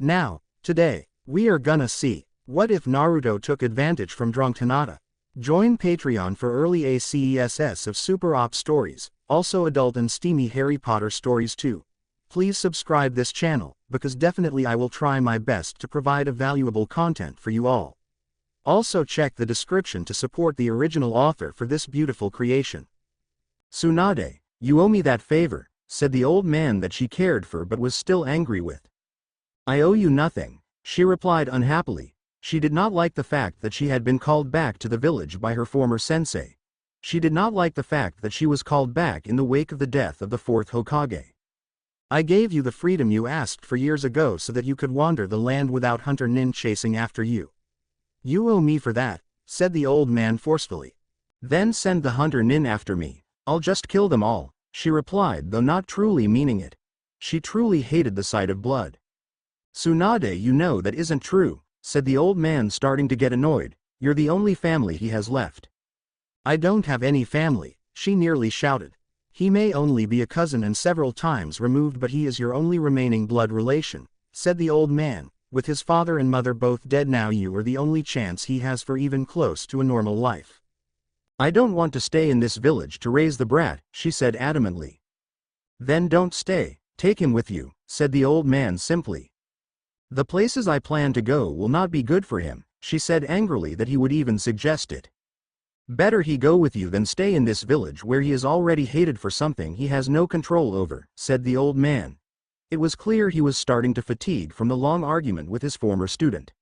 Now, today, we are gonna see, what if Naruto took advantage from drunk Hinata? Join Patreon for early ACESS of Super Op stories, also adult and steamy Harry Potter stories too. Please subscribe this channel, because definitely I will try my best to provide a valuable content for you all. Also check the description to support the original author for this beautiful creation. Tsunade, you owe me that favor, said the old man that she cared for but was still angry with. I owe you nothing, she replied unhappily. She did not like the fact that she had been called back to the village by her former sensei. She did not like the fact that she was called back in the wake of the death of the fourth Hokage. I gave you the freedom you asked for years ago so that you could wander the land without hunter nin chasing after you. You owe me for that, said the old man forcefully. Then send the hunter nin after me. I'll just kill them all, she replied, though not truly meaning it. She truly hated the sight of blood. Tsunade, you know that isn't true, said the old man, starting to get annoyed. You're the only family he has left. I don't have any family, she nearly shouted. He may only be a cousin and several times removed, but he is your only remaining blood relation, said the old man. With his father and mother both dead now, you are the only chance he has for even close to a normal life. I don't want to stay in this village to raise the brat, she said adamantly. Then don't stay, take him with you, said the old man simply. The places I plan to go will not be good for him, she said angrily, that he would even suggest it. Better he go with you than stay in this village where he is already hated for something he has no control over, said the old man. It was clear he was starting to fatigue from the long argument with his former student.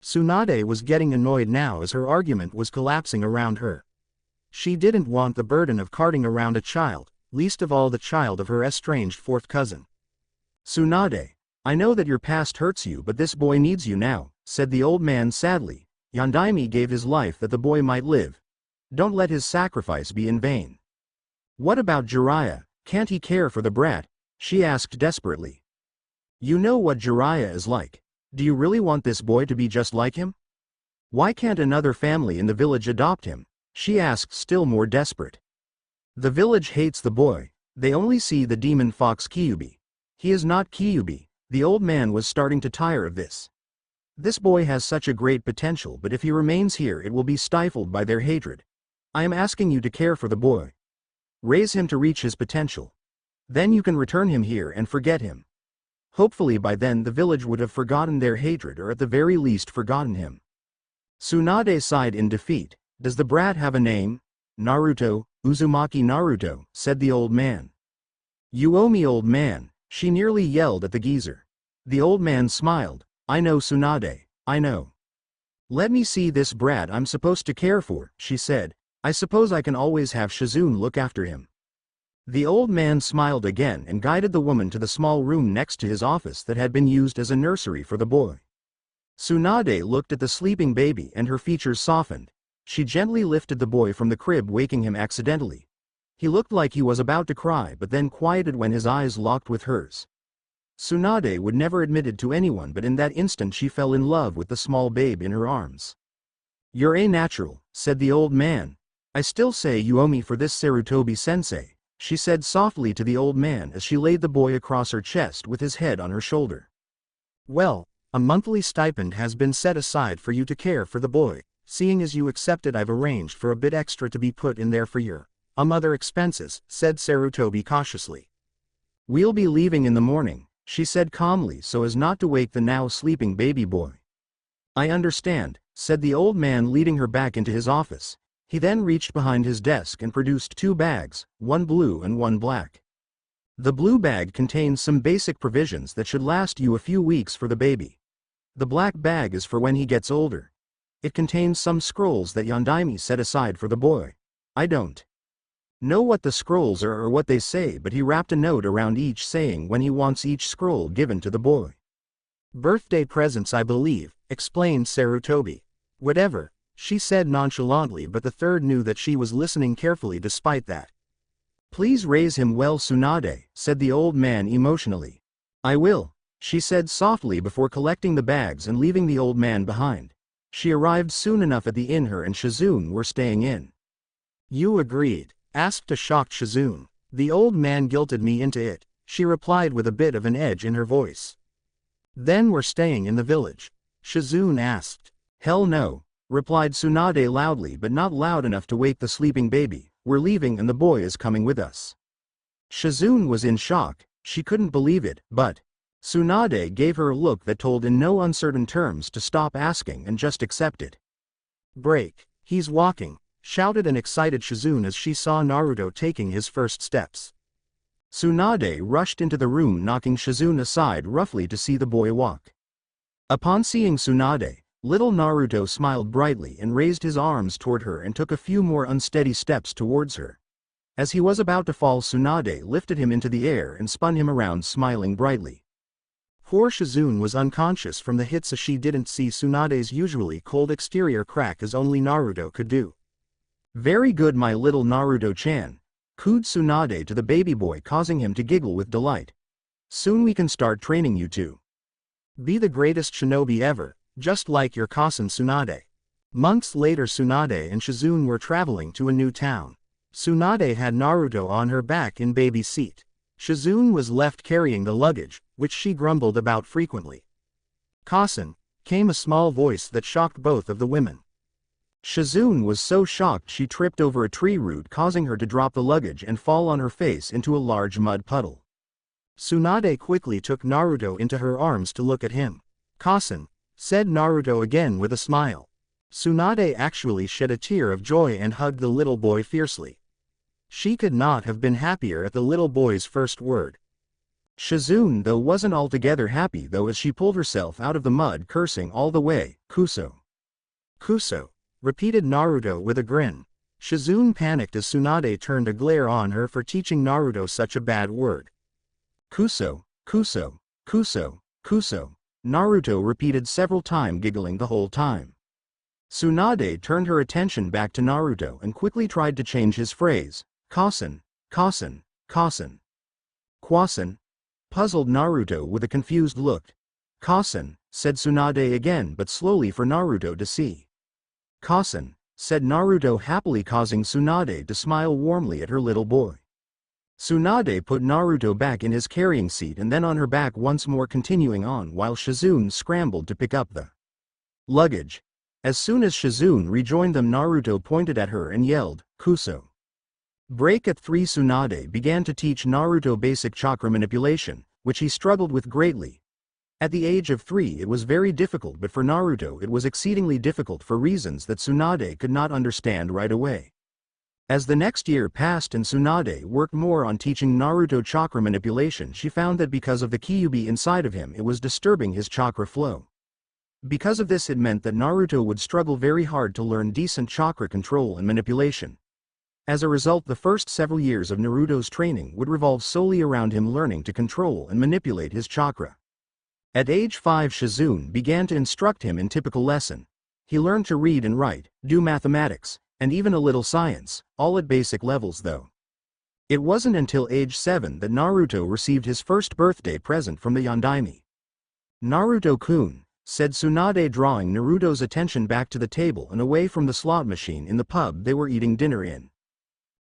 Tsunade was getting annoyed now as her argument was collapsing around her. She didn't want the burden of carting around a child, least of all the child of her estranged fourth cousin. Tsunade, I know that your past hurts you, but this boy needs you now, said the old man sadly. Yondaime gave his life that the boy might live. Don't let his sacrifice be in vain. What about Jiraiya, can't he care for the brat? She asked desperately. You know what Jiraiya is like. Do you really want this boy to be just like him? Why can't another family in the village adopt him? She asked, still more desperate. The village hates the boy. They only see the demon fox Kyuubi. He is not Kyuubi. The old man was starting to tire of this. This boy has such a great potential, but if he remains here it will be stifled by their hatred. I am asking you to care for the boy. Raise him to reach his potential. Then you can return him here and forget him. Hopefully by then the village would have forgotten their hatred, or at the very least forgotten him. Tsunade sighed in defeat. Does the brat have a name? Naruto, Uzumaki Naruto, said the old man. You owe me, old man, she nearly yelled at the geezer. The old man smiled. I know, Tsunade, I know. Let me see this brat I'm supposed to care for, she said. I suppose I can always have Shizune look after him. The old man smiled again and guided the woman to the small room next to his office that had been used as a nursery for the boy. Tsunade looked at the sleeping baby and her features softened. She gently lifted the boy from the crib, waking him accidentally. He looked like he was about to cry, but then quieted when his eyes locked with hers. Tsunade would never admit it to anyone, but in that instant she fell in love with the small babe in her arms. You're a natural, said the old man. I still say you owe me for this, Sarutobi-sensei, she said softly to the old man as she laid the boy across her chest with his head on her shoulder. Well, a monthly stipend has been set aside for you to care for the boy. Seeing as you accepted, I've arranged for a bit extra to be put in there for your other expenses, said Sarutobi cautiously. We'll be leaving in the morning, she said calmly so as not to wake the now sleeping baby boy. I understand, said the old man, leading her back into his office. He then reached behind his desk and produced 2 bags, one blue and one black. The blue bag contains some basic provisions that should last you a few weeks for the baby. The black bag is for when he gets older. It contains some scrolls that Yondaime set aside for the boy. I don't know what the scrolls are or what they say, but he wrapped a note around each saying when he wants each scroll given to the boy. Birthday presents, I believe, explained Sarutobi. Whatever, she said nonchalantly, but the third knew that she was listening carefully despite that. Please raise him well, Tsunade, said the old man emotionally. I will, she said softly before collecting the bags and leaving the old man behind. She arrived soon enough at the inn her and Shizune were staying in. You agreed? Asked a shocked Shizune. The old man guilted me into it, she replied with a bit of an edge in her voice. Then we're staying in the village? Shizune asked. Hell no, replied Tsunade loudly but not loud enough to wake the sleeping baby. We're leaving and the boy is coming with us. Shizune was in shock, she couldn't believe it, but Tsunade gave her a look that told in no uncertain terms to stop asking and just accept it. Break, he's walking, shouted an excited Shizune as she saw Naruto taking his first steps. Tsunade rushed into the room, knocking Shizune aside roughly to see the boy walk. Upon seeing Tsunade, little Naruto smiled brightly and raised his arms toward her and took a few more unsteady steps towards her. As he was about to fall, Tsunade lifted him into the air and spun him around, smiling brightly. Poor Shizune was unconscious from the hits as she didn't see Tsunade's usually cold exterior crack as only Naruto could do. Very good, my little Naruto-chan, cooed Tsunade to the baby boy, causing him to giggle with delight. Soon we can start training you to be the greatest shinobi ever, just like your cousin Tsunade. Months later, Tsunade and Shizune were traveling to a new town. Tsunade had Naruto on her back in baby seat. Shizune was left carrying the luggage, which she grumbled about frequently. "Cousin," came a small voice that shocked both of the women. Shizune was so shocked she tripped over a tree root, causing her to drop the luggage and fall on her face into a large mud puddle. Tsunade quickly took Naruto into her arms to look at him. "Cousin," said Naruto again with a smile. Tsunade actually shed a tear of joy and hugged the little boy fiercely. She could not have been happier at the little boy's first word. Shizune though wasn't altogether happy though, as she pulled herself out of the mud, cursing all the way. "Kuso. Kuso," repeated Naruto with a grin. Shizune panicked as Tsunade turned a glare on her for teaching Naruto such a bad word. "Kuso, Kuso, Kuso, Kuso," Naruto repeated several times, giggling the whole time. Tsunade turned her attention back to Naruto and quickly tried to change his phrase. "Cousin, cousin, cousin." "Kwasen?" puzzled Naruto with a confused look. "Cousin," said Tsunade again, but slowly for Naruto to see. "Cousin," said Naruto happily, causing Tsunade to smile warmly at her little boy. Tsunade put Naruto back in his carrying seat and then on her back once more, continuing on while Shizune scrambled to pick up the luggage. As soon as Shizune rejoined them, Naruto pointed at her and yelled, "Kuso." Break at 3. Tsunade began to teach Naruto basic chakra manipulation, which he struggled with greatly. At the age of 3 it was very difficult, but for Naruto it was exceedingly difficult for reasons that Tsunade could not understand right away. As the next year passed and Tsunade worked more on teaching Naruto chakra manipulation, she found that because of the Kyuubi inside of him, it was disturbing his chakra flow. Because of this, it meant that Naruto would struggle very hard to learn decent chakra control and manipulation. As a result, the first several years of Naruto's training would revolve solely around him learning to control and manipulate his chakra. At age 5, Shizune began to instruct him in typical lesson. He learned to read and write, do mathematics, and even a little science, all at basic levels though. It wasn't until age 7 that Naruto received his first birthday present from the Yondaime. "Naruto-kun," said Tsunade, drawing Naruto's attention back to the table and away from the slot machine in the pub they were eating dinner in.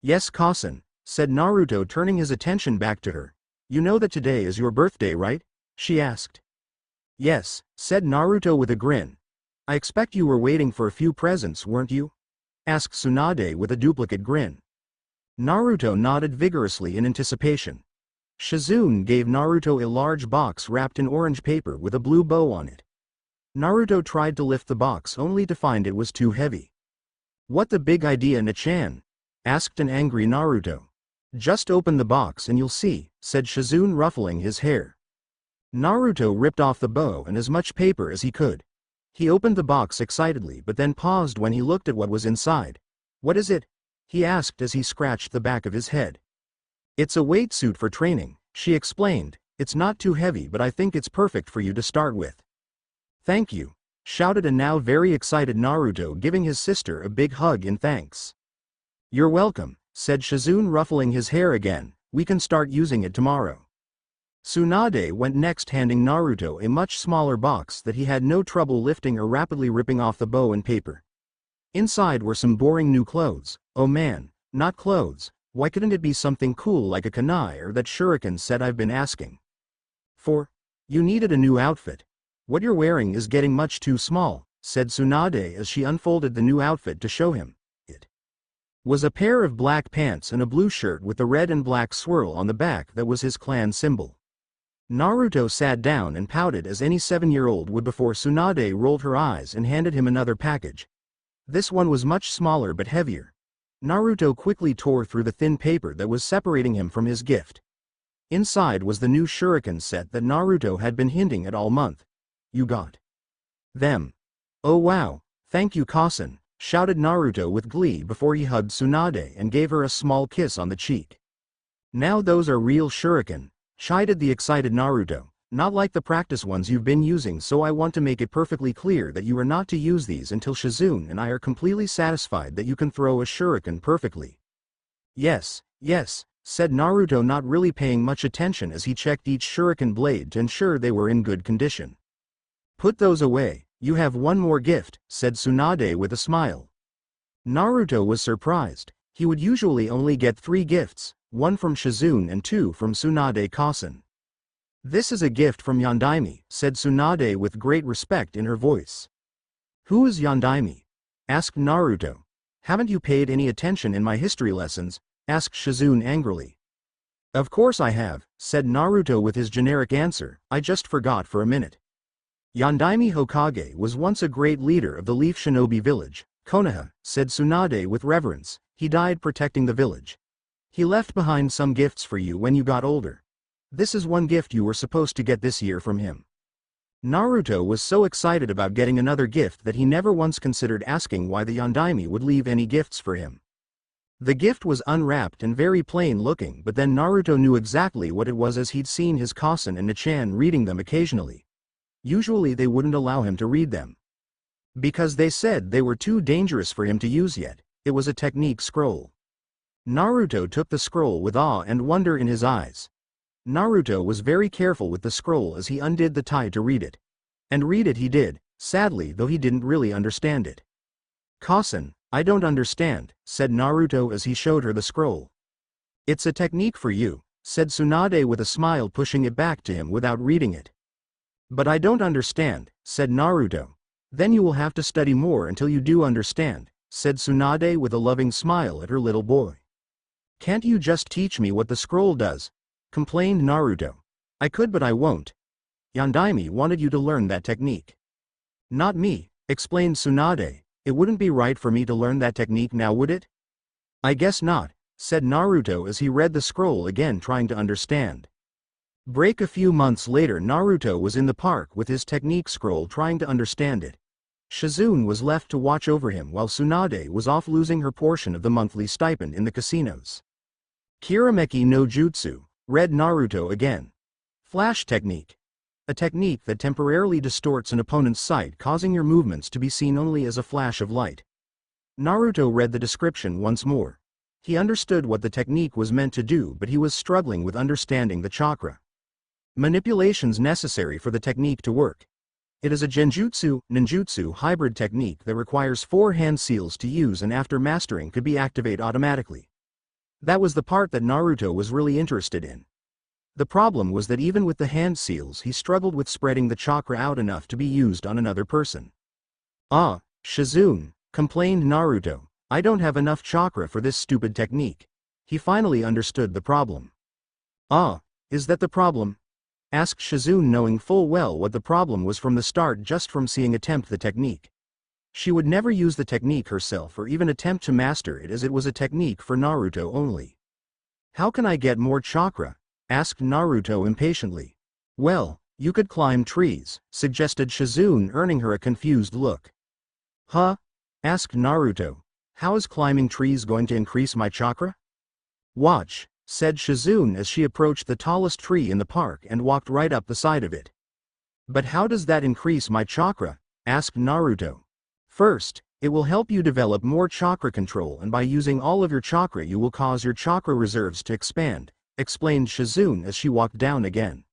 "Yes, cousin," said Naruto, turning his attention back to her. "You know that today is your birthday, right?" she asked. "Yes," said Naruto with a grin. "I expect you were waiting for a few presents, weren't you?" asked Tsunade with a duplicate grin. Naruto nodded vigorously in anticipation. Shizune gave Naruto a large box wrapped in orange paper with a blue bow on it. Naruto tried to lift the box only to find it was too heavy. "What the big idea, Na-chan?" asked an angry Naruto. "Just open the box and you'll see," said Shizune, ruffling his hair. Naruto ripped off the bow and as much paper as he could. He opened the box excitedly but then paused when he looked at what was inside. "What is it?" he asked as he scratched the back of his head. "It's a weight suit for training," she explained. "It's not too heavy, but I think it's perfect for you to start with." "Thank you," shouted a now very excited Naruto, giving his sister a big hug in thanks. "You're welcome," said Shizune, ruffling his hair again. "We can start using it tomorrow." Tsunade went next, handing Naruto a much smaller box that he had no trouble lifting or rapidly ripping off the bow and paper. Inside were some boring new clothes. Oh man, not clothes. Why couldn't it be something cool like a kunai or that shuriken set I've been asking for? You needed a new outfit. What you're wearing is getting much too small, said Tsunade as she unfolded the new outfit to show him. It was a pair of black pants and a blue shirt with the red and black swirl on the back that was his clan symbol. Naruto sat down and pouted as any 7-year-old would before Tsunade rolled her eyes and handed him another package. This one was much smaller but heavier. Naruto quickly tore through the thin paper that was separating him from his gift. Inside was the new shuriken set that Naruto had been hinting at all month. You got them. Oh wow, thank you Kasen, shouted Naruto with glee before he hugged Tsunade and gave her a small kiss on the cheek. Now those are real shuriken, chided the excited Naruto, not like the practice ones you've been using, so I want to make it perfectly clear that you are not to use these until Shizune and I are completely satisfied that you can throw a shuriken perfectly. Yes, yes, said Naruto, not really paying much attention as he checked each shuriken blade to ensure they were in good condition. Put those away, you have one more gift, said Tsunade with a smile. Naruto was surprised. He would usually only get 3 gifts, 1 from Shizune and 2 from Tsunade Kasen. This is a gift from Yondaime, said Tsunade with great respect in her voice. Who is Yondaime? Asked Naruto. Haven't you paid any attention in my history lessons? Asked Shizune angrily. Of course I have, said Naruto with his generic answer, I just forgot for a minute. Yondaime Hokage was once a great leader of the Leaf Shinobi village, Konoha, said Tsunade with reverence. He died protecting the village. He left behind some gifts for you when you got older. This is one gift you were supposed to get this year from him. Naruto was so excited about getting another gift that he never once considered asking why the Yondaime would leave any gifts for him. The gift was unwrapped and very plain looking, but then Naruto knew exactly what it was as he'd seen his Kasen and Nichan reading them occasionally. Usually they wouldn't allow him to read them, because they said they were too dangerous for him to use yet. It was a technique scroll. Naruto took the scroll with awe and wonder in his eyes. Naruto was very careful with the scroll as he undid the tie to read it. And read it he did, sadly, though he didn't really understand it. Kasen, I don't understand, said Naruto as he showed her the scroll. It's a technique for you, said Tsunade with a smile, pushing it back to him without reading it. But I don't understand, said Naruto. Then you will have to study more until you do understand, said Tsunade with a loving smile at her little boy. Can't you just teach me what the scroll does? Complained Naruto. I could but I won't. Yondaime wanted you to learn that technique. Not me, explained Tsunade. It wouldn't be right for me to learn that technique now, would it? I guess not, said Naruto as he read the scroll again, trying to understand. A few months later, Naruto was in the park with his technique scroll trying to understand it. Shizune was left to watch over him while Tsunade was off losing her portion of the monthly stipend in the casinos. Kirameki no Jutsu, read Naruto again. Flash technique. A technique that temporarily distorts an opponent's sight, causing your movements to be seen only as a flash of light. Naruto read the description once more. He understood what the technique was meant to do, but he was struggling with understanding the chakra manipulations necessary for the technique to work. It is a ninjutsu hybrid technique that requires 4 hand seals to use, and after mastering could be activated automatically. That was the part that Naruto was really interested in. The problem was that even with the hand seals he struggled with spreading the chakra out enough to be used on another person. Ah, Shizune, complained Naruto, I don't have enough chakra for this stupid technique. He finally understood the problem. Ah, is that the problem? Asked Shizune, knowing full well what the problem was from the start just from seeing attempt the technique. She would never use the technique herself or even attempt to master it, as it was a technique for Naruto only. How can I get more chakra? Asked Naruto impatiently. Well, you could climb trees, suggested Shizune, earning her a confused look. Huh? Asked Naruto. How is climbing trees going to increase my chakra? Watch, said Shizune as she approached the tallest tree in the park and walked right up the side of it. But how does that increase my chakra? Asked Naruto. First, it will help you develop more chakra control, and by using all of your chakra you will cause your chakra reserves to expand, explained Shizune as she walked down again.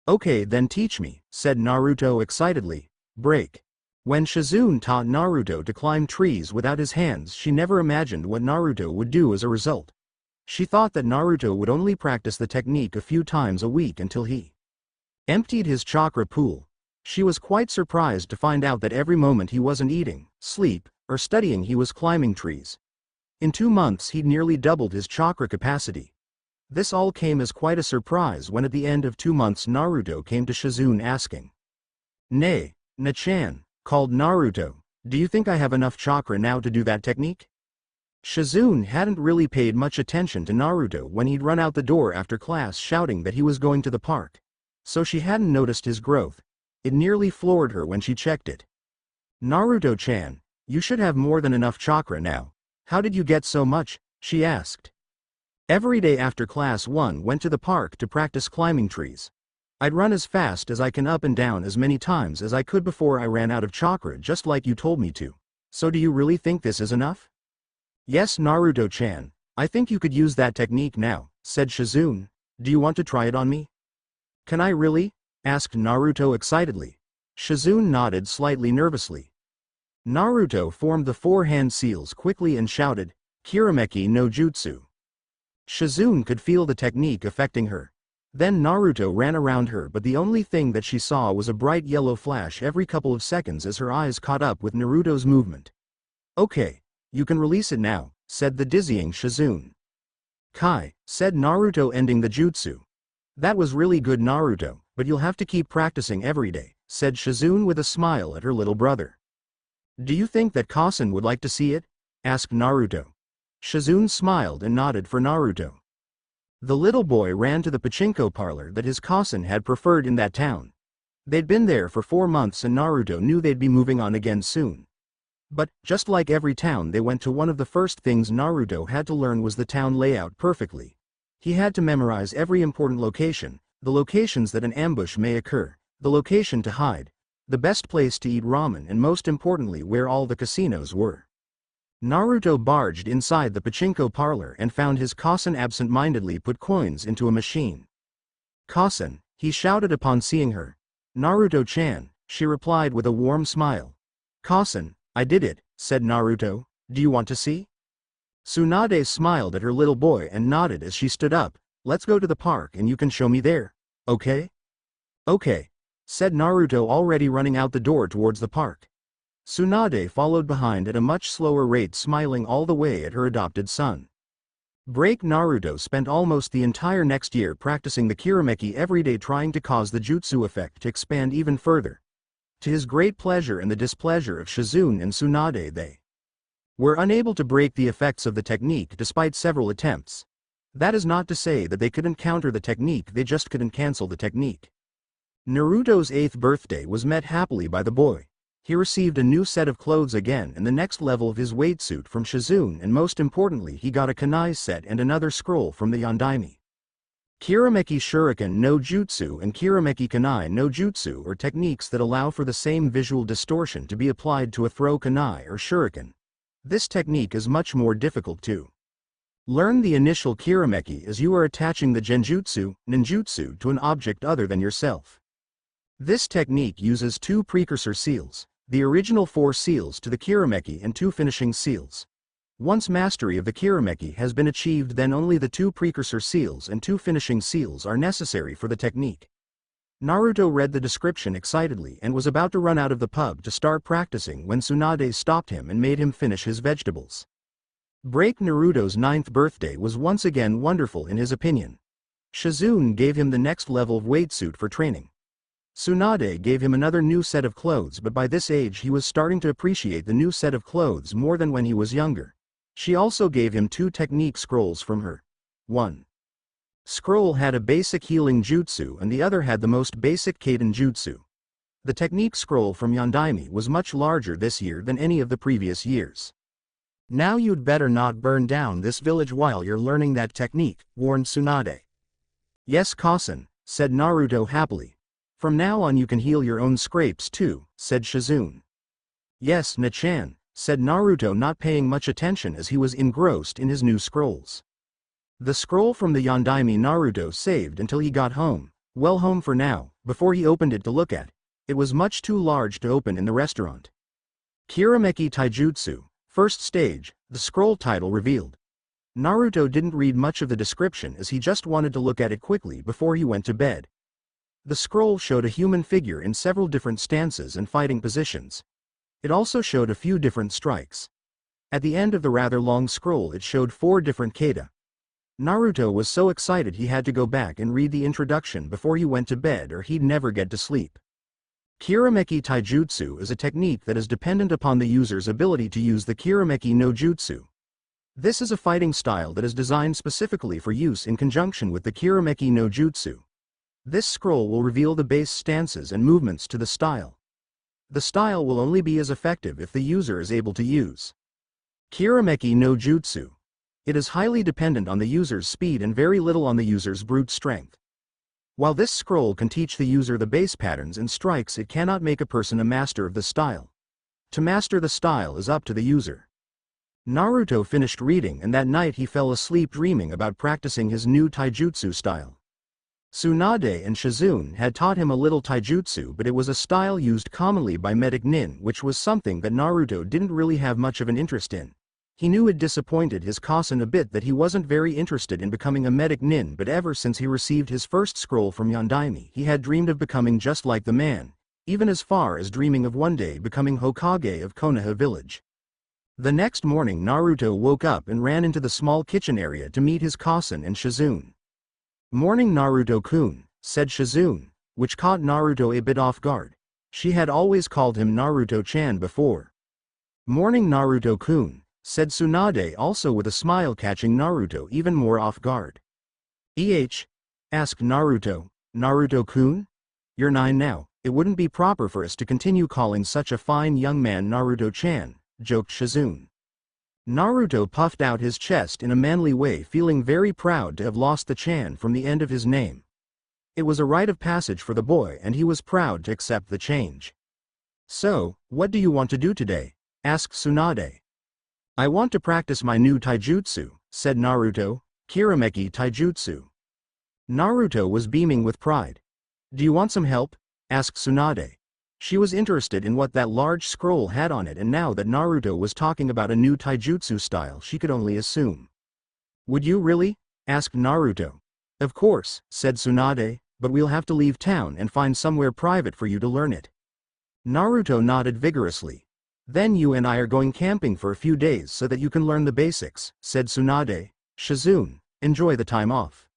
Okay, then teach me, said Naruto excitedly. When Shizune taught Naruto to climb trees without his hands, she never imagined what Naruto would do as a result. She thought that Naruto would only practice the technique a few times a week until he emptied his chakra pool. She was quite surprised to find out that every moment he wasn't eating, sleep, or studying he was climbing trees. In 2 months he'd nearly doubled his chakra capacity. This all came as quite a surprise when at the end of 2 months Naruto came to Shizune asking. "Nay, Na-chan," called Naruto, "do you think I have enough chakra now to do that technique?" Shizune hadn't really paid much attention to Naruto when he'd run out the door after class shouting that he was going to the park. So she hadn't noticed his growth. It nearly floored her when she checked it. "Naruto-chan, you should have more than enough chakra now. How did you get so much?" she asked. "Every day after class 1 went to the park to practice climbing trees. I'd run as fast as I can up and down as many times as I could before I ran out of chakra just like you told me to. So do you really think this is enough?" "Yes, Naruto-chan, I think you could use that technique now," said Shizune. "Do you want to try it on me?" "Can I really?" asked Naruto excitedly. Shizune nodded slightly nervously. Naruto formed the 4 hand seals quickly and shouted, "Kirameki no Jutsu." Shizune could feel the technique affecting her. Then Naruto ran around her, but the only thing that she saw was a bright yellow flash every couple of seconds as her eyes caught up with Naruto's movement. "Okay, you can release it now," said the dizzying Shizune. "Kai," said Naruto ending the jutsu. "That was really good, Naruto, but you'll have to keep practicing every day," said Shizune with a smile at her little brother. "Do you think that Kasen would like to see it?" asked Naruto. Shizune smiled and nodded for Naruto. The little boy ran to the pachinko parlor that his Kasen had preferred in that town. They'd been there for 4 months and Naruto knew they'd be moving on again soon. But, just like every town they went to, one of the first things Naruto had to learn was the town layout perfectly. He had to memorize every important location, the locations that an ambush may occur, the location to hide, the best place to eat ramen, and most importantly where all the casinos were. Naruto barged inside the pachinko parlor and found his Kasen absent-mindedly put coins into a machine. "Kasen," he shouted upon seeing her. "Naruto-chan," she replied with a warm smile. "Kasen, I did it," said Naruto. "Do you want to see?" Tsunade smiled at her little boy and nodded as she stood up. "Let's go to the park and you can show me there, okay?" "Okay," said Naruto, already running out the door towards the park. Tsunade followed behind at a much slower rate, smiling all the way at her adopted son. Naruto spent almost the entire next year practicing the Kirameki every day, trying to cause the jutsu effect to expand even further. To his great pleasure and the displeasure of Shizune and Tsunade, they were unable to break the effects of the technique despite several attempts. That is not to say that they couldn't counter the technique, they just couldn't cancel the technique. Naruto's 8th birthday was met happily by the boy. He received a new set of clothes again and the next level of his weight suit from Shizune, and most importantly he got a kunai set and another scroll from the Yondaime. Kirameki Shuriken no Jutsu and Kirameki Kunai no Jutsu are techniques that allow for the same visual distortion to be applied to a throw kunai or shuriken. This technique is much more difficult to learn the initial Kirameki, as you are attaching the genjutsu, ninjutsu, to an object other than yourself. This technique uses 2 precursor seals, the original 4 seals to the Kirameki and 2 finishing seals. Once mastery of the Kirameki has been achieved, then only the 2 precursor seals and 2 finishing seals are necessary for the technique. Naruto read the description excitedly and was about to run out of the pub to start practicing when Tsunade stopped him and made him finish his vegetables. Naruto's 9th birthday was once again wonderful in his opinion. Shizune gave him the next level of weight suit for training. Tsunade gave him another new set of clothes, but by this age he was starting to appreciate the new set of clothes more than when he was younger. She also gave him 2 technique scrolls from her. One scroll had a basic healing jutsu and the other had the most basic Kaden jutsu. The technique scroll from Yondaime was much larger this year than any of the previous years. "Now you'd better not burn down this village while you're learning that technique," warned Tsunade. "Yes, Kasen," said Naruto happily. "From now on you can heal your own scrapes too," said Shizune. "Yes, Na-chan," said Naruto, not paying much attention as he was engrossed in his new scrolls. The scroll from the Yondaime Naruto saved until he got home, well home for now, before he opened it to look at. It was much too large to open in the restaurant. Kirameki Taijutsu, first stage, the scroll title revealed. Naruto didn't read much of the description as he just wanted to look at it quickly before he went to bed. The scroll showed a human figure in several different stances and fighting positions. It also showed a few different strikes. At the end of the rather long scroll it showed 4 different kata. Naruto was so excited he had to go back and read the introduction before he went to bed or he'd never get to sleep. Kirameki taijutsu is a technique that is dependent upon the user's ability to use the Kirameki no Jutsu. This is a fighting style that is designed specifically for use in conjunction with the Kirameki no Jutsu. This scroll will reveal the base stances and movements to the style. The style will only be as effective if the user is able to use Kirameki no Jutsu. It is highly dependent on the user's speed and very little on the user's brute strength. While this scroll can teach the user the base patterns and strikes, it cannot make a person a master of the style. To master the style is up to the user. Naruto finished reading and that night he fell asleep dreaming about practicing his new taijutsu style. Tsunade and Shizune had taught him a little taijutsu, but it was a style used commonly by medic nin, which was something that Naruto didn't really have much of an interest in. He knew it disappointed his cousin a bit that he wasn't very interested in becoming a medic nin, but ever since he received his first scroll from Yondaime he had dreamed of becoming just like the man, even as far as dreaming of one day becoming Hokage of Konoha village. The next morning Naruto woke up and ran into the small kitchen area to meet his cousin and Shizune. "Morning Naruto-kun," said Shizune, which caught Naruto a bit off guard. She had always called him Naruto-chan before. "Morning Naruto-kun," said Tsunade, also with a smile, catching Naruto even more off guard. Asked Naruto. "Naruto-kun? You're 9 now, it wouldn't be proper for us to continue calling such a fine young man Naruto-chan," joked Shizune. Naruto puffed out his chest in a manly way, feeling very proud to have lost the chan from the end of his name. It was a rite of passage for the boy and he was proud to accept the change. "So, what do you want to do today?" asked Tsunade. "I want to practice my new taijutsu," said Naruto, "Kirameki taijutsu." Naruto was beaming with pride. "Do you want some help?" asked Tsunade. She was interested in what that large scroll had on it, and now that Naruto was talking about a new taijutsu style she could only assume. "Would you really?" asked Naruto. "Of course," said Tsunade, "but we'll have to leave town and find somewhere private for you to learn it." Naruto nodded vigorously. "Then you and I are going camping for a few days so that you can learn the basics," said Tsunade. "Shizune, enjoy the time off."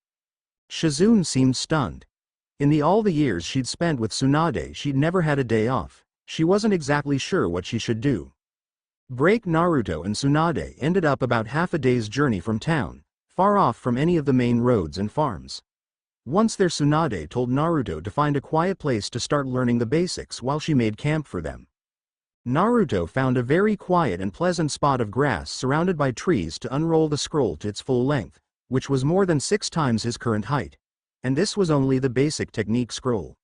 Shizune seemed stunned. In all the years she'd spent with Tsunade she'd never had a day off. She wasn't exactly sure what she should do. Naruto and Tsunade ended up about half a day's journey from town, far off from any of the main roads and farms. Once there, Tsunade told Naruto to find a quiet place to start learning the basics while she made camp for them. Naruto found a very quiet and pleasant spot of grass surrounded by trees to unroll the scroll to its full length, which was more than 6 times his current height. And this was only the basic technique scroll.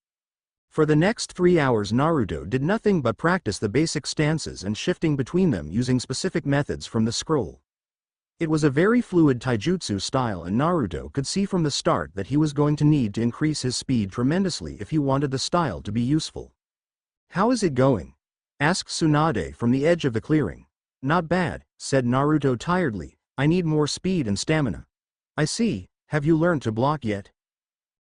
For the next 3 hours Naruto did nothing but practice the basic stances and shifting between them using specific methods from the scroll. It was a very fluid taijutsu style and Naruto could see from the start that he was going to need to increase his speed tremendously if he wanted the style to be useful. "How is it going?" asked Tsunade from the edge of the clearing. "Not bad," said Naruto tiredly. "I need more speed and stamina." "I see. Have you learned to block yet?"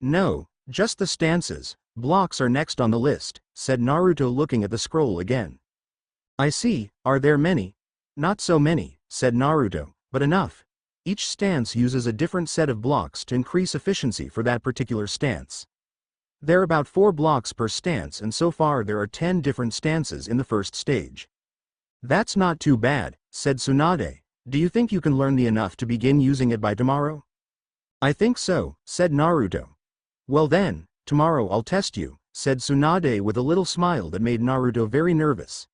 "No, just the stances. Blocks are next on the list," said Naruto looking at the scroll again. "I see. Are there many?" "Not so many," said Naruto, "but enough. Each stance uses a different set of blocks to increase efficiency for that particular stance. There are about 4 blocks per stance and so far there are 10 different stances in the first stage." "That's not too bad," said Tsunade. "Do you think you can learn enough to begin using it by tomorrow?" "I think so," said Naruto. "Well then, tomorrow I'll test you," said Tsunade with a little smile that made Naruto very nervous.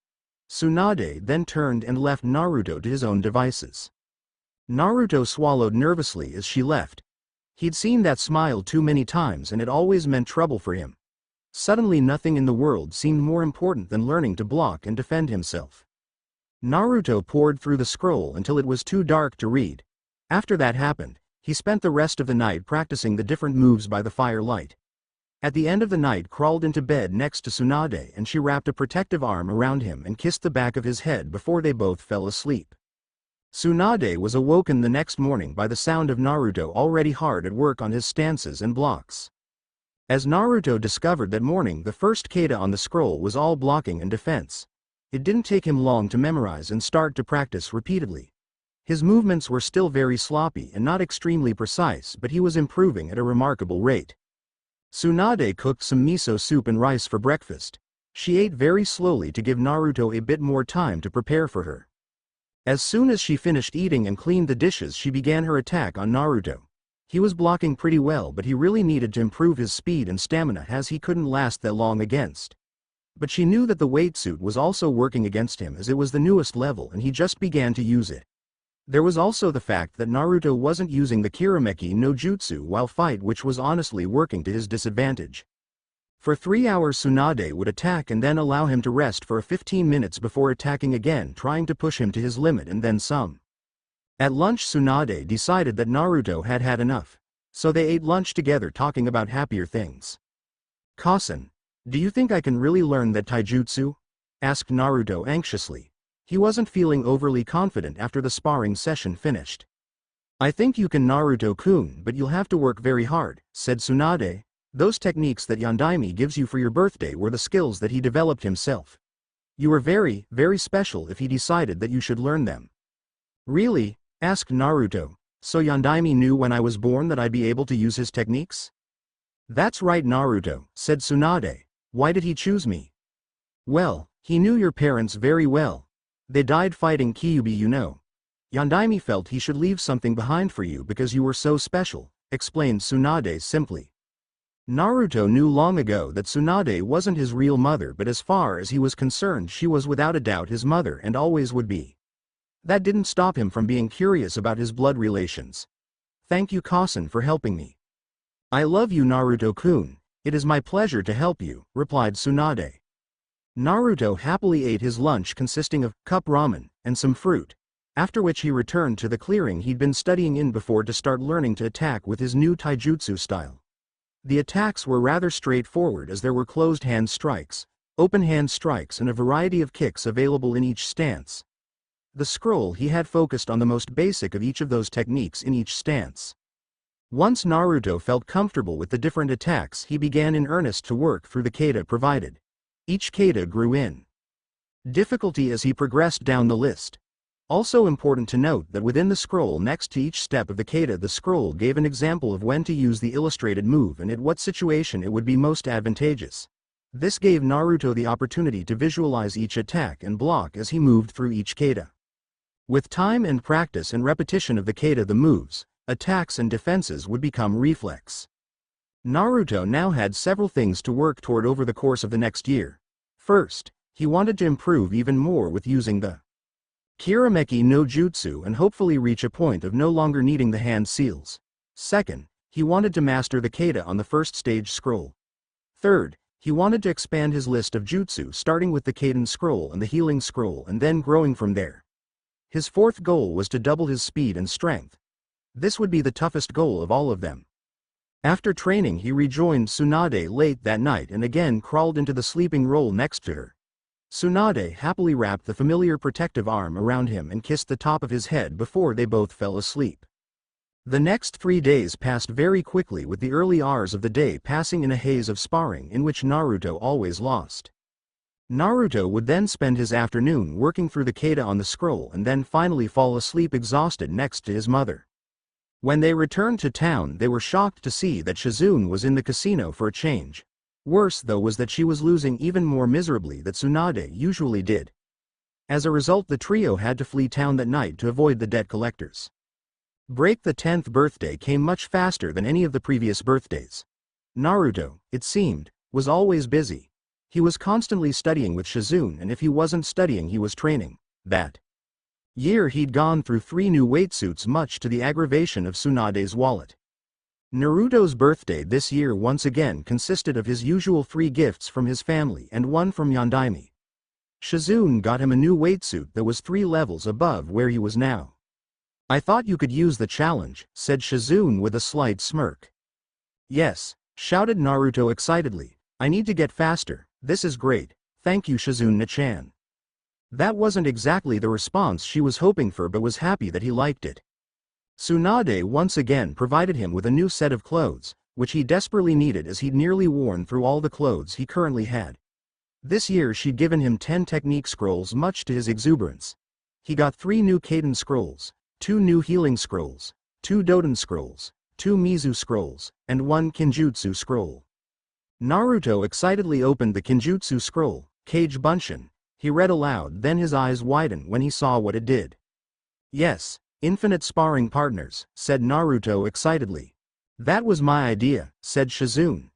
Tsunade then turned and left Naruto to his own devices. Naruto swallowed nervously as she left. He'd seen that smile too many times and it always meant trouble for him. Suddenly nothing in the world seemed more important than learning to block and defend himself. Naruto pored through the scroll until it was too dark to read. After that happened, he spent the rest of the night practicing the different moves by the firelight. At the end of the night crawled into bed next to Tsunade and she wrapped a protective arm around him and kissed the back of his head before they both fell asleep. Tsunade was awoken the next morning by the sound of Naruto already hard at work on his stances and blocks. As Naruto discovered that morning, the first kata on the scroll was all blocking and defense. It didn't take him long to memorize and start to practice repeatedly. His movements were still very sloppy and not extremely precise, but he was improving at a remarkable rate. Tsunade cooked some miso soup and rice for breakfast. She ate very slowly to give Naruto a bit more time to prepare for her. As soon as she finished eating and cleaned the dishes, she began her attack on Naruto. He was blocking pretty well, but he really needed to improve his speed and stamina, as he couldn't last that long against. But she knew that the weight suit was also working against him, as it was the newest level and he just began to use it. There was also the fact that Naruto wasn't using the Kirameki no Jutsu while fight, which was honestly working to his disadvantage. For 3 hours Tsunade would attack and then allow him to rest for 15 minutes before attacking again, trying to push him to his limit and then some. At lunch Tsunade decided that Naruto had had enough. So they ate lunch together, talking about happier things. "Kasen, do you think I can really learn that taijutsu?" asked Naruto anxiously. He wasn't feeling overly confident after the sparring session finished. "I think you can, Naruto-kun, but you'll have to work very hard," said Tsunade. "Those techniques that Yondaime gives you for your birthday were the skills that he developed himself. You were very, very special if he decided that you should learn them." "Really?" asked Naruto. "So Yondaime knew when I was born that I'd be able to use his techniques?" "That's right, Naruto," said Tsunade. "Why did he choose me?" "Well, he knew your parents very well. They died fighting Kyuubi, you know. Yondaime felt he should leave something behind for you because you were so special," explained Tsunade simply. Naruto knew long ago that Tsunade wasn't his real mother, but as far as he was concerned, she was without a doubt his mother and always would be. That didn't stop him from being curious about his blood relations. "Thank you, Kasen, for helping me." "I love you, Naruto-kun. It is my pleasure to help you," replied Tsunade. Naruto happily ate his lunch, consisting of cup ramen and some fruit, after which he returned to the clearing he'd been studying in before to start learning to attack with his new taijutsu style. The attacks were rather straightforward, as there were closed hand strikes, open hand strikes and a variety of kicks available in each stance. The scroll he had focused on the most basic of each of those techniques in each stance. Once Naruto felt comfortable with the different attacks, he began in earnest to work through the kata provided. Each kata grew in difficulty as he progressed down the list. Also important to note that within the scroll next to each step of the kata, the scroll gave an example of when to use the illustrated move and at what situation it would be most advantageous. This gave Naruto the opportunity to visualize each attack and block as he moved through each kata. With time and practice and repetition of the kata, the moves, attacks and defenses would become reflex. Naruto now had several things to work toward over the course of the next year. First, he wanted to improve even more with using the Kirameki no Jutsu and hopefully reach a point of no longer needing the hand seals. Second, he wanted to master the kata on the first stage scroll. Third, he wanted to expand his list of jutsu, starting with the Kaden scroll and the healing scroll and then growing from there. His fourth goal was to double his speed and strength. This would be the toughest goal of all of them. After training, he rejoined Tsunade late that night and again crawled into the sleeping roll next to her. Tsunade happily wrapped the familiar protective arm around him and kissed the top of his head before they both fell asleep. The next 3 days passed very quickly, with the early hours of the day passing in a haze of sparring in which Naruto always lost. Naruto would then spend his afternoon working through the kata on the scroll and then finally fall asleep exhausted next to his mother. When they returned to town, they were shocked to see that Shizune was in the casino for a change. Worse though was that she was losing even more miserably than Tsunade usually did. As a result, the trio had to flee town that night to avoid the debt collectors. Break the 10th birthday came much faster than any of the previous birthdays. Naruto, it seemed, was always busy. He was constantly studying with Shizune, and if he wasn't studying he was training. That year he'd gone through 3 new weight suits, much to the aggravation of Tsunade's wallet. Naruto's birthday this year once again consisted of his usual 3 gifts from his family and 1 from Yondaime. Shizune got him a new weight suit that was 3 levels above where he was now. "I thought you could use the challenge," said Shizune with a slight smirk. "Yes," shouted Naruto excitedly. "I need to get faster. This is great. Thank you, Shizune-chan." That wasn't exactly the response she was hoping for, but was happy that he liked it. Tsunade once again provided him with a new set of clothes, which he desperately needed as he'd nearly worn through all the clothes he currently had. This year she'd given him 10 technique scrolls, much to his exuberance. He got 3 new Kaden scrolls, 2 new healing scrolls, 2 Doden scrolls, 2 Mizu scrolls, and 1 Kinjutsu scroll. Naruto excitedly opened the Kinjutsu scroll, Kage Bunshin. He read aloud, then his eyes widened when he saw what it did. "Yes, infinite sparring partners," said Naruto excitedly. "That was my idea," said Shizune.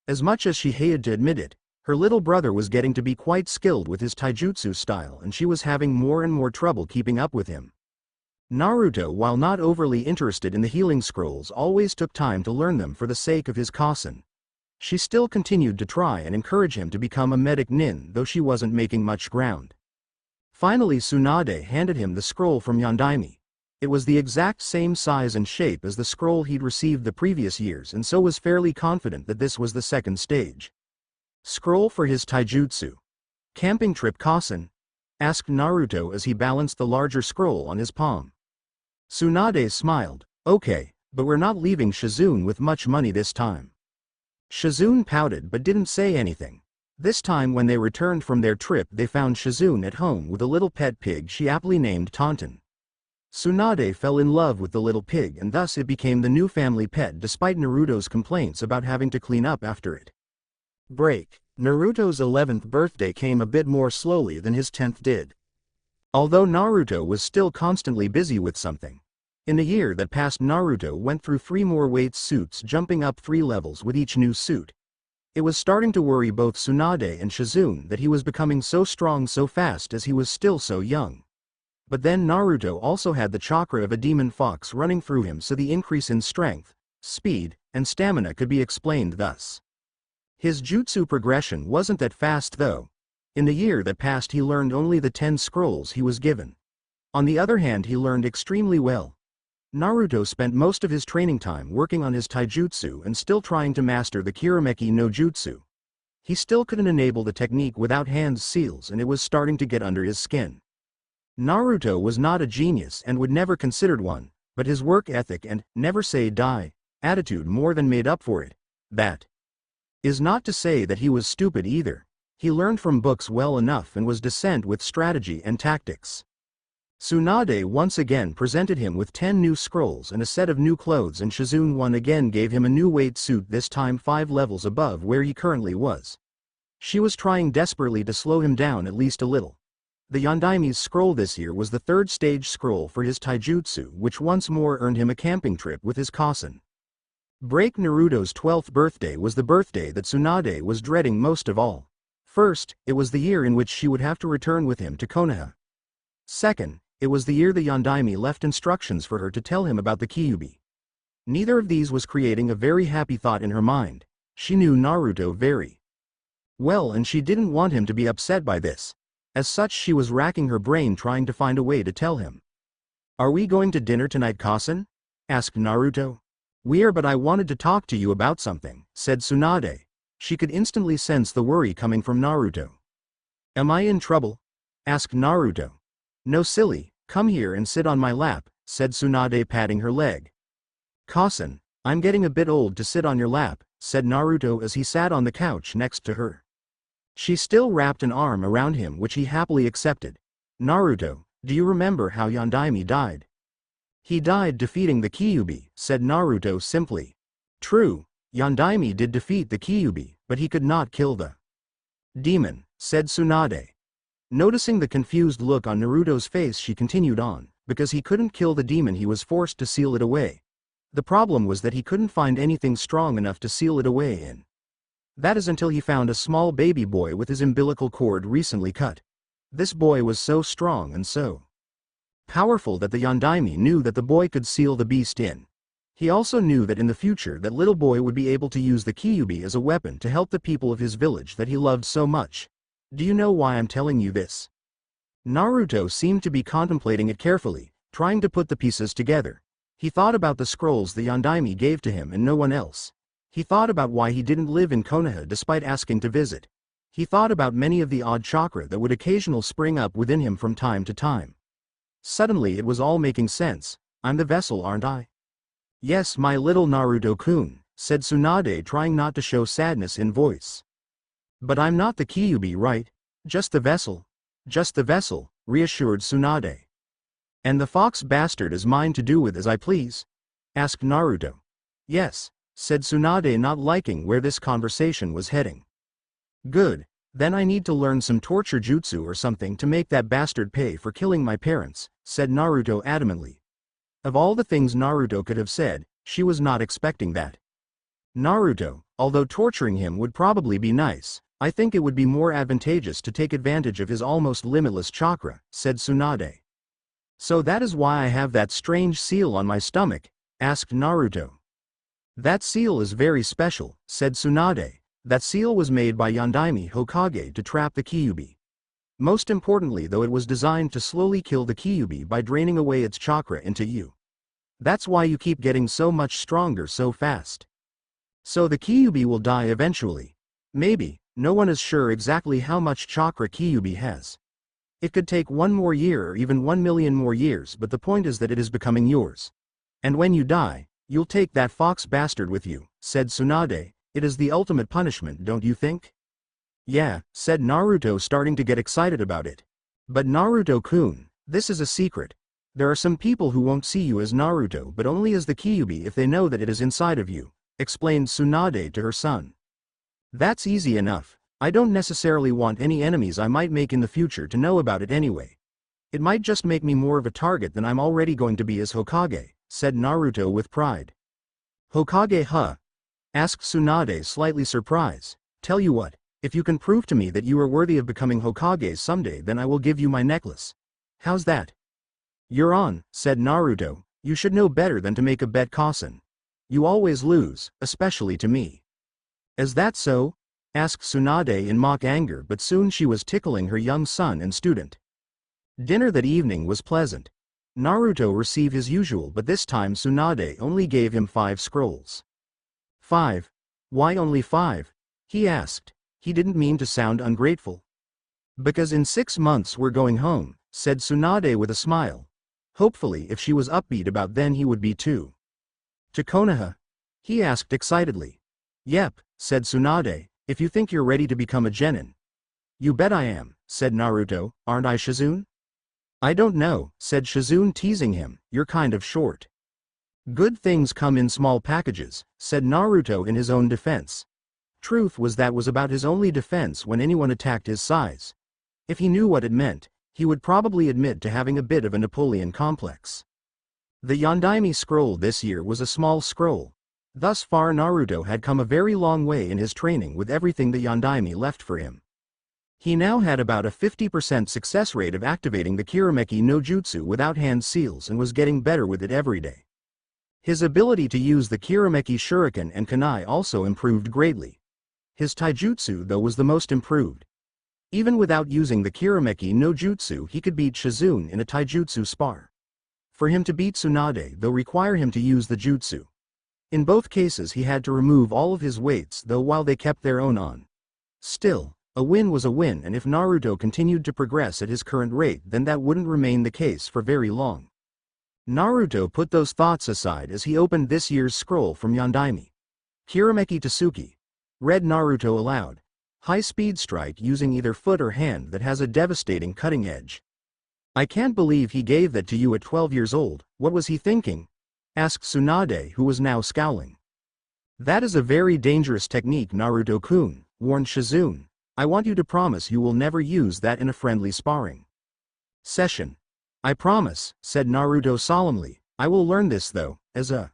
As much as she hated to admit it, her little brother was getting to be quite skilled with his taijutsu style and she was having more and more trouble keeping up with him. Naruto, while not overly interested in the healing scrolls, always took time to learn them for the sake of his cousin. She still continued to try and encourage him to become a medic nin, though she wasn't making much ground. Finally Tsunade handed him the scroll from Yondaime. It was the exact same size and shape as the scroll he'd received the previous years, and so was fairly confident that this was the second stage. "Scroll for his taijutsu. Camping trip cousin?" asked Naruto as he balanced the larger scroll on his palm. Tsunade smiled. "Okay, but we're not leaving Shizune with much money this time." Shizune pouted but didn't say anything. This time when they returned from their trip they found Shizune at home with a little pet pig she aptly named Tauntaun. Tsunade fell in love with the little pig and thus it became the new family pet despite Naruto's complaints about having to clean up after it. Break. Naruto's 11th birthday came a bit more slowly than his 10th did. Although Naruto was still constantly busy with something. In the year that passed Naruto went through 3 more weight suits, jumping up 3 levels with each new suit. It was starting to worry both Tsunade and Shizune that he was becoming so strong so fast as he was still so young. But then Naruto also had the chakra of a demon fox running through him, so the increase in strength, speed, and stamina could be explained thus. His jutsu progression wasn't that fast though. In the year that passed he learned only the 10 scrolls he was given. On the other hand, he learned extremely well. Naruto spent most of his training time working on his taijutsu and still trying to master the Kirameki no Jutsu. He still couldn't enable the technique without hand seals and it was starting to get under his skin. Naruto was not a genius and would never considered one, but his work ethic and never say die attitude more than made up for it. That is not to say that he was stupid either. He learned from books well enough and was decent with strategy and tactics. Tsunade once again presented him with 10 new scrolls and a set of new clothes, and Shizune one again gave him a new weight suit, this time 5 levels above where he currently was. She was trying desperately to slow him down at least a little. The Yondaime's scroll this year was the 3rd stage scroll for his taijutsu, which once more earned him a camping trip with his cousin. Break. Naruto's 12th birthday was the birthday that Tsunade was dreading most of all. First, it was the year in which she would have to return with him to Konoha. Second, it was the year the Yondaime left instructions for her to tell him about the Kyuubi. Neither of these was creating a very happy thought in her mind. She knew Naruto very well and she didn't want him to be upset by this. As such, she was racking her brain trying to find a way to tell him. "Are we going to dinner tonight, cousin?" asked Naruto. "We are, but I wanted to talk to you about something," said Tsunade. She could instantly sense the worry coming from Naruto. "Am I in trouble?" asked Naruto. "No, silly, come here and sit on my lap," said Tsunade, patting her leg. "Cousin, I'm getting a bit old to sit on your lap," said Naruto as he sat on the couch next to her. She still wrapped an arm around him, which he happily accepted. "Naruto, do you remember how Yondaime died?" "He died defeating the Kyuubi," said Naruto simply. "True, Yondaime did defeat the Kyuubi, but he could not kill the demon," said Tsunade. Noticing the confused look on Naruto's face, she continued on, "Because he couldn't kill the demon he was forced to seal it away. The problem was that he couldn't find anything strong enough to seal it away in. That is until he found a small baby boy with his umbilical cord recently cut. This boy was so strong and so powerful that the Yondaime knew that the boy could seal the beast in. He also knew that in the future that little boy would be able to use the Kyuubi as a weapon to help the people of his village that he loved so much. Do you know why I'm telling you this?" Naruto seemed to be contemplating it carefully, trying to put the pieces together. He thought about the scrolls the Yondaime gave to him and no one else. He thought about why he didn't live in Konoha despite asking to visit. He thought about many of the odd chakra that would occasionally spring up within him from time to time. Suddenly it was all making sense. "I'm the vessel, aren't I?" "Yes, my little Naruto-kun," said Tsunade, trying not to show sadness in voice. But I'm not the Kyuubi, right? Just the vessel. Just the vessel, reassured Tsunade. And the fox bastard is mine to do with as I please? Asked Naruto. Yes, said Tsunade, not liking where this conversation was heading. Good, then I need to learn some torture jutsu or something to make that bastard pay for killing my parents, said Naruto adamantly. Of all the things Naruto could have said, she was not expecting that. Naruto, although torturing him would probably be nice, I think it would be more advantageous to take advantage of his almost limitless chakra, said Tsunade. So that is why I have that strange seal on my stomach? Asked Naruto. That seal is very special, said Tsunade. That seal was made by Yondaime Hokage to trap the Kyuubi. Most importantly though, it was designed to slowly kill the Kyuubi by draining away its chakra into you. That's why you keep getting so much stronger so fast. So the Kyuubi will die eventually. Maybe, no one is sure exactly how much chakra Kyuubi has. It could take 1 more year or even 1 million more years, but the point is that it is becoming yours. And when you die, you'll take that fox bastard with you, said Tsunade. It is the ultimate punishment, don't you think? Yeah, said Naruto, starting to get excited about it. But Naruto-kun, this is a secret. There are some people who won't see you as Naruto but only as the Kyuubi if they know that it is inside of you, explained Tsunade to her son. That's easy enough. I don't necessarily want any enemies I might make in the future to know about it anyway. It might just make me more of a target than I'm already going to be as Hokage, said Naruto with pride. Hokage, huh? Asked Tsunade, slightly surprised. Tell you what, if you can prove to me that you are worthy of becoming Hokage someday, then I will give you my necklace. How's that? You're on, said Naruto. You should know better than to make a bet, Kasen. You always lose, especially to me. Is that so? Asked Tsunade in mock anger, but soon she was tickling her young son and student. Dinner that evening was pleasant. Naruto received his usual, but this time Tsunade only gave him 5 scrolls. 5? Why only 5? He asked. He didn't mean to sound ungrateful. Because in 6 months we're going home, said Tsunade with a smile. Hopefully if she was upbeat about then he would be too. To Konoha? He asked excitedly. Yep, said Tsunade, if you think you're ready to become a genin. You bet I am, said Naruto, aren't I, Shizune? I don't know, said Shizune, teasing him, you're kind of short. Good things come in small packages, said Naruto in his own defense. Truth was that was about his only defense when anyone attacked his size. If he knew what it meant, he would probably admit to having a bit of a Napoleon complex. The Yondaime scroll this year was a small scroll. Thus far Naruto had come a very long way in his training with everything the Yondaime left for him. He now had about a 50% success rate of activating the Kirameki no Jutsu without hand seals and was getting better with it every day. His ability to use the Kirameki Shuriken and Kunai also improved greatly. His taijutsu though was the most improved. Even without using the Kirameki no Jutsu he could beat Shizune in a taijutsu spar. For him to beat Tsunade though require him to use the jutsu. In both cases he had to remove all of his weights though while they kept their own on. Still, a win was a win, and if Naruto continued to progress at his current rate then that wouldn't remain the case for very long. Naruto put those thoughts aside as he opened this year's scroll from Yondaime. Kirameki Tsuki. Read Naruto aloud. High-speed strike using either foot or hand that has a devastating cutting edge. I can't believe he gave that to you at 12 years old, what was he thinking? Asked Tsunade, who was now scowling. That is a very dangerous technique, Naruto-kun, warned Shizune. I want you to promise you will never use that in a friendly sparring session. I promise, said Naruto solemnly. I will learn this though, as a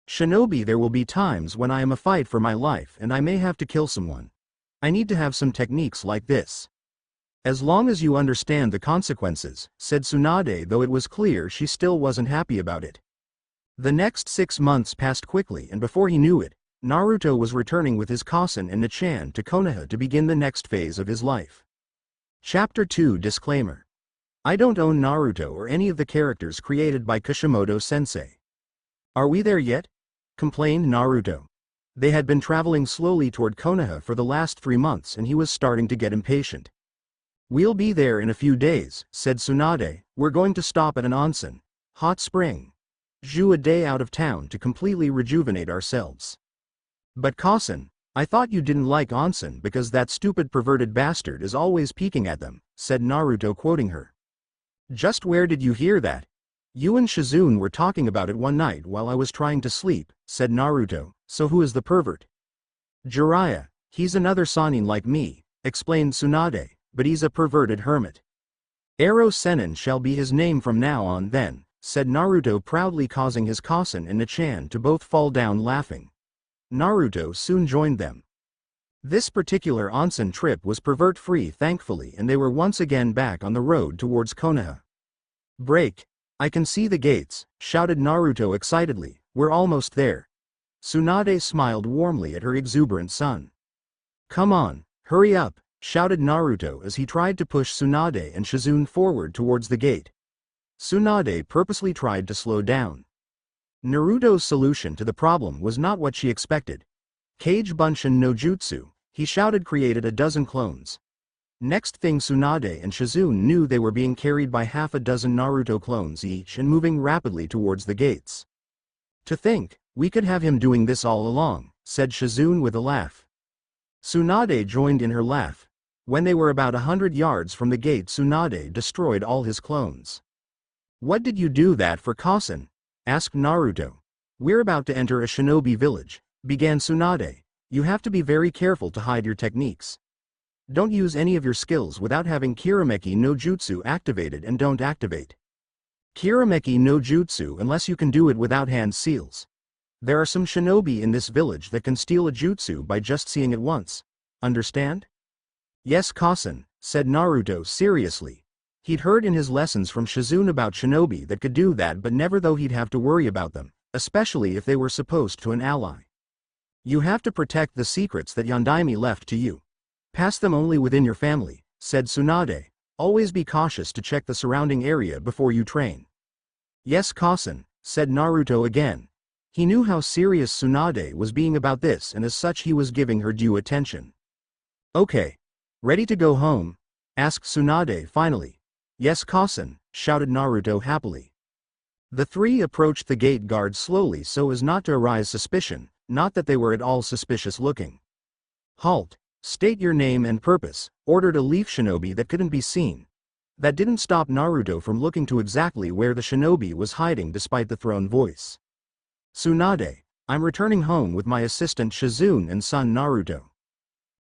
shinobi there will be times when I am a fight for my life and I may have to kill someone. I need to have some techniques like this. As long as you understand the consequences, said Tsunade, though it was clear she still wasn't happy about it. The next 6 months passed quickly, and before he knew it, Naruto was returning with his Kasen and Nichan to Konoha to begin the next phase of his life. Chapter 2 Disclaimer. I don't own Naruto or any of the characters created by Kishimoto-sensei. Are we there yet? Complained Naruto. They had been traveling slowly toward Konoha for the last 3 months and he was starting to get impatient. We'll be there in a few days, said Tsunade. We're going to stop at an onsen, hot spring, a day out of town to completely rejuvenate ourselves. But Kasen, I thought you didn't like onsen because that stupid perverted bastard is always peeking at them, said Naruto quoting her. Just where did you hear that? You and Shizune were talking about it one night while I was trying to sleep, said Naruto, so who is the pervert? Jiraiya, he's another Sannin like me, explained Tsunade, but he's a perverted hermit. Ero Sennin shall be his name from now on then, said Naruto proudly causing his Kasen and Nichan to both fall down laughing. Naruto soon joined them. This particular onsen trip was pervert-free thankfully and they were once again back on the road towards Konoha. Break! I can see the gates, shouted Naruto excitedly, we're almost there. Tsunade smiled warmly at her exuberant son. Come on, hurry up, shouted Naruto as he tried to push Tsunade and Shizune forward towards the gate. Tsunade purposely tried to slow down. Naruto's solution to the problem was not what she expected. Kage Bunshin no Jutsu, he shouted, created a dozen clones. Next thing Tsunade and Shizune knew they were being carried by half a dozen Naruto clones each and moving rapidly towards the gates. To think, we could have him doing this all along, said Shizune with a laugh. Tsunade joined in her laugh. When they were about 100 yards from the gate, Tsunade destroyed all his clones. What did you do that for, Kasen? Asked Naruto. We're about to enter a shinobi village, began Tsunade. You have to be very careful to hide your techniques. Don't use any of your skills without having Kirameki no Jutsu activated and don't activate Kirameki no Jutsu unless you can do it without hand seals. There are some shinobi in this village that can steal a jutsu by just seeing it once. Understand? Yes, Kasen, said Naruto seriously. He'd heard in his lessons from Shizune about shinobi that could do that, but never though he'd have to worry about them, especially if they were supposed to an ally. You have to protect the secrets that Yondaime left to you. Pass them only within your family, said Tsunade. Always be cautious to check the surrounding area before you train. Yes, Kasen, said Naruto again. He knew how serious Tsunade was being about this and as such he was giving her due attention. Okay. Ready to go home? Asked Tsunade finally. Yes, Kasen, shouted Naruto happily. The three approached the gate guard slowly so as not to arouse suspicion, not that they were at all suspicious looking. Halt, state your name and purpose, ordered a leaf shinobi that couldn't be seen. That didn't stop Naruto from looking to exactly where the shinobi was hiding despite the thrown voice. Tsunade, I'm returning home with my assistant Shizune and son Naruto.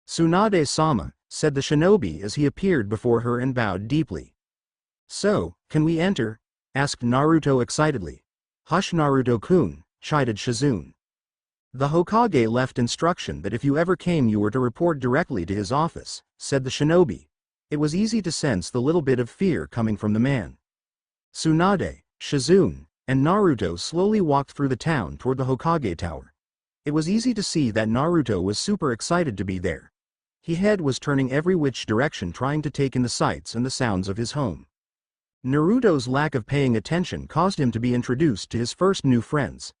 Tsunade-sama, said the shinobi as he appeared before her and bowed deeply. So, can we enter? Asked Naruto excitedly. Hush Naruto-kun, chided Shizune. The Hokage left instruction that if you ever came you were to report directly to his office, said the shinobi. It was easy to sense the little bit of fear coming from the man. Tsunade, Shizune, and Naruto slowly walked through the town toward the Hokage Tower. It was easy to see that Naruto was super excited to be there. His head was turning every which direction trying to take in the sights and the sounds of his home. Naruto's lack of paying attention caused him to be introduced to his first new friends.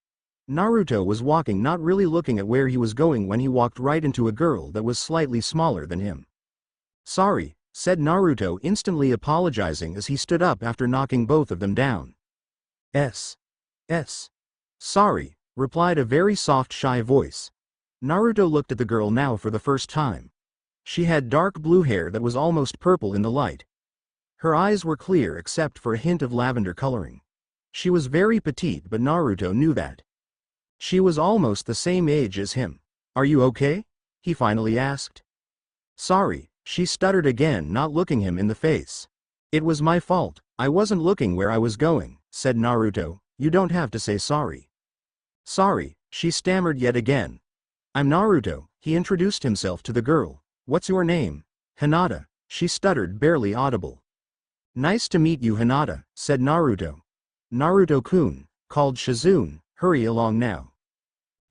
Naruto was walking, not really looking at where he was going, when he walked right into a girl that was slightly smaller than him. Sorry, said Naruto, instantly apologizing as he stood up after knocking both of them down. Sorry, replied a very soft, shy voice. Naruto looked at the girl now for the first time. She had dark blue hair that was almost purple in the light. Her eyes were clear except for a hint of lavender coloring. She was very petite, but Naruto knew that. She was almost the same age as him. Are you okay? He finally asked. Sorry, she stuttered again, not looking him in the face. It was my fault, I wasn't looking where I was going, said Naruto. You don't have to say sorry. Sorry, she stammered yet again. I'm Naruto, he introduced himself to the girl. What's your name? Hinata, she stuttered, barely audible. Nice to meet you, Hinata, said Naruto. Naruto-kun, called Shizune, hurry along now.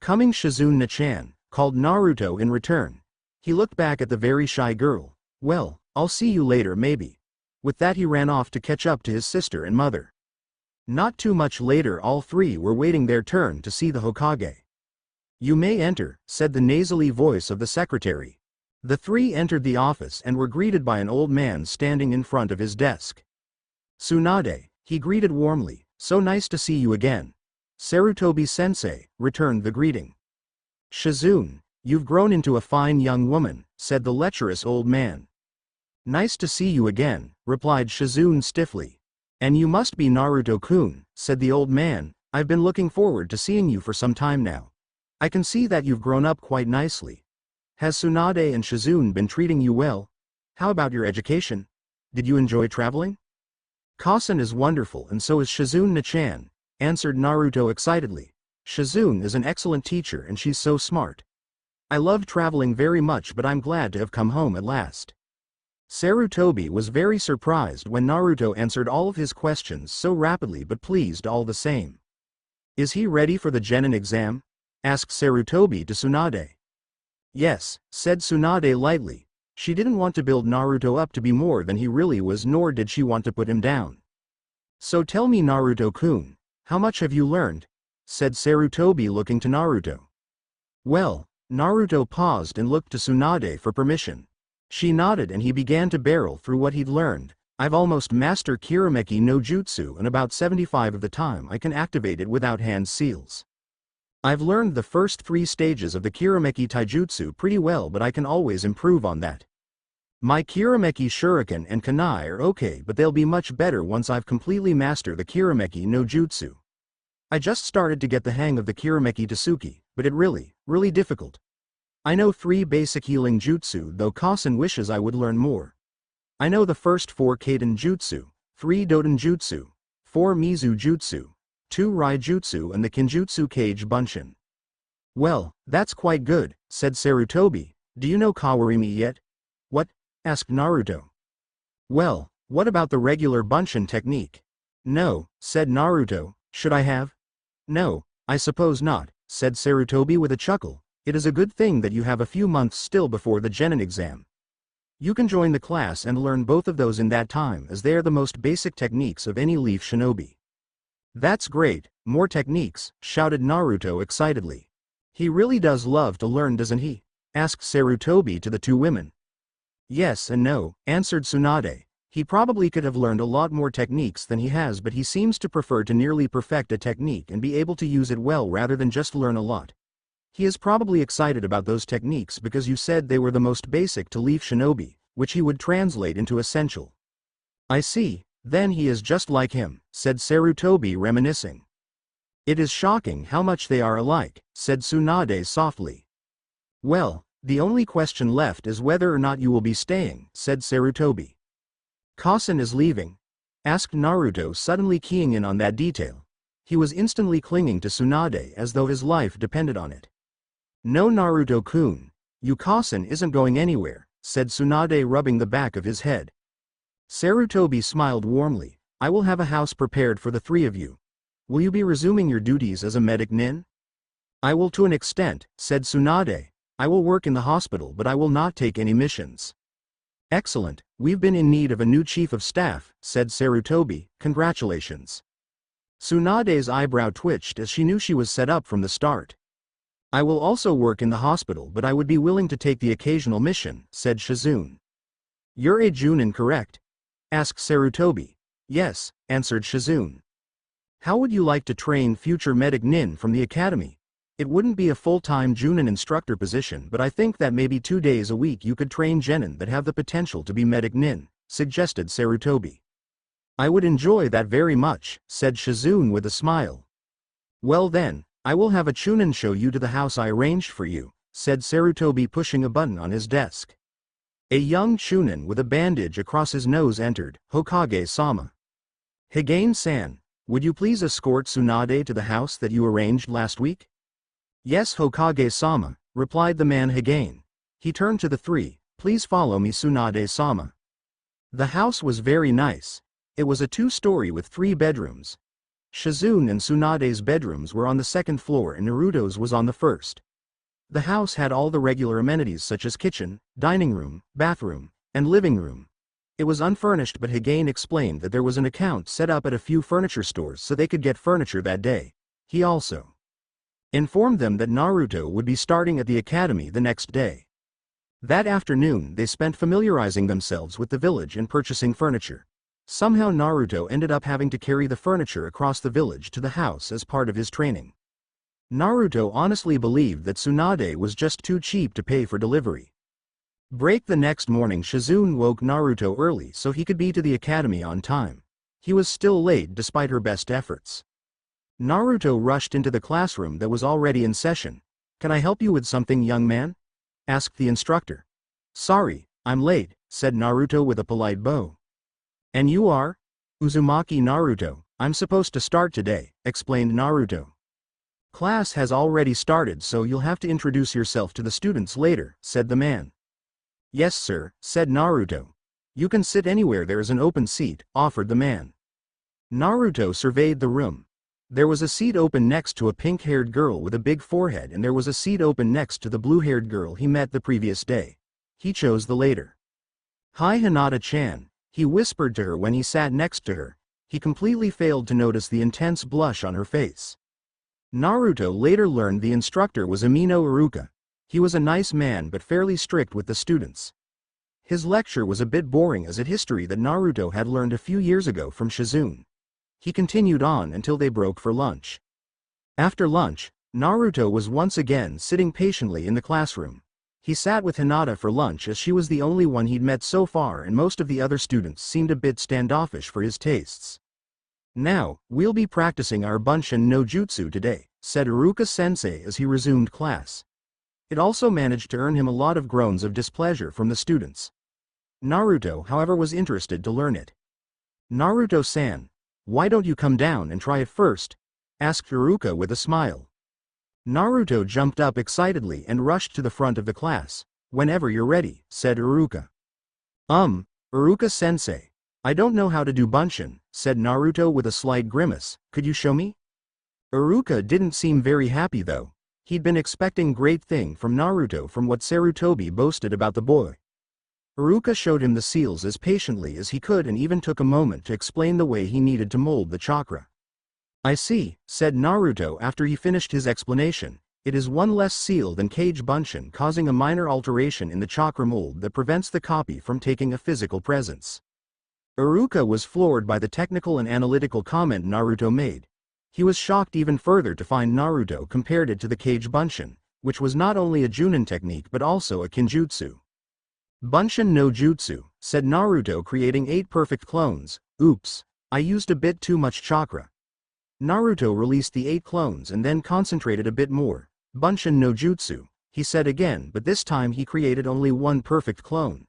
Coming Shizune-chan, called Naruto in return. He looked back at the very shy girl. Well, I'll see you later maybe. With that he ran off to catch up to his sister and mother. Not too much later all three were waiting their turn to see the Hokage. You may enter, said the nasally voice of the secretary. The three entered the office and were greeted by an old man standing in front of his desk. Tsunade, he greeted warmly, so nice to see you again. Sarutobi-sensei, returned the greeting. Shizune, you've grown into a fine young woman, said the lecherous old man. Nice to see you again, replied Shizune stiffly. And you must be Naruto-kun, said the old man. I've been looking forward to seeing you for some time now. I can see that you've grown up quite nicely. Has Tsunade and Shizune been treating you well? How about your education? Did you enjoy traveling? Kasen is wonderful and so is Shizune-chan, answered Naruto excitedly. Shizune is an excellent teacher and she's so smart. I loved traveling very much, but I'm glad to have come home at last. Sarutobi was very surprised when Naruto answered all of his questions so rapidly, but pleased all the same. Is he ready for the Genin exam? Asked Sarutobi to Tsunade. Yes, said Tsunade lightly. She didn't want to build Naruto up to be more than he really was, nor did she want to put him down. So tell me, Naruto-kun, how much have you learned? Said Sarutobi looking to Naruto. Well, Naruto paused and looked to Tsunade for permission. She nodded and he began to barrel through what he'd learned. I've almost mastered Kirameki no Jutsu, and about 75 of the time I can activate it without hand seals. I've learned the first 3 stages of the Kirameki taijutsu pretty well, but I can always improve on that. My Kirameki shuriken and kunai are okay, but they'll be much better once I've completely mastered the Kirameki no Jutsu. I just started to get the hang of the Kirameki Tsuki, but it really difficult. I know 3 basic healing jutsu, though Kasen wishes I would learn more. I know the first 4 Kaden jutsu, 3 Doten jutsu, 4 Mizu jutsu, 2 Rai jutsu and the Kinjutsu Kage Bunshin. Well, that's quite good, said Sarutobi. Do you know Kawarimi yet? What? Asked Naruto. Well, what about the regular Bunshin technique? No, said Naruto. Should I have? No, I suppose not, said Sarutobi with a chuckle. It is a good thing that you have a few months still before the Genin exam. You can join the class and learn both of those in that time, as they are the most basic techniques of any leaf shinobi. That's great, more techniques, shouted Naruto excitedly. He really does love to learn, doesn't he? Asked Sarutobi to the 2 women. Yes and no, answered Tsunade. He probably could have learned a lot more techniques than he has, but he seems to prefer to nearly perfect a technique and be able to use it well rather than just learn a lot. He is probably excited about those techniques because you said they were the most basic to leaf shinobi, which he would translate into essential. I see, then he is just like him, said Sarutobi reminiscing. It is shocking how much they are alike, said Tsunade softly. Well, the only question left is whether or not you will be staying, said Sarutobi. Kasen is leaving? Asked Naruto, suddenly keying in on that detail. He was instantly clinging to Tsunade as though his life depended on it. No, Naruto-kun, Kasen isn't going anywhere, said Tsunade, rubbing the back of his head. Sarutobi smiled warmly. I will have a house prepared for the 3 of you. Will you be resuming your duties as a medic nin? I will, to an extent, said Tsunade. I will work in the hospital, but I will not take any missions. Excellent, we've been in need of a new chief of staff, said Sarutobi. Congratulations. Tsunade's eyebrow twitched as she knew she was set up from the start. I will also work in the hospital, but I would be willing to take the occasional mission, said Shizune. You're a Chunin, correct? Asked Sarutobi. Yes, answered Shizune. How would you like to train future medic nin from the academy? It wouldn't be a full-time Chunin instructor position, but I think that maybe 2 days a week you could train genin that have the potential to be medic nin, suggested Sarutobi. I would enjoy that very much, said Shizune with a smile. Well then, I will have a Chunin show you to the house I arranged for you, said Sarutobi, pushing a button on his desk. A young Chunin with a bandage across his nose entered. Hokage-sama. Higane-san, would you please escort Tsunade to the house that you arranged last week? Yes, Hokage-sama, replied the man Higane. He turned to the 3, please follow me, Tsunade-sama. The house was very nice. It was a 2-story with 3 bedrooms. Shizune and Tsunade's bedrooms were on the 2nd floor and Naruto's was on the 1st. The house had all the regular amenities such as kitchen, dining room, bathroom, and living room. It was unfurnished, but Higane explained that there was an account set up at a few furniture stores so they could get furniture that day. He also informed them that Naruto would be starting at the academy the next day. That afternoon they spent familiarizing themselves with the village and purchasing furniture. Somehow Naruto ended up having to carry the furniture across the village to the house as part of his training. Naruto honestly believed that Tsunade was just too cheap to pay for delivery. Break the next morning. Shizune woke Naruto early so he could be to the academy on time. He was still late despite her best efforts. Naruto rushed into the classroom that was already in session. "Can I help you with something, young man?" asked the instructor. "Sorry, I'm late," said Naruto with a polite bow. "And you are?" "Uzumaki Naruto. I'm supposed to start today," explained Naruto. "Class has already started, so you'll have to introduce yourself to the students later," said the man. "Yes sir," said Naruto. "You can sit anywhere, there is an open seat," offered the man. Naruto surveyed the room. There was a seat open next to a pink-haired girl with a big forehead, and there was a seat open next to the blue-haired girl he met the previous day. He chose the later. "Hi Hinata-chan," he whispered to her when he sat next to her. He completely failed to notice the intense blush on her face. Naruto later learned the instructor was Amino Iruka. He was a nice man but fairly strict with the students. His lecture was a bit boring as it history that Naruto had learned a few years ago from Shizune. He continued on until they broke for lunch. After lunch, Naruto was once again sitting patiently in the classroom. He sat with Hinata for lunch as she was the only one he'd met so far, and most of the other students seemed a bit standoffish for his tastes. "Now, we'll be practicing our Bunshin no Jutsu today," said Iruka-sensei as he resumed class. It also managed to earn him a lot of groans of displeasure from the students. Naruto, however, was interested to learn it. "Naruto-san, why don't you come down and try it first?" asked Iruka with a smile. Naruto jumped up excitedly and rushed to the front of the class. "Whenever you're ready," said Iruka. Iruka-sensei, I don't know how to do Bunshin," said Naruto with a slight grimace. "Could you show me?" Iruka didn't seem very happy though. He'd been expecting great thing from Naruto from what Sarutobi boasted about the boy. Iruka showed him the seals as patiently as he could and even took a moment to explain the way he needed to mold the chakra. "I see," said Naruto after he finished his explanation. "It is one less seal than Kage Bunshin, causing a minor alteration in the chakra mold that prevents the copy from taking a physical presence." Iruka was floored by the technical and analytical comment Naruto made. He was shocked even further to find Naruto compared it to the Kage Bunshin, which was not only a Chunin technique but also a kinjutsu. "Bunshin no Jutsu," said Naruto, creating 8 perfect clones. "Oops, I used a bit too much chakra." Naruto released the 8 clones and then concentrated a bit more. "Bunshin no Jutsu," he said again, but this time he created only 1 perfect clone.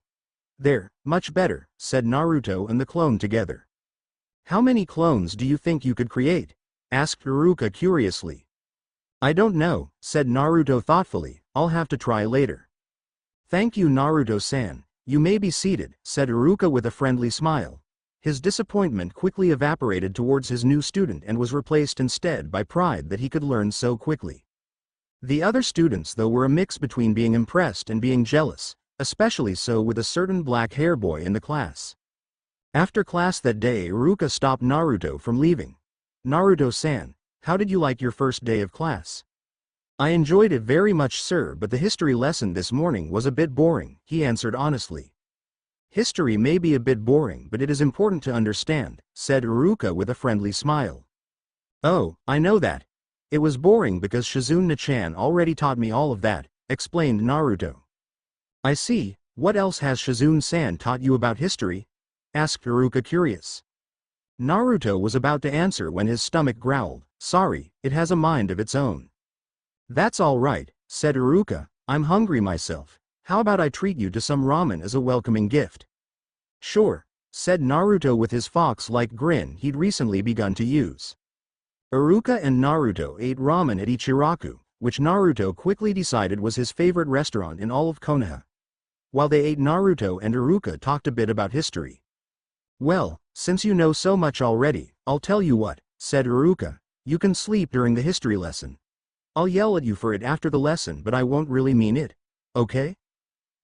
"There, much better," said Naruto and the clone together. "How many clones do you think you could create?" asked Iruka curiously. "I don't know," said Naruto thoughtfully. "I'll have to try later." "Thank you Naruto-san, you may be seated," said Iruka with a friendly smile. His disappointment quickly evaporated towards his new student and was replaced instead by pride that he could learn so quickly. The other students though were a mix between being impressed and being jealous, especially so with a certain black hair boy in the class. After class that day, Iruka stopped Naruto from leaving. "Naruto-san, how did you like your first day of class?" "I enjoyed it very much sir, but the history lesson this morning was a bit boring," he answered honestly. "History may be a bit boring, but it is important to understand," said Iruka with a friendly smile. "Oh, I know that. It was boring because Shizune-chan already taught me all of that," explained Naruto. "I see, what else has Shizune-san taught you about history?" asked Iruka curious. Naruto was about to answer when his stomach growled. "Sorry, it has a mind of its own." "That's all right," said Iruka. "I'm hungry myself. How about I treat you to some ramen as a welcoming gift?" "Sure," said Naruto with his fox-like grin he'd recently begun to use. Iruka and Naruto ate ramen at Ichiraku, which Naruto quickly decided was his favorite restaurant in all of Konoha. While they ate, Naruto and Iruka talked a bit about history. "Well, since you know so much already, I'll tell you what," said Iruka. "You can sleep during the history lesson. I'll yell at you for it after the lesson, but I won't really mean it. Okay?"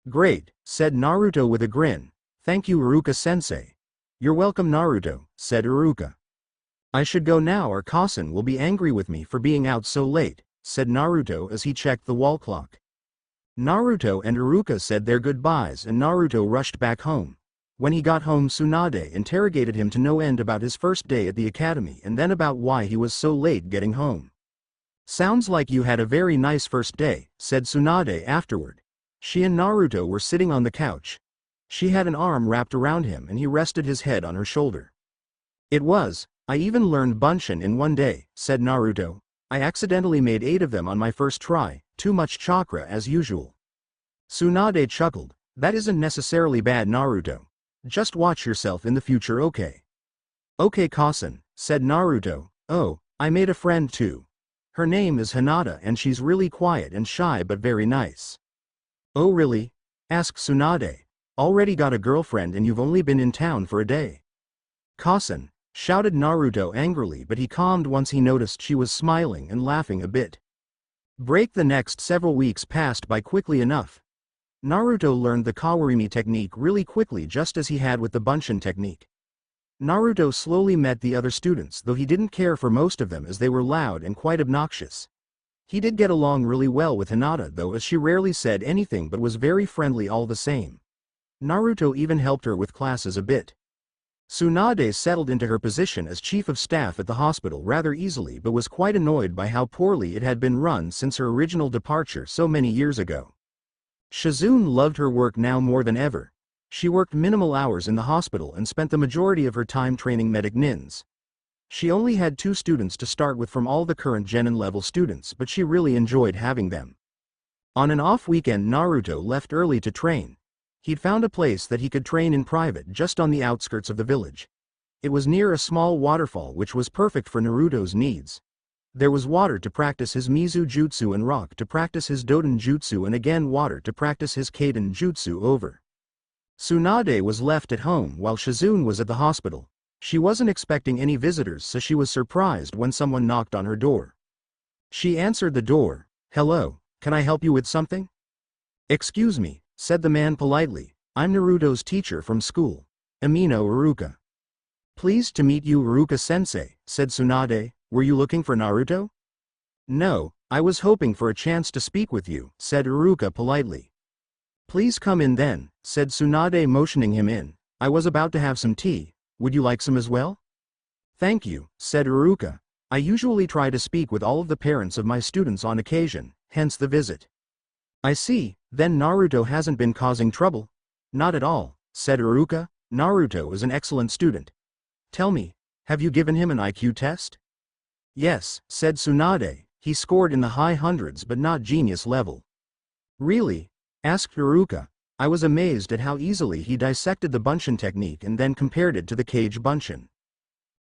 "Great," said Naruto with a grin. "Thank you Iruka-sensei." "You're welcome Naruto," said Iruka. "I should go now or Kasen will be angry with me for being out so late," said Naruto as he checked the wall clock. Naruto and Iruka said their goodbyes and Naruto rushed back home. When he got home, Tsunade interrogated him to no end about his first day at the academy and then about why he was so late getting home. Sounds like you had a very nice first day, said Tsunade afterward. She and Naruto were sitting on the couch. She had an arm wrapped around him and he rested his head on her shoulder. I even learned Bunshin in one day, said Naruto. I accidentally made 8 of them on my first try, too much chakra as usual. Tsunade chuckled. That isn't necessarily bad, Naruto. Just watch yourself in the future, okay? Okay, Kasen, said Naruto. Oh, I made a friend too. Her name is Hinata and she's really quiet and shy but very nice. Oh really? Asked Tsunade. Already got a girlfriend and you've only been in town for a day. Kasen, shouted Naruto angrily, but he calmed once he noticed she was smiling and laughing a bit. The next several weeks passed by quickly enough. Naruto learned the Kawarimi technique really quickly, just as he had with the Bunshin technique. Naruto slowly met the other students, though he didn't care for most of them as they were loud and quite obnoxious. He did get along really well with Hinata though, as she rarely said anything but was very friendly all the same. Naruto even helped her with classes a bit. Tsunade settled into her position as chief of staff at the hospital rather easily, but was quite annoyed by how poorly it had been run since her original departure so many years ago. Shizune loved her work now more than ever. She worked minimal hours in the hospital and spent the majority of her time training medic nins. She only had 2 students to start with from all the current genin level students, but she really enjoyed having them. On an off weekend, Naruto left early to train. He'd found a place that he could train in private just on the outskirts of the village. It was near a small waterfall which was perfect for Naruto's needs. There was water to practice his Mizu Jutsu and rock to practice his Doden Jutsu, and again water to practice his Kaden Jutsu over. Tsunade was left at home while Shizune was at the hospital. She wasn't expecting any visitors, so she was surprised when someone knocked on her door. She answered the door. Hello, can I help you with something? Excuse me, said the man politely. I'm Naruto's teacher from school. Amino Iruka. Pleased to meet you, Iruka-sensei, said Tsunade. Were you looking for Naruto? No, I was hoping for a chance to speak with you, said Iruka politely. Please come in then, said Tsunade, motioning him in. I was about to have some tea. Would you like some as well? Thank you, said Iruka. I usually try to speak with all of the parents of my students on occasion, hence the visit. I see, then Naruto hasn't been causing trouble? Not at all, said Iruka. Naruto is an excellent student. Tell me, have you given him an IQ test? Yes, said Tsunade. He scored in the high hundreds but not genius level. Really? Asked Iruka. I was amazed at how easily he dissected the Bunshin technique and then compared it to the Kage Bunshin.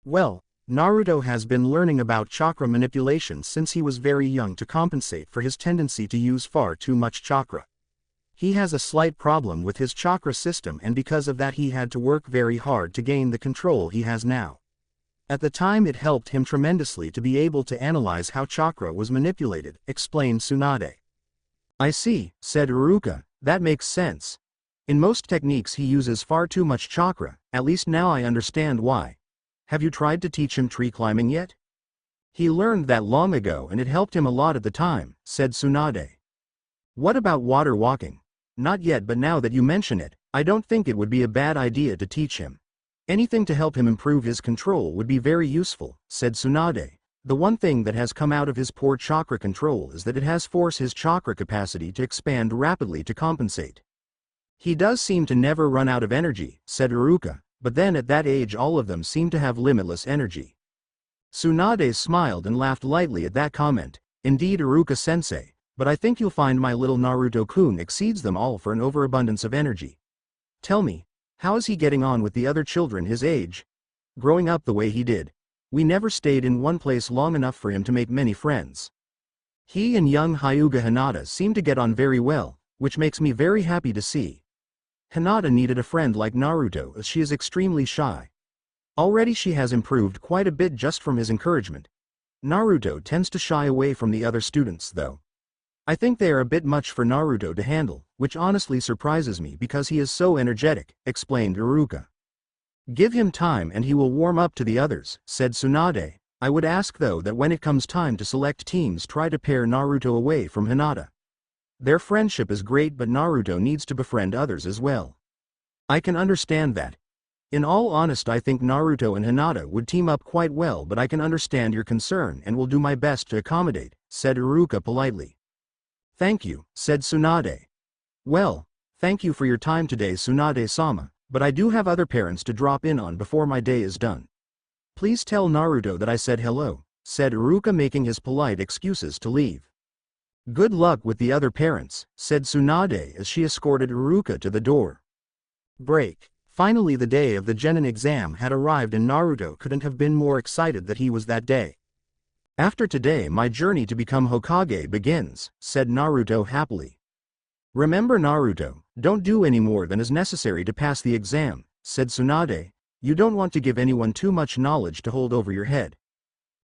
Well, Naruto has been learning about chakra manipulation since he was very young to compensate for his tendency to use far too much chakra. He has a slight problem with his chakra system, and because of that he had to work very hard to gain the control he has now. At the time it helped him tremendously to be able to analyze how chakra was manipulated, explained Tsunade. I see, said Iruka. That makes sense. In most techniques he uses far too much chakra, at least now I understand why. Have you tried to teach him tree climbing yet? He learned that long ago and it helped him a lot at the time, said Tsunade. What about water walking? Not yet, but now that you mention it, I don't think it would be a bad idea to teach him. Anything to help him improve his control would be very useful, said Tsunade. The one thing that has come out of his poor chakra control is that it has forced his chakra capacity to expand rapidly to compensate. He does seem to never run out of energy, said Iruka, but then at that age all of them seem to have limitless energy. Tsunade smiled and laughed lightly at that comment. Indeed, Iruka-sensei, but I think you'll find my little Naruto-kun exceeds them all for an overabundance of energy. Tell me, how is he getting on with the other children his age? Growing up the way he did. We never stayed in one place long enough for him to make many friends. He and young Hyuga Hinata seem to get on very well, which makes me very happy to see. Hinata needed a friend like Naruto as she is extremely shy. Already she has improved quite a bit just from his encouragement. Naruto tends to shy away from the other students though. I think they are a bit much for Naruto to handle, which honestly surprises me because he is so energetic, explained Iruka. Give him time and he will warm up to the others, said Tsunade. I would ask though that when it comes time to select teams, try to pair Naruto away from Hinata. Their friendship is great, but Naruto needs to befriend others as well. I can understand that. In all honesty, I think Naruto and Hinata would team up quite well, but I can understand your concern and will do my best to accommodate, said Iruka politely. Thank you, said Tsunade. Well, thank you for your time today, Tsunade-sama, but I do have other parents to drop in on before my day is done. Please tell Naruto that I said hello, said Iruka, making his polite excuses to leave. Good luck with the other parents, said Tsunade as she escorted Iruka to the door. Break. Finally, the day of the Genin exam had arrived and Naruto couldn't have been more excited that he was that day. After today, my journey to become Hokage begins, said Naruto happily. Remember, Naruto, don't do any more than is necessary to pass the exam, said Tsunade. You don't want to give anyone too much knowledge to hold over your head.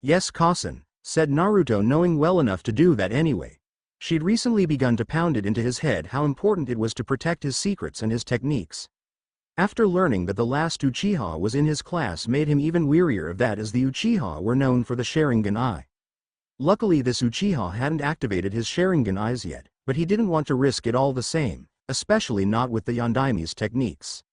Yes, cousin, said Naruto, knowing well enough to do that anyway. She'd recently begun to pound it into his head how important it was to protect his secrets and his techniques. After learning that the last Uchiha was in his class made him even wearier of that, as the Uchiha were known for the Sharingan Eye. Luckily, this Uchiha hadn't activated his Sharingan Eyes yet, but he didn't want to risk it all the same, especially not with the Yondaime's techniques.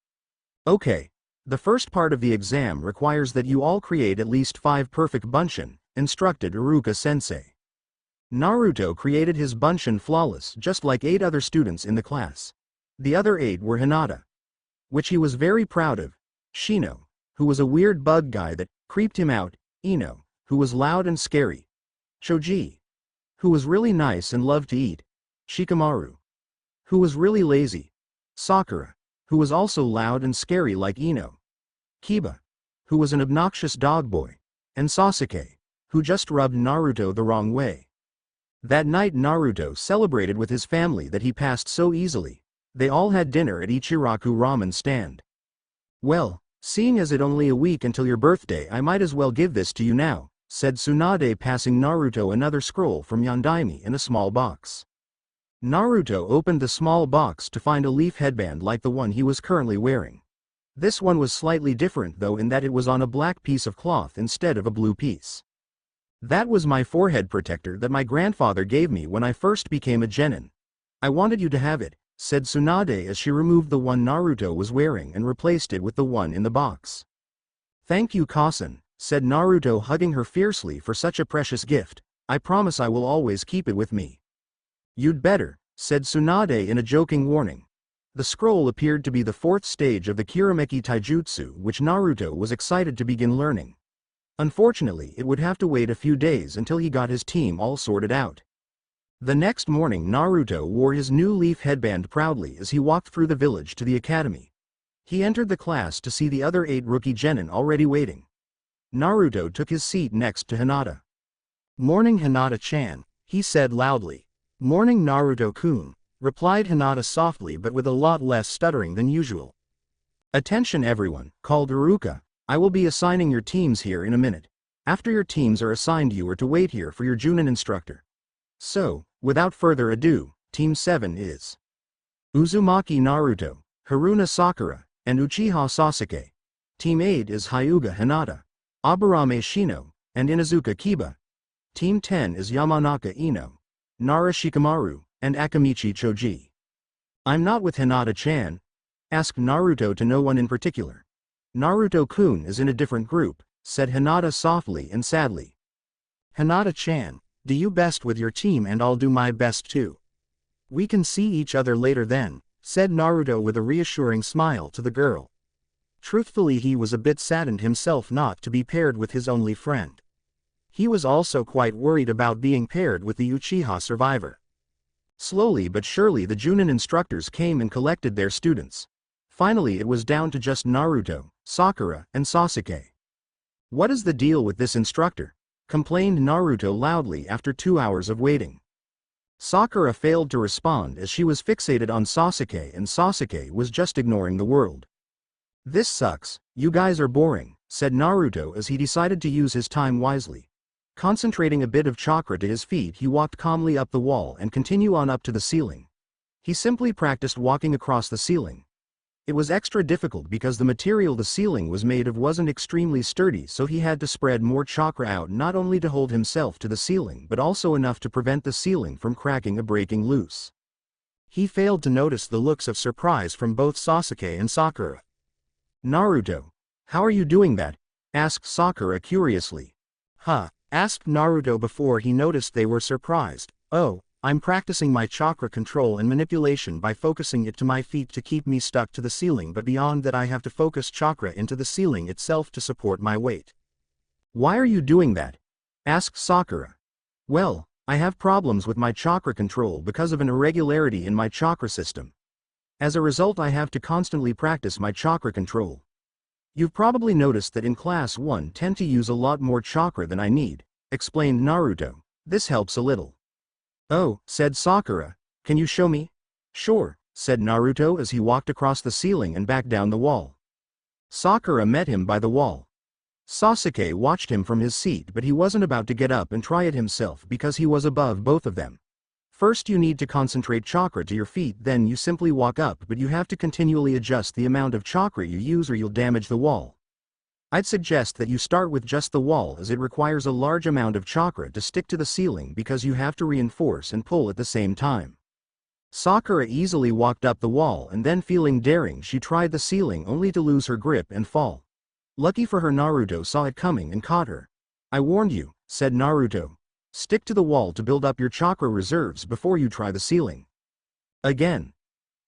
Okay. The first part of the exam requires that you all create at least 5 perfect bunshin, instructed Iruka-sensei. Naruto created his bunshin flawless, just like 8 other students in the class. The other 8 were Hinata, which he was very proud of, Shino, who was a weird bug guy that creeped him out, Ino, who was loud and scary, Choji, who was really nice and loved to eat, Shikamaru, who was really lazy, Sakura, who was also loud and scary like Ino, Kiba, who was an obnoxious dog boy, and Sasuke, who just rubbed Naruto the wrong way. That night Naruto celebrated with his family that he passed so easily. They all had dinner at Ichiraku ramen stand. Well, seeing as it only a week until your birthday, I might as well give this to you now, said Tsunade, passing Naruto another scroll from Yondaime in a small box. Naruto opened the small box to find a leaf headband like the one he was currently wearing. This one was slightly different though, in that it was on a black piece of cloth instead of a blue piece. That was my forehead protector that my grandfather gave me when I first became a genin. I wanted you to have it, said Tsunade as she removed the one Naruto was wearing and replaced it with the one in the box. Thank you, cousin, said Naruto, hugging her fiercely for such a precious gift. I promise I will always keep it with me. You'd better, said Tsunade in a joking warning. The scroll appeared to be the 4th stage of the Kirameki taijutsu, which Naruto was excited to begin learning. Unfortunately, it would have to wait a few days until he got his team all sorted out. The next morning Naruto wore his new leaf headband proudly as he walked through the village to the academy. He entered the class to see the other 8 rookie genin already waiting. Naruto took his seat next to Hinata. Morning, Hinata-chan, he said loudly. Morning, Naruto-kun, replied Hinata softly but with a lot less stuttering than usual. Attention everyone, called Iruka. I will be assigning your teams here in a minute. After your teams are assigned, you are to wait here for your Chunin instructor. So, without further ado, Team 7 is Uzumaki Naruto, Haruna Sakura, and Uchiha Sasuke. Team 8 is Hyuga Hinata, Aburame Shino, and Inuzuka Kiba. Team 10 is Yamanaka Ino, Nara Shikamaru, and Akamichi Choji. I'm not with Hinata-chan. Asked Naruto to no one in particular. Naruto-kun is in a different group, said Hinata softly and sadly. Hinata-chan, do you best with your team and I'll do my best too. We can see each other later then, said Naruto with a reassuring smile to the girl. Truthfully, he was a bit saddened himself not to be paired with his only friend. He was also quite worried about being paired with the Uchiha survivor. Slowly but surely the Chunin instructors came and collected their students. Finally it was down to just Naruto, Sakura, and Sasuke. What is the deal with this instructor? Complained Naruto loudly after 2 hours of waiting. Sakura failed to respond as she was fixated on Sasuke, and Sasuke was just ignoring the world. This sucks, you guys are boring, said Naruto as he decided to use his time wisely. Concentrating a bit of chakra to his feet, he walked calmly up the wall and continued on up to the ceiling. He simply practiced walking across the ceiling. It was extra difficult because the material the ceiling was made of wasn't extremely sturdy, so he had to spread more chakra out not only to hold himself to the ceiling but also enough to prevent the ceiling from cracking or breaking loose. He failed to notice the looks of surprise from both Sasuke and Sakura. Naruto. How are you doing that? Asked Sakura curiously. Huh, asked Naruto before he noticed they were surprised. Oh, I'm practicing my chakra control and manipulation by focusing it to my feet to keep me stuck to the ceiling, but beyond that I have to focus chakra into the ceiling itself to support my weight. Why are you doing that? Asked Sakura. Well, I have problems with my chakra control because of an irregularity in my chakra system. As a result, I have to constantly practice my chakra control. You've probably noticed that in class 1 tend to use a lot more chakra than I need, explained Naruto. This helps a little. Oh, said Sakura, can you show me? Sure, said Naruto as he walked across the ceiling and back down the wall. Sakura met him by the wall. Sasuke watched him from his seat, but he wasn't about to get up and try it himself because he was above both of them. First you need to concentrate chakra to your feet, then you simply walk up, but you have to continually adjust the amount of chakra you use or you'll damage the wall. I'd suggest that you start with just the wall as it requires a large amount of chakra to stick to the ceiling because you have to reinforce and pull at the same time. Sakura easily walked up the wall and then, feeling daring, she tried the ceiling only to lose her grip and fall. Lucky for her, Naruto saw it coming and caught her. I warned you, said Naruto. Stick to the wall to build up your chakra reserves before you try the ceiling. Again.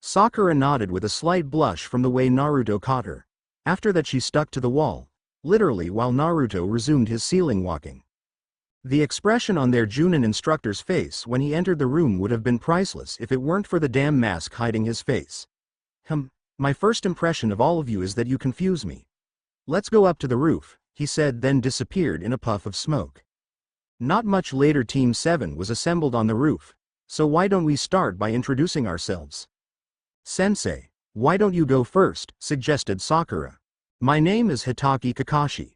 Sakura nodded with a slight blush from the way Naruto caught her. After that she stuck to the wall, literally, while Naruto resumed his ceiling walking. The expression on their Chunin instructor's face when he entered the room would have been priceless if it weren't for the damn mask hiding his face. My first impression of all of you is that you confuse me. Let's go up to the roof, he said, then disappeared in a puff of smoke. Not much later Team 7 was assembled on the roof, so why don't we start by introducing ourselves? Sensei, why don't you go first, suggested Sakura. My name is Hitaki Kakashi.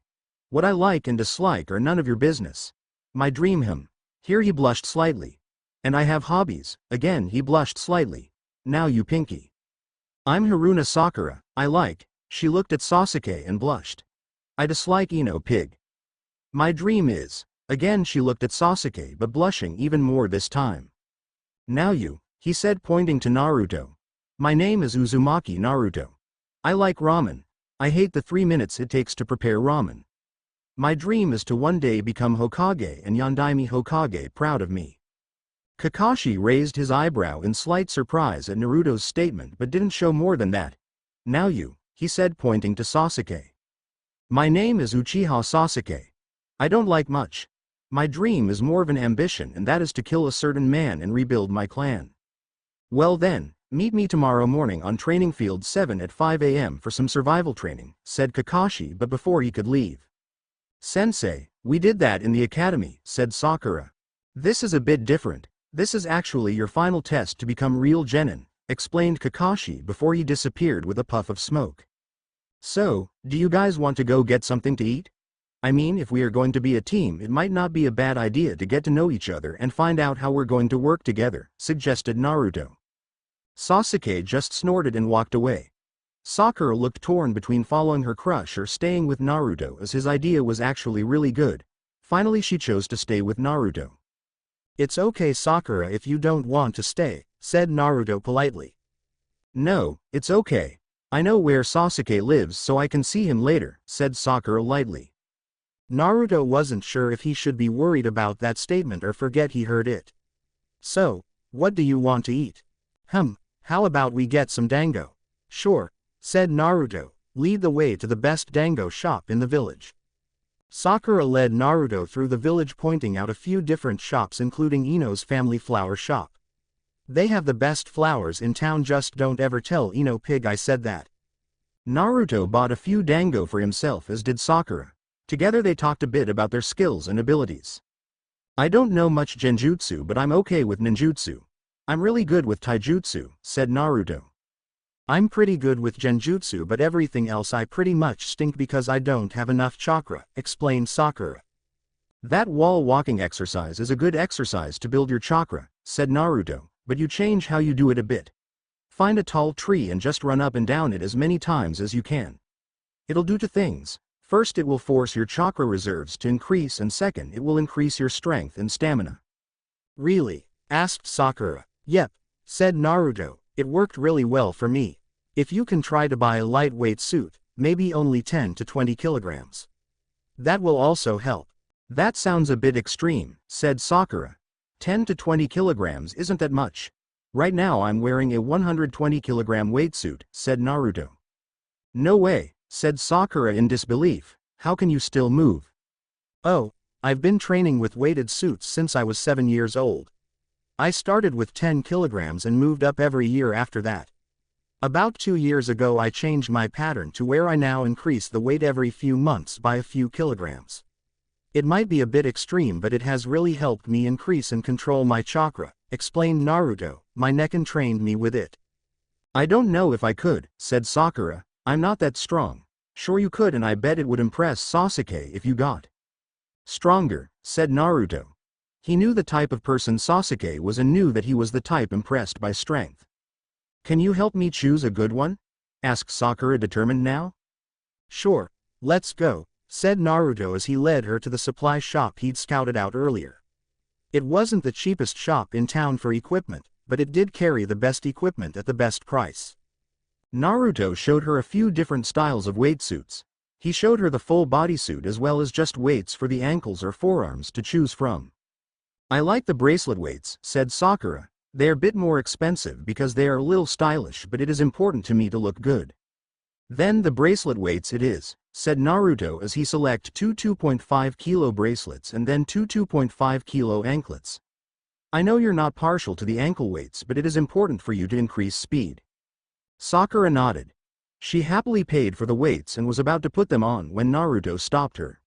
What I like and dislike are none of your business. My dream. Here he blushed slightly. And I have hobbies, again he blushed slightly. Now you pinky. I'm Haruna Sakura, I like, she looked at Sasuke and blushed. I dislike Ino pig. My dream is, again she looked at Sasuke but blushing even more this time. Now you, he said pointing to Naruto. My name is Uzumaki Naruto. I like ramen. I hate the 3 minutes it takes to prepare ramen. My dream is to one day become Hokage and Yondaime Hokage proud of me. Kakashi raised his eyebrow in slight surprise at Naruto's statement but didn't show more than that. Now you, he said pointing to Sasuke. My name is Uchiha Sasuke. I don't like much. My dream is more of an ambition, and that is to kill a certain man and rebuild my clan. Well then, meet me tomorrow morning on Training Field 7 at 5 a.m. for some survival training, said Kakashi, but before he could leave. Sensei, we did that in the academy, said Sakura. This is a bit different. This is actually your final test to become real genin, explained Kakashi before he disappeared with a puff of smoke. So, do you guys want to go get something to eat? I mean, if we are going to be a team, it might not be a bad idea to get to know each other and find out how we're going to work together, suggested Naruto. Sasuke just snorted and walked away. Sakura looked torn between following her crush or staying with Naruto, as his idea was actually really good. Finally she chose to stay with Naruto. It's okay Sakura if you don't want to stay, said Naruto politely. No, it's okay. I know where Sasuke lives so I can see him later, said Sakura lightly. Naruto wasn't sure if he should be worried about that statement or forget he heard it. So, what do you want to eat? How about we get some dango? Sure, said Naruto, lead the way to the best dango shop in the village. Sakura led Naruto through the village, pointing out a few different shops including Ino's family flower shop. They have the best flowers in town, just don't ever tell Ino pig I said that. Naruto bought a few dango for himself, as did Sakura. Together they talked a bit about their skills and abilities. I don't know much genjutsu, but I'm okay with ninjutsu. I'm really good with taijutsu, said Naruto. I'm pretty good with genjutsu, but everything else I pretty much stink because I don't have enough chakra, explained Sakura. That wall walking exercise is a good exercise to build your chakra, said Naruto, but you change how you do it a bit. Find a tall tree and just run up and down it as many times as you can. It'll do two things. First, it will force your chakra reserves to increase, and second, it will increase your strength and stamina. Really? Asked Sakura. Yep, said Naruto, it worked really well for me. If you can try to buy a lightweight suit, maybe only 10 to 20 kilograms. That will also help. That sounds a bit extreme, said Sakura. 10 to 20 kilograms isn't that much. Right now I'm wearing a 120 kilogram weight suit, said Naruto. No way, said Sakura in disbelief. How can you still move? Oh, I've been training with weighted suits since I was 7 years old. I started with 10 kilograms and moved up every year after that. About 2 years ago I changed my pattern to where I now increase the weight every few months by a few kilograms. It might be a bit extreme, but it has really helped me increase and control my chakra, explained Naruto. My Nekken trained me with it. I don't know if I could, said Sakura. I'm not that strong. Sure you could, and I bet it would impress Sasuke if you got stronger, said Naruto. He knew the type of person Sasuke was and knew that he was the type impressed by strength. Can you help me choose a good one? Asked Sakura, determined now. Sure, let's go, said Naruto as he led her to the supply shop he'd scouted out earlier. It wasn't the cheapest shop in town for equipment, but it did carry the best equipment at the best price. Naruto showed her a few different styles of weight suits. He showed her the full bodysuit as well as just weights for the ankles or forearms to choose from. I like the bracelet weights, said Sakura. They are a bit more expensive because they are a little stylish, but it is important to me to look good. Then the bracelet weights it is, said Naruto as he selected two 2.5 kilo bracelets and then two 2.5 kilo anklets. I know you're not partial to the ankle weights, but it is important for you to increase speed. Sakura nodded. She happily paid for the weights and was about to put them on when Naruto stopped her.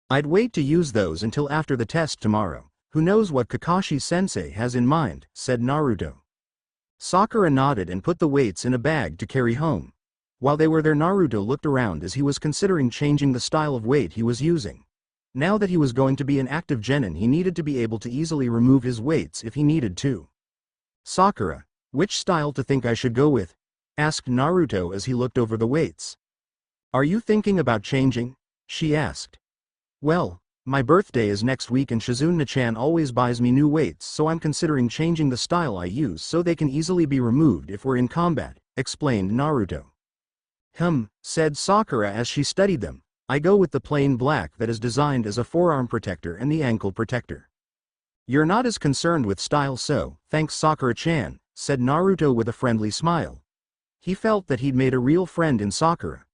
I'd wait to use those until after the test tomorrow. Who knows what Kakashi-sensei has in mind, said Naruto. Sakura nodded and put the weights in a bag to carry home. While they were there, Naruto looked around as he was considering changing the style of weight he was using. Now that he was going to be an active genin, he needed to be able to easily remove his weights if he needed to. Sakura, which style to think I should go with? Asked Naruto as he looked over the weights. Are you thinking about changing? She asked. Well, my birthday is next week and Shizune-chan always buys me new weights, so I'm considering changing the style I use so they can easily be removed if we're in combat, explained Naruto. Said Sakura as she studied them. I go with the plain black that is designed as a forearm protector and the ankle protector. You're not as concerned with style, so, thanks Sakura-chan, said Naruto with a friendly smile. He felt that he'd made a real friend in Sakura.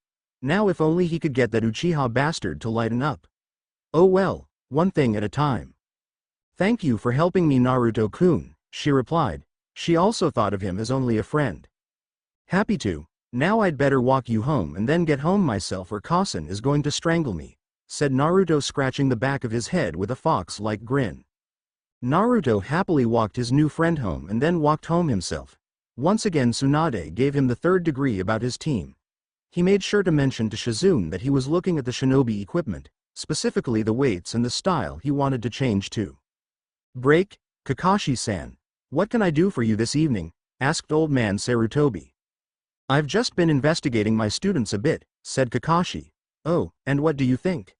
Now if only he could get that Uchiha bastard to lighten up. Oh well, one thing at a time. Thank you for helping me, Naruto-kun, she replied. She also thought of him as only a friend. Happy to. Now I'd better walk you home and then get home myself or Kasen is going to strangle me, said Naruto, scratching the back of his head with a fox-like grin. Naruto happily walked his new friend home and then walked home himself. Once again Tsunade gave him the third degree about his team. He made sure to mention to Shizune that he was looking at the shinobi equipment, specifically the weights and the style he wanted to change to. Break, Kakashi-san. What can I do for you this evening? Asked old man Sarutobi. I've just been investigating my students a bit, said Kakashi. Oh, and what do you think?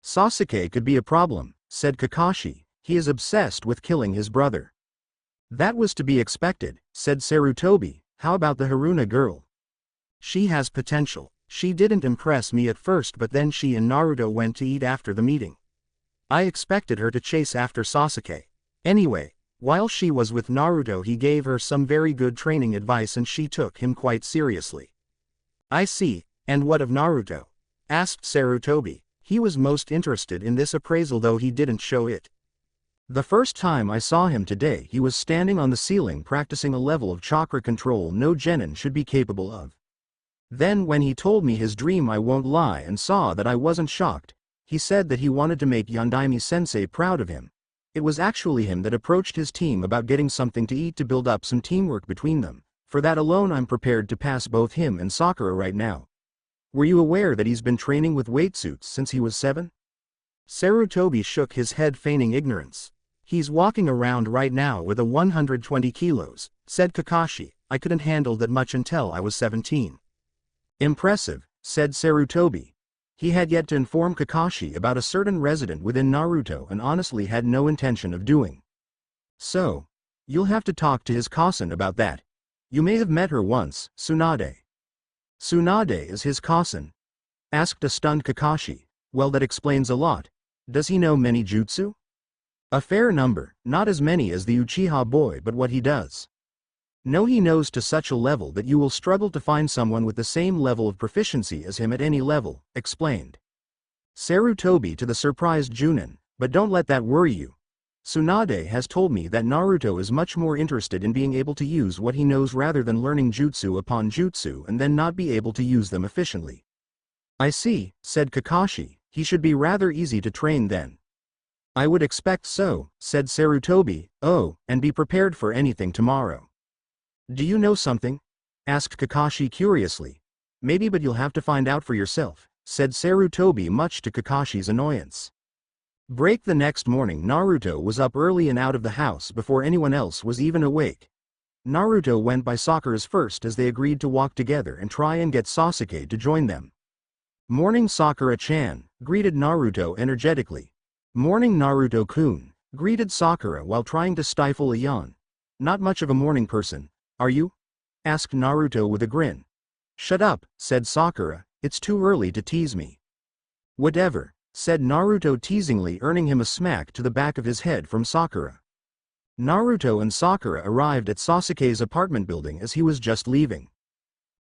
Sasuke could be a problem, said Kakashi. He is obsessed with killing his brother. That was to be expected, said Sarutobi. How about the Haruna girl? She has potential. She didn't impress me at first, but then she and Naruto went to eat after the meeting. I expected her to chase after Sasuke. Anyway, while she was with Naruto he gave her some very good training advice and she took him quite seriously. I see, and what of Naruto? Asked Sarutobi. He was most interested in this appraisal though he didn't show it. The first time I saw him today he was standing on the ceiling practicing a level of chakra control no genin should be capable of. Then when he told me his dream, I won't lie and saw that I wasn't shocked. He said that he wanted to make Yondaime-sensei proud of him. It was actually him that approached his team about getting something to eat to build up some teamwork between them. For that alone I'm prepared to pass both him and Sakura right now. Were you aware that he's been training with weight suits since he was 7? Sarutobi shook his head, feigning ignorance. He's walking around right now with a 120 kilos, said Kakashi. I couldn't handle that much until I was 17. Impressive, said Sarutobi. He had yet to inform Kakashi about a certain resident within Naruto and honestly had no intention of doing so. You'll have to talk to his cousin about that. You may have met her once, Tsunade. Tsunade is his cousin? Asked a stunned Kakashi. Well, that explains a lot. Does he know many jutsu? A fair number, not as many as the Uchiha boy, but what he does. No, he knows to such a level that you will struggle to find someone with the same level of proficiency as him at any level, explained Sarutobi to the surprised Chunin. But don't let that worry you. Tsunade has told me that Naruto is much more interested in being able to use what he knows rather than learning jutsu upon jutsu and then not be able to use them efficiently. I see, said Kakashi, he should be rather easy to train then. I would expect so, said Sarutobi. Oh, and be prepared for anything tomorrow. Do you know something? Asked Kakashi curiously. Maybe, but you'll have to find out for yourself, said Sarutobi, much to Kakashi's annoyance. Break. The next morning Naruto was up early and out of the house before anyone else was even awake. Naruto went by Sakura's first as they agreed to walk together and try and get Sasuke to join them. Morning, Sakura-chan, greeted Naruto energetically. Morning, Naruto-kun, greeted Sakura while trying to stifle a yawn. Not much of a morning person, are you? Asked Naruto with a grin. Shut up, said Sakura, it's too early to tease me. Whatever, said Naruto teasingly, earning him a smack to the back of his head from Sakura. Naruto and Sakura arrived at Sasuke's apartment building as he was just leaving.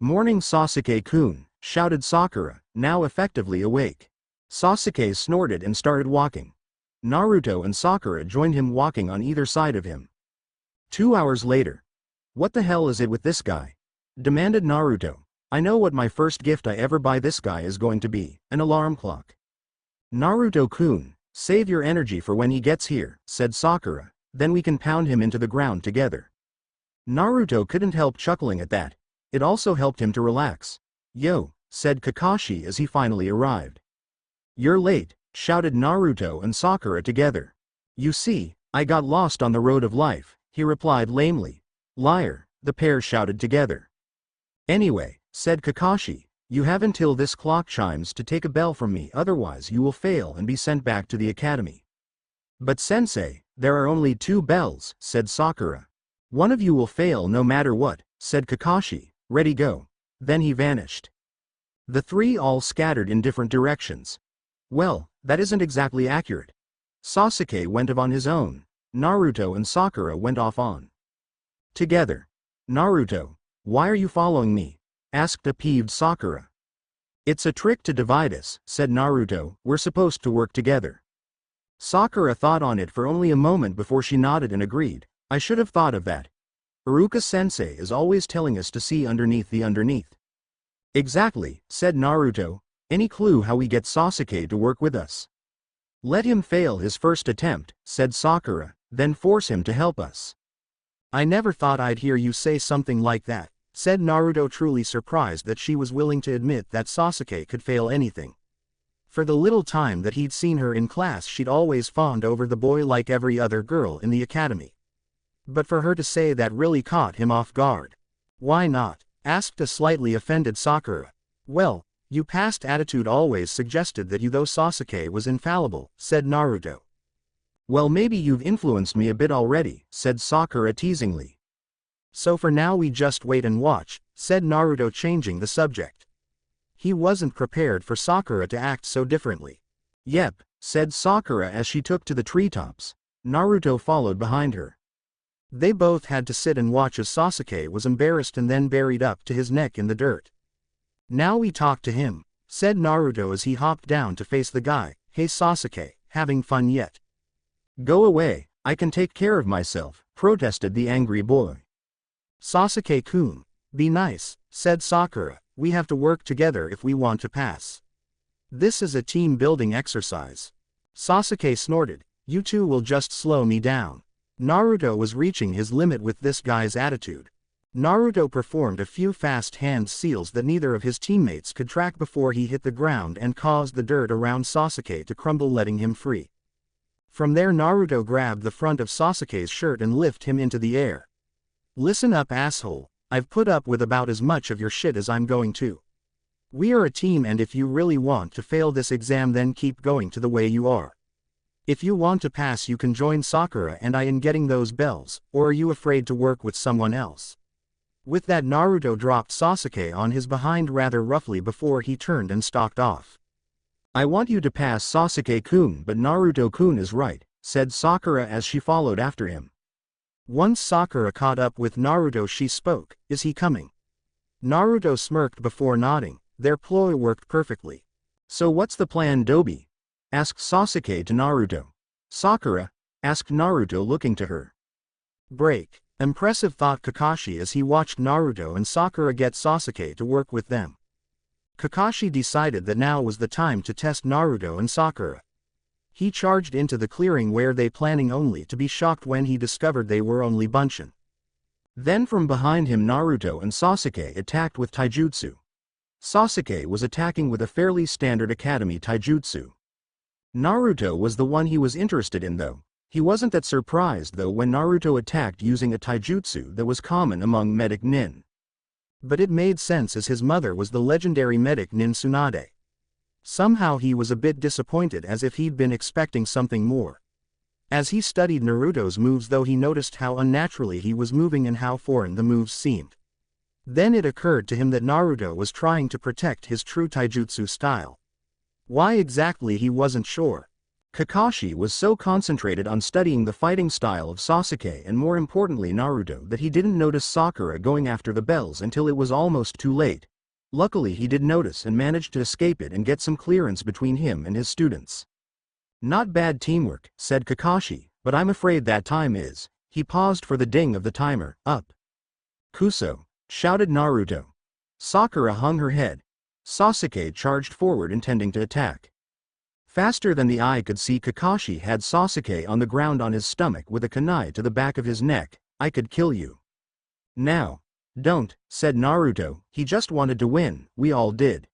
Morning, Sasuke-kun, shouted Sakura, now effectively awake. Sasuke snorted and started walking. Naruto and Sakura joined him, walking on either side of him. 2 hours later. What the hell is it with this guy? Demanded Naruto. I know what my first gift I ever buy this guy is going to be, an alarm clock. Naruto-kun, save your energy for when he gets here, said Sakura, then we can pound him into the ground together. Naruto couldn't help chuckling at that. It also helped him to relax. Yo, said Kakashi as he finally arrived. You're late, shouted Naruto and Sakura together. You see, I got lost on the road of life, he replied lamely. Liar, the pair shouted together. Anyway, said Kakashi, you have until this clock chimes to take a bell from me, otherwise you will fail and be sent back to the academy. But sensei, there are only 2 bells, said Sakura. One of you will fail no matter what, said Kakashi. Ready, go. Then he vanished. The 3 all scattered in different directions. Well, that isn't exactly accurate. Sasuke went off on his own. Naruto and Sakura went off on together. Naruto, why are you following me? Asked a peeved Sakura. It's a trick to divide us, said Naruto, we're supposed to work together. Sakura thought on it for only a moment before she nodded and agreed. I should have thought of that. Iruka-sensei is always telling us to see underneath the underneath. Exactly, said Naruto. Any clue how we get Sasuke to work with us? Let him fail his first attempt, said Sakura, then force him to help us. I never thought I'd hear you say something like that, said Naruto, truly surprised that she was willing to admit that Sasuke could fail anything. For the little time that he'd seen her in class, she'd always fawned over the boy like every other girl in the academy. But for her to say that really caught him off guard. Why not? Asked a slightly offended Sakura. Well, your past attitude always suggested that you though Sasuke was infallible, said Naruto. Well, maybe you've influenced me a bit already, said Sakura teasingly. So for now we just wait and watch, said Naruto, changing the subject. He wasn't prepared for Sakura to act so differently. Yep, said Sakura as she took to the treetops. Naruto followed behind her. They both had to sit and watch as Sasuke was embarrassed and then buried up to his neck in the dirt. Now we talk to him, said Naruto as he hopped down to face the guy. Hey Sasuke, having fun yet? Go away, I can take care of myself, protested the angry boy. Sasuke-kun, be nice, said Sakura, we have to work together if we want to pass. This is a team-building exercise. Sasuke snorted, you two will just slow me down. Naruto was reaching his limit with this guy's attitude. Naruto performed a few fast hand seals that neither of his teammates could track before he hit the ground and caused the dirt around Sasuke to crumble, letting him free. From there Naruto grabbed the front of Sasuke's shirt and lifted him into the air. Listen up, asshole, I've put up with about as much of your shit as I'm going to. We are a team, and if you really want to fail this exam, then keep going to the way you are. If you want to pass, you can join Sakura and I in getting those bells, or are you afraid to work with someone else? With that, Naruto dropped Sasuke on his behind rather roughly before he turned and stalked off. I want you to pass Sasuke-kun, but Naruto-kun is right, said Sakura as she followed after him. Once Sakura caught up with Naruto, she spoke, "Is he coming?" Naruto smirked before nodding. Their ploy worked perfectly. So what's the plan, Dobi? Asked Sasuke to Naruto. Sakura, asked Naruto looking to her. Break. Impressive, thought Kakashi as he watched Naruto and Sakura get Sasuke to work with them. Kakashi decided that now was the time to test Naruto and Sakura. He charged into the clearing where they planning only to be shocked when he discovered they were only bunchin'. Then from behind him Naruto and Sasuke attacked with taijutsu. Sasuke was attacking with a fairly standard academy taijutsu. Naruto was the one he was interested in though. He wasn't that surprised though when Naruto attacked using a taijutsu that was common among medic nin. But it made sense as his mother was the legendary medic nin Tsunade. Somehow he was a bit disappointed as if he'd been expecting something more. As he studied Naruto's moves though he noticed how unnaturally he was moving and how foreign the moves seemed. Then it occurred to him that Naruto was trying to protect his true taijutsu style. Why exactly he wasn't sure. Kakashi was so concentrated on studying the fighting style of Sasuke and more importantly Naruto that he didn't notice Sakura going after the bells until it was almost too late. Luckily he did notice and managed to escape it and get some clearance between him and his students. Not bad teamwork, said Kakashi, but I'm afraid that time is. He paused for the ding of the timer, up. Kuso, shouted Naruto. Sakura hung her head. Sasuke charged forward intending to attack. Faster than the eye could see, Kakashi had Sasuke on the ground on his stomach with a kunai to the back of his neck. I could kill you. Now. Don't, said Naruto, he just wanted to win, we all did.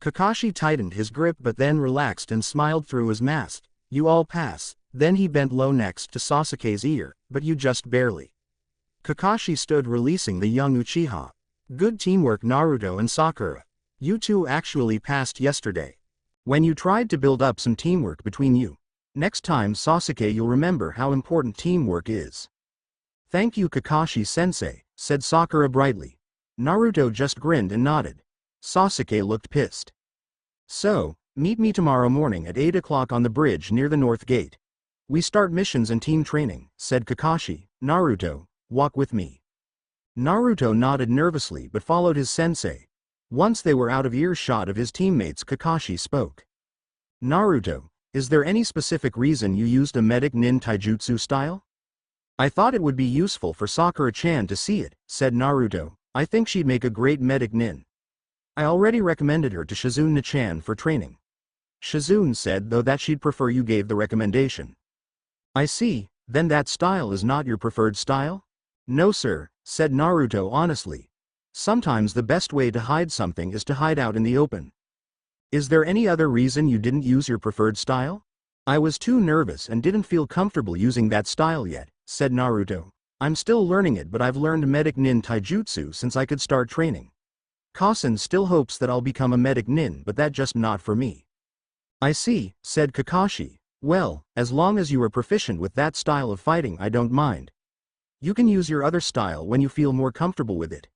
Kakashi tightened his grip but then relaxed and smiled through his mask. You all pass. Then he bent low next to Sasuke's ear, but you just barely. Kakashi stood releasing the young Uchiha. Good teamwork, Naruto and Sakura. You two actually passed yesterday. When you tried to build up some teamwork between you. Next time, Sasuke, you'll remember how important teamwork is. Thank you, Kakashi-sensei, said Sakura brightly. Naruto just grinned and nodded. Sasuke looked pissed. So, meet me tomorrow morning at 8 o'clock on the bridge near the North Gate. We start missions and team training, said Kakashi. Naruto, walk with me. Naruto nodded nervously but followed his sensei. Once they were out of earshot of his teammates, Kakashi spoke. Naruto, is there any specific reason you used a medic nin taijutsu style? I thought it would be useful for Sakura-chan to see it, said Naruto. I think she'd make a great medic nin. I already recommended her to Shizune-chan for training. Shizune said though that she'd prefer you gave the recommendation. I see, then that style is not your preferred style? No sir, said Naruto honestly. Sometimes the best way to hide something is to hide out in the open. Is there any other reason you didn't use your preferred style? I was too nervous and didn't feel comfortable using that style yet, said Naruto. I'm still learning it but I've learned medic nin taijutsu since I could start training. Kasen still hopes that I'll become a medic nin but that just not for me. I see, said Kakashi. Well, as long as you are proficient with that style of fighting I don't mind. You can use your other style when you feel more comfortable with it.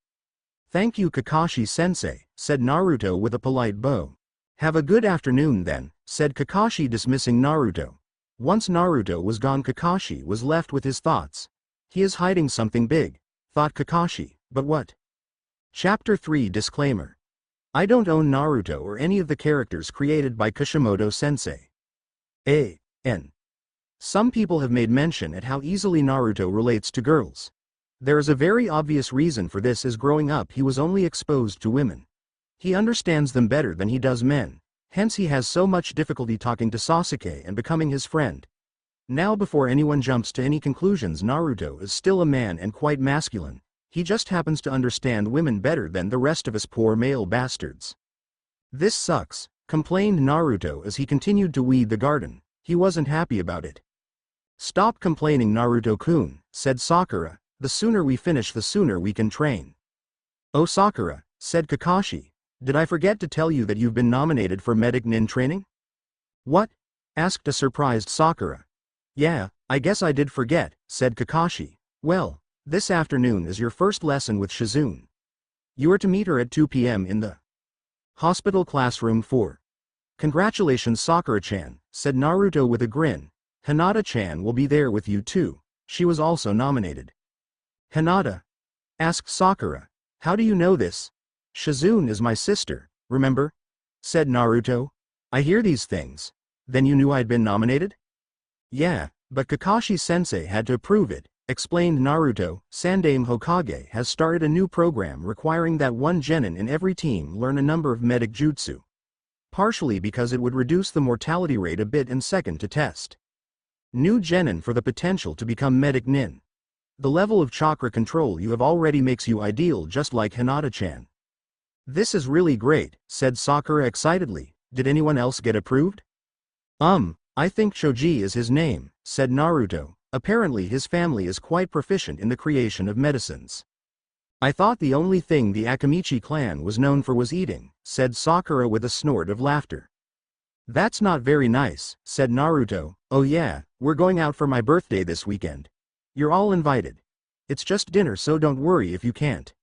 Thank you, Kakashi-sensei, said Naruto with a polite bow. Have a good afternoon then, said Kakashi dismissing Naruto. Once Naruto was gone, Kakashi was left with his thoughts. He is hiding something big, thought Kakashi, but what? Chapter 3 Disclaimer. I don't own Naruto or any of the characters created by Kishimoto-sensei. A.N. Some people have made mention at how easily Naruto relates to girls. There is a very obvious reason for this as growing up he was only exposed to women. He understands them better than he does men, hence he has so much difficulty talking to Sasuke and becoming his friend. Now before anyone jumps to any conclusions, Naruto is still a man and quite masculine, he just happens to understand women better than the rest of us poor male bastards. This sucks, complained Naruto as he continued to weed the garden, he wasn't happy about it. Stop complaining, Naruto-kun, said Sakura. The sooner we finish the sooner we can train. Oh Sakura, said Kakashi, did I forget to tell you that you've been nominated for medic nin training? What? Asked a surprised Sakura. Yeah, I guess I did forget, said Kakashi. Well, This afternoon is your first lesson with Shizune. You are to meet her at 2 p.m. in the hospital classroom 4. Congratulations Sakura-chan, said Naruto with a grin. Hinata-chan will be there with you too. She was also nominated. Hinata? Asked Sakura. How do you know this? Shizune is my sister, remember? Said Naruto. I hear these things. Then you knew I'd been nominated? Yeah, but Kakashi-sensei had to approve it, explained Naruto. Sandaime Hokage has started a new program requiring that one genin in every team learn a number of medic jutsu. Partially because it would reduce the mortality rate a bit and second to test new genin for the potential to become medic nin. The level of chakra control you have already makes you ideal just like Hinata-chan. This is really great, said Sakura excitedly. Did anyone else get approved? I think Choji is his name, said Naruto. Apparently his family is quite proficient in the creation of medicines. I thought the only thing the Akamichi clan was known for was eating, said Sakura with a snort of laughter. That's not very nice, said Naruto. Oh yeah, we're going out for my birthday this weekend. You're all invited. It's just dinner so don't worry if you can't.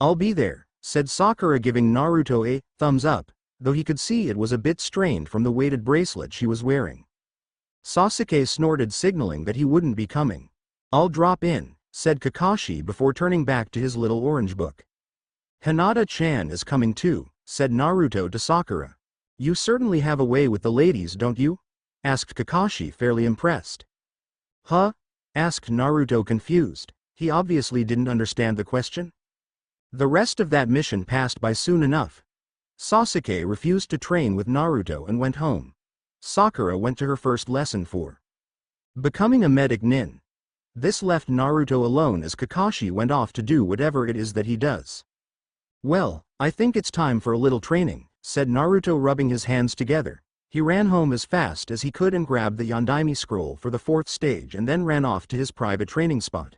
I'll be there, said Sakura giving Naruto a thumbs up, though he could see it was a bit strained from the weighted bracelet she was wearing. Sasuke snorted signaling that he wouldn't be coming. I'll drop in, said Kakashi before turning back to his little orange book. Hinata-chan is coming too, said Naruto to Sakura. You certainly have a way with the ladies don't you? Asked Kakashi fairly impressed. Huh? Asked Naruto confused. He obviously didn't understand the question. The rest of that mission passed by soon enough. Sasuke refused to train with Naruto and went home. Sakura went to her first lesson for becoming a medic nin. This left Naruto alone as Kakashi went off to do whatever it is that he does. Well, I think it's time for a little training, said Naruto rubbing his hands together. He ran home as fast as he could and grabbed the Yondaime scroll for the 4th stage and then ran off to his private training spot.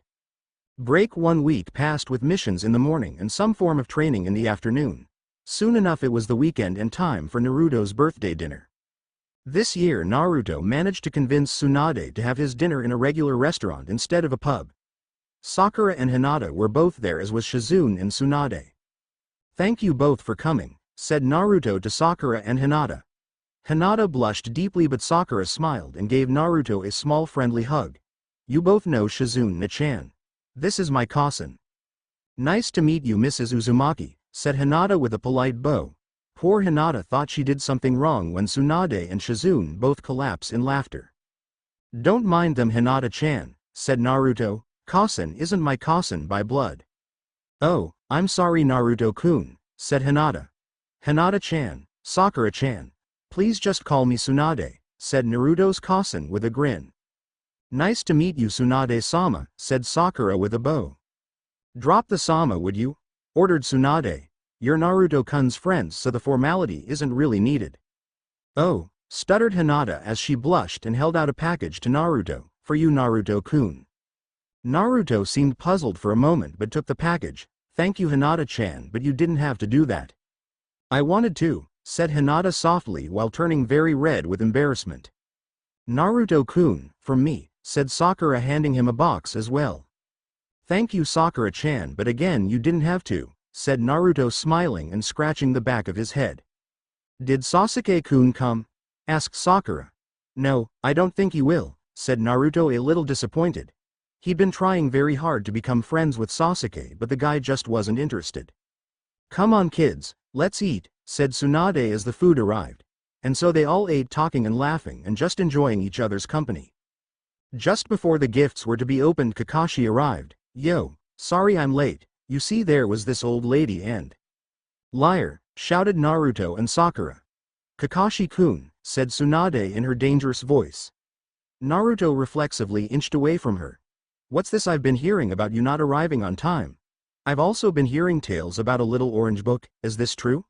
Break 1 week passed with missions in the morning and some form of training in the afternoon. Soon enough it was the weekend and time for Naruto's birthday dinner. This year Naruto managed to convince Tsunade to have his dinner in a regular restaurant instead of a pub. Sakura and Hinata were both there as was Shizune and Tsunade. Thank you both for coming, said Naruto to Sakura and Hinata. Hinata blushed deeply but Sakura smiled and gave Naruto a small friendly hug. You both know Shizune-chan. This is my cousin. Nice to meet you Mrs. Uzumaki, said Hinata with a polite bow. Poor Hinata thought she did something wrong when Tsunade and Shizune both collapse in laughter. Don't mind them Hinata-chan, said Naruto. Cousin isn't my cousin by blood. Oh, I'm sorry Naruto-kun, said Hinata. Hinata-chan, Sakura-chan. Please just call me Tsunade, said Naruto's cousin with a grin. Nice to meet you Tsunade-sama, said Sakura with a bow. Drop the sama would you? Ordered Tsunade. You're Naruto-kun's friends so the formality isn't really needed. Oh, stuttered Hinata as she blushed and held out a package to Naruto. For you Naruto-kun. Naruto seemed puzzled for a moment but took the package. Thank you Hinata-chan but you didn't have to do that. I wanted to, said Hinata softly while turning very red with embarrassment. Naruto-kun, from me, said Sakura handing him a box as well. Thank you Sakura-chan but again you didn't have to, said Naruto smiling and scratching the back of his head. Did Sasuke-kun come? Asked Sakura. No, I don't think he will, said Naruto a little disappointed. He'd been trying very hard to become friends with Sasuke but the guy just wasn't interested. Come on kids, let's eat, said Tsunade as the food arrived. And so they all ate talking and laughing and just enjoying each other's company. Just before the gifts were to be opened Kakashi arrived. Yo, sorry I'm late, you see there was this old lady and… Liar, shouted Naruto and Sakura. Kakashi-kun, said Tsunade in her dangerous voice. Naruto reflexively inched away from her. What's this I've been hearing about you not arriving on time? I've also been hearing tales about a little orange book, is this true?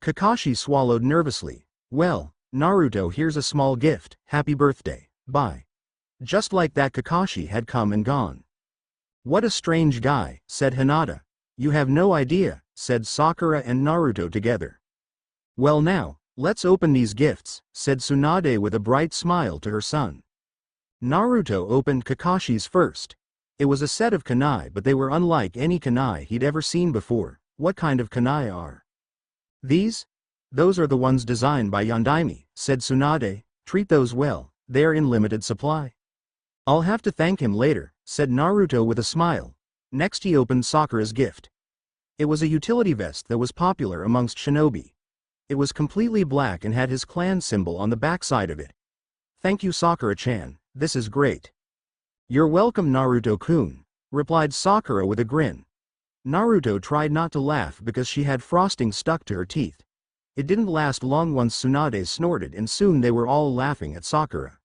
Kakashi swallowed nervously. Well, Naruto here's a small gift, happy birthday, bye. Just like that Kakashi had come and gone. What a strange guy, said Hinata. You have no idea, said Sakura and Naruto together. Well now, let's open these gifts, said Tsunade with a bright smile to her son. Naruto opened Kakashi's first. It was a set of kunai, but they were unlike any kunai he'd ever seen before. What kind of kunai are these? Those are the ones designed by Yondaime, said Tsunade. Treat those well, they're in limited supply. I'll have to thank him later, said Naruto with a smile. Next he opened Sakura's gift. It was a utility vest that was popular amongst shinobi. It was completely black and had his clan symbol on the backside of it. Thank you Sakura-chan, this is great. You're welcome Naruto-kun, replied Sakura with a grin. Naruto tried not to laugh because she had frosting stuck to her teeth. It didn't last long once Tsunade snorted and soon they were all laughing at Sakura.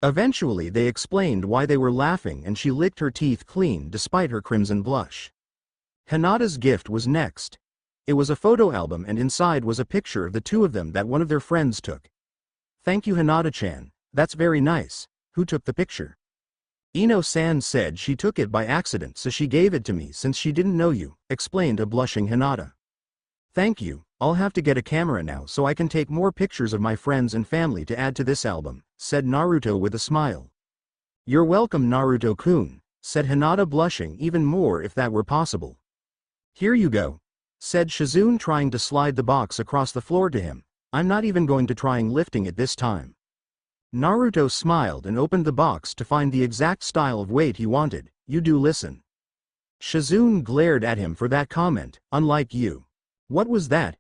Eventually they explained why they were laughing and she licked her teeth clean despite her crimson blush. Hinata's gift was next. It was a photo album and inside was a picture of the two of them that one of their friends took. Thank you Hinata-chan, that's very nice. Who took the picture? Ino-san said she took it by accident so she gave it to me since she didn't know you, explained a blushing Hinata. Thank you, I'll have to get a camera now so I can take more pictures of my friends and family to add to this album, said Naruto with a smile. You're welcome Naruto-kun, said Hinata blushing even more if that were possible. Here you go, said Shizune trying to slide the box across the floor to him. I'm not even going to try lifting it this time. Naruto smiled and opened the box to find the exact style of weight he wanted. You do listen. Shizune glared at him for that comment, unlike you. What was that?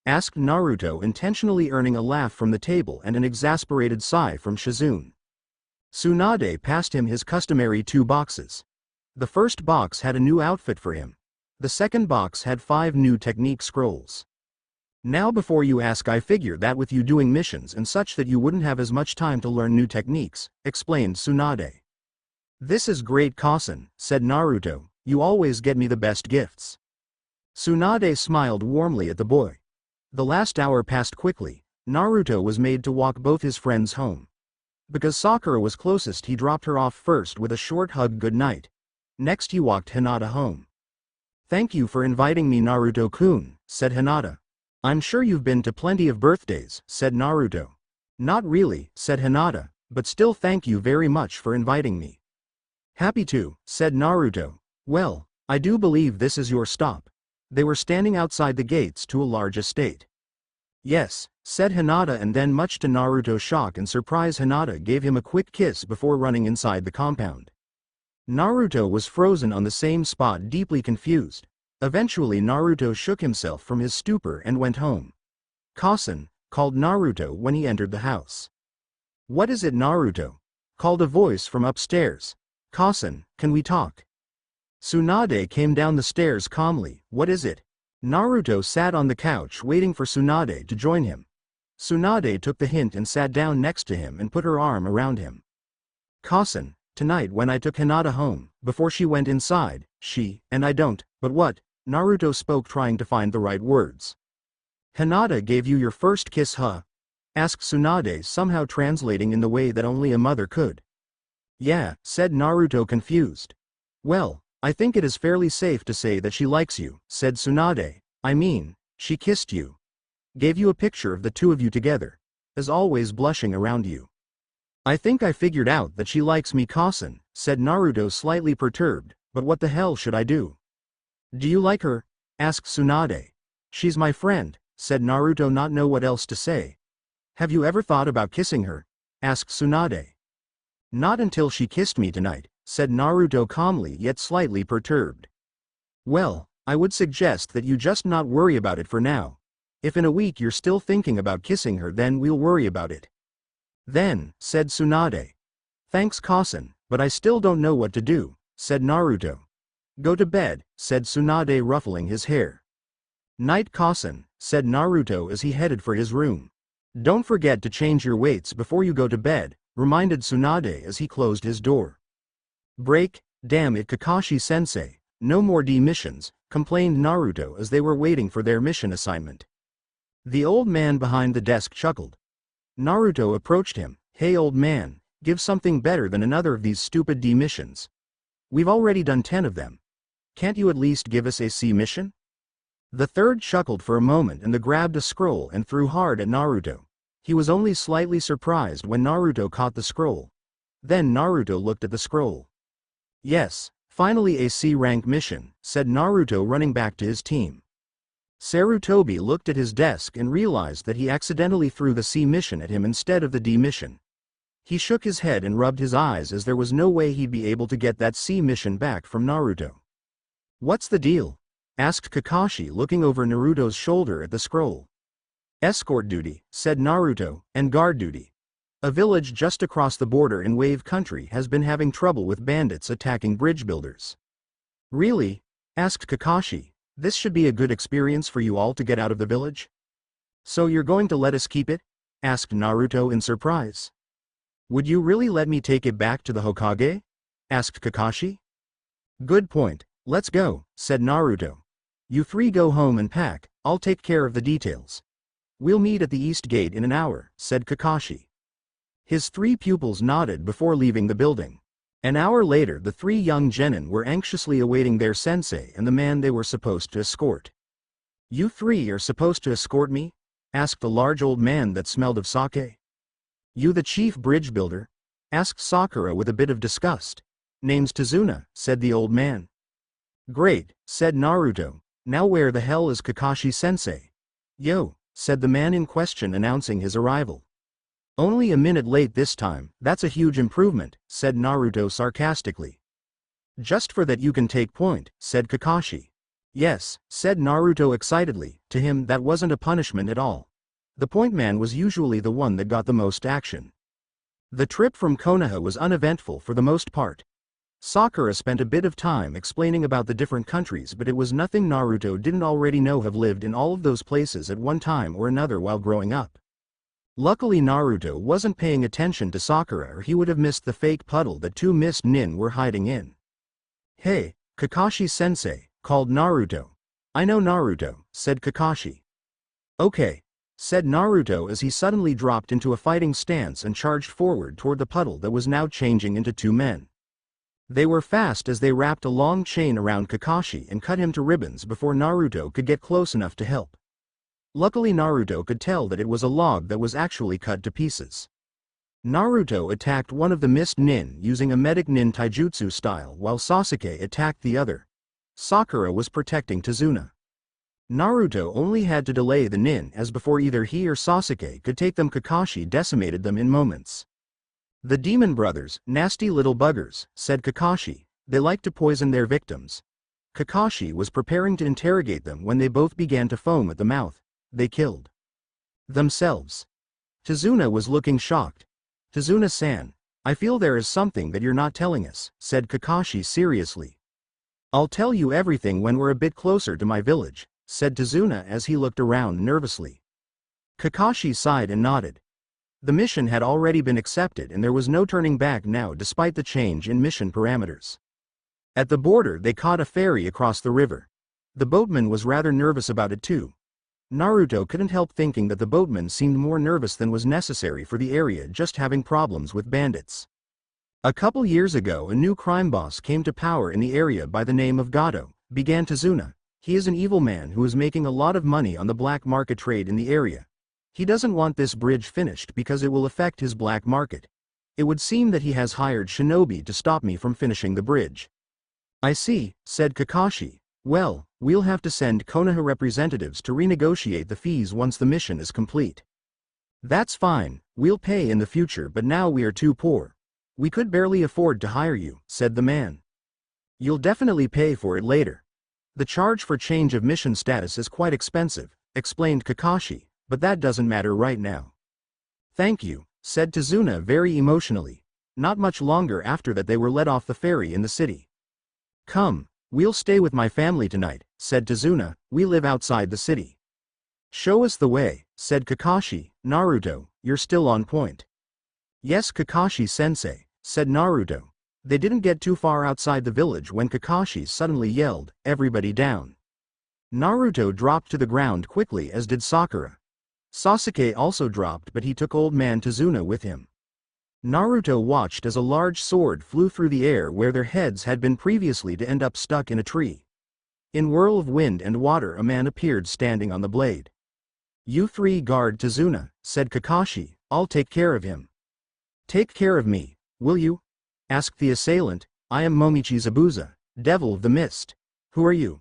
Asked Naruto, intentionally earning a laugh from the table and an exasperated sigh from Shizune. Tsunade passed him his customary 2 boxes. The first box had a new outfit for him. The second box had 5 new technique scrolls. Now before you ask, I figure that with you doing missions and such that you wouldn't have as much time to learn new techniques, explained Tsunade. This is great Kasen, said Naruto, you always get me the best gifts. Tsunade smiled warmly at the boy. The last hour passed quickly. Naruto was made to walk both his friends home. Because Sakura was closest, he dropped her off first with a short hug goodnight. Next he walked Hinata home. Thank you for inviting me Naruto-kun, said Hinata. I'm sure you've been to plenty of birthdays, said Naruto. Not really, said Hinata, but still thank you very much for inviting me. Happy to, said Naruto. Well, I do believe this is your stop. They were standing outside the gates to a large estate. Yes, said Hinata, and then much to Naruto's shock and surprise Hinata gave him a quick kiss before running inside the compound. Naruto was frozen on the same spot, deeply confused. Eventually Naruto shook himself from his stupor and went home. Kasen, called Naruto when he entered the house. What is it Naruto? Called a voice from upstairs. Kasen, can we talk? Tsunade came down the stairs calmly. What is it? Naruto sat on the couch waiting for Tsunade to join him. Tsunade took the hint and sat down next to him and put her arm around him. Kasen, tonight when I took Hinata home, before she went inside, she, and I don't, but what? Naruto spoke trying to find the right words. Hinata gave you your first kiss huh? Asked Tsunade, somehow translating in the way that only a mother could. Yeah, said Naruto confused. Well, I think it is fairly safe to say that she likes you, said Tsunade. I mean, she kissed you. Gave you a picture of the two of you together. As always blushing around you. I think I figured out that she likes me Kasen, said Naruto slightly perturbed, but what the hell should I do? Do you like her? Asked Tsunade. She's my friend, said Naruto, not know what else to say. Have you ever thought about kissing her? Asked Tsunade. Not until she kissed me tonight, said Naruto calmly yet slightly perturbed. Well, I would suggest that you just not worry about it for now. If in a week you're still thinking about kissing her, then we'll worry about it. Then, said Tsunade. Thanks Kasen, but I still don't know what to do, said Naruto. Go to bed, said Tsunade ruffling his hair. Night Kasen, said Naruto as he headed for his room. Don't forget to change your weights before you go to bed, reminded Tsunade as he closed his door. Break, damn it Kakashi-sensei, no more D missions, complained Naruto as they were waiting for their mission assignment. The old man behind the desk chuckled. Naruto approached him. Hey old man, give something better than another of these stupid D missions. We've already done 10 of them. Can't you at least give us a C mission? The third chuckled for a moment and then grabbed a scroll and threw hard at Naruto. He was only slightly surprised when Naruto caught the scroll. Then Naruto looked at the scroll. Yes, finally a C-rank mission, said Naruto running back to his team. Sarutobi looked at his desk and realized that he accidentally threw the C mission at him instead of the D mission. He shook his head and rubbed his eyes as there was no way he'd be able to get that C mission back from Naruto. What's the deal? Asked Kakashi looking over Naruto's shoulder at the scroll. Escort duty, said Naruto, and guard duty. A village just across the border in Wave Country has been having trouble with bandits attacking bridge builders. Really? Asked Kakashi. This should be a good experience for you all to get out of the village? So you're going to let us keep it? Asked Naruto in surprise. Would you really let me take it back to the Hokage? Asked Kakashi. Good point, let's go, said Naruto. You three go home and pack, I'll take care of the details. We'll meet at the East Gate in an hour, said Kakashi. His three pupils nodded before leaving the building. An hour later the three young genin were anxiously awaiting their sensei and the man they were supposed to escort. You three are supposed to escort me? Asked the large old man that smelled of sake. You the chief bridge builder? Asked Sakura with a bit of disgust. Name's Tazuna, said the old man. Great, said Naruto. Now where the hell is Kakashi-sensei? Yo, said the man in question announcing his arrival. Only a minute late this time, that's a huge improvement, said Naruto sarcastically. Just for that you can take point, said Kakashi. Yes, said Naruto excitedly, to him that wasn't a punishment at all. The point man was usually the one that got the most action. The trip from Konoha was uneventful for the most part. Sakura spent a bit of time explaining about the different countries, but it was nothing Naruto didn't already know, have lived in all of those places at one time or another while growing up. Luckily Naruto wasn't paying attention to Sakura or he would have missed the fake puddle that two mist nin were hiding in. Hey, Kakashi-sensei, called Naruto. I know Naruto, said Kakashi. Okay, said Naruto as he suddenly dropped into a fighting stance and charged forward toward the puddle that was now changing into two men. They were fast as they wrapped a long chain around Kakashi and cut him to ribbons before Naruto could get close enough to help. Luckily Naruto could tell that it was a log that was actually cut to pieces. Naruto attacked one of the mist nin using a medic nin taijutsu style while Sasuke attacked the other. Sakura was protecting Tazuna. Naruto only had to delay the nin as before either he or Sasuke could take them. Kakashi decimated them in moments. The demon brothers, nasty little buggers, said Kakashi. They like to poison their victims. Kakashi was preparing to interrogate them when they both began to foam at the mouth. They killed themselves. Tazuna was looking shocked. Tazuna-san, I feel there is something that you're not telling us, said Kakashi seriously. I'll tell you everything when we're a bit closer to my village, said Tazuna as he looked around nervously. Kakashi sighed and nodded. The mission had already been accepted and there was no turning back now despite the change in mission parameters. At the border they caught a ferry across the river. The boatman was rather nervous about it too. Naruto couldn't help thinking that the boatman seemed more nervous than was necessary for the area just having problems with bandits. A couple years ago a new crime boss came to power in the area by the name of Gato, began Tazuna. He is an evil man who is making a lot of money on the black market trade in the area. He doesn't want this bridge finished because it will affect his black market. It would seem that he has hired shinobi to stop me from finishing the bridge. I see, said Kakashi. Well, we'll have to send Konoha representatives to renegotiate the fees once the mission is complete. That's fine, we'll pay in the future, but now we are too poor. We could barely afford to hire you, said the man. You'll definitely pay for it later. The charge for change of mission status is quite expensive, explained Kakashi, but that doesn't matter right now. Thank you, said Tazuna very emotionally. Not much longer after that they were let off the ferry in the city. Come. We'll stay with my family tonight, said Tazuna. We live outside the city. Show us the way, said Kakashi. Naruto, you're still on point. Yes, Kakashi-sensei, said Naruto. They didn't get too far outside the village when Kakashi suddenly yelled, everybody down. Naruto dropped to the ground quickly as did Sakura. Sasuke also dropped but he took old man Tazuna with him. Naruto watched as a large sword flew through the air where their heads had been previously to end up stuck in a tree. In whirl of wind and water a man appeared standing on the blade. You three guard Tazuna, said Kakashi, I'll take care of him. Take care of me, will you? Asked the assailant. I am Momichi Zabuza, Devil of the Mist. Who are you?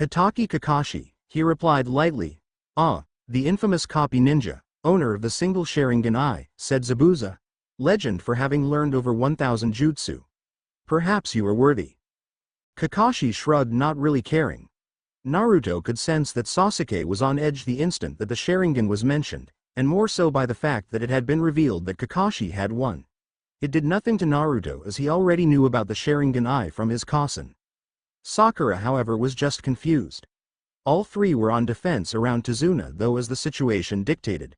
Hitaki Kakashi, he replied lightly. Ah, the infamous copy ninja, owner of the single Sharingan eye, said Zabuza. Legend for having learned over 1,000 jutsu. Perhaps you are worthy. Kakashi shrugged, not really caring. Naruto could sense that Sasuke was on edge the instant that the Sharingan was mentioned, and more so by the fact that it had been revealed that Kakashi had one. It did nothing to Naruto as he already knew about the Sharingan eye from his cousin. Sakura, however, was just confused. All three were on defense around Tsunade, though, as the situation dictated.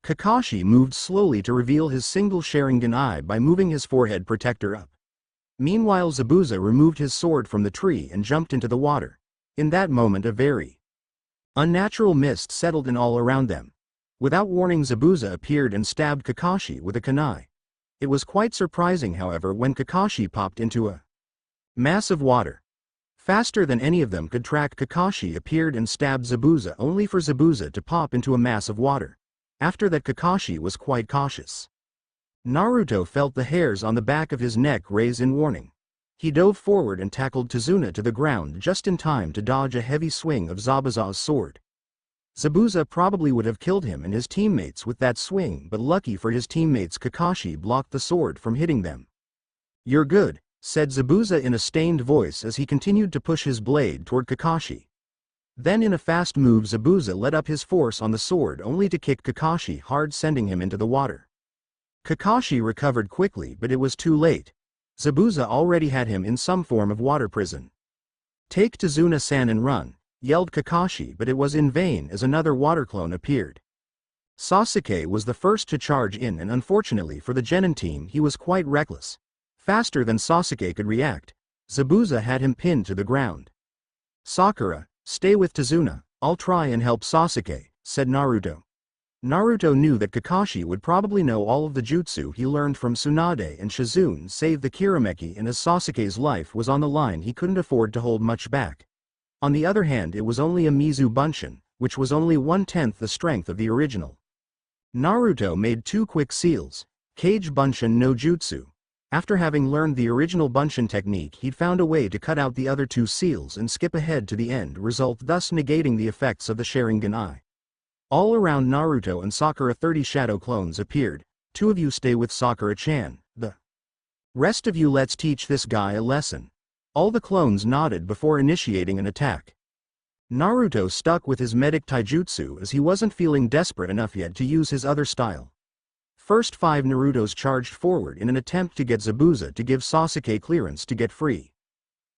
Kakashi moved slowly to reveal his single Sharingan eye by moving his forehead protector up. Meanwhile, Zabuza removed his sword from the tree and jumped into the water. In that moment, a very unnatural mist settled in all around them. Without warning, Zabuza appeared and stabbed Kakashi with a kunai. It was quite surprising, however, when Kakashi popped into a mass of water. Faster than any of them could track, Kakashi appeared and stabbed Zabuza, only for Zabuza to pop into a mass of water. After that, Kakashi was quite cautious. Naruto felt the hairs on the back of his neck raise in warning. He dove forward and tackled Tsunade to the ground just in time to dodge a heavy swing of Zabuza's sword. Zabuza probably would have killed him and his teammates with that swing, but lucky for his teammates, Kakashi blocked the sword from hitting them. You're good, said Zabuza in a stained voice as he continued to push his blade toward Kakashi. Then in a fast move, Zabuza let up his force on the sword only to kick Kakashi hard, sending him into the water. Kakashi recovered quickly, but it was too late. Zabuza already had him in some form of water prison. Take Tsunade-san and run, yelled Kakashi, but it was in vain as another water clone appeared. Sasuke was the first to charge in, and unfortunately for the Genin team, he was quite reckless. Faster than Sasuke could react, Zabuza had him pinned to the ground. Sakura, stay with Tsunade, I'll try and help Sasuke, said Naruto. Naruto knew that Kakashi would probably know all of the jutsu he learned from Tsunade and Shizune save the Kirameki, and as Sasuke's life was on the line, he couldn't afford to hold much back. On the other hand, it was only a Mizu Bunshin, which was only 1/10 the strength of the original. Naruto made 2 quick seals, Kage Bunshin no Jutsu. After having learned the original Bunshin technique, he'd found a way to cut out the other 2 seals and skip ahead to the end result, thus negating the effects of the Sharingan eye. All around Naruto and Sakura, 30 shadow clones appeared. 2 of you stay with Sakura-chan, the rest of you let's teach this guy a lesson. All the clones nodded before initiating an attack. Naruto stuck with his medic taijutsu as he wasn't feeling desperate enough yet to use his other style. First 5 Narutos charged forward in an attempt to get Zabuza to give Sasuke clearance to get free.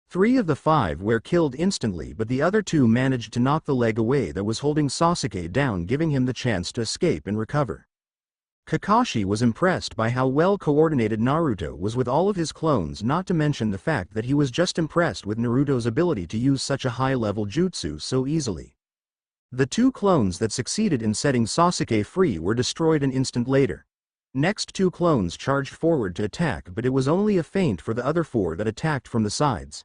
3 of the 5 were killed instantly, but the other 2 managed to knock the leg away that was holding Sasuke down, giving him the chance to escape and recover. Kakashi was impressed by how well coordinated Naruto was with all of his clones, not to mention the fact that he was just impressed with Naruto's ability to use such a high-level jutsu so easily. The 2 clones that succeeded in setting Sasuke free were destroyed an instant later. Next 2 clones charged forward to attack, but it was only a feint for the other 4 that attacked from the sides.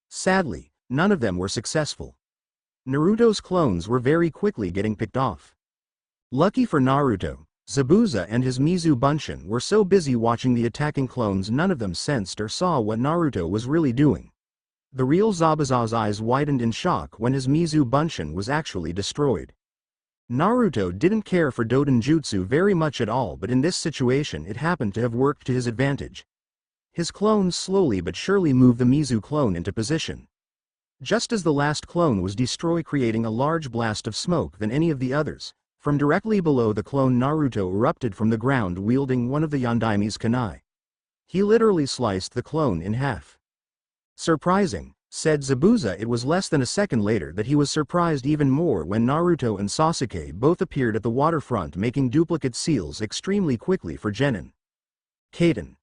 Sadly, none of them were successful. Naruto's clones were very quickly getting picked off. Lucky for Naruto, Zabuza and his Mizu Bunshin were so busy watching the attacking clones none of them sensed or saw what Naruto was really doing. The real Zabuza's eyes widened in shock when his Mizu Bunshin was actually destroyed. Naruto didn't care for Doden Jutsu very much at all, but in this situation it happened to have worked to his advantage. His clones slowly but surely moved the Mizu clone into position. Just as the last clone was destroyed, creating a large blast of smoke than any of the others, from directly below the clone, Naruto erupted from the ground wielding one of the Yondaime's kunai. He literally sliced the clone in half. Surprising, said Zabuza. It was less than a second later that he was surprised even more when Naruto and Sasuke both appeared at the waterfront, making duplicate seals extremely quickly for Genin. Kaden.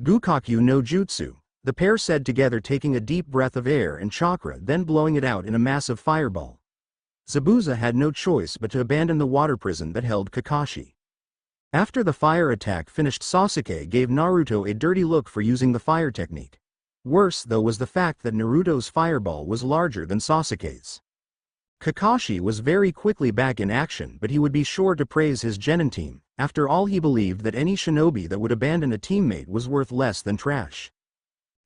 Gukakyu no Jutsu, the pair said together, taking a deep breath of air and chakra, then blowing it out in a massive fireball. Zabuza had no choice but to abandon the water prison that held Kakashi. After the fire attack finished, Sasuke gave Naruto a dirty look for using the fire technique. Worse though was the fact that Naruto's fireball was larger than Sasuke's. Kakashi was very quickly back in action, but he would be sure to praise his Genin team. After all, he believed that any shinobi that would abandon a teammate was worth less than trash.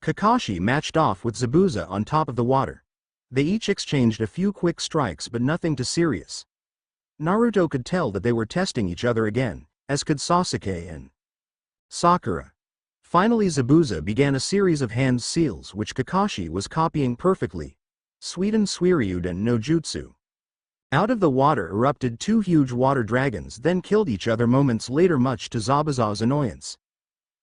Kakashi matched off with Zabuza on top of the water. They each exchanged a few quick strikes but nothing too serious. Naruto could tell that they were testing each other again, as could Sasuke and Sakura. Finally Zabuza began a series of hand seals which Kakashi was copying perfectly. Suiden Suiryuden no Jutsu. Out of the water erupted two huge water dragons, then killed each other moments later, much to Zabuza's annoyance.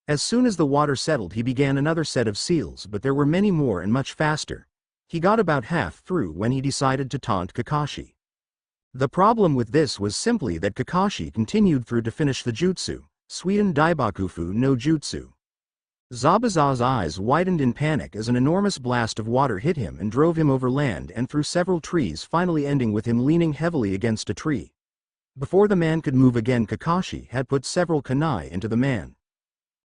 As soon as the water settled he began another set of seals, but there were many more and much faster. He got about half through when he decided to taunt Kakashi. The problem with this was simply that Kakashi continued through to finish the jutsu, Suiden Daibakufu no Jutsu. Zabuza's eyes widened in panic as an enormous blast of water hit him and drove him over land and through several trees, finally ending with him leaning heavily against a tree. Before the man could move again, Kakashi had put several kunai into the man.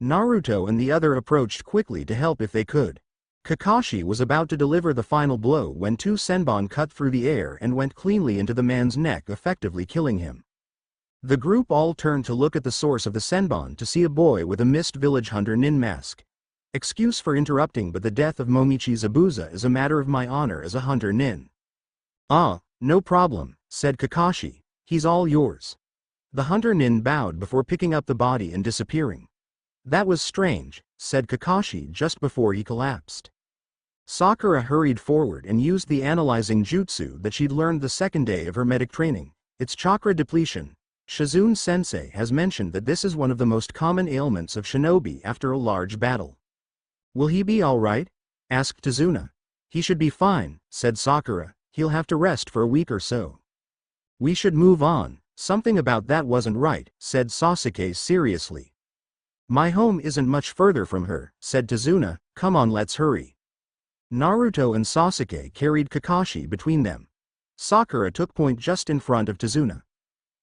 Naruto and the other approached quickly to help if they could. Kakashi was about to deliver the final blow when two senbon cut through the air and went cleanly into the man's neck, effectively killing him. The group all turned to look at the source of the senbon to see a boy with a mist village hunter nin mask. Excuse for interrupting, but the death of Momichi Zabuza is a matter of my honor as a hunter nin. Ah, no problem, said Kakashi, he's all yours. The hunter nin bowed before picking up the body and disappearing. That was strange, said Kakashi just before he collapsed. Sakura hurried forward and used the analyzing jutsu that she'd learned the second day of her medic training. It's chakra depletion. Shizune sensei has mentioned that this is one of the most common ailments of shinobi after a large battle. Will he be alright? Asked Tazuna. He should be fine, said Sakura. He'll have to rest for a week or so. We should move on. Something about that wasn't right, said Sasuke seriously. My home isn't much further from her, said Tazuna. Come on, let's hurry. Naruto and Sasuke carried Kakashi between them. Sakura took point just in front of Tazuna.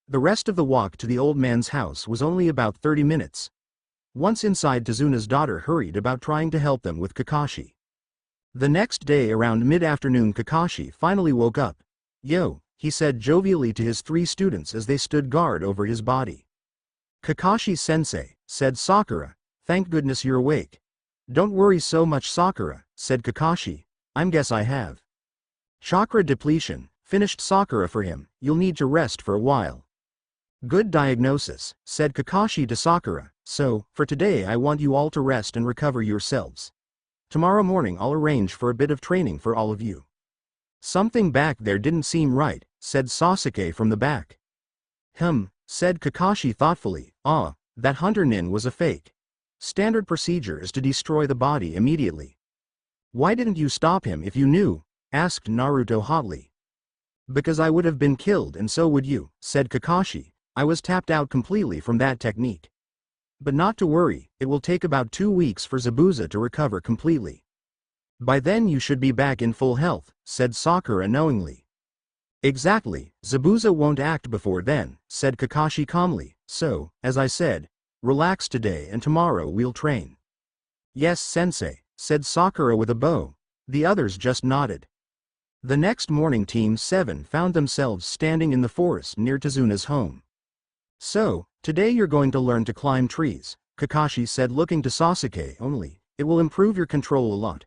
The rest of the walk to the old man's house was only about 30 minutes. Once inside, Tazuna's daughter hurried about trying to help them with Kakashi. The next day around mid-afternoon, Kakashi finally woke up. Yo, he said jovially to his 3 students as they stood guard over his body. Kakashi-sensei, said Sakura, thank goodness you're awake. Don't worry so much, Sakura, said Kakashi, guess I have chakra depletion, finished Sakura for him, you'll need to rest for a while. Good diagnosis, said Kakashi to Sakura, so, for today I want you all to rest and recover yourselves. Tomorrow morning I'll arrange for a bit of training for all of you. Something back there didn't seem right, said Sasuke from the back. Said Kakashi thoughtfully, that hunter nin was a fake. Standard procedure is to destroy the body immediately. Why didn't you stop him if you knew? Asked Naruto hotly. Because I would have been killed and so would you, said Kakashi. I was tapped out completely from that technique. But not to worry, it will take about 2 weeks for Zabuza to recover completely. By then you should be back in full health, said Sakura knowingly. Exactly, Zabuza won't act before then, said Kakashi calmly, so, as I said, relax today and tomorrow we'll train. Yes, sensei, said Sakura with a bow. The others just nodded. The next morning Team 7 found themselves standing in the forest near Tazuna's home. So, today you're going to learn to climb trees, Kakashi said, looking to Sasuke only. It will improve your control a lot.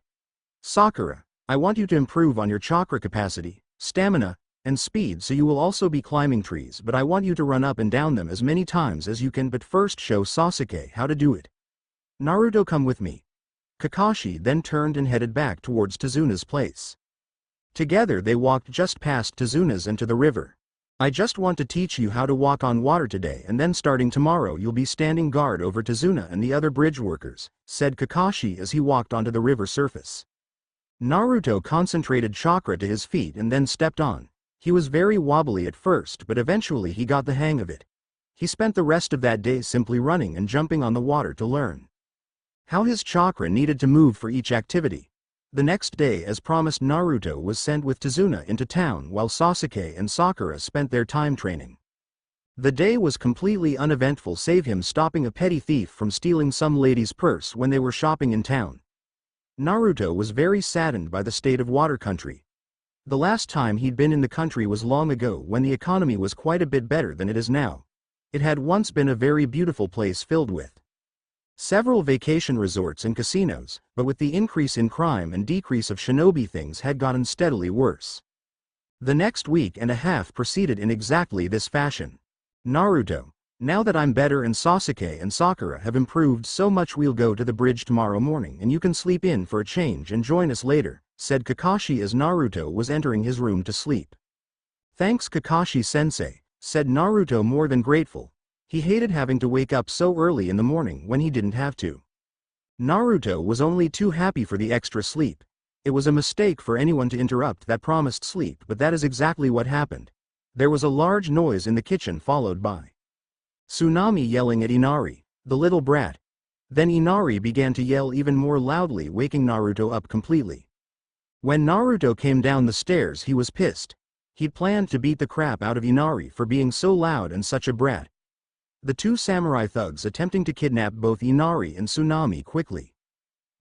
Sakura, I want you to improve on your chakra capacity, stamina, and speed, so you will also be climbing trees, but I want you to run up and down them as many times as you can, but first show Sasuke how to do it. Naruto, come with me. Kakashi then turned and headed back towards Tazuna's place. Together they walked just past Tazuna's and to the river. I just want to teach you how to walk on water today, and then starting tomorrow you'll be standing guard over Tazuna and the other bridge workers, said Kakashi as he walked onto the river surface. Naruto concentrated chakra to his feet and then stepped on. He was very wobbly at first, but eventually he got the hang of it. He spent the rest of that day simply running and jumping on the water to learn how his chakra needed to move for each activity. The next day, as promised, Naruto was sent with Tazuna into town while Sasuke and Sakura spent their time training. The day was completely uneventful, save him stopping a petty thief from stealing some lady's purse when they were shopping in town. Naruto was very saddened by the state of water country. The last time he'd been in the country was long ago, when the economy was quite a bit better than it is now. It had once been a very beautiful place filled with Several vacation resorts and casinos, but with the increase in crime and decrease of shinobi things had gotten steadily worse. The next week and a half proceeded in exactly this fashion. Naruto, now that I'm better and Sasuke and Sakura have improved so much, we'll go to the bridge tomorrow morning and you can sleep in for a change and join us later, said Kakashi as Naruto was entering his room to sleep. Thanks Kakashi-sensei, said Naruto, more than grateful. He hated having to wake up so early in the morning when he didn't have to. Naruto was only too happy for the extra sleep. It was a mistake for anyone to interrupt that promised sleep, but that is exactly what happened. There was a large noise in the kitchen followed by Tsunade yelling at Inari, the little brat. Then Inari began to yell even more loudly, waking Naruto up completely. When Naruto came down the stairs, he was pissed. He'd planned to beat the crap out of Inari for being so loud and such a brat. The two samurai thugs attempting to kidnap both Inari and Tsunade quickly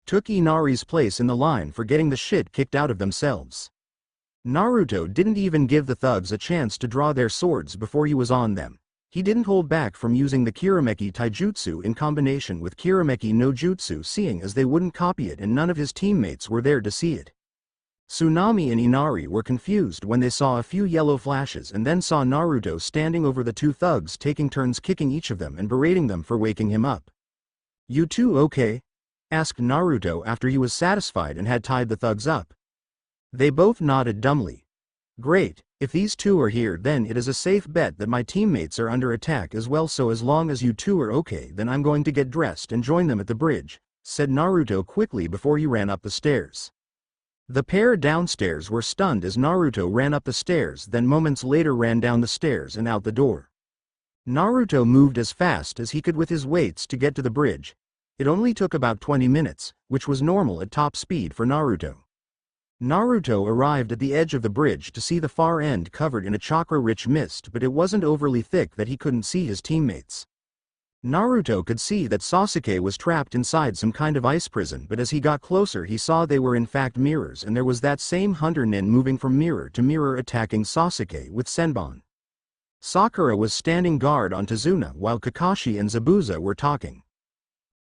took Inari's place in the line for getting the shit kicked out of themselves. Naruto didn't even give the thugs a chance to draw their swords before he was on them. He didn't hold back from using the Kirameki taijutsu in combination with Kirameki no jutsu, seeing as they wouldn't copy it and none of his teammates were there to see it. Tsunade and Inari were confused when they saw a few yellow flashes and then saw Naruto standing over the two thugs, taking turns kicking each of them and berating them for waking him up. "You two okay?" asked Naruto after he was satisfied and had tied the thugs up. They both nodded dumbly. "Great, if these two are here then it is a safe bet that my teammates are under attack as well, so as long as you two are okay then I'm going to get dressed and join them at the bridge," said Naruto quickly before he ran up the stairs. The pair downstairs were stunned as Naruto ran up the stairs, then moments later ran down the stairs and out the door. Naruto moved as fast as he could with his weights to get to the bridge. It only took about 20 minutes, which was normal at top speed for Naruto. Naruto arrived at the edge of the bridge to see the far end covered in a chakra-rich mist, but it wasn't overly thick that he couldn't see his teammates. Naruto could see that Sasuke was trapped inside some kind of ice prison, but as he got closer he saw they were in fact mirrors, and there was that same hunter nin moving from mirror to mirror attacking Sasuke with senbon. Sakura was standing guard on Tazuna while Kakashi and Zabuza were talking.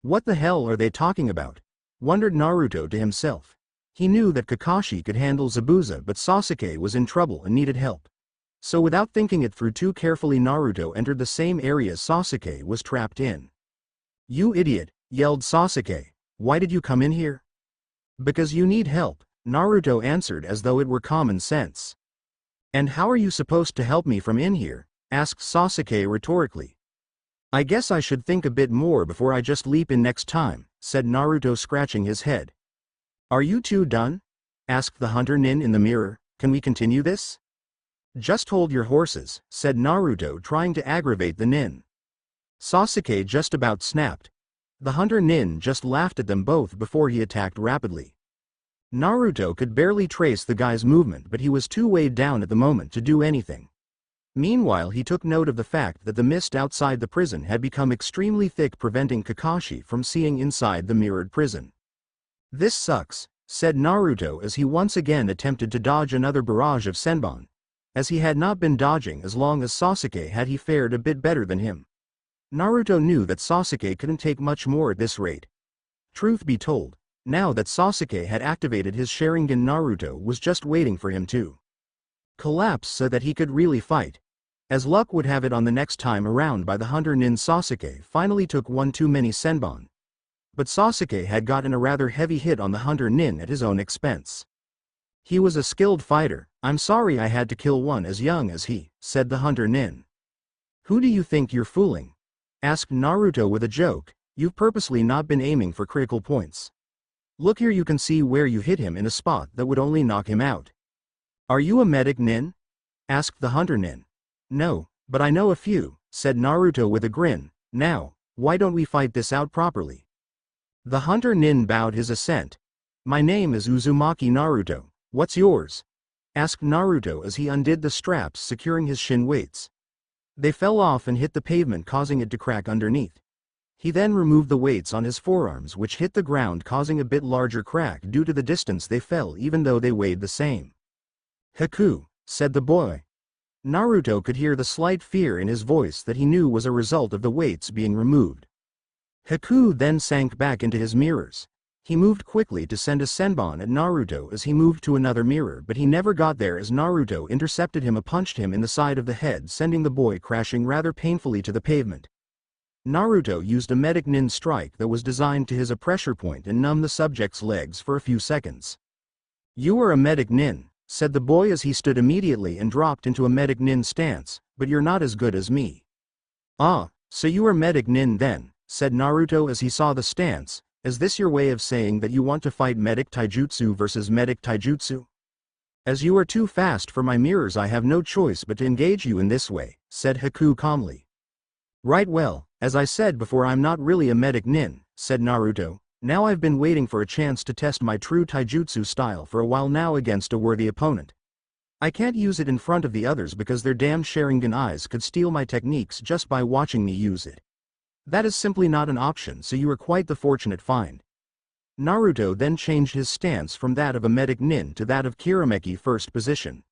What the hell are they talking about? Wondered Naruto to himself. He knew that Kakashi could handle Zabuza, but Sasuke was in trouble and needed help. So without thinking it through too carefully, Naruto entered the same area Sasuke was trapped in. "You idiot," yelled Sasuke. "Why did you come in here?" "Because you need help," Naruto answered as though it were common sense. "And how are you supposed to help me from in here?" asked Sasuke rhetorically. "I guess I should think a bit more before I just leap in next time," said Naruto, scratching his head. "Are you two done?" asked the hunter nin in the mirror. "Can we continue this?" "Just hold your horses," said Naruto, trying to aggravate the nin. Sasuke just about snapped. The hunter nin just laughed at them both before he attacked rapidly. Naruto could barely trace the guy's movement, but he was too weighed down at the moment to do anything. Meanwhile, he took note of the fact that the mist outside the prison had become extremely thick, preventing Kakashi from seeing inside the mirrored prison. "This sucks," said Naruto as he once again attempted to dodge another barrage of senbon. As he had not been dodging as long as Sasuke had, he fared a bit better than him. Naruto knew that Sasuke couldn't take much more at this rate. Truth be told, now that Sasuke had activated his Sharingan, Naruto was just waiting for him to collapse so that he could really fight. As luck would have it, on the next time around by the hunter nin, Sasuke finally took one too many senbon. But Sasuke had gotten a rather heavy hit on the hunter nin at his own expense. "He was a skilled fighter. I'm sorry I had to kill one as young as he," said the hunter nin. "Who do you think you're fooling?" asked Naruto with a joke. "You've purposely not been aiming for critical points. Look here, you can see where you hit him in a spot that would only knock him out." "Are you a medic, nin?" asked the hunter nin. "No, but I know a few," said Naruto with a grin. "Now, why don't we fight this out properly?" The hunter nin bowed his assent. "My name is Uzumaki Naruto. What's yours?" asked Naruto as he undid the straps securing his shin weights. They fell off and hit the pavement, causing it to crack underneath. He then removed the weights on his forearms, which hit the ground, causing a bit larger crack due to the distance they fell, even though they weighed the same. "Haku," said the boy. Naruto could hear the slight fear in his voice that he knew was a result of the weights being removed. Haku then sank back into his mirrors. He moved quickly to send a senbon at Naruto as he moved to another mirror, but he never got there as Naruto intercepted him and punched him in the side of the head, sending the boy crashing rather painfully to the pavement. Naruto used a medic nin strike that was designed to hit a pressure point and numb the subject's legs for a few seconds. "You are a medic nin," said the boy as he stood immediately and dropped into a medic nin stance, "but you're not as good as me." "Ah, so you are medic nin then," said Naruto as he saw the stance. "Is this your way of saying that you want to fight medic taijutsu versus medic taijutsu? As you are too fast for my mirrors, I have no choice but to engage you in this way," said Haku calmly. "Right, well, as I said before, I'm not really a medic nin," said Naruto. "Now I've been waiting for a chance to test my true taijutsu style for a while now against a worthy opponent. I can't use it in front of the others because their damn Sharingan eyes could steal my techniques just by watching me use it. That is simply not an option, so you are quite the fortunate find." Naruto then changed his stance from that of a medic nin to that of Kirameki first position.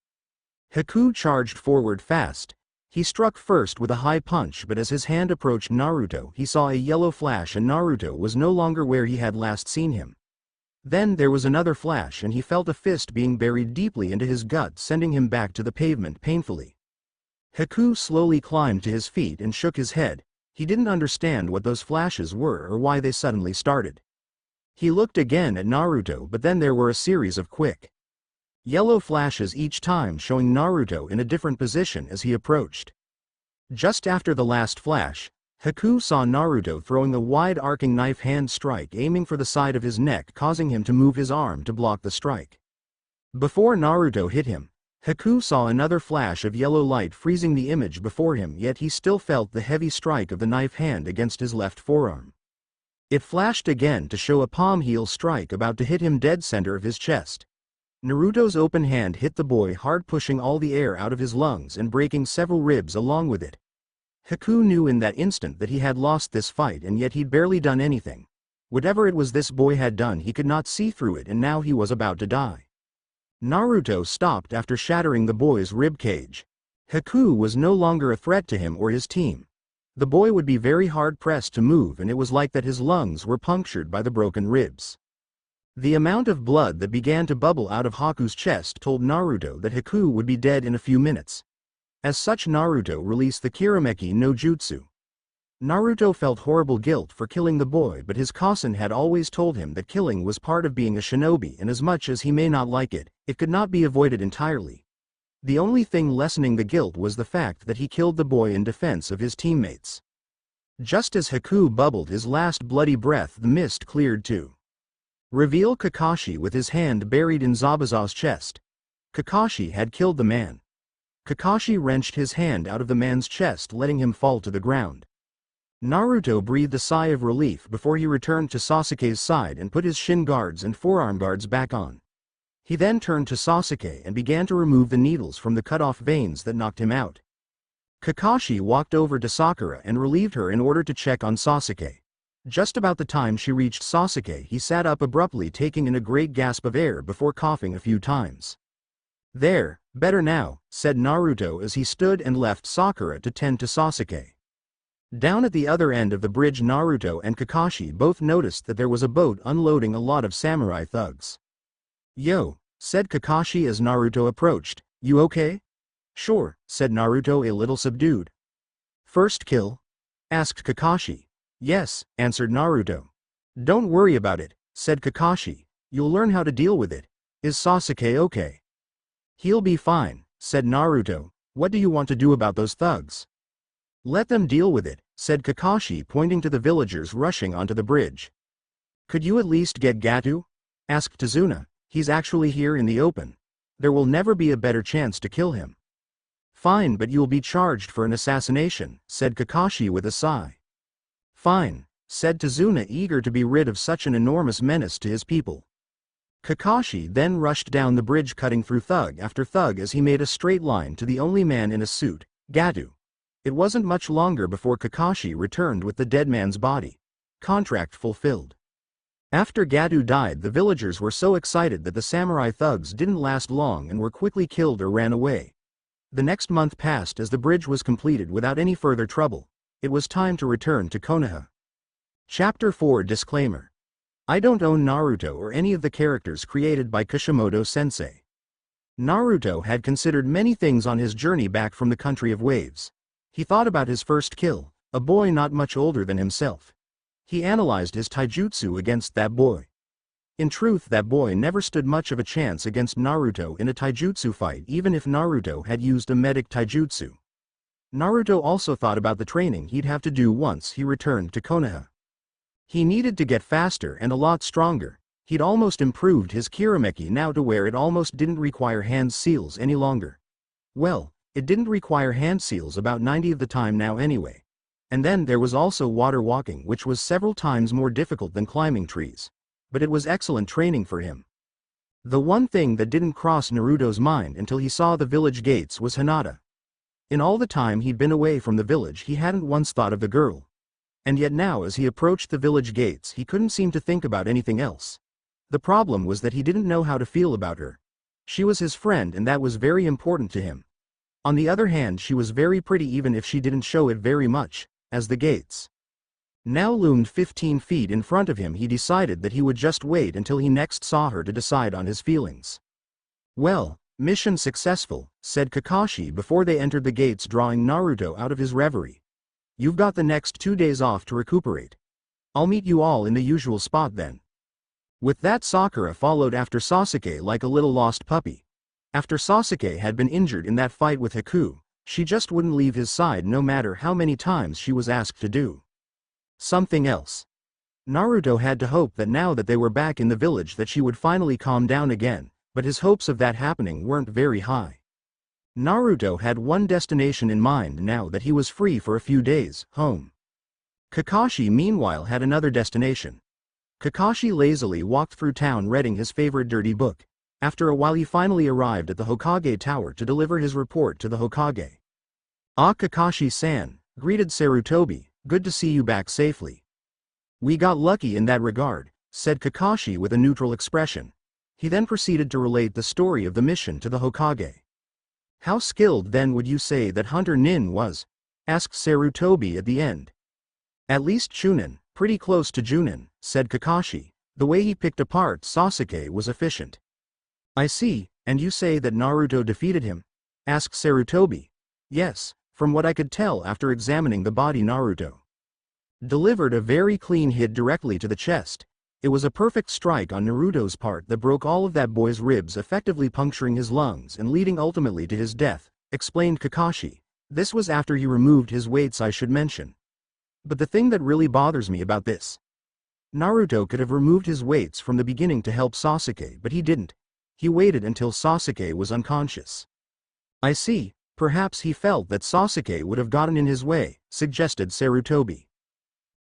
Haku charged forward fast. He struck first with a high punch, but as his hand approached Naruto, he saw a yellow flash and Naruto was no longer where he had last seen him. Then there was another flash and he felt a fist being buried deeply into his gut, sending him back to the pavement painfully. Haku slowly climbed to his feet and shook his head. He didn't understand what those flashes were or why they suddenly started. He looked again at Naruto, but then there were a series of quick yellow flashes each time, showing Naruto in a different position as he approached. Just after the last flash, Haku saw Naruto throwing a wide arcing knife hand strike aiming for the side of his neck, causing him to move his arm to block the strike. Before Naruto hit him, Haku saw another flash of yellow light freezing the image before him, yet he still felt the heavy strike of the knife hand against his left forearm. It flashed again to show a palm heel strike about to hit him dead center of his chest. Naruto's open hand hit the boy hard, pushing all the air out of his lungs and breaking several ribs along with it. Haku knew in that instant that he had lost this fight, and yet he'd barely done anything. Whatever it was this boy had done, he could not see through it, and now he was about to die. Naruto stopped after shattering the boy's rib cage. Haku was no longer a threat to him or his team. The boy would be very hard-pressed to move, and it was like that his lungs were punctured by the broken ribs. The amount of blood that began to bubble out of Haku's chest told Naruto that Haku would be dead in a few minutes. As such, Naruto released the Kirameki no Jutsu. Naruto felt horrible guilt for killing the boy, but his cousin had always told him that killing was part of being a shinobi, and as much as he may not like it, it could not be avoided entirely. The only thing lessening the guilt was the fact that he killed the boy in defense of his teammates. Just as Haku bubbled his last bloody breath, the mist cleared too. Reveal Kakashi with his hand buried in Zabuza's chest. Kakashi had killed the man. Kakashi wrenched his hand out of the man's chest, letting him fall to the ground. Naruto breathed a sigh of relief before he returned to Sasuke's side and put his shin guards and forearm guards back on. He then turned to Sasuke and began to remove the needles from the cut-off veins that knocked him out. Kakashi walked over to Sakura and relieved her in order to check on Sasuke. Just about the time she reached Sasuke, he sat up abruptly, taking in a great gasp of air before coughing a few times. "There, better now," said Naruto as he stood and left Sakura to tend to Sasuke. Down at the other end of the bridge, Naruto and Kakashi both noticed that there was a boat unloading a lot of samurai thugs. "Yo," said Kakashi as Naruto approached, "you okay?" "Sure," said Naruto, a little subdued. "First kill?" asked Kakashi. "Yes," answered Naruto. "Don't worry about it," said Kakashi. "You'll learn how to deal with it. Is Sasuke okay?" "He'll be fine," said Naruto. "What do you want to do about those thugs?" "Let them deal with it," said Kakashi, pointing to the villagers rushing onto the bridge. "Could you at least get Gato?" asked Tsunade. "He's actually here in the open. There will never be a better chance to kill him." "Fine, but you'll be charged for an assassination," said Kakashi with a sigh. "Fine," said Tsunade, eager to be rid of such an enormous menace to his people. Kakashi then rushed down the bridge, cutting through thug after thug as he made a straight line to the only man in a suit, Gato. It wasn't much longer before Kakashi returned with the dead man's body. Contract fulfilled. After Gato died, the villagers were so excited that the samurai thugs didn't last long and were quickly killed or ran away. The next month passed as the bridge was completed without any further trouble. It was time to return to Konoha. Chapter 4 Disclaimer. I don't own Naruto or any of the characters created by Kishimoto-sensei. Naruto had considered many things on his journey back from the country of waves. He thought about his first kill, a boy not much older than himself. He analyzed his taijutsu against that boy. In truth, that boy never stood much of a chance against Naruto in a taijutsu fight, even if Naruto had used a medic taijutsu. Naruto also thought about the training he'd have to do once he returned to Konoha. He needed to get faster and a lot stronger. He'd almost improved his Kirameki now to where it almost didn't require hand seals any longer. Well, it didn't require hand seals about 90 of the time now anyway. And then there was also water walking, which was several times more difficult than climbing trees. But it was excellent training for him. The one thing that didn't cross Naruto's mind until he saw the village gates was Hinata. In all the time he'd been away from the village, he hadn't once thought of the girl. And yet now, as he approached the village gates, he couldn't seem to think about anything else. The problem was that he didn't know how to feel about her. She was his friend, and that was very important to him. On the other hand, she was very pretty, even if she didn't show it very much, as the gates now loomed 15 feet in front of him. He decided that he would just wait until he next saw her to decide on his feelings. Well, mission successful, said Kakashi before they entered the gates, drawing Naruto out of his reverie. You've got the next 2 days off to recuperate. I'll meet you all in the usual spot then. With that, Sakura followed after Sasuke like a little lost puppy. After Sasuke had been injured in that fight with Haku, she just wouldn't leave his side no matter how many times she was asked to do something else. Naruto had to hope that now that they were back in the village that she would finally calm down again, but his hopes of that happening weren't very high. Naruto had one destination in mind now that he was free for a few days: home. Kakashi meanwhile had another destination. Kakashi lazily walked through town reading his favorite dirty book. After a while he finally arrived at the Hokage Tower to deliver his report to the Hokage. "Ah, Kakashi-san," greeted Sarutobi, "good to see you back safely." "We got lucky in that regard," said Kakashi with a neutral expression. He then proceeded to relate the story of the mission to the Hokage. "How skilled then would you say that Hunter Nin was?" asked Sarutobi at the end. "At least Chunin, pretty close to Junin," said Kakashi. "The way he picked apart Sasuke was efficient." "I see, and you say that Naruto defeated him?" asked Sarutobi. "Yes, from what I could tell after examining the body. Naruto delivered a very clean hit directly to the chest. It was a perfect strike on Naruto's part that broke all of that boy's ribs, effectively puncturing his lungs and leading ultimately to his death," explained Kakashi. "This was after he removed his weights, I should mention. But the thing that really bothers me about this, Naruto could have removed his weights from the beginning to help Sasuke, but he didn't. He waited until Sasuke was unconscious." "I see, perhaps he felt that Sasuke would have gotten in his way," suggested Sarutobi.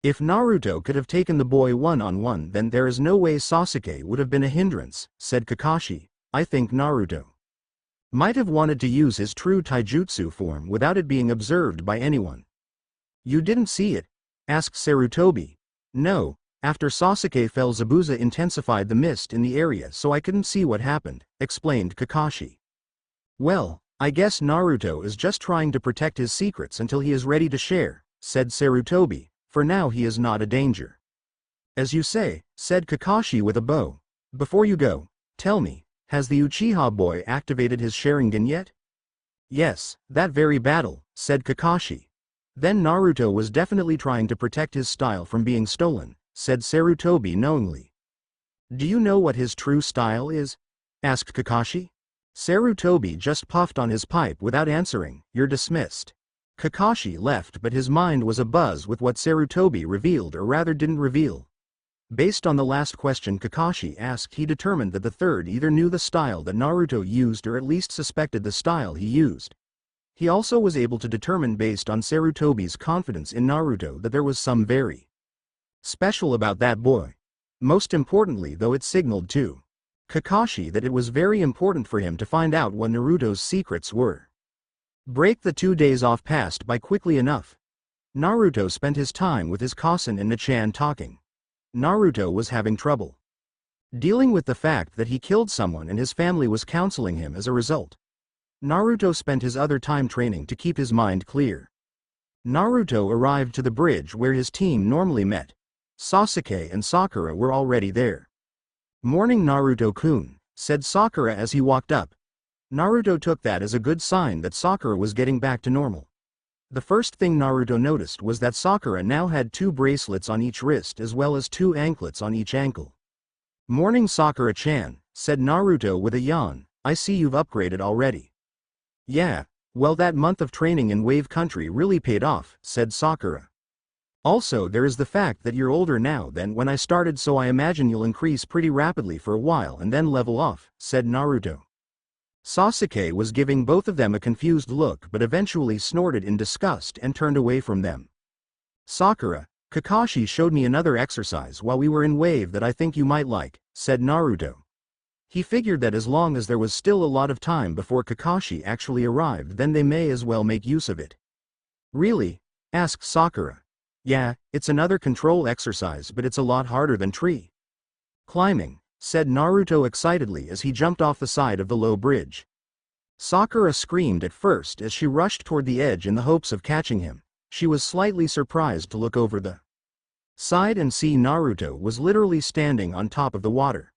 "If Naruto could have taken the boy one-on-one, then there is no way Sasuke would have been a hindrance," said Kakashi. "I think Naruto might have wanted to use his true taijutsu form without it being observed by anyone." "You didn't see it?" asked Sarutobi. "No, after Sasuke fell, Zabuza intensified the mist in the area, so I couldn't see what happened," explained Kakashi. "Well, I guess Naruto is just trying to protect his secrets until he is ready to share," said Sarutobi. "For now he is not a danger." "As you say," said Kakashi with a bow. "Before you go, tell me, has the Uchiha boy activated his Sharingan yet?" "Yes, that very battle," said Kakashi. "Then Naruto was definitely trying to protect his style from being stolen," said Sarutobi knowingly. "Do you know what his true style is?" asked Kakashi. Sarutobi just puffed on his pipe without answering. "You're dismissed." Kakashi left, but his mind was abuzz with what Sarutobi revealed, or rather didn't reveal. Based on the last question Kakashi asked, he determined that the third either knew the style that Naruto used or at least suspected the style he used. He also was able to determine based on Sarutobi's confidence in Naruto that there was some very special about that boy. Most importantly though, it signaled to Kakashi that it was very important for him to find out what Naruto's secrets were. The 2 days off passed by quickly enough. Naruto spent his time with his cousin and Nichan talking. Naruto was having trouble dealing with the fact that he killed someone and his family was counseling him as a result. Naruto spent his other time training to keep his mind clear. Naruto arrived to the bridge where his team normally met. Sasuke and Sakura were already there. "Morning, Naruto-kun," said Sakura as he walked up. Naruto took that as a good sign that Sakura was getting back to normal. The first thing Naruto noticed was that Sakura now had 2 bracelets on each wrist as well as 2 anklets on each ankle. "Morning, Sakura-chan," said Naruto with a yawn. "I see you've upgraded already." "Yeah, well, that month of training in Wave Country really paid off," said Sakura. "Also, there is the fact that you're older now than when I started, so I imagine you'll increase pretty rapidly for a while and then level off," said Naruto. Sasuke was giving both of them a confused look but eventually snorted in disgust and turned away from them. "Sakura, Kakashi showed me another exercise while we were in Wave that I think you might like," said Naruto. He figured that as long as there was still a lot of time before Kakashi actually arrived, then they may as well make use of it. "Really?" asked Sakura. "Yeah, it's another control exercise, but it's a lot harder than tree climbing," said Naruto excitedly as he jumped off the side of the low bridge. Sakura screamed at first as she rushed toward the edge in the hopes of catching him. She was slightly surprised to look over the side and see Naruto was literally standing on top of the water.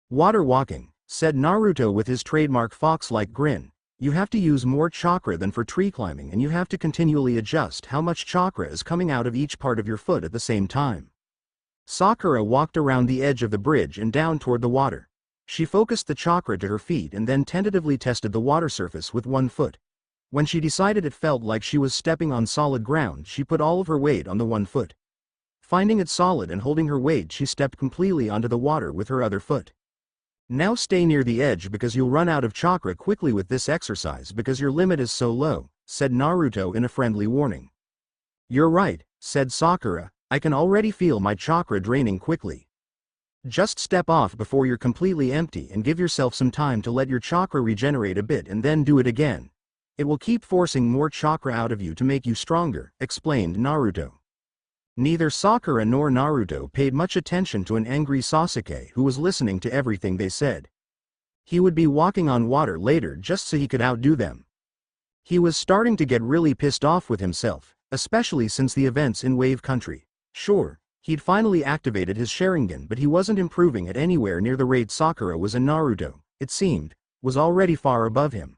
"Water walking," said Naruto with his trademark fox-like grin. "You have to use more chakra than for tree climbing, and you have to continually adjust how much chakra is coming out of each part of your foot at the same time." Sakura walked around the edge of the bridge and down toward the water. She focused the chakra to her feet and then tentatively tested the water surface with one foot. When she decided it felt like she was stepping on solid ground, she put all of her weight on the one foot. Finding it solid and holding her weight, she stepped completely onto the water with her other foot. "Now stay near the edge because you'll run out of chakra quickly with this exercise because your limit is so low," said Naruto in a friendly warning. "You're right," said Sakura. "I can already feel my chakra draining quickly. Just step off before you're completely empty and give yourself some time to let your chakra regenerate a bit and then do it again. It will keep forcing more chakra out of you to make you stronger," explained Naruto. Neither Sakura nor Naruto paid much attention to an angry Sasuke who was listening to everything they said. He would be walking on water later just so he could outdo them. He was starting to get really pissed off with himself, especially since the events in Wave Country. Sure, he'd finally activated his Sharingan, but he wasn't improving at anywhere near the rate Sakura was, and Naruto, it seemed, was already far above him.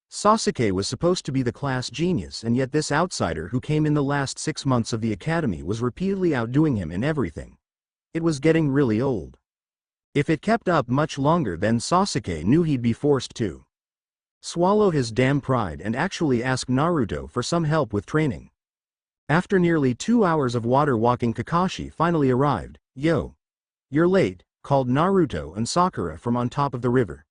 Sasuke was supposed to be the class genius, and yet this outsider who came in the last 6 months of the academy was repeatedly outdoing him in everything. It was getting really old. If it kept up much longer, then Sasuke knew he'd be forced to swallow his damn pride and actually ask Naruto for some help with training. After nearly 2 hours of water walking, Kakashi finally arrived. "Yo! You're late," called Naruto and Sakura from on top of the river.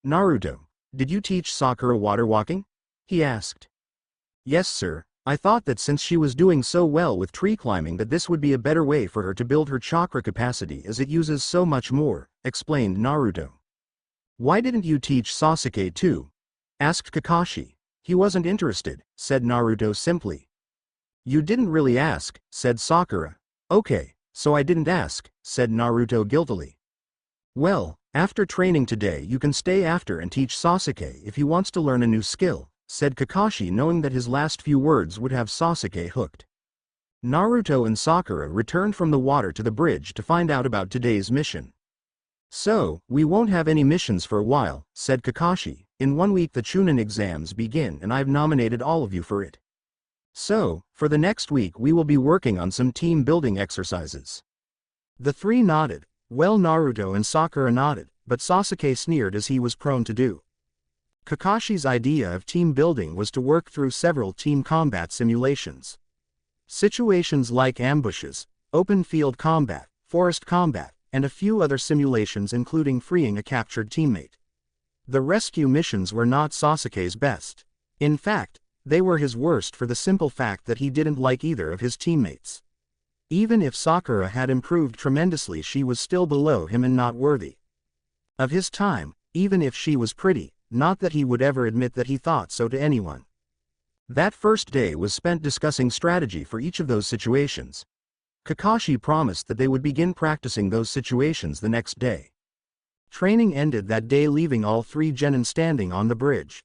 "Naruto, did you teach Sakura water walking?" he asked. "Yes, sir. I thought that since she was doing so well with tree climbing that this would be a better way for her to build her chakra capacity as it uses so much more," explained Naruto. "Why didn't you teach Sasuke too?" asked Kakashi. "He wasn't interested," said Naruto simply. "You didn't really ask," said Sakura. "Okay, so I didn't ask," said Naruto guiltily. "Well, after training today you can stay after and teach Sasuke if he wants to learn a new skill," said Kakashi, knowing that his last few words would have Sasuke hooked. Naruto and Sakura returned from the water to the bridge to find out about today's mission. "So, we won't have any missions for a while," said Kakashi. "In 1 week the Chunin exams begin and I've nominated all of you for it. So, for the next week we will be working on some team building exercises." The three nodded. Well, Naruto and Sakura nodded, but Sasuke sneered as he was prone to do. Kakashi's idea of team building was to work through several team combat simulations. Situations like ambushes, open field combat, forest combat, and a few other simulations including freeing a captured teammate. The rescue missions were not Sasuke's best. In fact, they were his worst for the simple fact that he didn't like either of his teammates. Even if Sakura had improved tremendously, she was still below him and not worthy of his time, even if she was pretty, not that he would ever admit that he thought so to anyone. That first day was spent discussing strategy for each of those situations. Kakashi promised that they would begin practicing those situations the next day. Training ended that day, leaving all 3 genin standing on the bridge.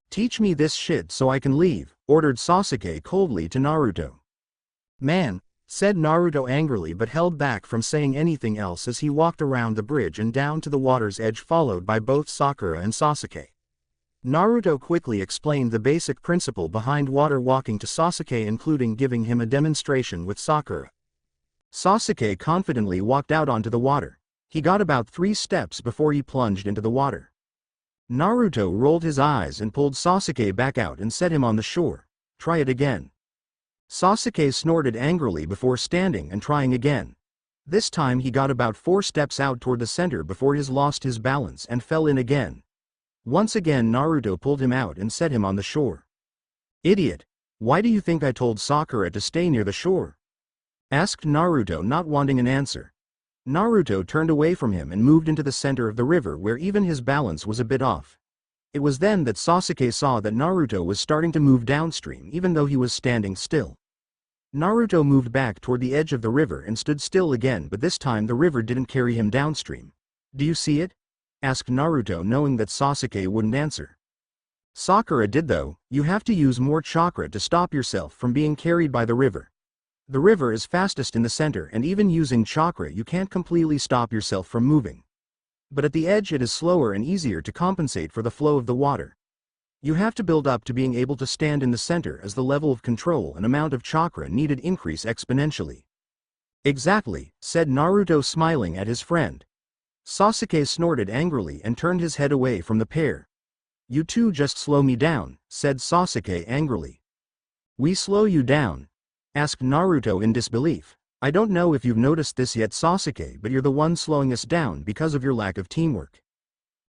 "Teach me this shit so I can leave," ordered Sasuke coldly to Naruto. "Man," said Naruto angrily but held back from saying anything else as he walked around the bridge and down to the water's edge followed by both Sakura and Sasuke. Naruto quickly explained the basic principle behind water walking to Sasuke, including giving him a demonstration with Sakura. Sasuke confidently walked out onto the water. He got about 3 steps before he plunged into the water. Naruto rolled his eyes and pulled Sasuke back out and set him on the shore. Try it again. Sasuke snorted angrily before standing and trying again. This time he got about 4 steps out toward the center before he lost his balance and fell in again. Once again Naruto pulled him out and set him on the shore. Idiot! Why do you think I told Sakura to stay near the shore? Asked Naruto, not wanting an answer. Naruto turned away from him and moved into the center of the river where even his balance was a bit off. It was then that Sasuke saw that Naruto was starting to move downstream even though he was standing still. Naruto moved back toward the edge of the river and stood still again, but this time the river didn't carry him downstream. Do you see it? Asked Naruto, knowing that Sasuke wouldn't answer. Sakura did though. You have to use more chakra to stop yourself from being carried by the river. The river is fastest in the center and even using chakra you can't completely stop yourself from moving. But at the edge it is slower and easier to compensate for the flow of the water. You have to build up to being able to stand in the center as the level of control and amount of chakra needed increase exponentially. Exactly, said Naruto, smiling at his friend. Sasuke snorted angrily and turned his head away from the pair. You two just slow me down, said Sasuke angrily. We slow you down? Asked Naruto in disbelief. I don't know if you've noticed this yet, Sasuke, but you're the one slowing us down because of your lack of teamwork.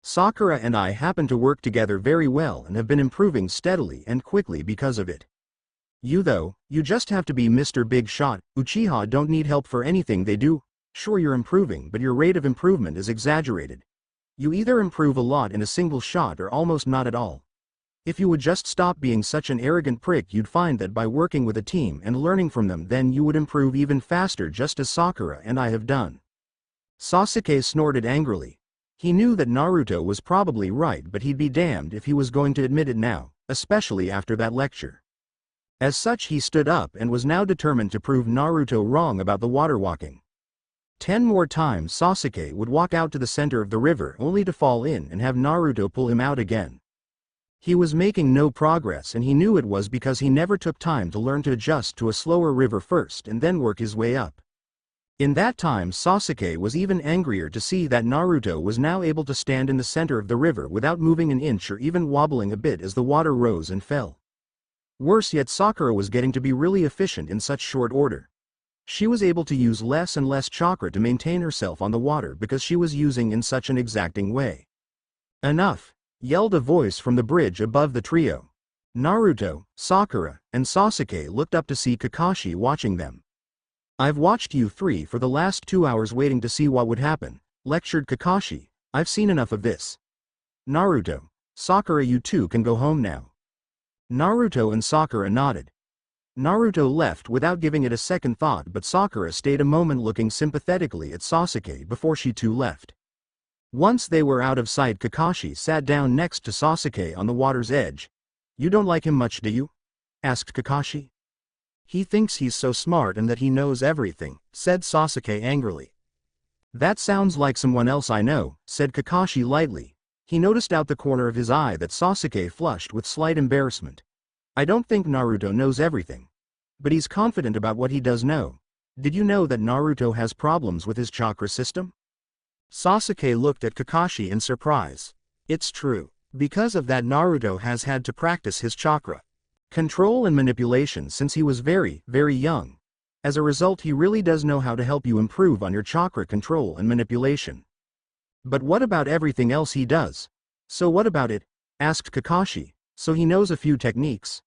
Sakura and I happen to work together very well and have been improving steadily and quickly because of it. You though, you just have to be Mr. Big Shot. Uchiha don't need help for anything they do. Sure, you're improving, but your rate of improvement is exaggerated. You either improve a lot in a single shot or almost not at all. If you would just stop being such an arrogant prick, you'd find that by working with a team and learning from them, then you would improve even faster, just as Sakura and I have done. Sasuke snorted angrily. He knew that Naruto was probably right, but he'd be damned if he was going to admit it now, especially after that lecture. As such, he stood up and was now determined to prove Naruto wrong about the water walking. 10 more times Sasuke would walk out to the center of the river only to fall in and have Naruto pull him out again. He was making no progress, and he knew it was because he never took time to learn to adjust to a slower river first and then work his way up. In that time Sasuke was even angrier to see that Naruto was now able to stand in the center of the river without moving an inch or even wobbling a bit as the water rose and fell. Worse yet, Sakura was getting to be really efficient in such short order. She was able to use less and less chakra to maintain herself on the water because she was using in such an exacting way. Enough! Yelled a voice from the bridge above the trio. Naruto, Sakura, and Sasuke looked up to see Kakashi watching them. I've watched you three for the last 2 hours waiting to see what would happen, lectured Kakashi. I've seen enough of this. Naruto, Sakura, you two can go home now. Naruto and Sakura nodded. Naruto left without giving it a second thought, but Sakura stayed a moment looking sympathetically at Sasuke before she too left. Once they were out of sight, Kakashi sat down next to Sasuke on the water's edge. You don't like him much, do you? Asked Kakashi. He thinks he's so smart and that he knows everything, said Sasuke angrily. That sounds like someone else I know, said Kakashi lightly. He noticed out the corner of his eye that Sasuke flushed with slight embarrassment. I don't think Naruto knows everything. But he's confident about what he does know. Did you know that Naruto has problems with his chakra system? Sasuke looked at Kakashi in surprise. It's true. Because of that, Naruto has had to practice his chakra control and manipulation since he was very, very young. As a result, he really does know how to help you improve on your chakra control and manipulation. But what about everything else he does? So what about it? Asked Kakashi. So he knows a few techniques.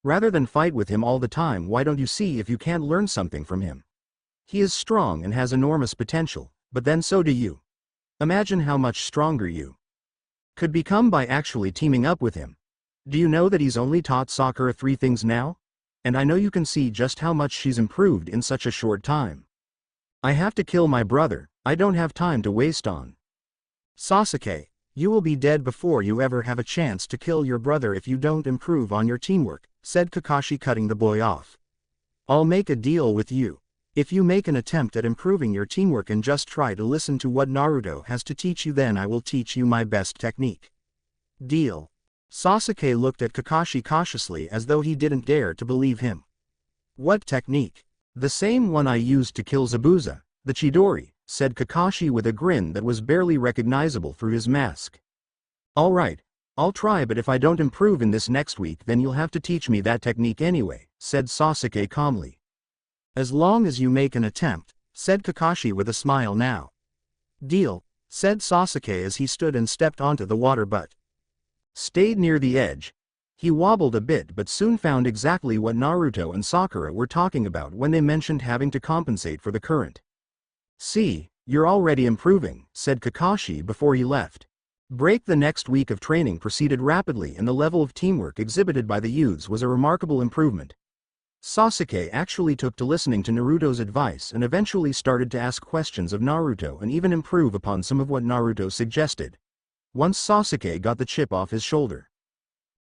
Rather than fight with him all the time, why don't you see if you can't learn something from him? He is strong and has enormous potential, but then so do you. Imagine how much stronger you could become by actually teaming up with him. Do you know that he's only taught Sakura 3 things now? And I know you can see just how much she's improved in such a short time. I have to kill my brother. I don't have time to waste on. Sasuke, you will be dead before you ever have a chance to kill your brother if you don't improve on your teamwork, said Kakashi, cutting the boy off. I'll make a deal with you. If you make an attempt at improving your teamwork and just try to listen to what Naruto has to teach you, then I will teach you my best technique. Deal. Sasuke looked at Kakashi cautiously as though he didn't dare to believe him. What technique? The same one I used to kill Zabuza, the Chidori, said Kakashi with a grin that was barely recognizable through his mask. Alright, I'll try, but if I don't improve in this next week then you'll have to teach me that technique anyway, said Sasuke calmly. As long as you make an attempt, said Kakashi with a smile now. Deal, said Sasuke as he stood and stepped onto the water butt. Stayed near the edge. He wobbled a bit but soon found exactly what Naruto and Sakura were talking about when they mentioned having to compensate for the current. See, you're already improving, said Kakashi before he left. Break the next week of training proceeded rapidly and the level of teamwork exhibited by the youths was a remarkable improvement. Sasuke actually took to listening to Naruto's advice and eventually started to ask questions of Naruto and even improve upon some of what Naruto suggested. Once Sasuke got the chip off his shoulder,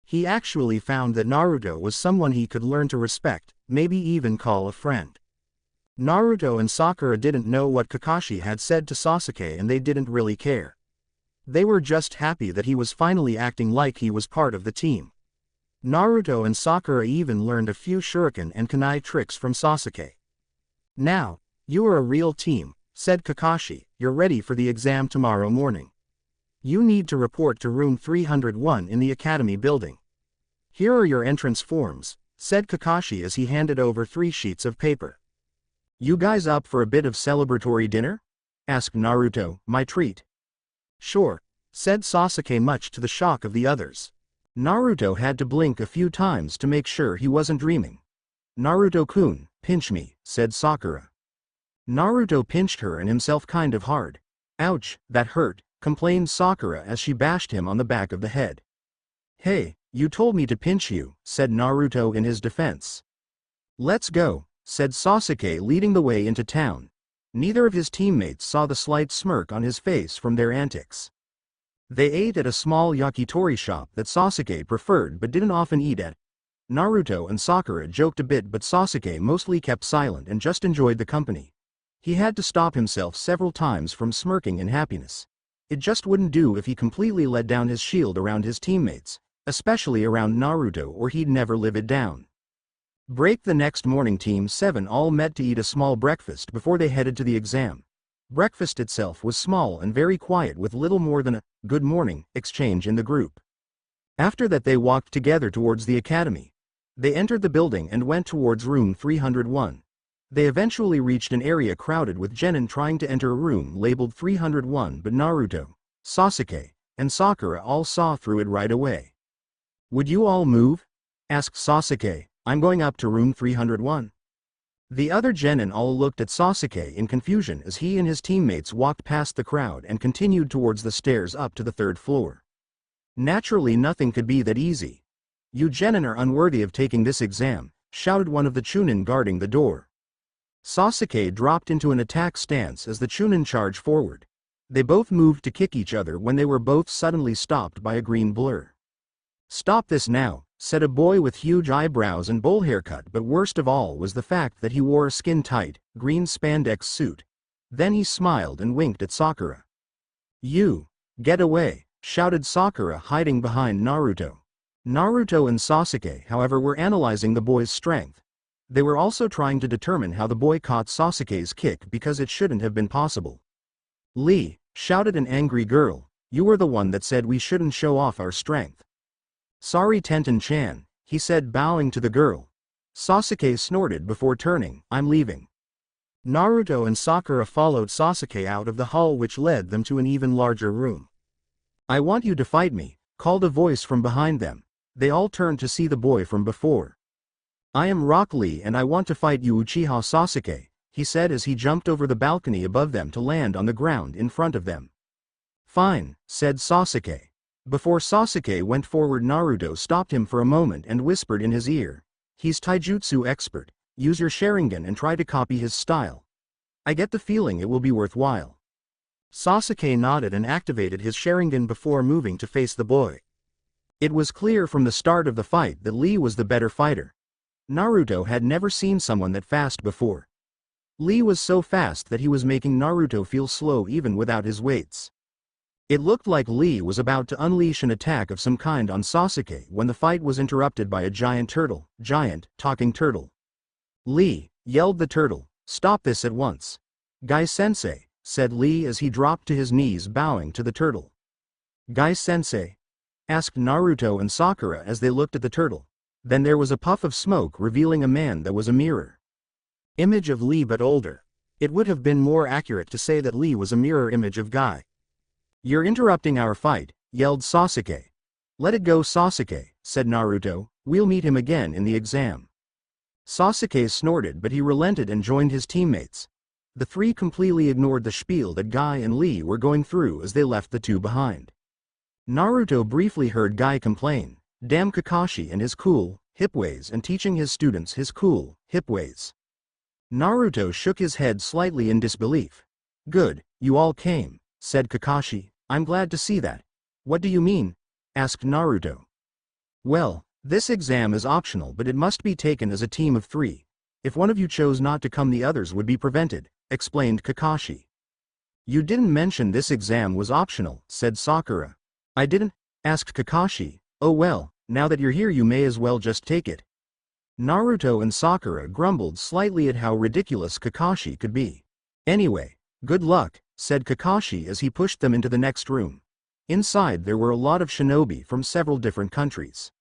he actually found that Naruto was someone he could learn to respect, maybe even call a friend. Naruto and Sakura didn't know what Kakashi had said to Sasuke and they didn't really care. They were just happy that he was finally acting like he was part of the team. Naruto and Sakura even learned a few shuriken and kunai tricks from Sasuke. Now, you are a real team, said Kakashi, you're ready for the exam tomorrow morning. You need to report to room 301 in the academy building. Here are your entrance forms, said Kakashi as he handed over 3 sheets of paper. You guys up for a bit of celebratory dinner? Asked Naruto, my treat. Sure, said Sasuke much to the shock of the others. Naruto had to blink a few times to make sure he wasn't dreaming. Naruto-kun, pinch me, said Sakura. Naruto pinched her and himself kind of hard. Ouch, that hurt, complained Sakura as she bashed him on the back of the head. Hey, you told me to pinch you, said Naruto in his defense. Let's go, said Sasuke leading the way into town. Neither of his teammates saw the slight smirk on his face from their antics. They ate at a small yakitori shop that Sasuke preferred but didn't often eat at. Naruto and Sakura joked a bit but Sasuke mostly kept silent and just enjoyed the company. He had to stop himself several times from smirking in happiness. It just wouldn't do if he completely let down his shield around his teammates, especially around Naruto, or he'd never live it down. Break the next morning, Team 7 all met to eat a small breakfast before they headed to the exam. Breakfast itself was small and very quiet with little more than a good morning exchange in the group. After that they walked together towards the academy. They entered the building and went towards room 301. They eventually reached an area crowded with genin trying to enter a room labeled 301, but Naruto, Sasuke, and Sakura all saw through it right away. Would you all move? Asked Sasuke. I'm going up to room 301. The other genin all looked at Sasuke in confusion as he and his teammates walked past the crowd and continued towards the stairs up to the 3rd floor. Naturally nothing could be that easy. You genin are unworthy of taking this exam, shouted one of the Chunin guarding the door. Sasuke dropped into an attack stance as the Chunin charged forward. They both moved to kick each other when they were both suddenly stopped by a green blur. Stop this now, said a boy with huge eyebrows and bowl haircut, but worst of all was the fact that he wore a skin-tight, green spandex suit. Then he smiled and winked at Sakura. You, get away, shouted Sakura hiding behind Naruto. Naruto and Sasuke, however, were analyzing the boy's strength. They were also trying to determine how the boy caught Sasuke's kick because it shouldn't have been possible. Lee, shouted an angry girl, you were the one that said we shouldn't show off our strength. Sorry Tenten-chan, he said bowing to the girl. Sasuke snorted before turning, I'm leaving. Naruto and Sakura followed Sasuke out of the hall, which led them to an even larger room. I want you to fight me, called a voice from behind them. They all turned to see the boy from before. I am Rock Lee and I want to fight you, Uchiha Sasuke, he said as he jumped over the balcony above them to land on the ground in front of them. Fine, said Sasuke. Before Sasuke went forward, Naruto stopped him for a moment and whispered in his ear. He's taijutsu expert. Use your Sharingan and try to copy his style. I get the feeling it will be worthwhile. Sasuke nodded and activated his Sharingan before moving to face the boy. It was clear from the start of the fight that Lee was the better fighter. Naruto had never seen someone that fast before. Lee was so fast that he was making Naruto feel slow even without his weights. It looked like Lee was about to unleash an attack of some kind on Sasuke when the fight was interrupted by a giant talking turtle. "Lee," yelled the turtle, "stop this at once." "Gai-sensei," said Lee as he dropped to his knees bowing to the turtle. "Gai-sensei?" asked Naruto and Sakura as they looked at the turtle. Then there was a puff of smoke revealing a man that was a mirror image of Lee but older. It would have been more accurate to say that Lee was a mirror image of Guy. "You're interrupting our fight," yelled Sasuke. "Let it go, Sasuke," said Naruto, "we'll meet him again in the exam." Sasuke snorted, but he relented and joined his teammates. The three completely ignored the spiel that Guy and Lee were going through as they left the two behind. Naruto briefly heard Guy complain, "Damn Kakashi and his cool, hip ways, and teaching his students his cool, hip ways." Naruto shook his head slightly in disbelief. "Good, you all came," said Kakashi. "I'm glad to see that." "What do you mean?" asked Naruto. "Well, this exam is optional, but it must be taken as a team of 3. If one of you chose not to come, the others would be prevented," explained Kakashi. "You didn't mention this exam was optional," said Sakura. "I didn't?" asked Kakashi. "Oh well, now that you're here you may as well just take it." Naruto and Sakura grumbled slightly at how ridiculous Kakashi could be. "Anyway, good luck," said Kakashi as he pushed them into the next room. Inside there were a lot of shinobi from several different countries.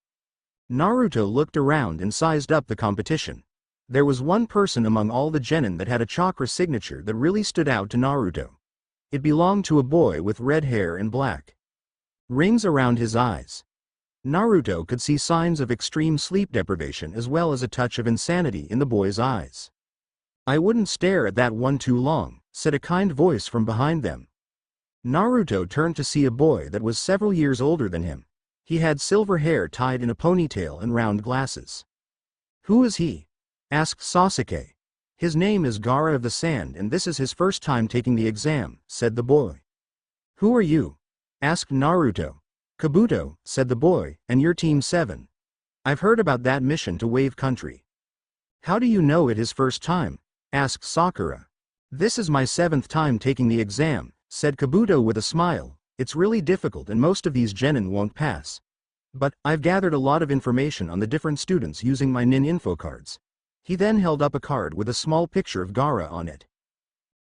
Naruto looked around and sized up the competition. There was one person among all the genin that had a chakra signature that really stood out to Naruto. It belonged to a boy with red hair and black rings around his eyes. Naruto could see signs of extreme sleep deprivation as well as a touch of insanity in the boy's eyes. "I wouldn't stare at that one too long," said a kind voice from behind them. Naruto turned to see a boy that was several years older than him. He had silver hair tied in a ponytail and round glasses. "Who is he?" asked Sasuke. "His name is Gaara of the Sand and this is his first time taking the exam," said the boy. "Who are you?" asked Naruto. "Kabuto," said the boy, "and you're Team 7. I've heard about that mission to Wave Country." "How do you know it his first time?" asked Sakura. "This is my 7th time taking the exam," said Kabuto with a smile. "It's really difficult and most of these genin won't pass. But, I've gathered a lot of information on the different students using my nin info cards." He then held up a card with a small picture of Gaara on it.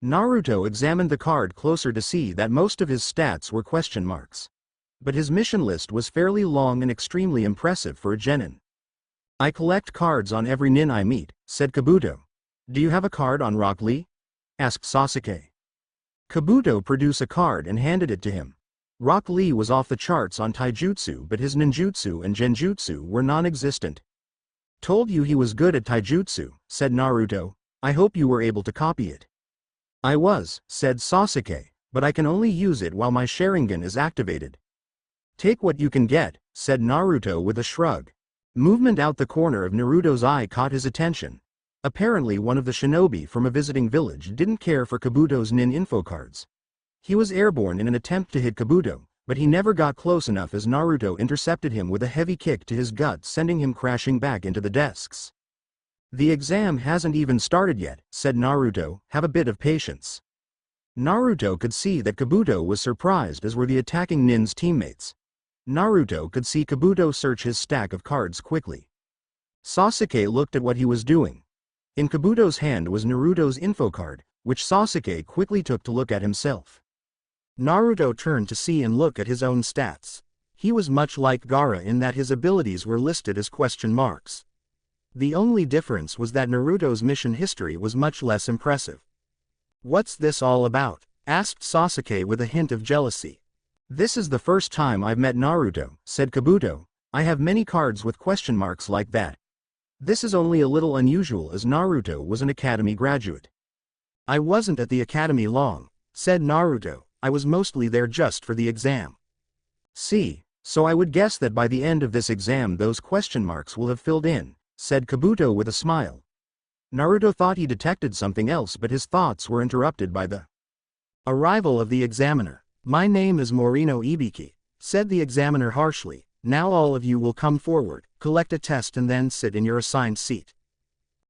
Naruto examined the card closer to see that most of his stats were question marks. But his mission list was fairly long and extremely impressive for a genin. "I collect cards on every nin I meet," said Kabuto. "Do you have a card on Rock Lee?" asked Sasuke. Kabuto produced a card and handed it to him. Rock Lee was off the charts on taijutsu, but his ninjutsu and genjutsu were non-existent. "Told you he was good at taijutsu," said Naruto. "I hope you were able to copy it." "I was," said Sasuke, "but I can only use it while my Sharingan is activated." "Take what you can get," said Naruto with a shrug. Movement out the corner of Naruto's eye caught his attention. Apparently one of the shinobi from a visiting village didn't care for Kabuto's nin info cards. He was airborne in an attempt to hit Kabuto, but he never got close enough as Naruto intercepted him with a heavy kick to his gut, sending him crashing back into the desks. "The exam hasn't even started yet," said Naruto, "have a bit of patience." Naruto could see that Kabuto was surprised, as were the attacking nin's teammates. Naruto could see Kabuto search his stack of cards quickly. Sasuke looked at what he was doing. In Kabuto's hand was Naruto's info card, which Sasuke quickly took to look at himself. Naruto turned to see and look at his own stats. He was much like Gaara in that his abilities were listed as question marks. The only difference was that Naruto's mission history was much less impressive. "What's this all about?" asked Sasuke with a hint of jealousy. "This is the first time I've met Naruto," said Kabuto. "I have many cards with question marks like that. This is only a little unusual as Naruto was an academy graduate." "I wasn't at the academy long," said Naruto. "I was mostly there just for the exam." "See, so I would guess that by the end of this exam those question marks will have filled in," said Kabuto with a smile. Naruto thought he detected something else, but his thoughts were interrupted by the arrival of the examiner. "My name is Morino Ibiki," said the examiner harshly. "Now all of you will come forward, collect a test and then sit in your assigned seat."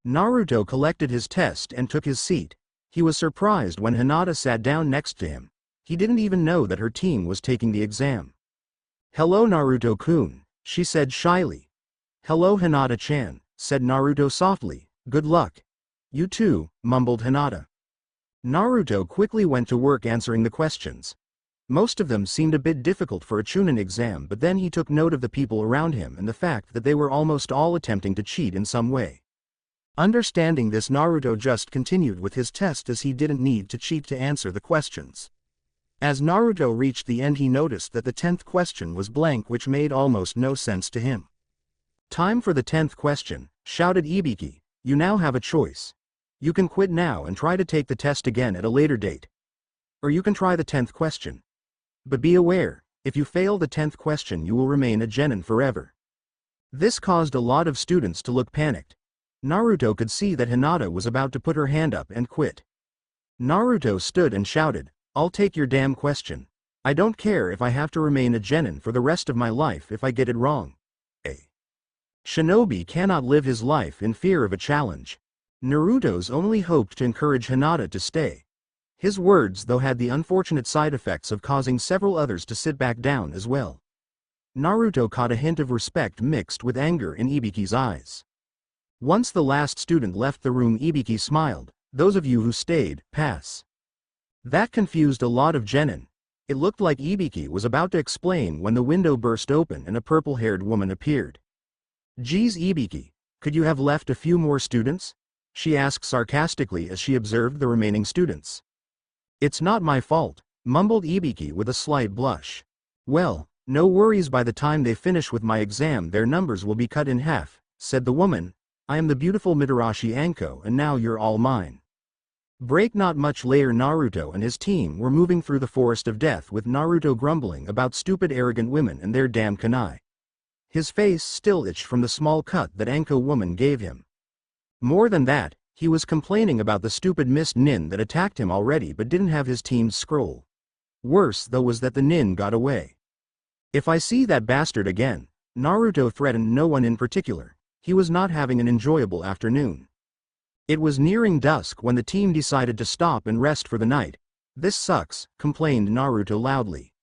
Naruto collected his test and took his seat. He was surprised when Hinata sat down next to him. He didn't even know that her team was taking the exam. "Hello Naruto-kun," she said shyly. "Hello Hinata-chan," said Naruto softly. "Good luck." "You too," mumbled Hinata. Naruto quickly went to work answering the questions. Most of them seemed a bit difficult for a Chunin exam, but then he took note of the people around him and the fact that they were almost all attempting to cheat in some way. Understanding this, Naruto just continued with his test as he didn't need to cheat to answer the questions. As Naruto reached the end, he noticed that the 10th question was blank, which made almost no sense to him. "Time for the 10th question," shouted Ibiki. "You now have a choice. You can quit now and try to take the test again at a later date. Or you can try the 10th question. But be aware, if you fail the 10th question you will remain a genin forever." This caused a lot of students to look panicked. Naruto could see that Hinata was about to put her hand up and quit. Naruto stood and shouted, "I'll take your damn question. I don't care if I have to remain a genin for the rest of my life if I get it wrong." A shinobi cannot live his life in fear of a challenge. Naruto's only hoped to encourage Hinata to stay. His words though had the unfortunate side effects of causing several others to sit back down as well. Naruto caught a hint of respect mixed with anger in Ibiki's eyes. Once the last student left the room, Ibiki smiled. "Those of you who stayed, pass." That confused a lot of genin. It looked like Ibiki was about to explain when the window burst open and a purple-haired woman appeared. "Geez Ibiki, could you have left a few more students?" she asked sarcastically as she observed the remaining students. "It's not my fault," mumbled Ibiki with a slight blush. "Well, no worries, by the time they finish with my exam their numbers will be cut in half," said the woman. "I am the beautiful Mitarashi Anko and now you're all mine." Break. Not much later, Naruto and his team were moving through the forest of death with Naruto grumbling about stupid arrogant women and their damn kunai. His face still itched from the small cut that Anko woman gave him. More than that, he was complaining about the stupid mist nin that attacked him already but didn't have his team's scroll. Worse though was that the nin got away. "If I see that bastard again," Naruto threatened no one in particular. He was not having an enjoyable afternoon. It was nearing dusk when the team decided to stop and rest for the night. "This sucks," complained Naruto loudly.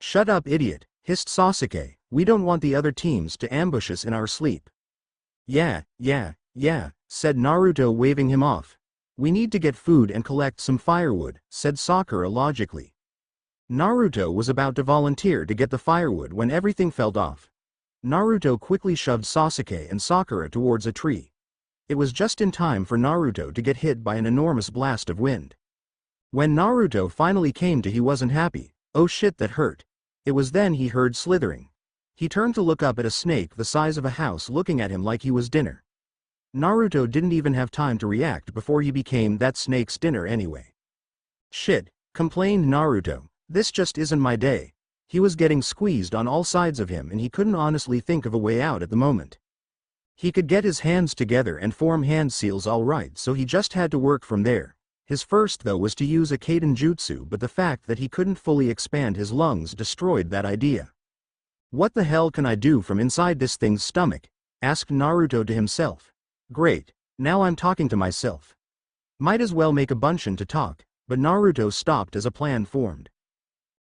"Shut up, idiot," hissed Sasuke. "We don't want the other teams to ambush us in our sleep." Yeah, said Naruto, waving him off. "We need to get food and collect some firewood," said Sakura logically. Naruto was about to volunteer to get the firewood when everything fell off. Naruto quickly shoved Sasuke and Sakura towards a tree. It was just in time for Naruto to get hit by an enormous blast of wind. When Naruto finally came to, he wasn't happy. "Oh shit, that hurt." It was then he heard slithering. He turned to look up at a snake the size of a house looking at him like he was dinner. Naruto didn't even have time to react before he became that snake's dinner anyway. "Shit," complained Naruto. "This just isn't my day." He was getting squeezed on all sides of him and he couldn't honestly think of a way out at the moment. He could get his hands together and form hand seals all right, so he just had to work from there. His first though was to use a Kaiden jutsu, but the fact that he couldn't fully expand his lungs destroyed that idea. "What the hell can I do from inside this thing's stomach?" asked Naruto to himself. "Great, now I'm talking to myself. Might as well make a bunshin to talk," but Naruto stopped as a plan formed.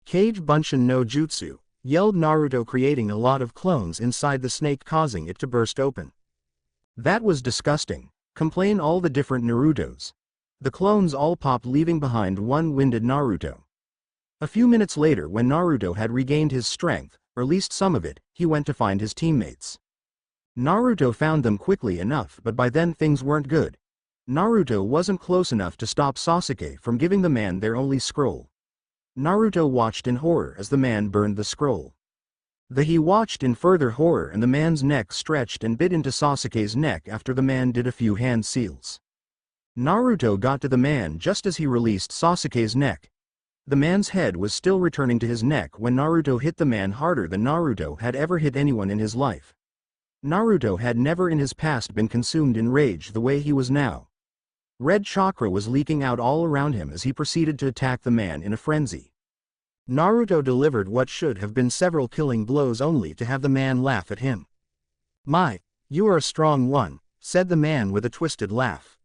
"Cage Bunshin no Jutsu," yelled Naruto, creating a lot of clones inside the snake, causing it to burst open. "That was disgusting," complained all the different Narutos. The clones all popped, leaving behind one winded Naruto. A few minutes later, when Naruto had regained his strength, or at least some of it, he went to find his teammates. Naruto found them quickly enough, but by then things weren't good. Naruto wasn't close enough to stop Sasuke from giving the man their only scroll. Naruto watched in horror as the man burned the scroll. He watched in further horror and the man's neck stretched and bit into Sasuke's neck after the man did a few hand seals. Naruto got to the man just as he released Sasuke's neck. The man's head was still returning to his neck when Naruto hit the man harder than Naruto had ever hit anyone in his life. Naruto had never in his past been consumed in rage the way he was now. Red chakra was leaking out all around him as he proceeded to attack the man in a frenzy. Naruto delivered what should have been several killing blows only to have the man laugh at him. "My, you are a strong one," said the man with a twisted laugh.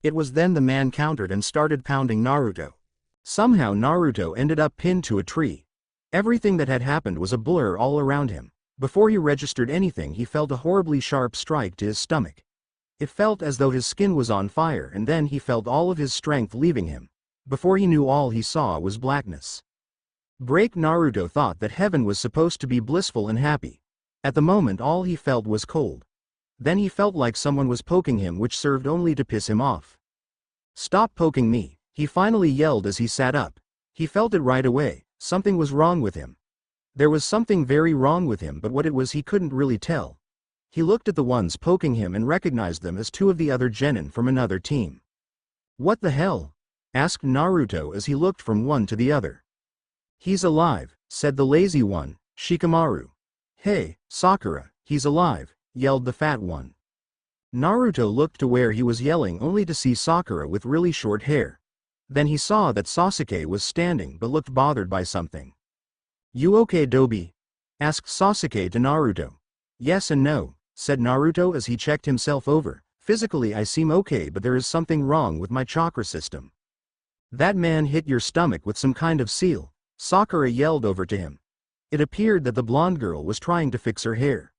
It was then the man countered and started pounding Naruto. Somehow Naruto ended up pinned to a tree. Everything that had happened was a blur all around him. Before he registered anything, he felt a horribly sharp strike to his stomach. It felt as though his skin was on fire, and then he felt all of his strength leaving him. Before he knew, all he saw was blackness. Naruto thought that heaven was supposed to be blissful and happy. At the moment, all he felt was cold. Then he felt like someone was poking him, which served only to piss him off. "Stop poking me," he finally yelled as he sat up. He felt it right away. Something was wrong with him. There was something very wrong with him, but what it was he couldn't really tell. He looked at the ones poking him and recognized them as two of the other genin from another team. "What the hell?" asked Naruto as he looked from one to the other. "He's alive," said the lazy one, Shikamaru. "Hey, Sakura, he's alive," yelled the fat one. Naruto looked to where he was yelling only to see Sakura with really short hair. Then he saw that Sasuke was standing but looked bothered by something. "You okay, Dobi?" asked Sasuke to Naruto. "Yes and no," said Naruto as he checked himself over. "Physically I seem okay, but there is something wrong with my chakra system." "That man hit your stomach with some kind of seal," Sakura yelled over to him. It appeared that the blonde girl was trying to fix her hair.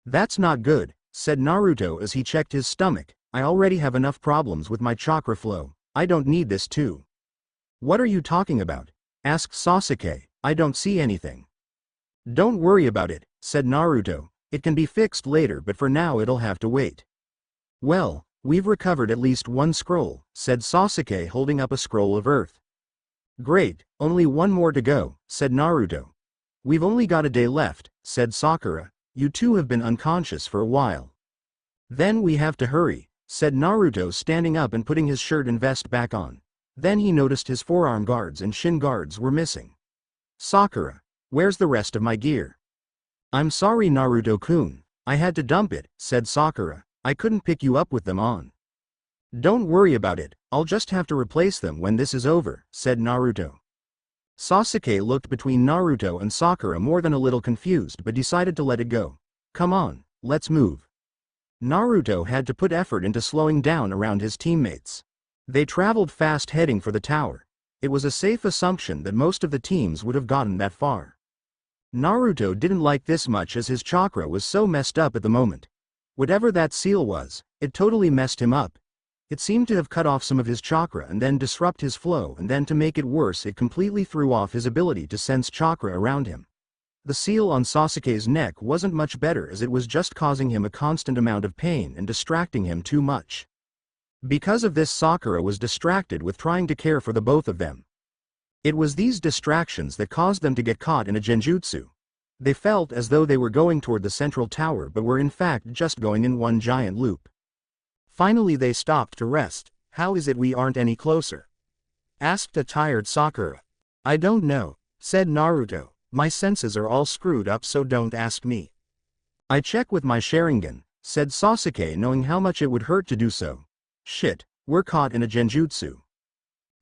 "That's not good," said Naruto as he checked his stomach. "I already have enough problems with my chakra flow. I don't need this too." "What are you talking about?" asked Sasuke. "I don't see anything." "Don't worry about it," said Naruto. "It can be fixed later, but for now it'll have to wait." "Well, we've recovered at least one scroll," said Sasuke, holding up a scroll of earth. "Great, only one more to go," said Naruto. "We've only got a day left," said Sakura. "You two have been unconscious for a while." "Then we have to hurry," said Naruto, standing up and putting his shirt and vest back on. Then he noticed his forearm guards and shin guards were missing. "Sakura, where's the rest of my gear?" "I'm sorry, Naruto-kun, I had to dump it," said Sakura. "I couldn't pick you up with them on." "Don't worry about it, I'll just have to replace them when this is over," said Naruto. Sasuke looked between Naruto and Sakura, more than a little confused, but decided to let it go. "Come on, let's move." Naruto had to put effort into slowing down around his teammates. They traveled fast, heading for the tower. It was a safe assumption that most of the teams would have gotten that far. Naruto didn't like this much as his chakra was so messed up at the moment. Whatever that seal was, it totally messed him up. It seemed to have cut off some of his chakra and then disrupt his flow, and then to make it worse, it completely threw off his ability to sense chakra around him. The seal on Sasuke's neck wasn't much better, as it was just causing him a constant amount of pain and distracting him too much. Because of this, Sakura was distracted with trying to care for the both of them. It was these distractions that caused them to get caught in a genjutsu. They felt as though they were going toward the central tower, but were in fact just going in one giant loop. Finally they stopped to rest. "How is it we aren't any closer?" asked a tired Sakura. "I don't know," said Naruto. "My senses are all screwed up, so don't ask me." "I check with my Sharingan," said Sasuke, knowing how much it would hurt to do so. "Shit, we're caught in a genjutsu."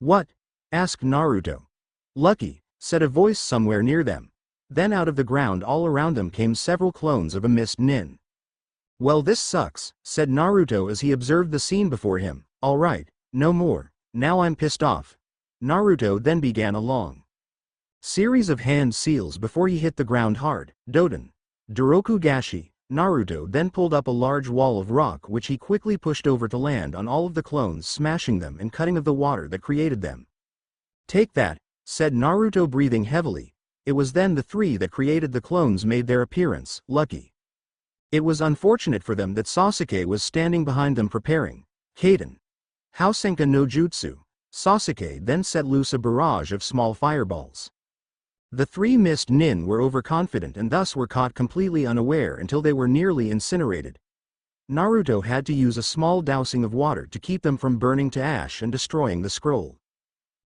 "What?" asked Naruto. "Lucky," said a voice somewhere near them. Then out of the ground all around them came several clones of a mist nin. "Well, this sucks," said Naruto as he observed the scene before him. "Alright, no more. Now I'm pissed off." Naruto then began a long series of hand seals before he hit the ground hard. Doden. Dorokugashi. Naruto then pulled up a large wall of rock, which he quickly pushed over to land on all of the clones, smashing them and cutting of the water that created them. "Take that," said Naruto, breathing heavily. It was then the three that created the clones made their appearance. Lucky. It was unfortunate for them that Sasuke was standing behind them preparing. Kaden. Housenka no Jutsu. Sasuke then set loose a barrage of small fireballs. The three mist nin were overconfident and thus were caught completely unaware until they were nearly incinerated. Naruto had to use a small dousing of water to keep them from burning to ash and destroying the scroll.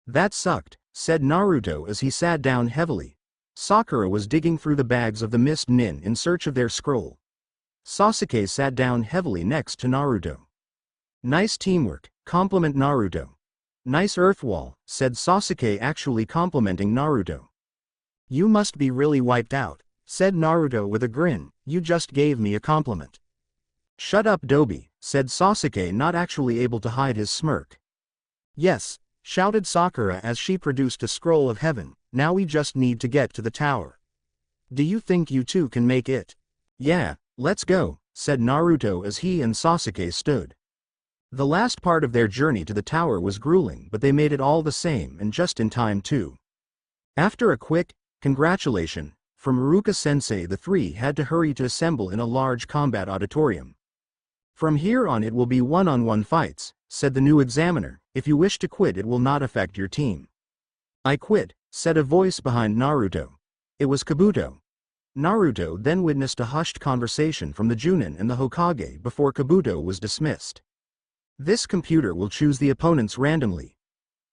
"That sucked," said Naruto as he sat down heavily. Sakura was digging through the bags of the mist nin in search of their scroll. Sasuke sat down heavily next to Naruto. "Nice teamwork," compliment Naruto. "Nice earth wall," said Sasuke, actually complimenting Naruto. "You must be really wiped out," said Naruto with a grin. "You just gave me a compliment." "Shut up, Dobi," said Sasuke, not actually able to hide his smirk. Yes, shouted Sakura as she produced a scroll of heaven, now we just need to get to the tower. Do you think you two can make it? Yeah, let's go, said Naruto as he and Sasuke stood. The last part of their journey to the tower was grueling, but they made it all the same and just in time too. After a quick congratulation from Iruka-sensei, the three had to hurry to assemble in a large combat auditorium. From here on it will be one-on-one fights, said the new examiner. If you wish to quit it will not affect your team. I quit, said a voice behind Naruto. It was Kabuto. Naruto then witnessed a hushed conversation from the Chunin and the Hokage before Kabuto was dismissed. This computer will choose the opponents randomly.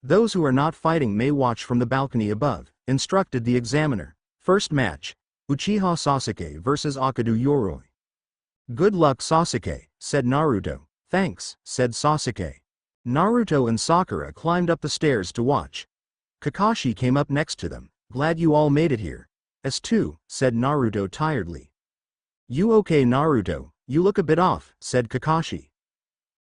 Those who are not fighting may watch from the balcony above, instructed the examiner. First match, Uchiha Sasuke vs Akadu Yoroi. Good luck Sasuke, said Naruto. Thanks, said Sasuke. Naruto and Sakura climbed up the stairs to watch. Kakashi came up next to them. Glad you all made it here. As too, said Naruto tiredly. You okay Naruto, you look a bit off, said Kakashi.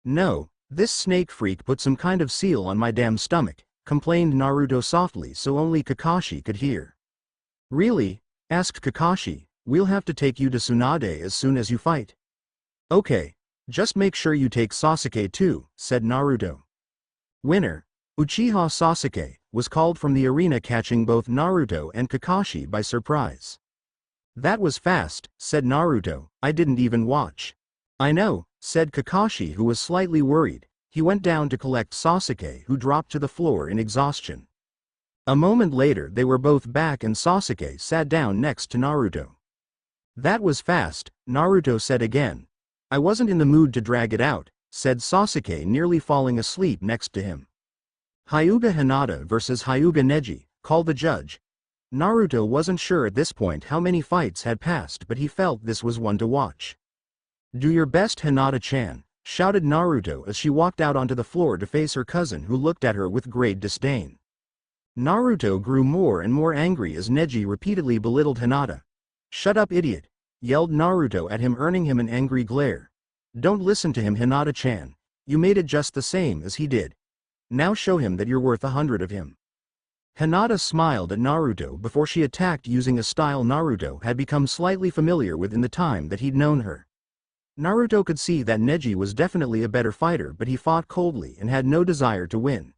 No, this snake freak put some kind of seal on my damn stomach, complained Naruto softly so only Kakashi could hear. Really? Asked Kakashi. We'll have to take you to Tsunade as soon as you fight. Okay. Just make sure you take Sasuke too, said Naruto. Winner, Uchiha Sasuke, was called from the arena, catching both Naruto and Kakashi by surprise. That was fast, said Naruto, I didn't even watch. I know, said Kakashi, who was slightly worried. He went down to collect Sasuke, who dropped to the floor in exhaustion. A moment later they were both back and Sasuke sat down next to Naruto. That was fast, Naruto said again. I wasn't in the mood to drag it out, said Sasuke, nearly falling asleep next to him. Hyuga Hinata vs Hyuga Neji, called the judge. Naruto wasn't sure at this point how many fights had passed, but he felt this was one to watch. Do your best Hinata-chan, shouted Naruto as she walked out onto the floor to face her cousin, who looked at her with great disdain. Naruto grew more and more angry as Neji repeatedly belittled Hinata. Shut up idiot, yelled Naruto at him, earning him an angry glare. Don't listen to him Hinata-chan, you made it just the same as he did. Now show him that you're worth 100 of him. Hinata smiled at Naruto before she attacked, using a style Naruto had become slightly familiar with in the time that he'd known her. Naruto could see that Neji was definitely a better fighter, but he fought coldly and had no desire to win.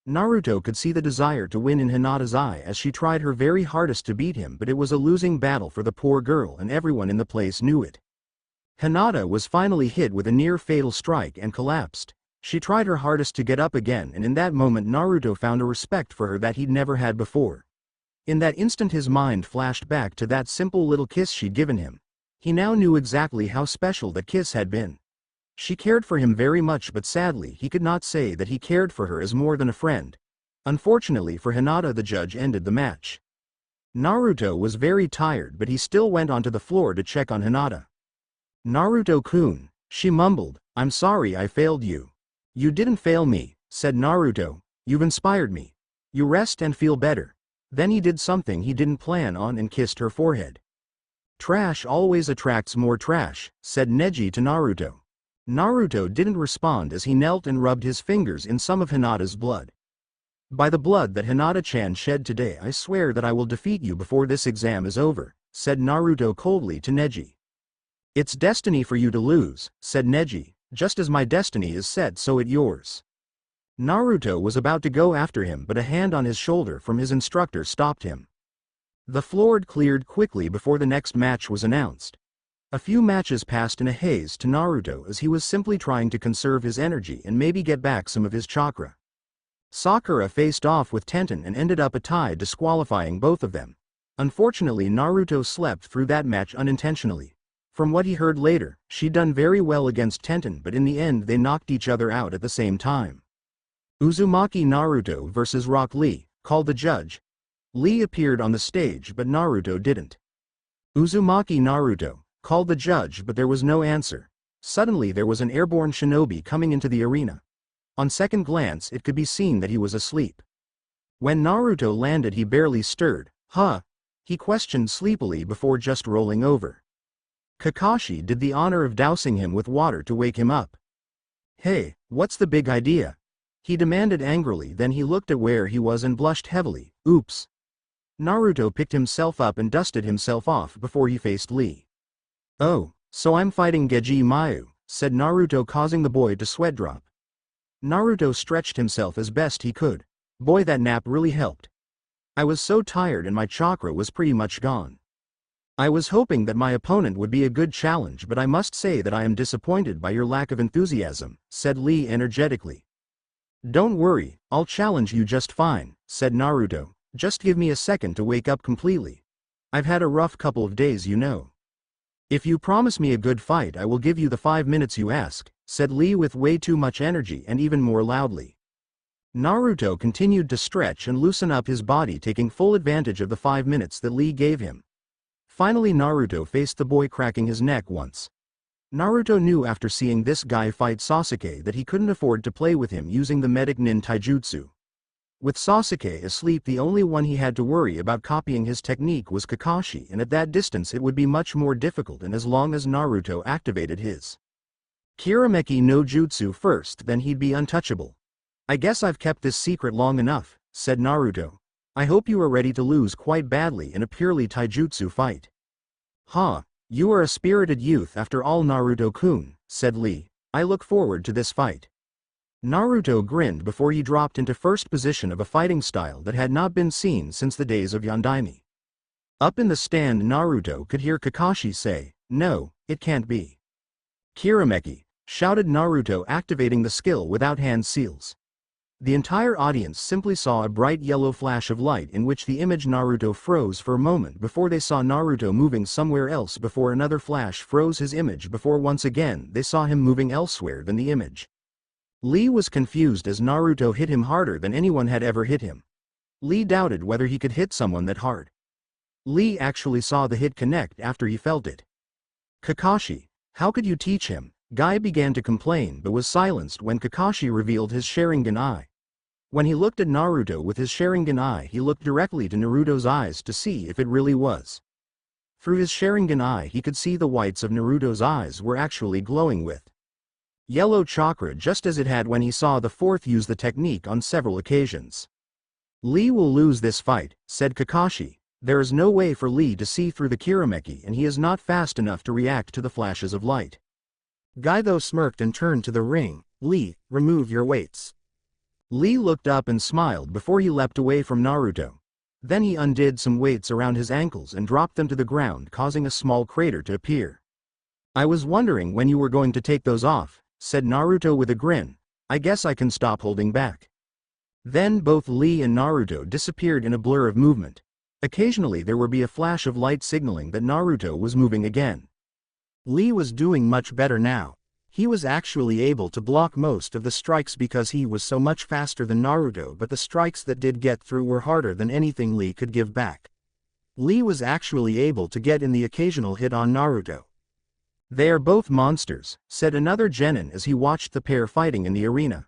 Naruto could see the desire to win in Hinata's eye as she tried her very hardest to beat him, but it was a losing battle for the poor girl and everyone in the place knew it. Hinata was finally hit with a near-fatal strike and collapsed. She tried her hardest to get up again, and in that moment Naruto found a respect for her that he'd never had before. In that instant his mind flashed back to that simple little kiss she'd given him. He now knew exactly how special that kiss had been. She cared for him very much, but sadly he could not say that he cared for her as more than a friend. Unfortunately for Hinata, the judge ended the match. Naruto was very tired, but he still went onto the floor to check on Hinata. Naruto-kun, she mumbled, I'm sorry I failed you. You didn't fail me, said Naruto, you've inspired me. You rest and feel better. Then he did something he didn't plan on and kissed her forehead. Trash always attracts more trash, said Neji to Naruto. Naruto didn't respond as he knelt and rubbed his fingers in some of Hinata's blood. By the blood that Hinata-chan shed today, I swear that I will defeat you before this exam is over, said Naruto coldly to Neji. It's destiny for you to lose, said Neji, just as my destiny is set so it yours. Naruto was about to go after him, but a hand on his shoulder from his instructor stopped him. The floor cleared quickly before the next match was announced. A few matches passed in a haze to Naruto as he was simply trying to conserve his energy and maybe get back some of his chakra. Sakura faced off with Tenten and ended up a tie, disqualifying both of them. Unfortunately Naruto slept through that match unintentionally. From what he heard later, she'd done very well against Tenten, but in the end they knocked each other out at the same time. Uzumaki Naruto vs Rock Lee, called the judge. Lee appeared on the stage but Naruto didn't. Uzumaki Naruto, called the judge, but there was no answer. Suddenly there was an airborne shinobi coming into the arena. On second glance it could be seen that he was asleep. When Naruto landed he barely stirred. Huh? He questioned sleepily before just rolling over. Kakashi did the honor of dousing him with water to wake him up. "Hey, what's the big idea?" he demanded angrily. Then he looked at where he was and blushed heavily. "Oops." Naruto picked himself up and dusted himself off before he faced Lee. "Oh, so I'm fighting Geji Mayu," said Naruto, causing the boy to sweat drop. Naruto stretched himself as best he could. "Boy, that nap really helped. I was so tired and my chakra was pretty much gone. I was hoping that my opponent would be a good challenge, but I must say that I am disappointed by your lack of enthusiasm," said Lee energetically. "Don't worry, I'll challenge you just fine," said Naruto. "Just give me a second to wake up completely. I've had a rough couple of days, you know." "If you promise me a good fight, I will give you the 5 minutes you ask," said Lee with way too much energy and even more loudly. Naruto continued to stretch and loosen up his body, taking full advantage of the 5 minutes that Lee gave him. Finally Naruto faced the boy, cracking his neck once. Naruto knew after seeing this guy fight Sasuke that he couldn't afford to play with him using the medic nin taijutsu. With Sasuke asleep, the only one he had to worry about copying his technique was Kakashi, and at that distance it would be much more difficult, and as long as Naruto activated his Kirameki no Jutsu first, then he'd be untouchable. "I guess I've kept this secret long enough," said Naruto. "I hope you are ready to lose quite badly in a purely taijutsu fight." "Huh, you are a spirited youth after all, Naruto-kun," said Lee. "I look forward to this fight." Naruto grinned before he dropped into first position of a fighting style that had not been seen since the days of Yondaime. Up in the stand, Naruto could hear Kakashi say, "No, it can't be." "Kirameki," shouted Naruto, activating the skill without hand seals. The entire audience simply saw a bright yellow flash of light in which the image Naruto froze for a moment before they saw Naruto moving somewhere else, before another flash froze his image, before once again they saw him moving elsewhere than the image. Lee was confused as Naruto hit him harder than anyone had ever hit him. Lee doubted whether he could hit someone that hard. Lee actually saw the hit connect after he felt it. "Kakashi, how could you teach him?" Guy began to complain but was silenced when Kakashi revealed his Sharingan eye. When he looked at Naruto with his Sharingan eye, he looked directly to Naruto's eyes to see if it really was. Through his Sharingan eye he could see the whites of Naruto's eyes were actually glowing with yellow chakra, just as it had when he saw the fourth use the technique on several occasions. "Lee will lose this fight," said Kakashi. "There is no way for Lee to see through the Kirameki, and he is not fast enough to react to the flashes of light." Guy though smirked and turned to the ring. "Lee, remove your weights." Lee looked up and smiled before he leapt away from Naruto. Then he undid some weights around his ankles and dropped them to the ground, causing a small crater to appear. "I was wondering when you were going to take those off," said Naruto with a grin. "I guess I can stop holding back." Then both Lee and Naruto disappeared in a blur of movement. Occasionally there would be a flash of light signaling that Naruto was moving again. Lee was doing much better now. He was actually able to block most of the strikes because he was so much faster than Naruto, but the strikes that did get through were harder than anything Lee could give back. Lee was actually able to get in the occasional hit on Naruto. "They are both monsters," said another genin as he watched the pair fighting in the arena.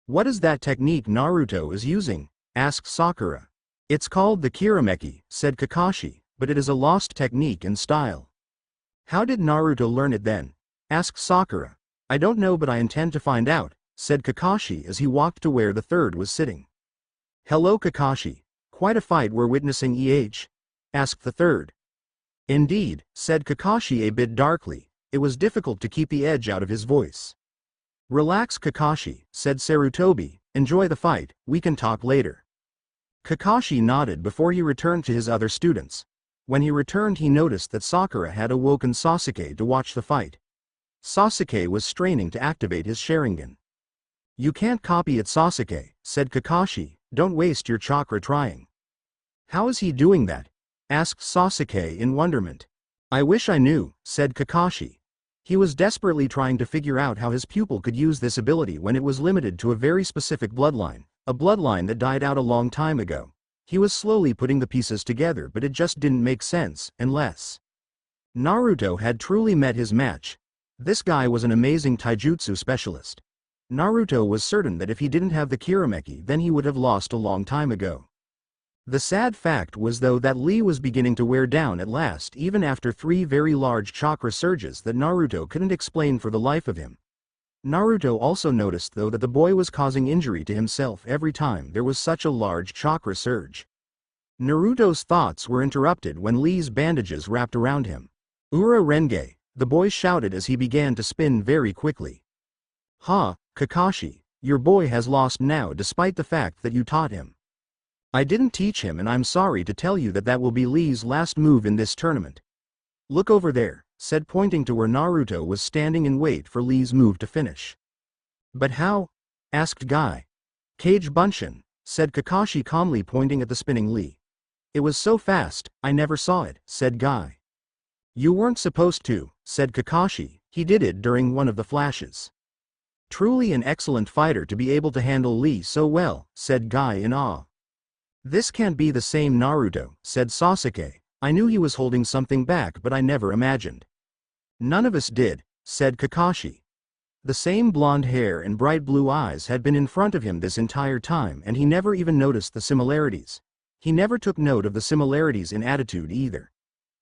"What is that technique Naruto is using?" asked Sakura. "It's called the Kirameki," said Kakashi, "but it is a lost technique and style." "How did Naruto learn it then?" asked Sakura. "I don't know, but I intend to find out," said Kakashi as he walked to where the third was sitting. "Hello Kakashi, quite a fight we're witnessing, asked the third. "Indeed," said Kakashi a bit darkly. It was difficult to keep the edge out of his voice. "Relax Kakashi," said Sarutobi, "enjoy the fight, we can talk later." Kakashi nodded before he returned to his other students. When he returned he noticed that Sakura had awoken Sasuke to watch the fight. Sasuke was straining to activate his Sharingan. "You can't copy it Sasuke," said Kakashi, "don't waste your chakra trying." "How is he doing that?" asked Sasuke in wonderment. "I wish I knew," said Kakashi. He was desperately trying to figure out how his pupil could use this ability when it was limited to a very specific bloodline, a bloodline that died out a long time ago. He was slowly putting the pieces together, but it just didn't make sense, unless Naruto had truly met his match. This guy was an amazing taijutsu specialist. Naruto was certain that if he didn't have the Kirameki, then he would have lost a long time ago. The sad fact was though that Lee was beginning to wear down at last even after 3 very large chakra surges that Naruto couldn't explain for the life of him. Naruto also noticed though that the boy was causing injury to himself every time there was such a large chakra surge. Naruto's thoughts were interrupted when Lee's bandages wrapped around him. Ura Renge, the boy shouted as he began to spin very quickly. Ha, Kakashi, your boy has lost now despite the fact that you taught him. I didn't teach him and I'm sorry to tell you that will be Lee's last move in this tournament. Look over there, said pointing to where Naruto was standing in wait for Lee's move to finish. But how? Asked Guy. Kage Bunshin, said Kakashi calmly pointing at the spinning Lee. It was so fast, I never saw it, said Guy. You weren't supposed to, said Kakashi, he did it during one of the flashes. Truly an excellent fighter to be able to handle Lee so well, said Guy in awe. This can't be the same Naruto, said Sasuke. I knew he was holding something back but I never imagined. None of us did, said Kakashi. The same blonde hair and bright blue eyes had been in front of him this entire time and he never even noticed the similarities. He never took note of the similarities in attitude either.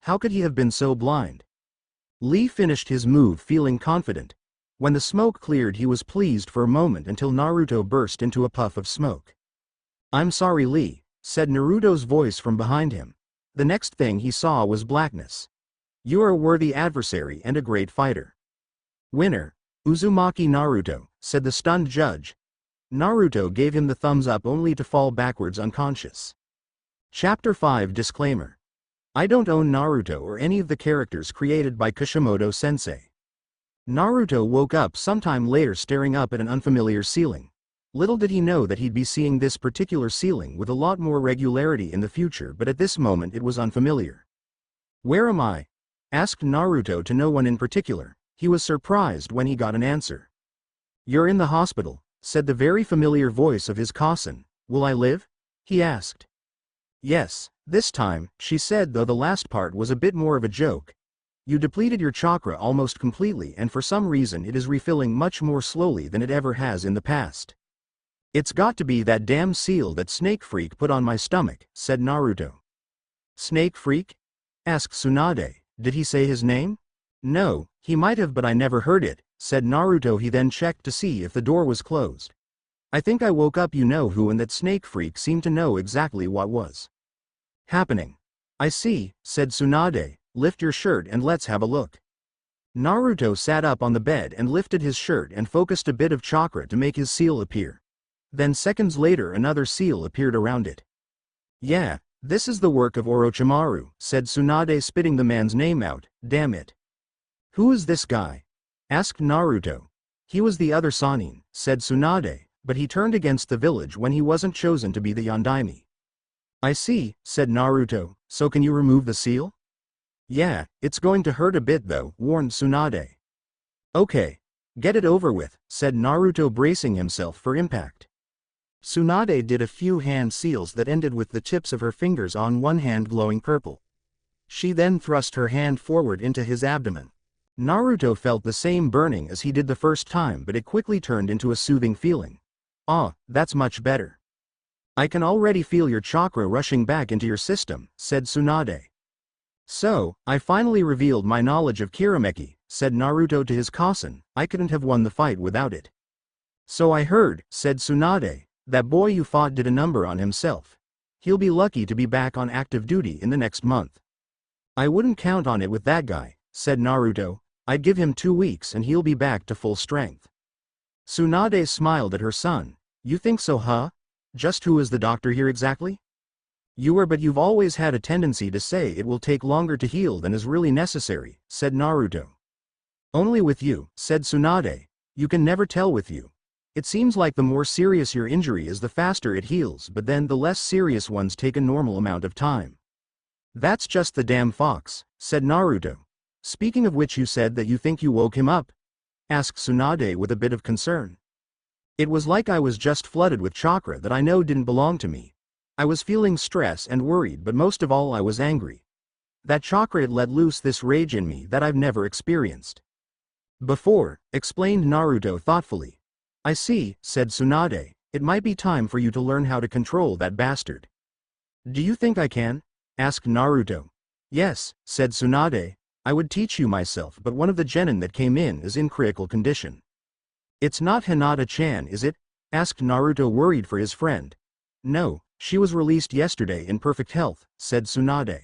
How could he have been so blind? Lee finished his move feeling confident. When the smoke cleared he was pleased for a moment until Naruto burst into a puff of smoke. I'm sorry Lee, said Naruto's voice from behind him. The next thing he saw was blackness. You are a worthy adversary and a great fighter. Winner, Uzumaki Naruto, said the stunned judge. Naruto gave him the thumbs up only to fall backwards unconscious. Chapter 5 Disclaimer. I don't own Naruto or any of the characters created by Kishimoto-sensei. Naruto woke up sometime later staring up at an unfamiliar ceiling. Little did he know that he'd be seeing this particular ceiling with a lot more regularity in the future, but at this moment it was unfamiliar. Where am I? Asked Naruto to no one in particular. He was surprised when he got an answer. You're in the hospital, said the very familiar voice of his cousin. Will I live? He asked. Yes, this time, she said, though the last part was a bit more of a joke. You depleted your chakra almost completely and for some reason it is refilling much more slowly than it ever has in the past. It's got to be that damn seal that Snake Freak put on my stomach, said Naruto. Snake Freak? Asked Tsunade. Did he say his name? No, he might have but I never heard it, said Naruto. He then checked to see if the door was closed. I think I woke up you know who and that Snake Freak seemed to know exactly what was happening. I see, said Tsunade. Lift your shirt and let's have a look. Naruto sat up on the bed and lifted his shirt and focused a bit of chakra to make his seal appear. Then seconds later another seal appeared around it. Yeah, this is the work of Orochimaru, said Tsunade spitting the man's name out. Damn it. Who is this guy? Asked Naruto. He was the other Sannin, said Tsunade, but he turned against the village when he wasn't chosen to be the Yondaime. I see, said Naruto, so can you remove the seal? Yeah, it's going to hurt a bit though, warned Tsunade. Okay. Get it over with, said Naruto bracing himself for impact. Tsunade did a few hand seals that ended with the tips of her fingers on one hand glowing purple. She then thrust her hand forward into his abdomen. Naruto felt the same burning as he did the first time but it quickly turned into a soothing feeling. Ah, that's much better. I can already feel your chakra rushing back into your system, said Tsunade. So, I finally revealed my knowledge of Kirameki, said Naruto to his cousin. I couldn't have won the fight without it. So I heard, said Tsunade. That boy you fought did a number on himself. He'll be lucky to be back on active duty in the next month. I wouldn't count on it with that guy, said Naruto. I'd give him 2 weeks and he'll be back to full strength. Tsunade smiled at her son. You think so, huh? Just who is the doctor here exactly? But you've always had a tendency to say it will take longer to heal than is really necessary, said Naruto. Only with you, said Tsunade. You can never tell with you. It seems like the more serious your injury is the faster it heals, but then the less serious ones take a normal amount of time. That's just the damn fox, said Naruto. Speaking of which, you said that you think you woke him up? Asked Tsunade with a bit of concern. It was like I was just flooded with chakra that I know didn't belong to me. I was feeling stress and worried, but most of all I was angry. That chakra, it let loose this rage in me that I've never experienced before, explained Naruto thoughtfully. I see, said Tsunade. It might be time for you to learn how to control that bastard. Do you think I can? Asked Naruto. Yes, said Tsunade. I would teach you myself, but one of the genin that came in is in critical condition. It's not Hinata-chan, is it? Asked Naruto, worried for his friend. No, she was released yesterday in perfect health, said Tsunade.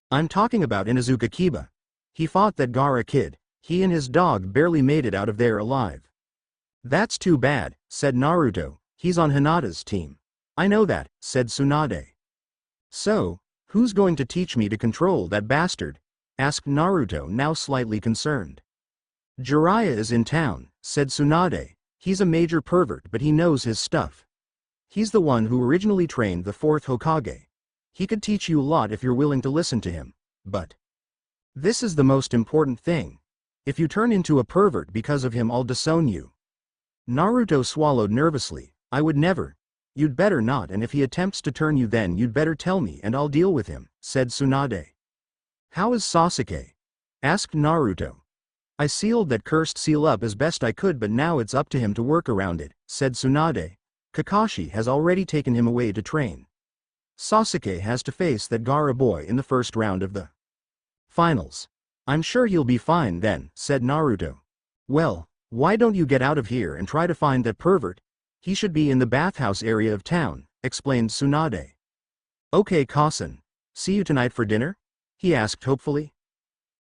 I'm talking about Inuzuka Kiba. He fought that Gaara kid. He and his dog barely made it out of there alive. That's too bad, said Naruto. He's on Hinata's team. I know that, said Tsunade. So, who's going to teach me to control that bastard? Asked Naruto, now slightly concerned. Jiraiya is in town, said Tsunade. He's a major pervert, but he knows his stuff. He's the one who originally trained the 4th Hokage. He could teach you a lot if you're willing to listen to him, but this is the most important thing. If you turn into a pervert because of him, I'll disown you. Naruto swallowed nervously. I would never. You'd better not, and if he attempts to turn you, then you'd better tell me and I'll deal with him, said Tsunade. How is Sasuke? Asked Naruto. I sealed that cursed seal up as best I could, but now it's up to him to work around it, said Tsunade. Kakashi has already taken him away to train. Sasuke has to face that Gaara boy in the first round of the finals. I'm sure he'll be fine then, said Naruto. Well, why don't you get out of here and try to find that pervert? He should be in the bathhouse area of town, explained Tsunade. Okay, Kasen. See you tonight for dinner? He asked hopefully.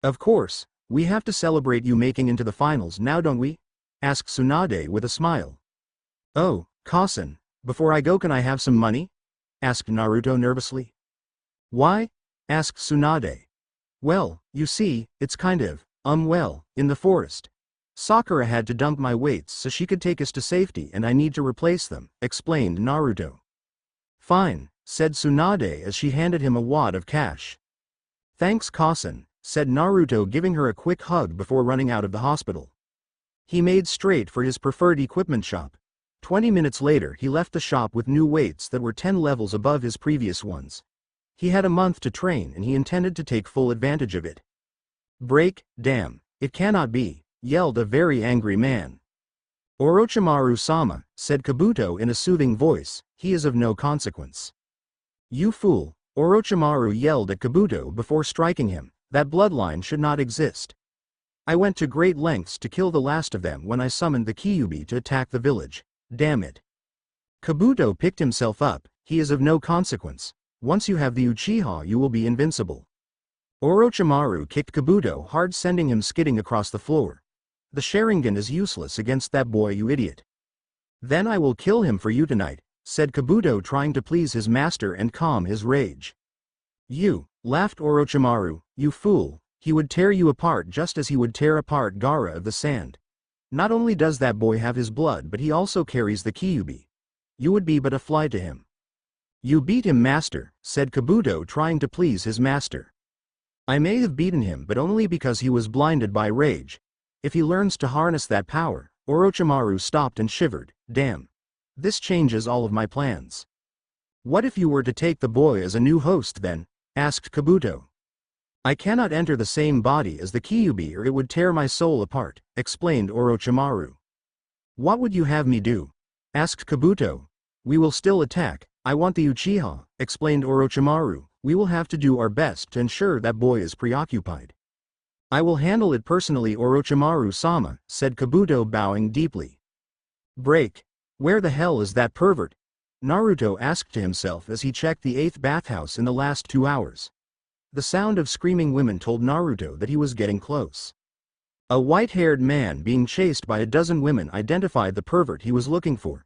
Of course, we have to celebrate you making into the finals now, don't we? Asked Tsunade with a smile. Oh, Kasen, before I go, can I have some money? Asked Naruto nervously. Why? Asked Tsunade. Well, you see, it's kind of, in the forest. Sakura had to dump my weights so she could take us to safety and I need to replace them, explained Naruto. Fine, said Tsunade as she handed him a wad of cash. Thanks, Kasen, said Naruto, giving her a quick hug before running out of the hospital. He made straight for his preferred equipment shop. 20 minutes later, he left the shop with new weights that were 10 levels above his previous ones. He had a month to train and he intended to take full advantage of it. Break, damn, it cannot be, yelled a very angry man. Orochimaru-sama, said Kabuto in a soothing voice, he is of no consequence. You fool, Orochimaru yelled at Kabuto before striking him, that bloodline should not exist. I went to great lengths to kill the last of them when I summoned the Kyuubi to attack the village, damn it. Kabuto picked himself up, he is of no consequence. Once you have the Uchiha, you will be invincible. Orochimaru kicked Kabuto hard, sending him skidding across the floor. The Sharingan is useless against that boy, you idiot. Then I will kill him for you tonight, said Kabuto, trying to please his master and calm his rage. You, laughed Orochimaru, you fool, he would tear you apart just as he would tear apart Gaara of the Sand. Not only does that boy have his blood, but he also carries the Kyuubi. You would be but a fly to him. You beat him, master, said Kabuto, trying to please his master. I may have beaten him, but only because he was blinded by rage. If he learns to harness that power, Orochimaru stopped and shivered, damn. This changes all of my plans. What if you were to take the boy as a new host then? Asked Kabuto. I cannot enter the same body as the Kyuubi or it would tear my soul apart, explained Orochimaru. What would you have me do? Asked Kabuto. We will still attack. I want the Uchiha, explained Orochimaru. We will have to do our best to ensure that boy is preoccupied. I will handle it personally, Orochimaru-sama, said Kabuto, bowing deeply. Break. Where the hell is that pervert? Naruto asked to himself as he checked the 8th bathhouse in the last 2 hours. The sound of screaming women told Naruto that he was getting close. A white-haired man being chased by a dozen women identified the pervert he was looking for.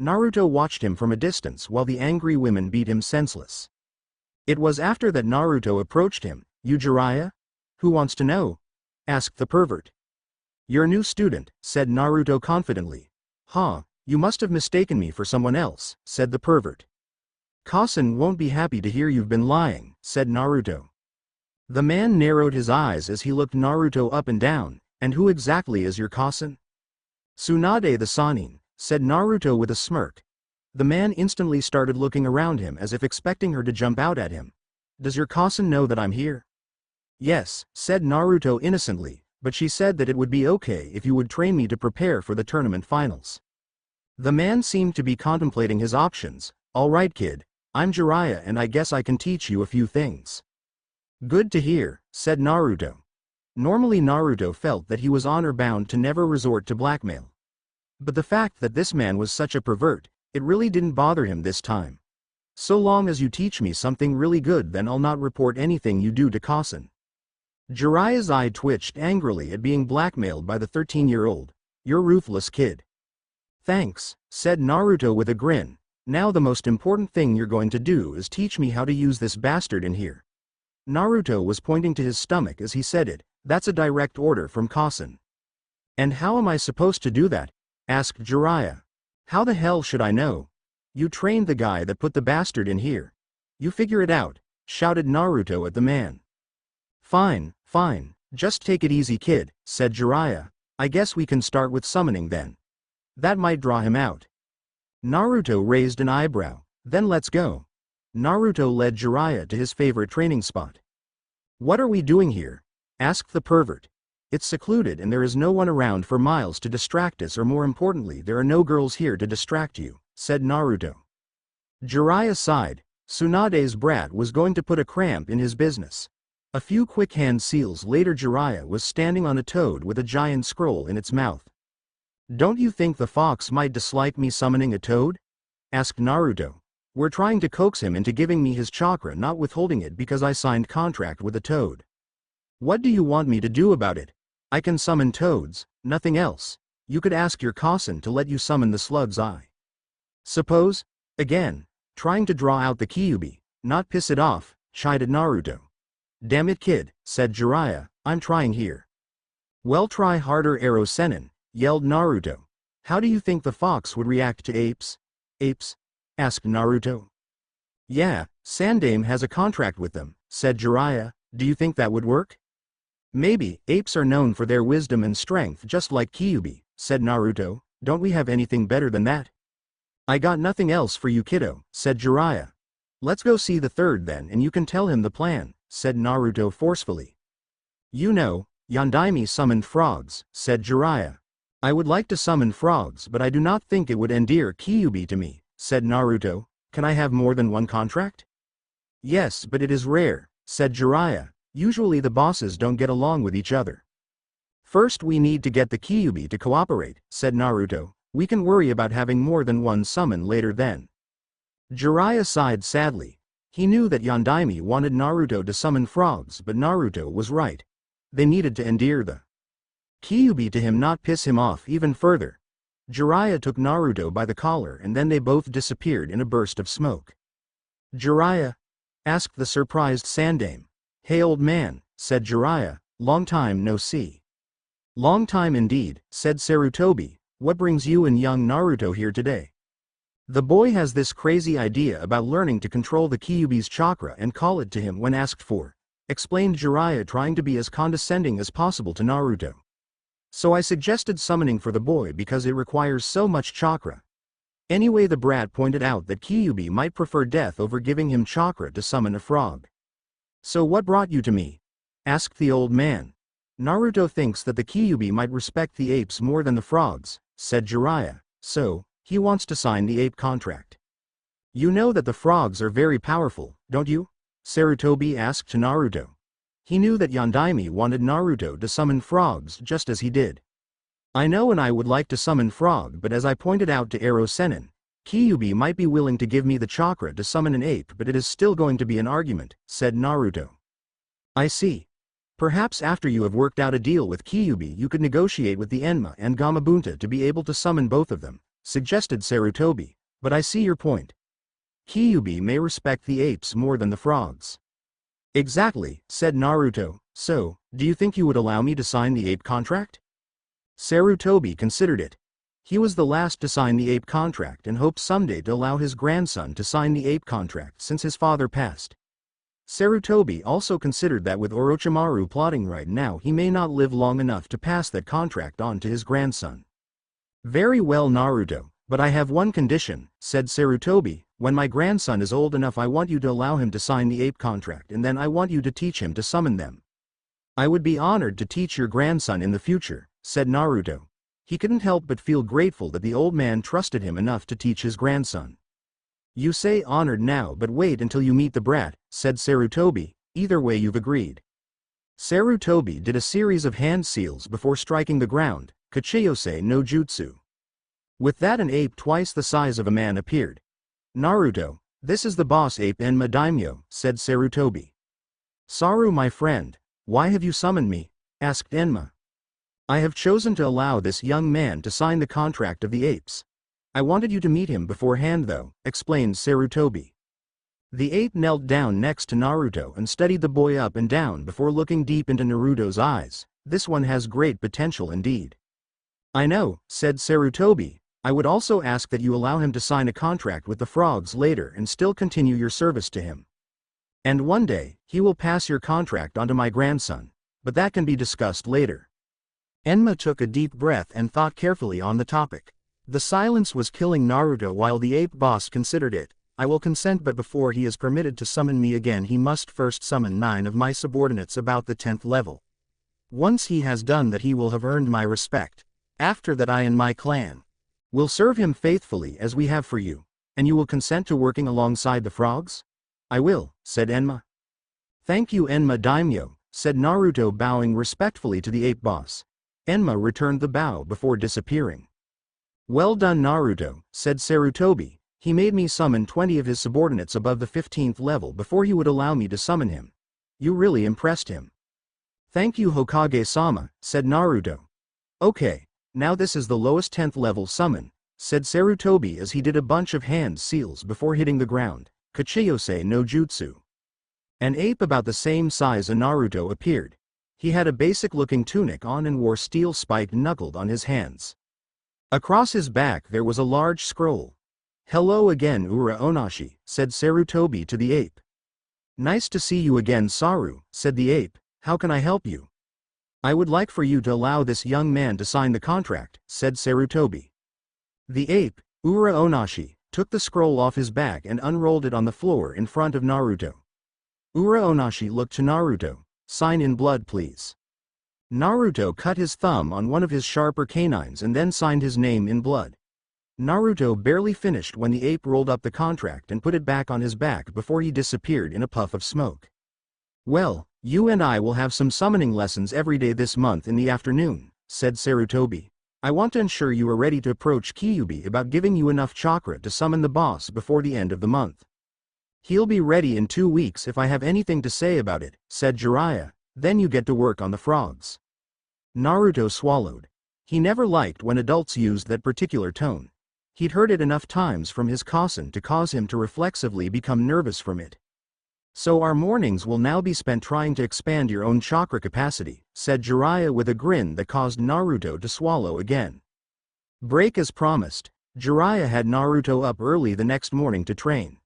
Naruto watched him from a distance while the angry women beat him senseless. It was after that Naruto approached him. You Jiraiya? Who wants to know? Asked the pervert. Your new student, said Naruto confidently. Huh, you must have mistaken me for someone else, said the pervert. Kasen won't be happy to hear you've been lying, said Naruto. The man narrowed his eyes as he looked Naruto up and down. And who exactly is your Kasen? Tsunade the Sannin, said Naruto with a smirk. The man instantly started looking around him as if expecting her to jump out at him. Does your Kasen know that I'm here? Yes, said Naruto innocently, but she said that it would be okay if you would train me to prepare for the tournament finals. The man seemed to be contemplating his options. All right, kid, I'm Jiraiya and I guess I can teach you a few things. Good to hear, said Naruto. Normally Naruto felt that he was honor-bound to never resort to blackmail. But the fact that this man was such a pervert, it really didn't bother him this time. So long as you teach me something really good, then I'll not report anything you do to Kosen. Jiraiya's eye twitched angrily at being blackmailed by the 13-year-old. You're ruthless, kid. Thanks, said Naruto with a grin. Now the most important thing you're going to do is teach me how to use this bastard in here. Naruto was pointing to his stomach as he said it. That's a direct order from Kosen. And how am I supposed to do that? Asked Jiraiya. How the hell should I know? You trained the guy that put the bastard in here. You figure it out, shouted Naruto at the man. Fine, fine, just take it easy, kid, said Jiraiya. I guess we can start with summoning then. That might draw him out. Naruto raised an eyebrow. Then let's go. Naruto led Jiraiya to his favorite training spot. What are we doing here? Asked the pervert. It's secluded and there is no one around for miles to distract us, or more importantly, there are no girls here to distract you, said Naruto. Jiraiya sighed. Tsunade's brat was going to put a cramp in his business. A few quick hand seals later, Jiraiya was standing on a toad with a giant scroll in its mouth. Don't you think the fox might dislike me summoning a toad? Asked Naruto. We're trying to coax him into giving me his chakra, not withholding it because I signed contract with a toad. What do you want me to do about it? I can summon toads, nothing else. You could ask your Kosen to let you summon the slug's eye. Suppose? Again, trying to draw out the Kyuubi, not piss it off, chided Naruto. Damn it, kid, said Jiraiya, I'm trying here. Well, try harder, Arrow Sennin, yelled Naruto. How do you think the fox would react to apes? Apes? Asked Naruto. Yeah, Sandaime has a contract with them, said Jiraiya. Do you think that would work? Maybe. Apes are known for their wisdom and strength just like Kyuubi, said Naruto. Don't we have anything better than that? I got nothing else for you, kiddo, said Jiraiya. Let's go see the third then and you can tell him the plan, said Naruto forcefully. You know, Yondaime summoned frogs, said Jiraiya. I would like to summon frogs, but I do not think it would endear Kyuubi to me, said Naruto. Can I have more than one contract? Yes, but it is rare, said Jiraiya. Usually the bosses don't get along with each other. First we need to get the Kyuubi to cooperate, said Naruto. We can worry about having more than one summon later then. Jiraiya sighed sadly. He knew that Yondaime wanted Naruto to summon frogs, but Naruto was right. They needed to endear the Kyuubi to him, not piss him off even further. Jiraiya took Naruto by the collar and then they both disappeared in a burst of smoke. Jiraiya? Asked the surprised Sandaime. Hey old man, said Jiraiya, long time no see. Long time indeed, said Sarutobi. What brings you and young Naruto here today? The boy has this crazy idea about learning to control the Kyuubi's chakra and call it to him when asked for, explained Jiraiya, trying to be as condescending as possible to Naruto. So I suggested summoning for the boy because it requires so much chakra. Anyway, the brat pointed out that Kyuubi might prefer death over giving him chakra to summon a frog. So what brought you to me? Asked the old man. Naruto thinks that the Kyuubi might respect the apes more than the frogs, said Jiraiya, so he wants to sign the ape contract. You know that the frogs are very powerful, don't you? Sarutobi asked to Naruto. He knew that Yondaime wanted Naruto to summon frogs just as he did. I know, and I would like to summon frog, but as I pointed out to Arrow Sennin, Kyuubi might be willing to give me the chakra to summon an ape, but it is still going to be an argument, said Naruto. I see. Perhaps after you have worked out a deal with Kyuubi you could negotiate with the Enma and Gamabunta to be able to summon both of them, suggested Sarutobi, but I see your point. Kyuubi may respect the apes more than the frogs. Exactly, said Naruto. So, do you think you would allow me to sign the ape contract? Sarutobi considered it. He was the last to sign the ape contract and hoped someday to allow his grandson to sign the ape contract since his father passed. Sarutobi also considered that with Orochimaru plotting right now, he may not live long enough to pass that contract on to his grandson. Very well, Naruto, but I have one condition, said Sarutobi. When my grandson is old enough, I want you to allow him to sign the ape contract, and then I want you to teach him to summon them. I would be honored to teach your grandson in the future, said Naruto. He couldn't help but feel grateful that the old man trusted him enough to teach his grandson. You say honored now, but wait until you meet the brat, said Sarutobi. Either way you've agreed. Sarutobi did a series of hand seals before striking the ground, Kachiyose no Jutsu. With that an ape twice the size of a man appeared. Naruto, this is the boss ape Enma Daimyo, said Sarutobi. Saru my friend, why have you summoned me? Asked Enma. I have chosen to allow this young man to sign the contract of the apes. I wanted you to meet him beforehand though, explained Sarutobi. The ape knelt down next to Naruto and studied the boy up and down before looking deep into Naruto's eyes. This one has great potential indeed. I know, said Sarutobi. I would also ask that you allow him to sign a contract with the frogs later and still continue your service to him. And one day, he will pass your contract on to my grandson, but that can be discussed later. Enma took a deep breath and thought carefully on the topic. The silence was killing Naruto while the ape boss considered it. I will consent, but before he is permitted to summon me again he must first summon 9 of my subordinates about the 10th level. Once he has done that he will have earned my respect. After that I and my clan will serve him faithfully as we have for you, and you will consent to working alongside the frogs? I will, said Enma. Thank you Enma Daimyo, said Naruto bowing respectfully to the ape boss. Enma returned the bow before disappearing. Well done Naruto, said Sarutobi. He made me summon 20 of his subordinates above the 15th level before he would allow me to summon him. You really impressed him. Thank you Hokage-sama, said Naruto. Okay, now this is the lowest 10th level summon, said Sarutobi as he did a bunch of hand seals before hitting the ground, Kachiyose no Jutsu. An ape about the same size as Naruto appeared. He had a basic looking tunic on and wore steel spiked knuckled on his hands. Across his back there was a large scroll. Hello again Ura Onashi, said Sarutobi to the ape. Nice to see you again Saru, said the ape. How can I help you? I would like for you to allow this young man to sign the contract, said Sarutobi. The ape, Ura Onashi, took the scroll off his back and unrolled it on the floor in front of Naruto. Ura Onashi looked to Naruto. Sign in blood please. Naruto cut his thumb on one of his sharper canines and then signed his name in blood. Naruto barely finished when the ape rolled up the contract and put it back on his back before he disappeared in a puff of smoke. Well, you and I will have some summoning lessons every day this month in the afternoon, said Sarutobi. I want to ensure you are ready to approach Kyuubi about giving you enough chakra to summon the boss before the end of the month. He'll be ready in 2 weeks if I have anything to say about it, said Jiraiya. Then you get to work on the frogs. Naruto swallowed. He never liked when adults used that particular tone. He'd heard it enough times from his cousin to cause him to reflexively become nervous from it. So our mornings will now be spent trying to expand your own chakra capacity, said Jiraiya with a grin that caused Naruto to swallow again. Break as promised. Jiraiya had Naruto up early the next morning to train.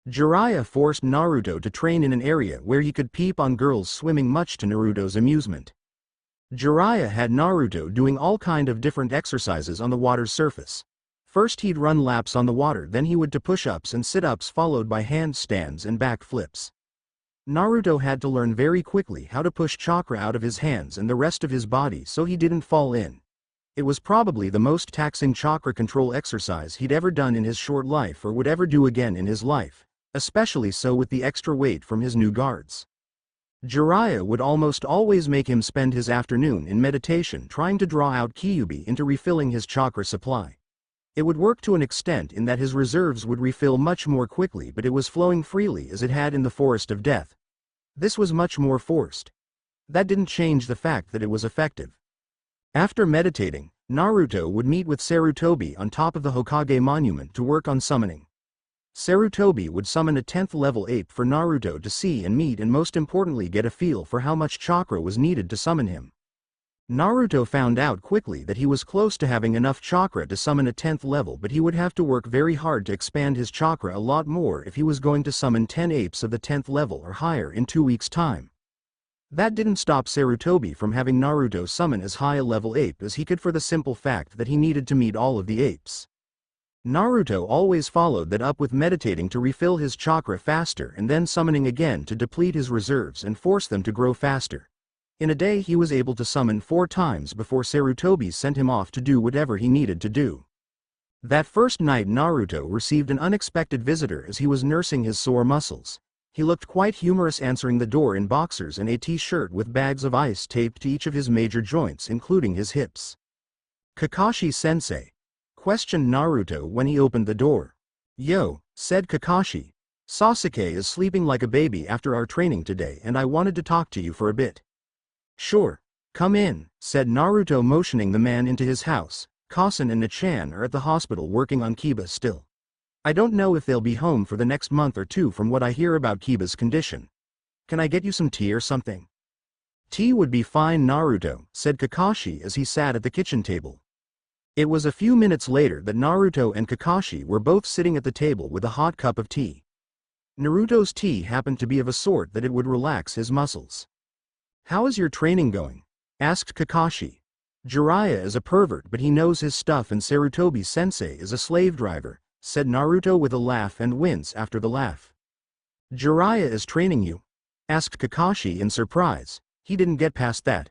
Jiraiya forced Naruto to train in an area where he could peep on girls swimming, much to Naruto's amusement. Jiraiya had Naruto doing all kind of different exercises on the water's surface. First he'd run laps on the water, then he would do push-ups and sit-ups followed by handstands and back flips. Naruto had to learn very quickly how to push chakra out of his hands and the rest of his body so he didn't fall in. It was probably the most taxing chakra control exercise he'd ever done in his short life or would ever do again in his life, especially so with the extra weight from his new guards. Jiraiya would almost always make him spend his afternoon in meditation trying to draw out Kyuubi into refilling his chakra supply. It would work to an extent in that his reserves would refill much more quickly, but it was flowing freely as it had in the Forest of Death. This was much more forced. That didn't change the fact that it was effective. After meditating, Naruto would meet with Sarutobi on top of the Hokage monument to work on summoning. Sarutobi would summon a 10th level ape for Naruto to see and meet, and most importantly get a feel for how much chakra was needed to summon him. Naruto found out quickly that he was close to having enough chakra to summon a 10th level, but he would have to work very hard to expand his chakra a lot more if he was going to summon 10 apes of the 10th level or higher in 2 weeks' time. That didn't stop Sarutobi from having Naruto summon as high a level ape as he could for the simple fact that he needed to meet all of the apes. Naruto always followed that up with meditating to refill his chakra faster and then summoning again to deplete his reserves and force them to grow faster. In a day he was able to summon 4 times before Sarutobi sent him off to do whatever he needed to do. That first night Naruto received an unexpected visitor as he was nursing his sore muscles. He looked quite humorous answering the door in boxers and a t-shirt with bags of ice taped to each of his major joints including his hips. "Kakashi-sensei?" questioned Naruto when he opened the door. "Yo," said Kakashi. "Sasuke is sleeping like a baby after our training today and I wanted to talk to you for a bit." "Sure. Come in," said Naruto motioning the man into his house. "Kasen and Nichan are at the hospital working on Kiba still. I don't know if they'll be home for the next month or two from what I hear about Kiba's condition. Can I get you some tea or something?" "Tea would be fine, Naruto," said Kakashi as he sat at the kitchen table. It was a few minutes later that Naruto and Kakashi were both sitting at the table with a hot cup of tea. Naruto's tea happened to be of a sort that it would relax his muscles. "How is your training going?" asked Kakashi. "Jiraiya is a pervert but he knows his stuff and Sarutobi-sensei is a slave driver," said Naruto with a laugh and wince after the laugh. "Jiraiya is training you?" asked Kakashi in surprise. He didn't get past that.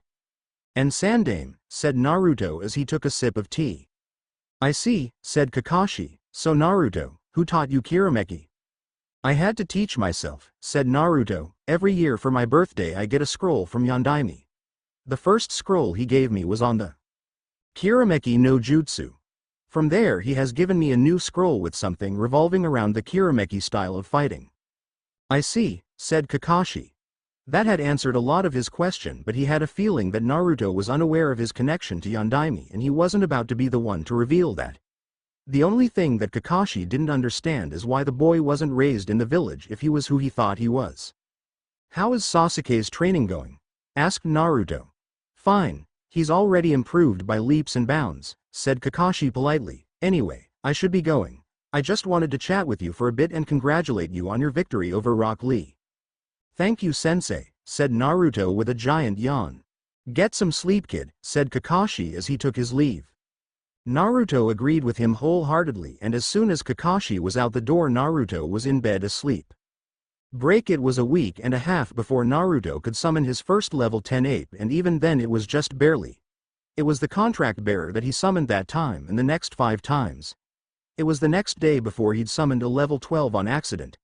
"And Sandame," said Naruto as he took a sip of tea. "I see," said Kakashi. "So Naruto, who taught you Kirameki?" "I had to teach myself," said Naruto. "Every year for my birthday I get a scroll from Yondaime. The first scroll he gave me was on the Kirameki no Jutsu. From there he has given me a new scroll with something revolving around the Kirameki style of fighting." "I see," said Kakashi. That had answered a lot of his question but he had a feeling that Naruto was unaware of his connection to Yondaime and he wasn't about to be the one to reveal that. The only thing that Kakashi didn't understand is why the boy wasn't raised in the village if he was who he thought he was. "How is Sasuke's training going?" asked Naruto. "Fine. He's already improved by leaps and bounds," said Kakashi politely. "Anyway, I should be going. I just wanted to chat with you for a bit and congratulate you on your victory over Rock Lee." "Thank you, sensei," said Naruto with a giant yawn. "Get some sleep, kid," said Kakashi as he took his leave. Naruto agreed with him wholeheartedly and as soon as Kakashi was out the door Naruto was in bed asleep. It was a week and a half before Naruto could summon his first level 10 ape and even then it was just barely. It was the contract bearer that he summoned that time and the next 5 times. It was the next day before he'd summoned a level 12 on accident.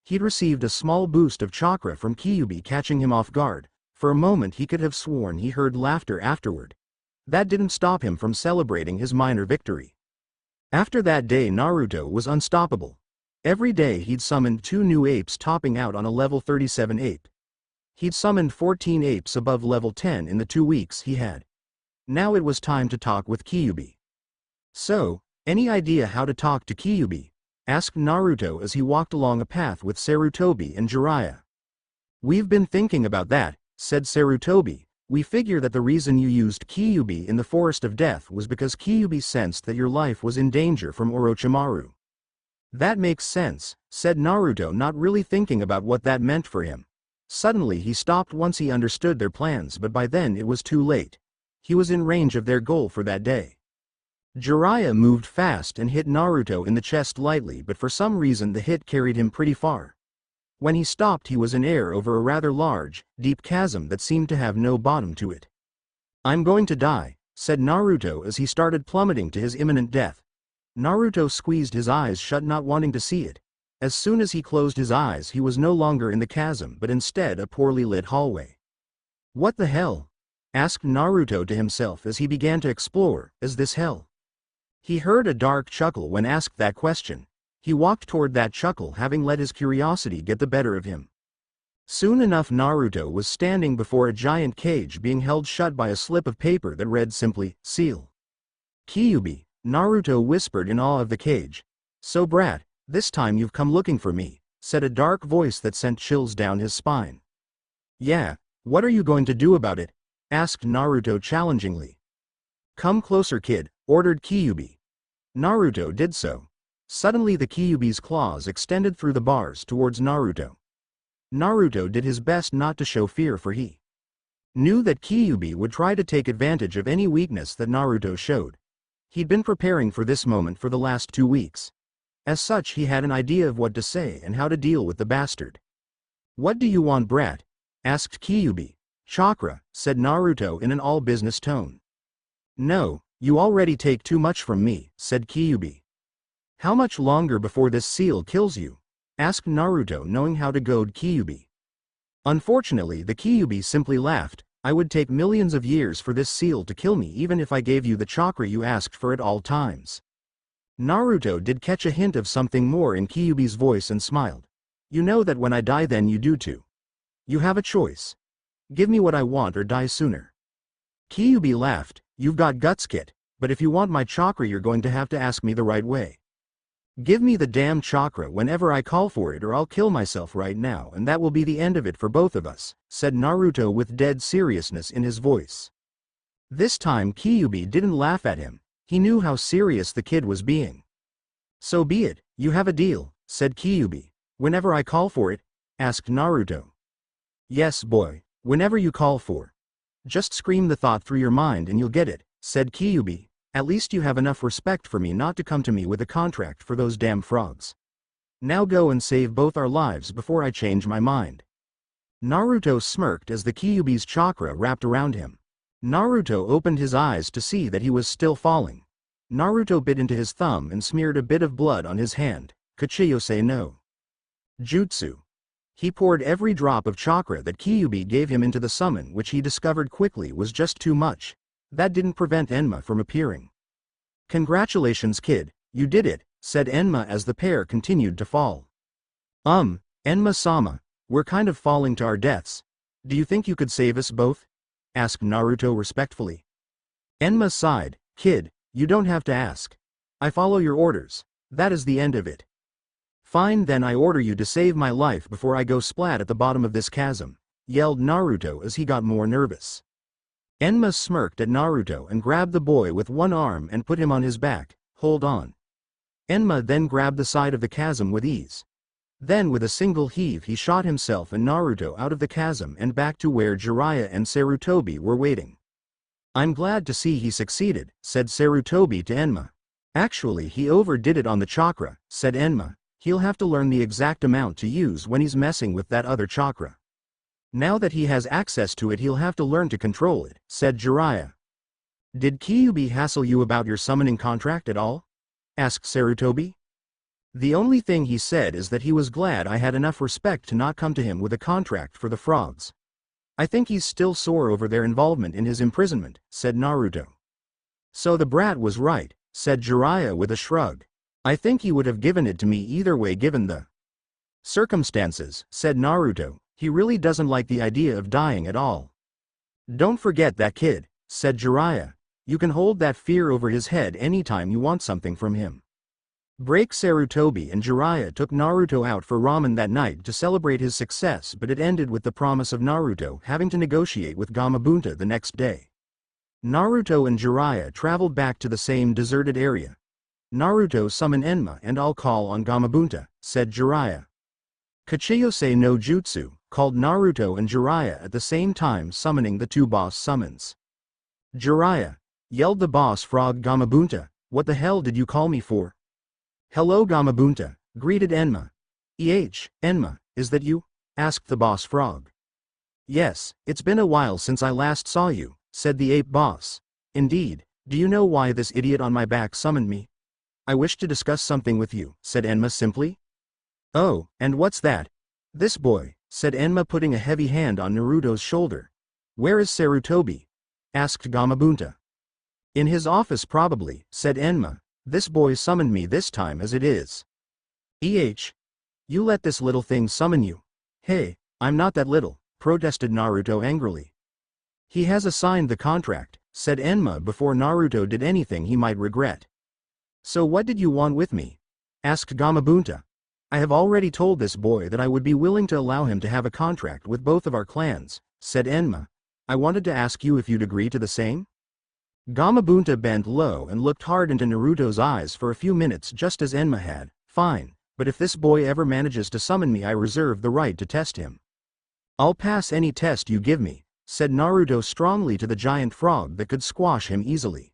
He'd received a small boost of chakra from Kyuubi catching him off guard. For a moment he could have sworn he heard laughter afterward. That didn't stop him from celebrating his minor victory. After that day Naruto was unstoppable. Every day he'd summoned 2 new apes topping out on a level 37 ape. He'd summoned 14 apes above level 10 in the 2 weeks he had. Now it was time to talk with Kyuubi. "So, any idea how to talk to Kyuubi?" asked Naruto as he walked along a path with Sarutobi and Jiraiya. "We've been thinking about that," said Sarutobi. "We figure that the reason you used Kyuubi in the Forest of Death was because Kyuubi sensed that your life was in danger from Orochimaru." "That makes sense," said Naruto not really thinking about what that meant for him. Suddenly he stopped once he understood their plans but by then it was too late. He was in range of their goal for that day. Jiraiya moved fast and hit Naruto in the chest lightly but for some reason the hit carried him pretty far. When he stopped he was in air over a rather large, deep chasm that seemed to have no bottom to it. "I'm going to die," said Naruto as he started plummeting to his imminent death. Naruto squeezed his eyes shut not wanting to see it. As soon as he closed his eyes he was no longer in the chasm but instead a poorly lit hallway. "What the hell?" asked Naruto to himself as he began to explore. "Is this hell?" He heard a dark chuckle when asked that question. He walked toward that chuckle having let his curiosity get the better of him. Soon enough Naruto was standing before a giant cage being held shut by a slip of paper that read simply, "Seal." "Kyuubi," Naruto whispered in awe of the cage. "So brat, this time you've come looking for me," said a dark voice that sent chills down his spine. "Yeah, what are you going to do about it?" asked Naruto challengingly. "Come closer kid," ordered Kyuubi. Naruto did so. Suddenly the Kyuubi's claws extended through the bars towards Naruto. Naruto did his best not to show fear for he knew that Kyuubi would try to take advantage of any weakness that Naruto showed. He'd been preparing for this moment for the last 2 weeks. As such he had an idea of what to say and how to deal with the bastard. "What do you want brat?" asked Kyuubi. "Chakra," said Naruto in an all-business tone. "No, you already take too much from me," said Kyuubi. How much longer before this seal kills you? Asked Naruto, knowing how to goad Kyuubi. Unfortunately, the Kyuubi simply laughed. I would take millions of years for this seal to kill me even if I gave you the chakra you asked for at all times. Naruto did catch a hint of something more in Kyuubi's voice and smiled. You know that when I die then you do too. You have a choice. Give me what I want or die sooner. Kyuubi laughed. You've got guts, kid, but if you want my chakra you're going to have to ask me the right way. Give me the damn chakra whenever I call for it or I'll kill myself right now and that will be the end of it for both of us, said Naruto with dead seriousness in his voice. This time Kyuubi didn't laugh at him, he knew how serious the kid was being. So be it, you have a deal, said Kyuubi. Whenever I call for it? Asked Naruto. Yes boy, whenever you call for. Just scream the thought through your mind and you'll get it, said Kyuubi. At least you have enough respect for me not to come to me with a contract for those damn frogs. Now go and save both our lives before I change my mind. Naruto smirked as the Kyuubi's chakra wrapped around him. Naruto opened his eyes to see that he was still falling. Naruto bit into his thumb and smeared a bit of blood on his hand. Kachiyose no Jutsu. He poured every drop of chakra that Kyuubi gave him into the summon, which he discovered quickly was just too much. That didn't prevent Enma from appearing. Congratulations kid, you did it, said Enma as the pair continued to fall. Enma-sama, we're kind of falling to our deaths. Do you think you could save us both? Asked Naruto respectfully. Enma sighed, kid, you don't have to ask. I follow your orders, that is the end of it. Fine then, I order you to save my life before I go splat at the bottom of this chasm, yelled Naruto as he got more nervous. Enma smirked at Naruto and grabbed the boy with one arm and put him on his back. Hold on. Enma then grabbed the side of the chasm with ease. Then with a single heave he shot himself and Naruto out of the chasm and back to where Jiraiya and Sarutobi were waiting. I'm glad to see he succeeded, said Sarutobi to Enma. Actually he overdid it on the chakra, said Enma. He'll have to learn the exact amount to use when he's messing with that other chakra. Now that he has access to it he'll have to learn to control it, said Jiraiya. Did Kyuubi hassle you about your summoning contract at all? Asked Sarutobi. The only thing he said is that he was glad I had enough respect to not come to him with a contract for the frogs. I think he's still sore over their involvement in his imprisonment, said Naruto. So the brat was right, said Jiraiya with a shrug. I think he would have given it to me either way given the circumstances, said Naruto. He really doesn't like the idea of dying at all. Don't forget that kid, said Jiraiya. You can hold that fear over his head anytime you want something from him. Break. Sarutobi and Jiraiya took Naruto out for ramen that night to celebrate his success, but it ended with the promise of Naruto having to negotiate with Gamabunta the next day. Naruto and Jiraiya traveled back to the same deserted area. Naruto summon Enma and I'll call on Gamabunta, said Jiraiya. Kachiyose no Jutsu, called Naruto and Jiraiya at the same time summoning the two boss summons. Jiraiya, yelled the boss frog Gamabunta, what the hell did you call me for? Hello Gamabunta, greeted Enma. Enma, is that you? Asked the boss frog. Yes, it's been a while since I last saw you, said the ape boss. Indeed, do you know why this idiot on my back summoned me? I wish to discuss something with you, said Enma simply. Oh, and what's that? This boy, said Enma putting a heavy hand on Naruto's shoulder. Where is Sarutobi? Asked Gamabunta. In his office probably, said Enma. This boy summoned me this time as it is. You let this little thing summon you. Hey, I'm not that little, protested Naruto angrily. He has assigned the contract, said Enma before Naruto did anything he might regret. So what did you want with me? Asked Gamabunta. I have already told this boy that I would be willing to allow him to have a contract with both of our clans, said Enma. I wanted to ask you if you'd agree to the same? Gamabunta bent low and looked hard into Naruto's eyes for a few minutes just as Enma had. Fine, but if this boy ever manages to summon me I reserve the right to test him. I'll pass any test you give me, said Naruto strongly to the giant frog that could squash him easily.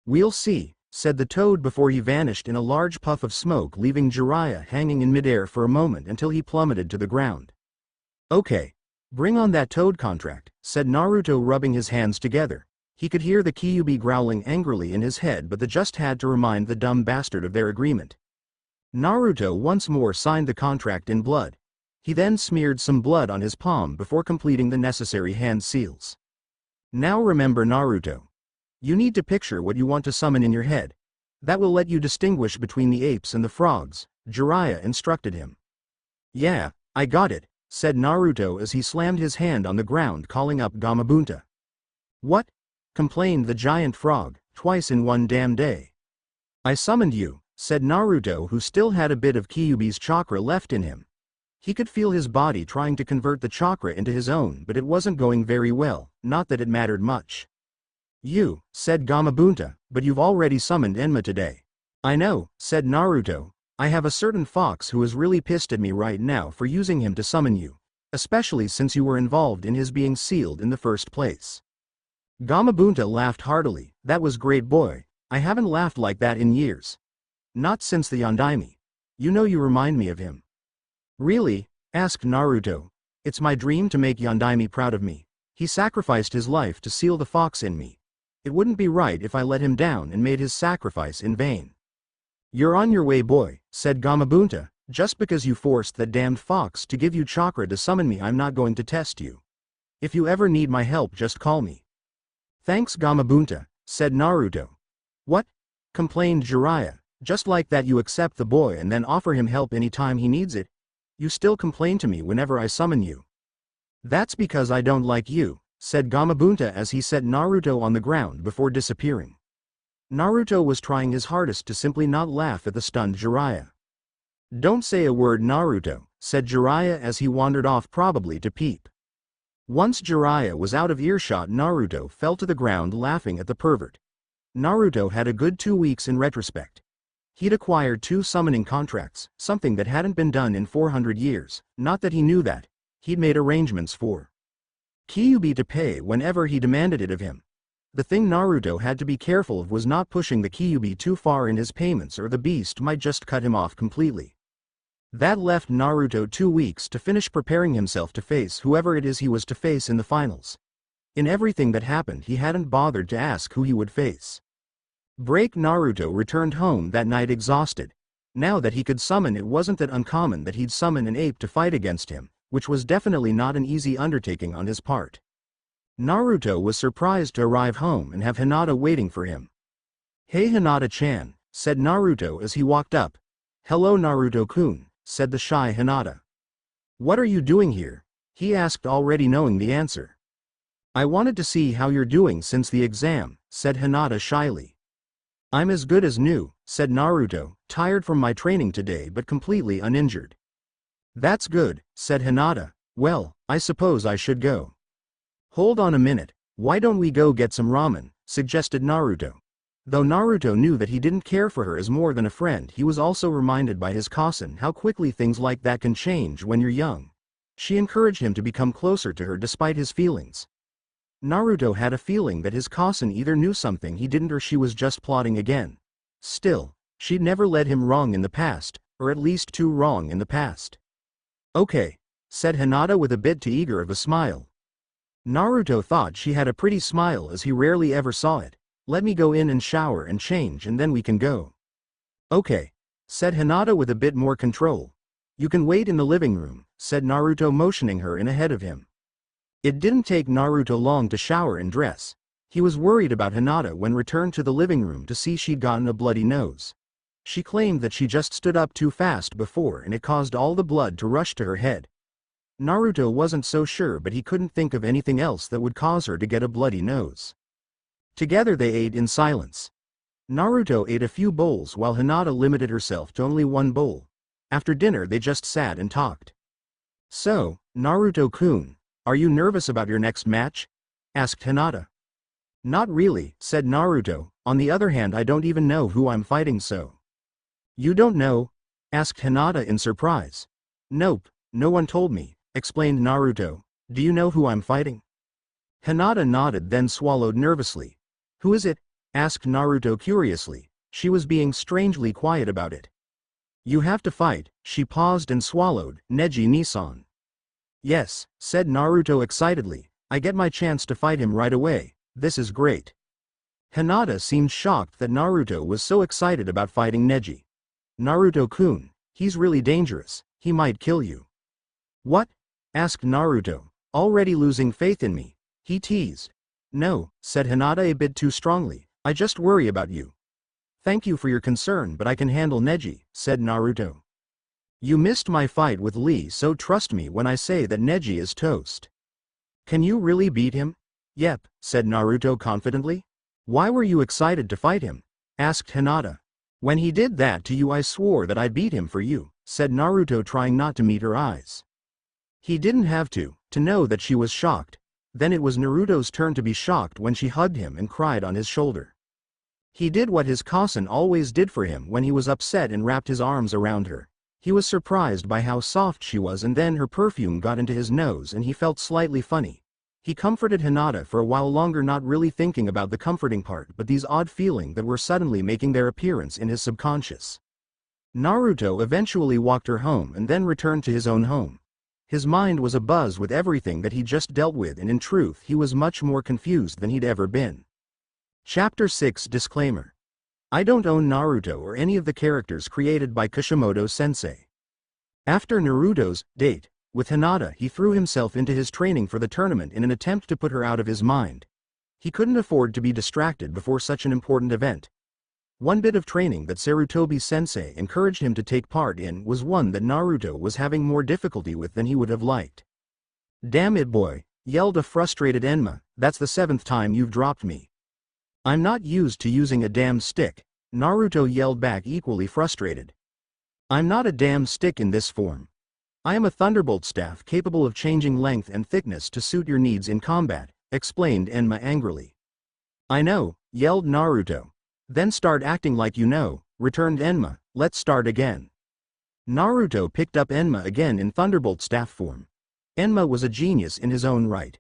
We'll see, said the toad before he vanished in a large puff of smoke, leaving Jiraiya hanging in midair for a moment until he plummeted to the ground. Okay. Bring on that toad contract, said Naruto rubbing his hands together. He could hear the Kyuubi growling angrily in his head, but the just had to remind the dumb bastard of their agreement. Naruto once more signed the contract in blood. He then smeared some blood on his palm before completing the necessary hand seals. Now remember, Naruto. You need to picture what you want to summon in your head. That will let you distinguish between the apes and the frogs, Jiraiya instructed him. Yeah, I got it, said Naruto as he slammed his hand on the ground, calling up Gamabunta. What? Complained the giant frog, twice in one damn day. I summoned you, said Naruto, who still had a bit of Kyuubi's chakra left in him. He could feel his body trying to convert the chakra into his own, but it wasn't going very well, not that it mattered much. You, said Gamabunta, but you've already summoned Enma today. I know, said Naruto. I have a certain fox who is really pissed at me right now for using him to summon you, especially since you were involved in his being sealed in the first place. Gamabunta laughed heartily. That was great, boy. I haven't laughed like that in years. Not since the Yondaime. You know, you remind me of him. Really? Asked Naruto. It's my dream to make Yondaime proud of me. He sacrificed his life to seal the fox in me. It wouldn't be right if I let him down and made his sacrifice in vain. You're on your way, boy, said Gamabunta. Just because you forced that damned fox to give you chakra to summon me, I'm not going to test you. If you ever need my help, just call me. Thanks, Gamabunta, said Naruto. What? Complained Jiraiya. Just like that you accept the boy and then offer him help anytime he needs it? You still complain to me whenever I summon you. That's because I don't like you, said Gamabunta as he set Naruto on the ground before disappearing. Naruto was trying his hardest to simply not laugh at the stunned Jiraiya. Don't say a word, Naruto, said Jiraiya as he wandered off, probably to peep. Once Jiraiya was out of earshot, Naruto fell to the ground laughing at the pervert. Naruto had a good 2 weeks in retrospect. He'd acquired 2 summoning contracts, something that hadn't been done in 400 years, not that he knew that. He'd made arrangements for Kyuubi to pay whenever he demanded it of him. The thing Naruto had to be careful of was not pushing the Kyuubi too far in his payments, or the beast might just cut him off completely. That left Naruto 2 weeks to finish preparing himself to face whoever it is he was to face in the finals. In everything that happened, he hadn't bothered to ask who he would face. Naruto returned home that night exhausted. Now that he could summon, it wasn't that uncommon that he'd summon an ape to fight against him, which was definitely not an easy undertaking on his part. Naruto was surprised to arrive home and have Hinata waiting for him. Hey Hinata-chan, said Naruto as he walked up. Hello Naruto-kun, said the shy Hinata. What are you doing here? He asked, already knowing the answer. I wanted to see how you're doing since the exam, said Hinata shyly. I'm as good as new, said Naruto, tired from my training today but completely uninjured. That's good, said Hinata. Well, I suppose I should go. Hold on a minute, why don't we go get some ramen, suggested Naruto. Though Naruto knew that he didn't care for her as more than a friend, he was also reminded by his cousin how quickly things like that can change when you're young. She encouraged him to become closer to her despite his feelings. Naruto had a feeling that his cousin either knew something he didn't, or she was just plotting again. Still, she'd never led him wrong in the past, or at least too wrong in the past. Okay, said Hinata with a bit too eager of a smile. Naruto thought she had a pretty smile, as he rarely ever saw it. Let me go in and shower and change and then we can go. Okay, said Hinata with a bit more control. You can wait in the living room, said Naruto, motioning her in ahead of him. It didn't take Naruto long to shower and dress. He was worried about Hinata when returned to the living room to see she'd gotten a bloody nose. She claimed that she just stood up too fast before and it caused all the blood to rush to her head. Naruto wasn't so sure, but he couldn't think of anything else that would cause her to get a bloody nose. Together they ate in silence. Naruto ate a few bowls while Hinata limited herself to only 1 bowl. After dinner they just sat and talked. So, Naruto-kun, are you nervous about your next match? Asked Hinata. Not really, said Naruto. On the other hand, I don't even know who I'm fighting, so. You don't know? Asked Hinata in surprise. Nope, no one told me, explained Naruto. Do you know who I'm fighting? Hinata nodded, then swallowed nervously. Who is it? Asked Naruto curiously. She was being strangely quiet about it. You have to fight. She paused and swallowed. Neji Nisan. Yes, said Naruto excitedly. I get my chance to fight him right away. This is great. Hinata seemed shocked that Naruto was so excited about fighting Neji. Naruto-kun, he's really dangerous, he might kill you. What? Asked Naruto, already losing faith in me. He teased. No, said Hinata a bit too strongly, I just worry about you. Thank you for your concern, but I can handle Neji, said Naruto. You missed my fight with Lee, so trust me when I say that Neji is toast. Can you really beat him? Yep, said Naruto confidently. Why were you excited to fight him? Asked Hinata. When he did that to you I swore that I'd beat him for you, said Naruto, trying not to meet her eyes. He didn't have to know that she was shocked. Then it was Naruto's turn to be shocked when she hugged him and cried on his shoulder. He did what his cousin always did for him when he was upset and wrapped his arms around her. He was surprised by how soft she was, and then her perfume got into his nose and he felt slightly funny. He comforted Hinata for a while longer, not really thinking about the comforting part but these odd feelings that were suddenly making their appearance in his subconscious. Naruto eventually walked her home and then returned to his own home. His mind was abuzz with everything that he just dealt with, and in truth he was much more confused than he'd ever been. Chapter 6 Disclaimer. I don't own Naruto or any of the characters created by Kishimoto-sensei. After Naruto's date with Hinata, he threw himself into his training for the tournament in an attempt to put her out of his mind. He couldn't afford to be distracted before such an important event. One bit of training that Sarutobi-sensei encouraged him to take part in was one that Naruto was having more difficulty with than he would have liked. Damn it, boy, yelled a frustrated Enma, that's the 7th time you've dropped me. I'm not used to using a damn stick, Naruto yelled back, equally frustrated. I'm not a damn stick in this form. I am a thunderbolt staff capable of changing length and thickness to suit your needs in combat, explained Enma angrily. I know, yelled Naruto. Then start acting like you know, returned Enma, let's start again. Naruto picked up Enma again in thunderbolt staff form. Enma was a genius in his own right.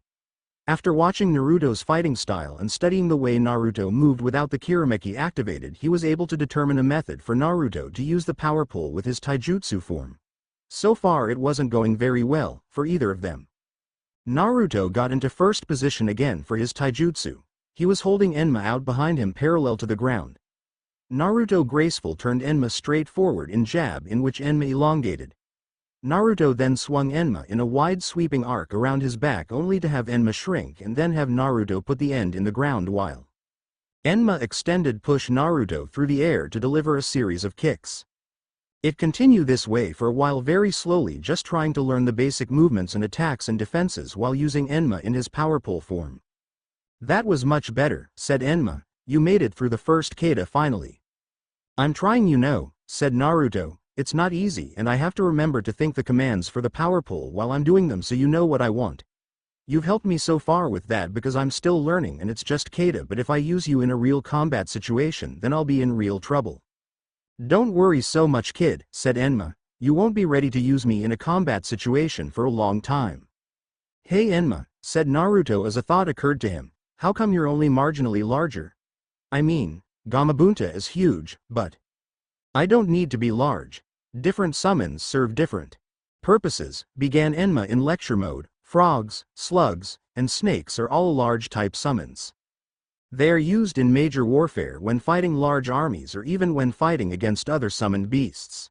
After watching Naruto's fighting style and studying the way Naruto moved without the Kirameki activated, he was able to determine a method for Naruto to use the power pull with his taijutsu form. So far it wasn't going very well for either of them. Naruto got into first position again for his taijutsu. He was holding Enma out behind him parallel to the ground. Naruto graceful turned Enma straight forward in jab, in which Enma elongated. Naruto then swung Enma in a wide sweeping arc around his back, only to have Enma shrink and then have Naruto put the end in the ground while Enma extended push Naruto through the air to deliver a series of kicks. It continued this way for a while, very slowly, just trying to learn the basic movements and attacks and defenses while using Enma in his power pull form. That was much better, said Enma, you made it through the first kata finally. I'm trying, you know, said Naruto, it's not easy and I have to remember to think the commands for the power pull while I'm doing them, so you know what I want. You've helped me so far with that because I'm still learning and it's just kata, but if I use you in a real combat situation then I'll be in real trouble. Don't worry so much, kid, said Enma, you won't be ready to use me in a combat situation for a long time. Hey Enma, said Naruto as a thought occurred to him. How come you're only marginally larger? I mean, Gamabunta is huge, but I don't need to be large. Different summons serve different purposes, began Enma in lecture mode. Frogs, slugs, and snakes are all large type summons. They are used in major warfare when fighting large armies or even when fighting against other summoned beasts.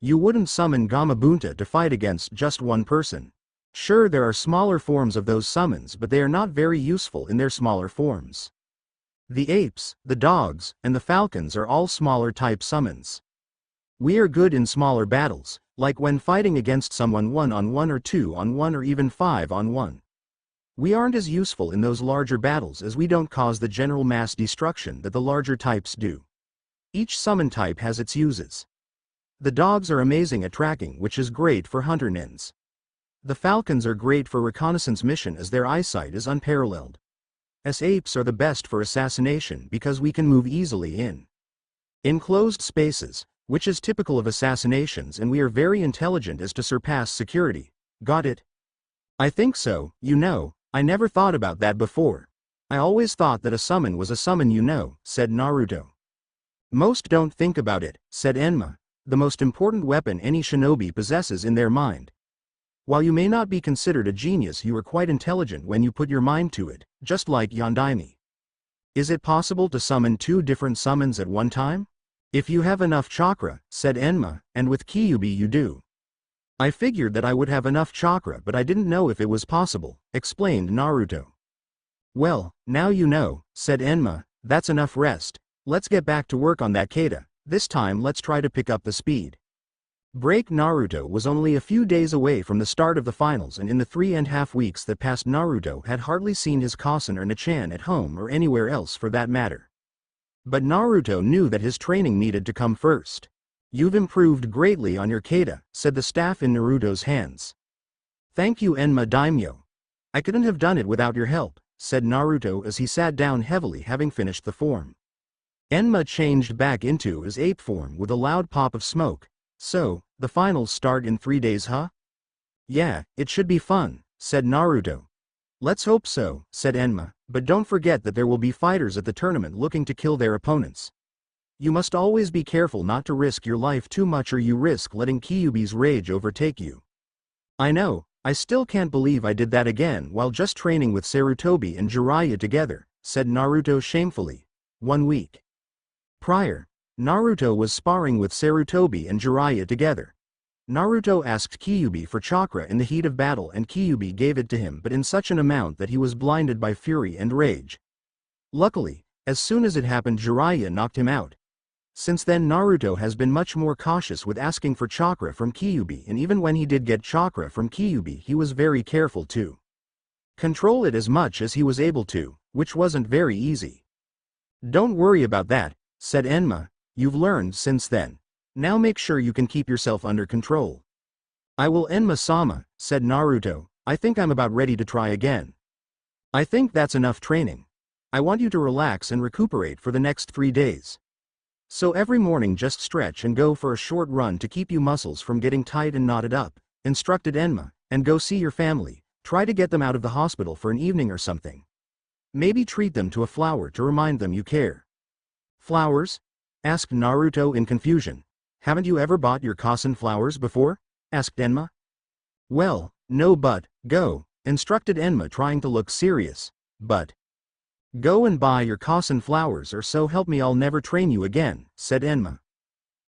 You wouldn't summon Gamabunta to fight against just one person. Sure, there are smaller forms of those summons, but they are not very useful in their smaller forms. The apes, the dogs, and the falcons are all smaller type summons. We are good in smaller battles, like when fighting against someone 1-on-1 or 2-on-1 or even 5-on-1. We aren't as useful in those larger battles as we don't cause the general mass destruction that the larger types do. Each summon type has its uses. The dogs are amazing at tracking, which is great for hunter nins. The falcons are great for reconnaissance mission as their eyesight is unparalleled. As apes are the best for assassination because we can move easily in enclosed spaces, which is typical of assassinations, and we are very intelligent as to surpass security. Got it? I think so, you know, I never thought about that before. I always thought that a summon was a summon, you know, said Naruto. Most don't think about it, said Enma, the most important weapon any shinobi possesses in their mind. While you may not be considered a genius, you are quite intelligent when you put your mind to it, just like Yondaime. Is it possible to summon 2 different summons at one time? If you have enough chakra, said Enma, and with Kyuubi you do. I figured that I would have enough chakra but I didn't know if it was possible, explained Naruto. Well, now you know, said Enma, that's enough rest. Let's get back to work on that kata, this time let's try to pick up the speed. Break. Naruto was only a few days away from the start of the finals, and in the 3.5 weeks that passed Naruto had hardly seen his cousin or Nachan at home or anywhere else for that matter. But Naruto knew that his training needed to come first. You've improved greatly on your kata, said the staff in Naruto's hands. Thank you Enma Daimyo. I couldn't have done it without your help, said Naruto as he sat down heavily having finished the form. Enma changed back into his ape form with a loud pop of smoke. So, the finals start in 3 days, huh? Yeah, it should be fun, said Naruto. Let's hope so, said Enma, but don't forget that there will be fighters at the tournament looking to kill their opponents. You must always be careful not to risk your life too much or you risk letting Kyuubi's rage overtake you. I know, I still can't believe I did that again while just training with Sarutobi and Jiraiya together, said Naruto shamefully. 1 week prior, Naruto was sparring with Sarutobi and Jiraiya together. Naruto asked Kyuubi for chakra in the heat of battle and Kyuubi gave it to him but in such an amount that he was blinded by fury and rage. Luckily, as soon as it happened Jiraiya knocked him out. Since then Naruto has been much more cautious with asking for chakra from Kyuubi, and even when he did get chakra from Kyuubi he was very careful to control it as much as he was able to, which wasn't very easy. Don't worry about that, said Enma, you've learned since then. Now make sure you can keep yourself under control. I will Enma-sama, said Naruto, I think I'm about ready to try again. I think that's enough training. I want you to relax and recuperate for the next 3 days. So every morning just stretch and go for a short run to keep your muscles from getting tight and knotted up, instructed Enma, and go see your family, try to get them out of the hospital for an evening or something. Maybe treat them to a flower to remind them you care. Flowers? Asked Naruto in confusion. Haven't you ever bought your cousin flowers before? Asked Enma. Well, no but, go, instructed Enma trying to look serious, but. Go and buy your cousin flowers or so help me I'll never train you again, said Enma.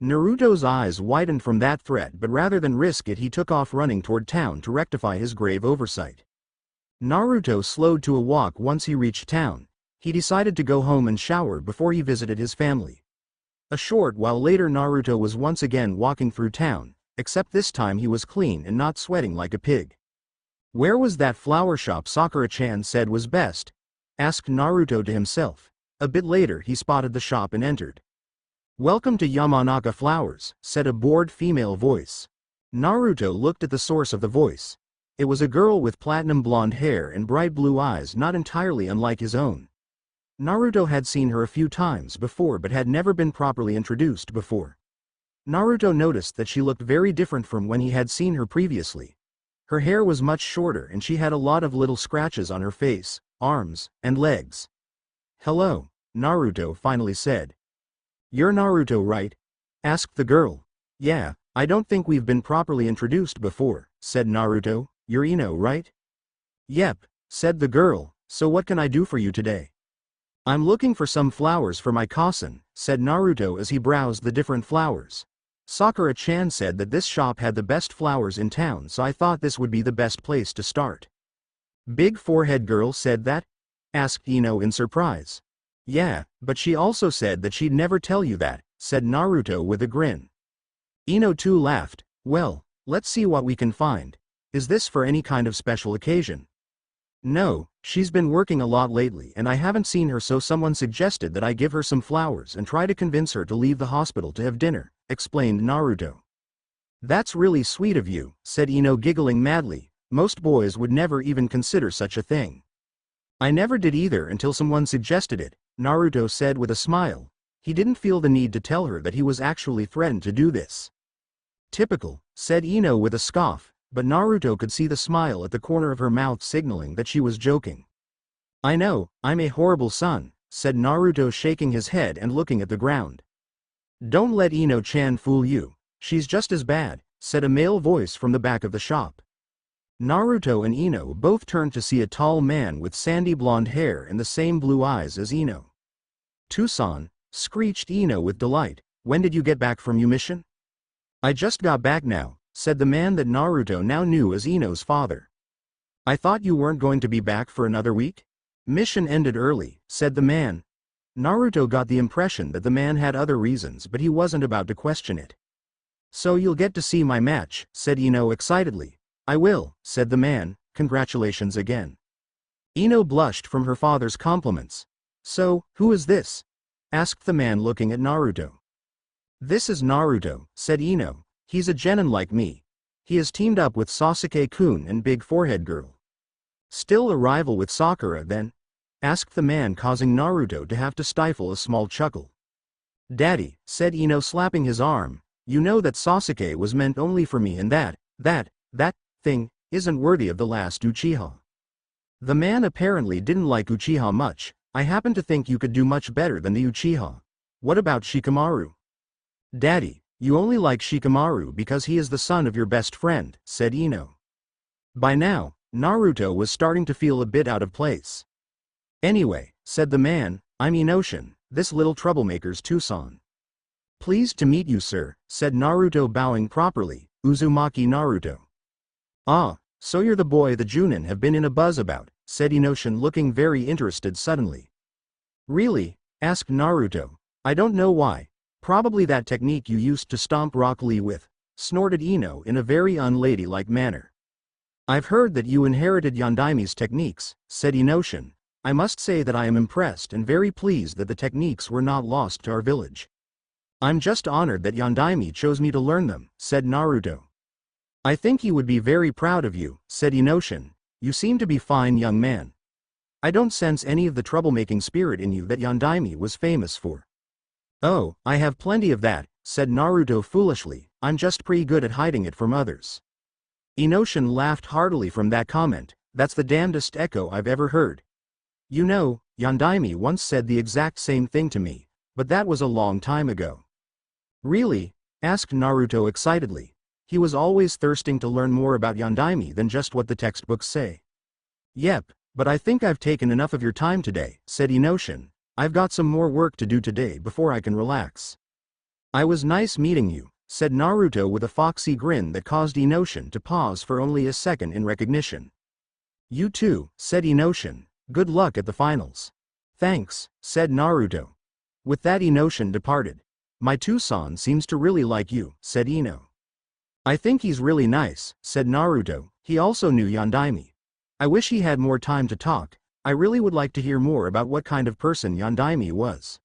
Naruto's eyes widened from that threat but rather than risk it he took off running toward town to rectify his grave oversight. Naruto slowed to a walk once he reached town. He decided to go home and shower before he visited his family. A short while later Naruto was once again walking through town, except this time he was clean and not sweating like a pig. Where was that flower shop Sakura-chan said was best? Asked Naruto to himself. A bit later he spotted the shop and entered. Welcome to Yamanaka Flowers, said a bored female voice. Naruto looked at the source of the voice. It was a girl with platinum blonde hair and bright blue eyes not entirely unlike his own. Naruto had seen her a few times before but had never been properly introduced before. Naruto noticed that she looked very different from when he had seen her previously. Her hair was much shorter and she had a lot of little scratches on her face, arms, and legs. Hello, Naruto finally said. You're Naruto, right? Asked the girl. Yeah, I don't think we've been properly introduced before, said Naruto. You're Ino, right? Yep, said the girl, so what can I do for you today? I'm looking for some flowers for my cousin, said Naruto as he browsed the different flowers. Sakura-chan said that this shop had the best flowers in town, so I thought this would be the best place to start. Big forehead girl said that? Asked Ino in surprise. Yeah, but she also said that she'd never tell you that, said Naruto with a grin. Ino too laughed. Well, let's see what we can find. Is this for any kind of special occasion? No, she's been working a lot lately and I haven't seen her, so someone suggested that I give her some flowers and try to convince her to leave the hospital to have dinner, explained Naruto. That's really sweet of you, said Ino giggling madly. Most boys would never even consider such a thing. I never did either until someone suggested it, Naruto said with a smile. He didn't feel the need to tell her that he was actually threatened to do this. Typical, said Ino with a scoff, but Naruto could see the smile at the corner of her mouth signaling that she was joking. I know, I'm a horrible son, said Naruto shaking his head and looking at the ground. Don't let Ino-chan fool you, she's just as bad, said a male voice from the back of the shop. Naruto and Ino both turned to see a tall man with sandy blonde hair and the same blue eyes as Ino. Tucson, screeched Ino with delight. When did you get back from your mission? I just got back now, said the man that Naruto now knew as Ino's father. I thought you weren't going to be back for another week? Mission ended early, said the man. Naruto got the impression that the man had other reasons, but he wasn't about to question it. So you'll get to see my match, said Ino excitedly. I will, said the man. Congratulations again. Ino blushed from her father's compliments. So, who is this? Asked the man looking at Naruto. This is Naruto, said Ino. He's a genin like me. He has teamed up with Sasuke-kun and Big Forehead Girl. Still a rival with Sakura then? Asked the man, causing Naruto to have to stifle a small chuckle. Daddy, said Ino, slapping his arm, you know that Sasuke was meant only for me and that thing, isn't worthy of the last Uchiha. The man apparently didn't like Uchiha much. I happen to think you could do much better than the Uchiha. What about Shikamaru? Daddy, you only like Shikamaru because he is the son of your best friend, said Ino. By now, Naruto was starting to feel a bit out of place. Anyway, said the man, I'm Inoshin, this little troublemaker's Tucson. Pleased to meet you, sir, said Naruto, bowing properly. Uzumaki Naruto. Ah, so you're the boy the Chunin have been in a buzz about, said Inoshin, looking very interested suddenly. Really? Asked Naruto. I don't know why. Probably that technique you used to stomp Rock Lee with, snorted Ino in a very unladylike manner. I've heard that you inherited Yondaimi's techniques, said Inoshin. I must say that I am impressed and very pleased that the techniques were not lost to our village. I'm just honored that Yondaime chose me to learn them, said Naruto. I think he would be very proud of you, said Inoshin. You seem to be fine young man. I don't sense any of the troublemaking spirit in you that Yondaime was famous for. Oh, I have plenty of that, said Naruto foolishly. I'm just pretty good at hiding it from others. Inoshin laughed heartily from that comment. That's the damnedest echo I've ever heard. You know, Yondaime once said the exact same thing to me, but that was a long time ago. Really? Asked Naruto excitedly. He was always thirsting to learn more about Yondaime than just what the textbooks say. Yep, but I think I've taken enough of your time today, said Inoshin. I've got some more work to do today before I can relax. I was nice meeting you, said Naruto with a foxy grin that caused Inoshin to pause for only a second in recognition. You too, said Inoshin. Good luck at the finals. Thanks, said Naruto. With that, Inoshin departed. My Tucson seems to really like you, said Ino. I think he's really nice, said Naruto. He also knew Yondaime. I wish he had more time to talk. I really would like to hear more about what kind of person Yondaime was.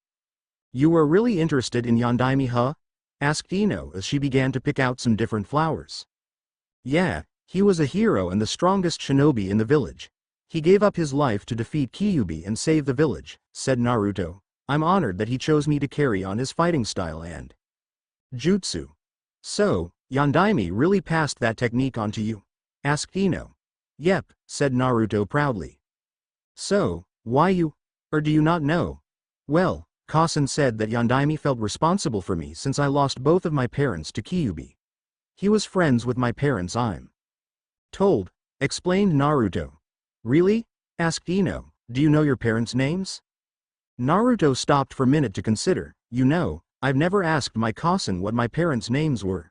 You were really interested in Yondaime, huh? Asked Ino as she began to pick out some different flowers. Yeah, he was a hero and the strongest shinobi in the village. He gave up his life to defeat Kyuubi and save the village, said Naruto. I'm honored that he chose me to carry on his fighting style and jutsu. So, Yondaime really passed that technique on to you? Asked Ino. Yep, said Naruto proudly. So, why you? Or do you not know? Well, Kasen said that Yondaime felt responsible for me since I lost both of my parents to Kyuubi. He was friends with my parents, I'm told, explained Naruto. Really? Asked Ino. Do you know your parents' names? Naruto stopped for a minute to consider. You know, I've never asked my Kasen what my parents' names were.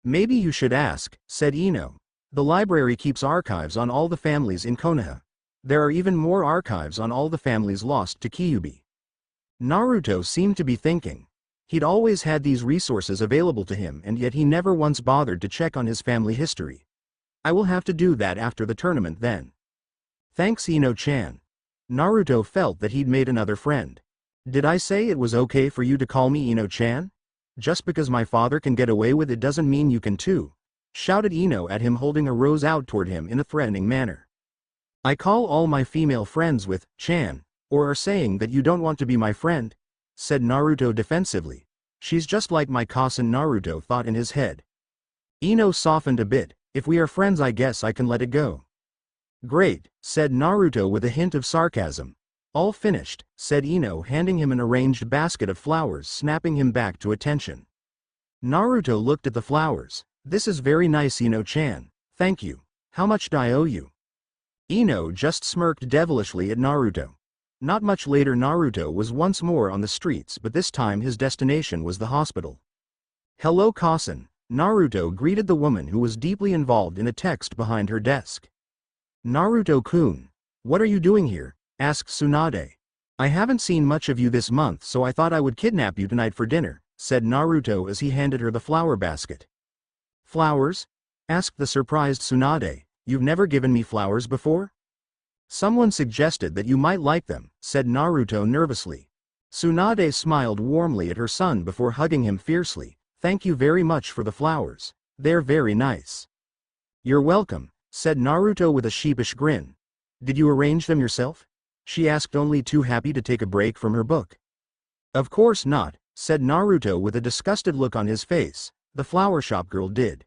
Maybe you should ask, said Ino. The library keeps archives on all the families in Konoha. There are even more archives on all the families lost to Kyuubi. Naruto seemed to be thinking. He'd always had these resources available to him and yet he never once bothered to check on his family history. I will have to do that after the tournament then. Thanks Ino-chan. Naruto felt that he'd made another friend. Did I say it was okay for you to call me Ino-chan? Just because my father can get away with it doesn't mean you can too, shouted Ino at him, holding a rose out toward him in a threatening manner. I call all my female friends with chan, or are saying that you don't want to be my friend? Said Naruto defensively. She's just like my cousin, Naruto thought in his head. Ino softened a bit. If we are friends I guess I can let it go. Great, said Naruto with a hint of sarcasm. All finished, said Ino, handing him an arranged basket of flowers, snapping him back to attention. Naruto looked at the flowers. This is very nice Ino-chan. Thank you. How much do I owe you? Ino just smirked devilishly at Naruto. Not much later Naruto was once more on the streets, but this time his destination was the hospital. "Hello Kasen," Naruto greeted the woman who was deeply involved in a text behind her desk. "Naruto-kun, what are you doing here?" asked Tsunade. "I haven't seen much of you this month, so I thought I would kidnap you tonight for dinner," said Naruto as he handed her the flower basket. "Flowers?" asked the surprised Tsunade. "You've never given me flowers before?" "Someone suggested that you might like them," said Naruto nervously. Tsunade smiled warmly at her son before hugging him fiercely. "Thank you very much for the flowers. They're very nice." "You're welcome," said Naruto with a sheepish grin. "Did you arrange them yourself?" she asked, only too happy to take a break from her book. "Of course not," said Naruto with a disgusted look on his face. "The flower shop girl did."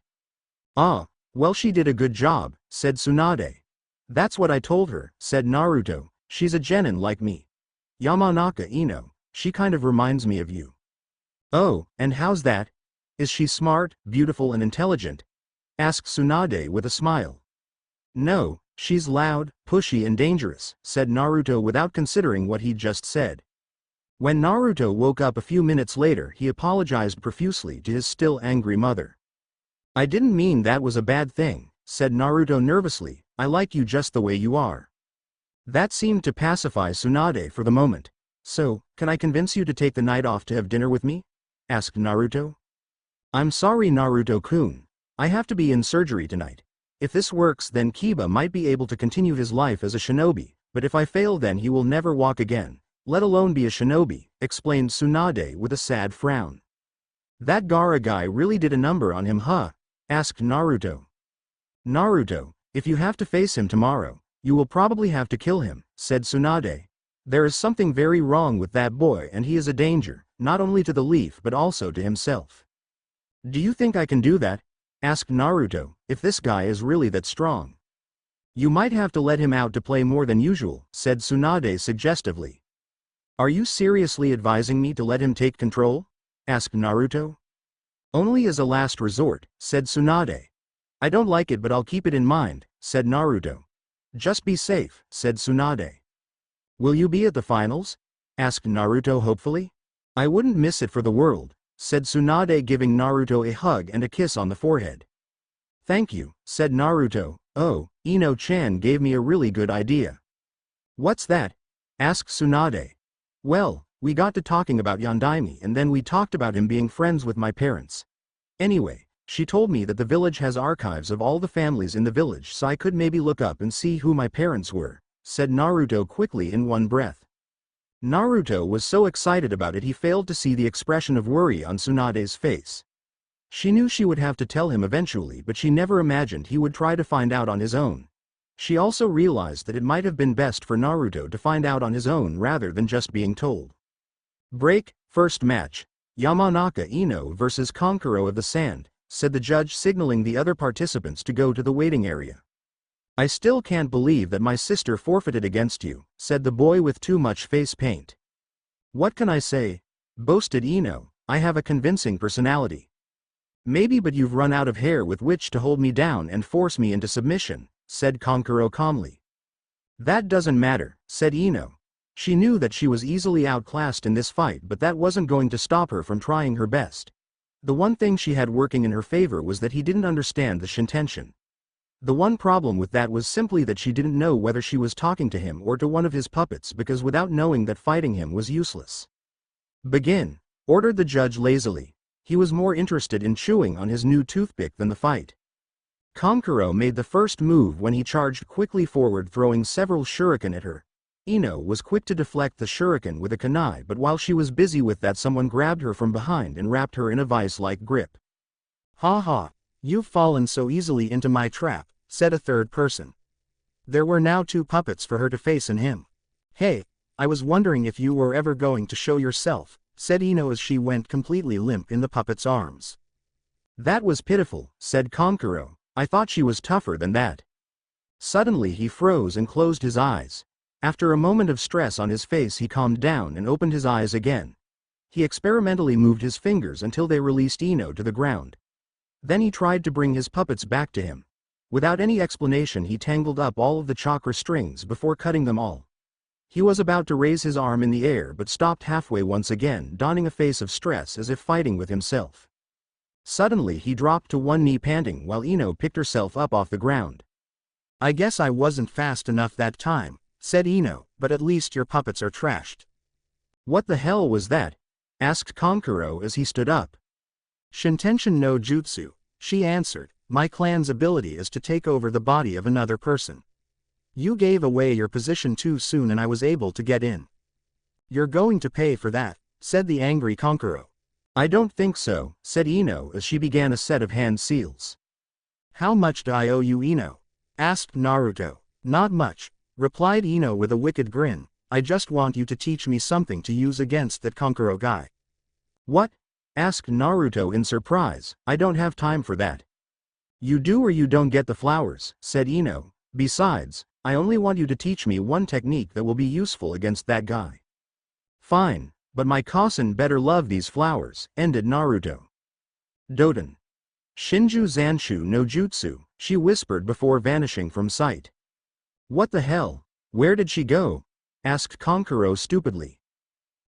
"Ah, well, she did a good job," said Tsunade. "That's what I told her," said Naruto. "She's a genin like me. Yamanaka Ino, she kind of reminds me of you." "Oh, and how's that? Is she smart, beautiful and intelligent?" asked Tsunade with a smile. "No, she's loud, pushy and dangerous," said Naruto without considering what he'd just said. When Naruto woke up a few minutes later, he apologized profusely to his still angry mother. "I didn't mean that was a bad thing," said Naruto nervously. "I like you just the way you are." That seemed to pacify Tsunade for the moment. "So, can I convince you to take the night off to have dinner with me?" asked Naruto. "I'm sorry Naruto-kun. I have to be in surgery tonight. If this works, then Kiba might be able to continue his life as a shinobi, but if I fail, then he will never walk again, let alone be a shinobi," explained Tsunade with a sad frown. "That Gaara guy really did a number on him, huh?" asked Naruto. "Naruto, if you have to face him tomorrow, you will probably have to kill him," said Tsunade. "There is something very wrong with that boy, and he is a danger, not only to the leaf but also to himself." "Do you think I can do that?" asked Naruto. "If this guy is really that strong, you might have to let him out to play more than usual," said Tsunade suggestively. "Are you seriously advising me to let him take control?" asked Naruto. "Only as a last resort," said Tsunade. "I don't like it, but I'll keep it in mind," said Naruto. "Just be safe," said Tsunade. "Will you be at the finals?" asked Naruto hopefully. "I wouldn't miss it for the world," said Tsunade, giving Naruto a hug and a kiss on the forehead. "Thank you," said Naruto. "Oh, Ino-chan gave me a really good idea." "What's that?" asked Tsunade. "Well, we got to talking about Yondaime, and then we talked about him being friends with my parents. Anyway, she told me that the village has archives of all the families in the village, so I could maybe look up and see who my parents were," said Naruto quickly in one breath. Naruto was so excited about it he failed to see the expression of worry on Tsunade's face. She knew she would have to tell him eventually, but she never imagined he would try to find out on his own. She also realized that it might have been best for Naruto to find out on his own rather than just being told. "Break, first match. Yamanaka Ino versus Konkuro of the Sand," said the judge, signaling the other participants to go to the waiting area. "I still can't believe that my sister forfeited against you," said the boy with too much face paint. "What can I say?" boasted Ino. "I have a convincing personality." "Maybe, but you've run out of hair with which to hold me down and force me into submission," said Konkuro calmly. "That doesn't matter," said Ino. She knew that she was easily outclassed in this fight, but that wasn't going to stop her from trying her best. The one thing she had working in her favor was that he didn't understand the Shintention. The one problem with that was simply that she didn't know whether she was talking to him or to one of his puppets, because without knowing that, fighting him was useless. "Begin," ordered the judge lazily. He was more interested in chewing on his new toothpick than the fight. Konkuro made the first move when he charged quickly forward, throwing several shuriken at her. Ino was quick to deflect the shuriken with a kunai, but while she was busy with that, someone grabbed her from behind and wrapped her in a vice-like grip. "Ha ha, you've fallen so easily into my trap," said a third person. There were now two puppets for her to face and him. "Hey, I was wondering if you were ever going to show yourself," said Ino as she went completely limp in the puppet's arms. "That was pitiful," said Konkuro. "I thought she was tougher than that." Suddenly he froze and closed his eyes. After a moment of stress on his face, he calmed down and opened his eyes again. He experimentally moved his fingers until they released Ino to the ground. Then he tried to bring his puppets back to him. Without any explanation, he tangled up all of the chakra strings before cutting them all. He was about to raise his arm in the air but stopped halfway once again, donning a face of stress as if fighting with himself. Suddenly he dropped to one knee panting while Ino picked herself up off the ground. I guess I wasn't fast enough that time, said Ino, but at least your puppets are trashed. What the hell was that? Asked Konkuro as he stood up. Shintenshin no Jutsu, she answered, my clan's ability is to take over the body of another person. You gave away your position too soon and I was able to get in. You're going to pay for that, said the angry Konkuro. I don't think so, said Ino as she began a set of hand seals. How much do I owe you, Ino? Asked Naruto. Not much, replied Ino with a wicked grin, I just want you to teach me something to use against that Konkuro guy. What? Asked Naruto in surprise, I don't have time for that. You do or you don't get the flowers, said Ino, besides, I only want you to teach me one technique that will be useful against that guy. Fine, but my cousin better love these flowers, ended Naruto. Doten. Shinju Zanshu no Jutsu, she whispered before vanishing from sight. What the hell? Where did she go? Asked Konkuro stupidly.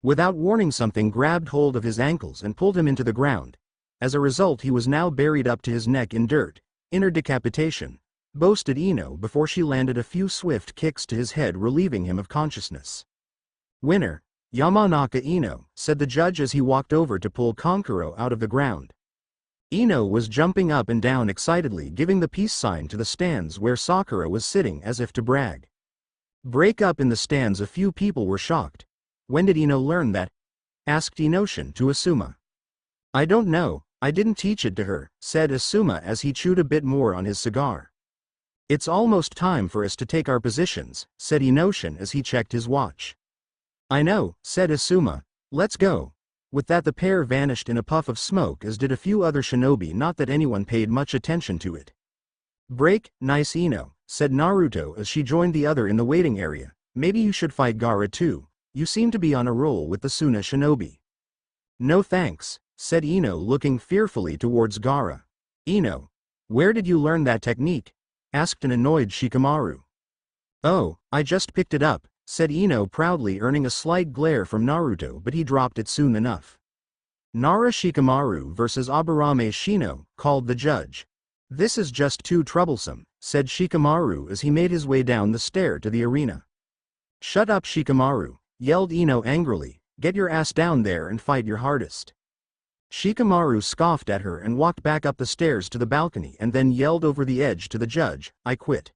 Without warning, something grabbed hold of his ankles and pulled him into the ground. As a result, he was now buried up to his neck in dirt. Inner decapitation, boasted Ino before she landed a few swift kicks to his head, relieving him of consciousness. Winner, Yamanaka Ino, said the judge as he walked over to pull Konkuro out of the ground. Ino was jumping up and down excitedly, giving the peace sign to the stands where Sakura was sitting as if to brag. Break up in the stands. A few people were shocked. When did Ino learn that? Asked Inoshin to Asuma. I don't know, I didn't teach it to her, said Asuma as he chewed a bit more on his cigar. It's almost time for us to take our positions, said Inoshin as he checked his watch. I know, said Asuma, let's go. With that the pair vanished in a puff of smoke, as did a few other shinobi, not that anyone paid much attention to it. Break, nice Ino, said Naruto as she joined the other in the waiting area. Maybe you should fight Gaara too, you seem to be on a roll with the Suna shinobi. No thanks, said Ino looking fearfully towards Gaara. Ino, where did you learn that technique? Asked an annoyed Shikamaru. Oh, I just picked it up, said Ino proudly, earning a slight glare from Naruto, but he dropped it soon enough. Nara Shikamaru versus Aburame Shino, called the judge. This is just too troublesome, said Shikamaru as he made his way down the stair to the arena. Shut up, Shikamaru, yelled Ino angrily, get your ass down there and fight your hardest. Shikamaru scoffed at her and walked back up the stairs to the balcony and then yelled over the edge to the judge, I quit.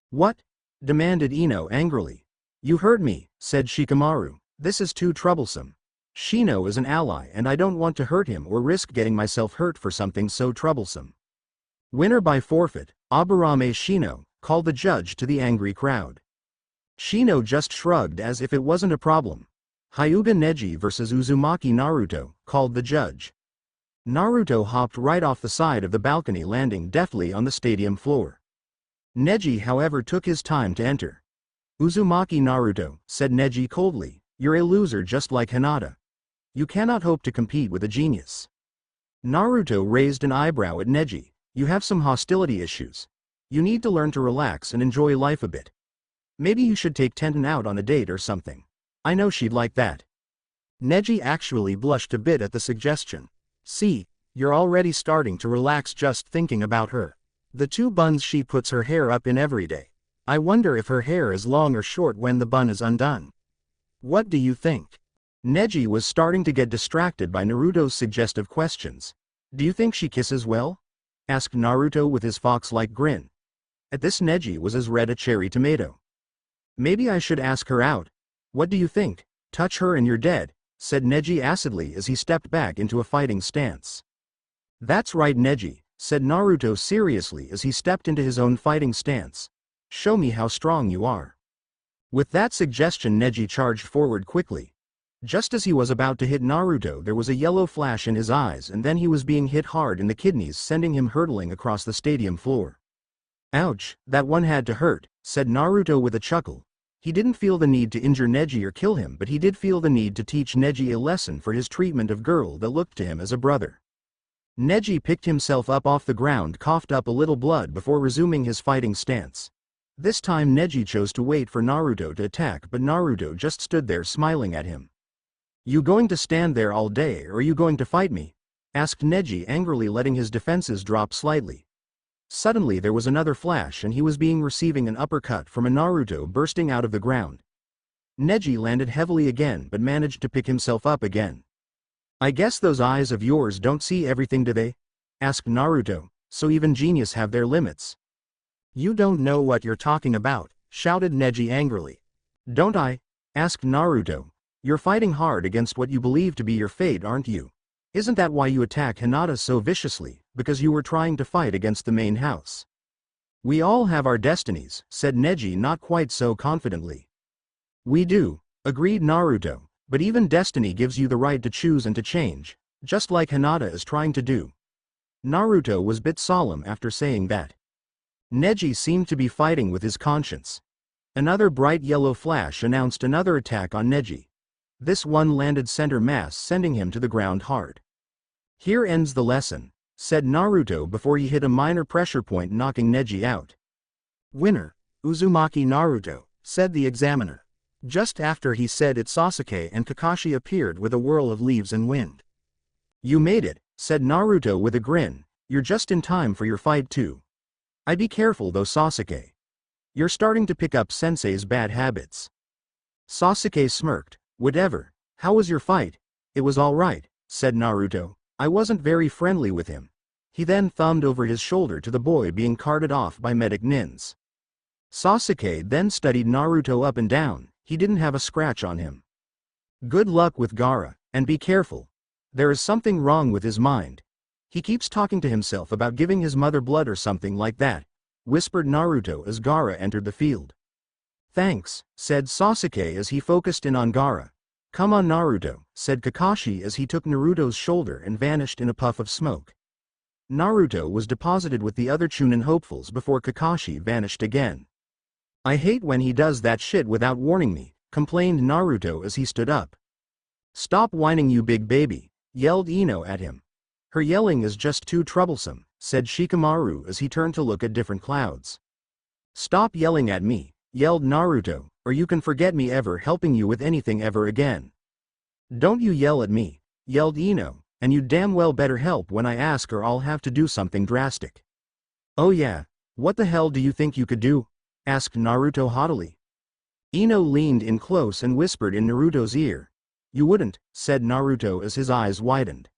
What? Demanded Ino angrily. You heard me, said Shikamaru, this is too troublesome. Shino is an ally and I don't want to hurt him or risk getting myself hurt for something so troublesome. Winner by forfeit, Aburame Shino, called the judge to the angry crowd. Shino just shrugged as if it wasn't a problem. Hyuga Neji versus Uzumaki Naruto, called the judge. Naruto hopped right off the side of the balcony, landing deftly on the stadium floor. Neji, however, took his time to enter. Uzumaki Naruto, said Neji coldly, you're a loser just like Hinata. You cannot hope to compete with a genius. Naruto raised an eyebrow at Neji, you have some hostility issues. You need to learn to relax and enjoy life a bit. Maybe you should take Tenten out on a date or something. I know she'd like that. Neji actually blushed a bit at the suggestion. See, you're already starting to relax just thinking about her. The two buns she puts her hair up in every day. I wonder if her hair is long or short when the bun is undone. What do you think? Neji was starting to get distracted by Naruto's suggestive questions. Do you think she kisses well? Asked Naruto with his fox-like grin. At this, Neji was as red as a cherry tomato. Maybe I should ask her out. What do you think? Touch her and you're dead, said Neji acidly as he stepped back into a fighting stance. That's right, Neji, said Naruto seriously as he stepped into his own fighting stance. Show me how strong you are. With that suggestion, Neji charged forward quickly. Just as he was about to hit Naruto, there was a yellow flash in his eyes and then he was being hit hard in the kidneys, sending him hurtling across the stadium floor. Ouch, that one had to hurt, said Naruto with a chuckle. He didn't feel the need to injure Neji or kill him, but he did feel the need to teach Neji a lesson for his treatment of girl that looked to him as a brother. Neji picked himself up off the ground, coughed up a little blood before resuming his fighting stance. This time Neji chose to wait for Naruto to attack, but Naruto just stood there smiling at him. "You going to stand there all day or are you going to fight me?" asked Neji angrily, letting his defenses drop slightly. Suddenly there was another flash and he was receiving an uppercut from a Naruto bursting out of the ground. Neji landed heavily again but managed to pick himself up again. "I guess those eyes of yours don't see everything, do they?" asked Naruto. "So even genius have their limits." "You don't know what you're talking about," shouted Neji angrily. "Don't I?" asked Naruto. "You're fighting hard against what you believe to be your fate, aren't you? Isn't that why you attack Hinata so viciously, because you were trying to fight against the main house?" "We all have our destinies," said Neji not quite so confidently. "We do," agreed Naruto, "but even destiny gives you the right to choose and to change, just like Hinata is trying to do." Naruto was a bit solemn after saying that. Neji seemed to be fighting with his conscience. Another bright yellow flash announced another attack on Neji. This one landed center mass, sending him to the ground hard. "Here ends the lesson," said Naruto before he hit a minor pressure point, knocking Neji out. "Winner, Uzumaki Naruto," said the examiner. Just after he said it, Sasuke and Kakashi appeared with a whirl of leaves and wind. "You made it," said Naruto with a grin. "You're just in time for your fight too. I'd be careful though, Sasuke. You're starting to pick up Sensei's bad habits." Sasuke smirked. "Whatever. How was your fight?" "It was all right," said Naruto. "I wasn't very friendly with him." He then thumbed over his shoulder to the boy being carted off by medic nins. Sasuke then studied Naruto up and down. He didn't have a scratch on him. "Good luck with Gaara, and be careful. There is something wrong with his mind. He keeps talking to himself about giving his mother blood or something like that," whispered Naruto as Gaara entered the field. "Thanks," said Sasuke as he focused in on Gaara. "Come on, Naruto," said Kakashi as he took Naruto's shoulder and vanished in a puff of smoke. Naruto was deposited with the other Chunin hopefuls before Kakashi vanished again. "I hate when he does that shit without warning me," complained Naruto as he stood up. "Stop whining, you big baby," yelled Ino at him. "Her yelling is just too troublesome," said Shikamaru as he turned to look at different clouds. "Stop yelling at me," yelled Naruto, "or you can forget me ever helping you with anything ever again." "Don't you yell at me," yelled Ino, "and you damn well better help when I ask or I'll have to do something drastic." "Oh yeah, what the hell do you think you could do?" asked Naruto haughtily. Ino leaned in close and whispered in Naruto's ear. "You wouldn't," said Naruto as his eyes widened.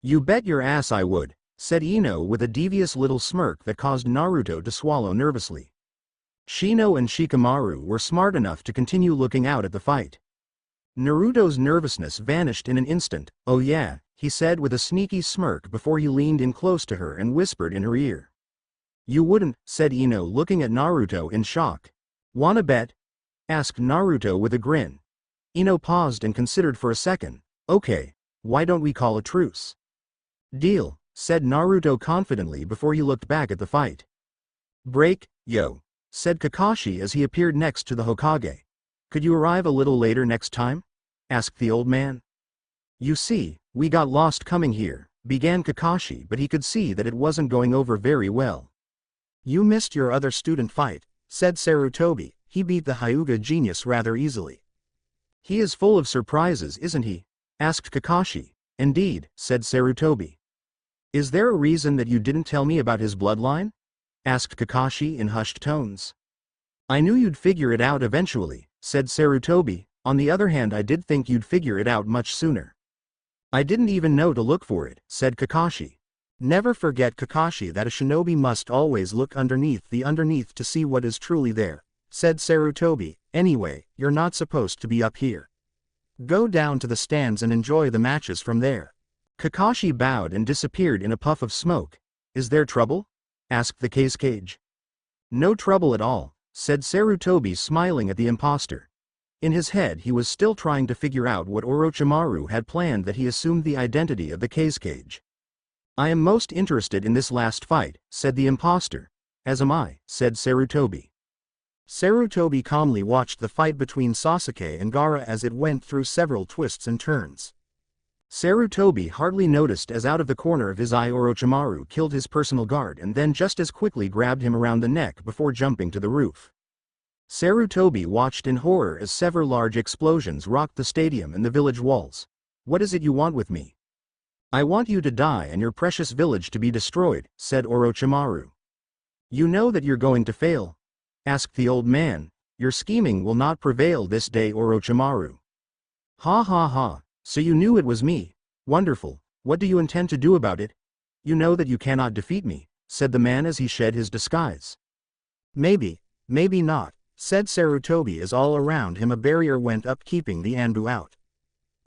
"You bet your ass I would," said Ino with a devious little smirk that caused Naruto to swallow nervously. Shino and Shikamaru were smart enough to continue looking out at the fight. Naruto's nervousness vanished in an instant. "Oh yeah," he said with a sneaky smirk before he leaned in close to her and whispered in her ear. "You wouldn't," said Ino looking at Naruto in shock. "Wanna bet?" asked Naruto with a grin. Ino paused and considered for a second. "Okay, why don't we call a truce?" "Deal," said Naruto confidently before he looked back at the fight. "Break, yo," said Kakashi as he appeared next to the Hokage. "Could you arrive a little later next time?" asked the old man. "You see, we got lost coming here," began Kakashi, but he could see that it wasn't going over very well. "You missed your other student fight," said Sarutobi. "He beat the Hyuga genius rather easily." "He is full of surprises, isn't he?" asked Kakashi. "Indeed," said Sarutobi. "Is there a reason that you didn't tell me about his bloodline?" asked Kakashi in hushed tones. "I knew you'd figure it out eventually," said Sarutobi. "On the other hand, I did think you'd figure it out much sooner." "I didn't even know to look for it," said Kakashi. Never forget, Kakashi, that a shinobi must always look underneath to see what is truly there, said Sarutobi. "Anyway, you're not supposed to be up here. Go down to the stands and enjoy the matches from there." Kakashi bowed and disappeared in a puff of smoke. "Is there trouble?" asked the cage. "No trouble at all," said Sarutobi, smiling at the imposter. In his head he was still trying to figure out what Orochimaru had planned that he assumed the identity of the cage. "I am most interested in this last fight," said the imposter. "As am I," said Sarutobi. Sarutobi calmly watched the fight between Sasuke and Gaara as it went through several twists and turns. Sarutobi hardly noticed as out of the corner of his eye Orochimaru killed his personal guard and then just as quickly grabbed him around the neck before jumping to the roof. Sarutobi watched in horror as several large explosions rocked the stadium and the village walls. "What is it you want with me?" "I want you to die and your precious village to be destroyed," said Orochimaru. "You know that you're going to fail?" asked the old man. "Your scheming will not prevail this day, Orochimaru." "Ha ha ha, so you knew it was me. Wonderful, what do you intend to do about it?" "You know that you cannot defeat me," said the man as he shed his disguise. "Maybe, maybe not," said Sarutobi as all around him a barrier went up keeping the Anbu out.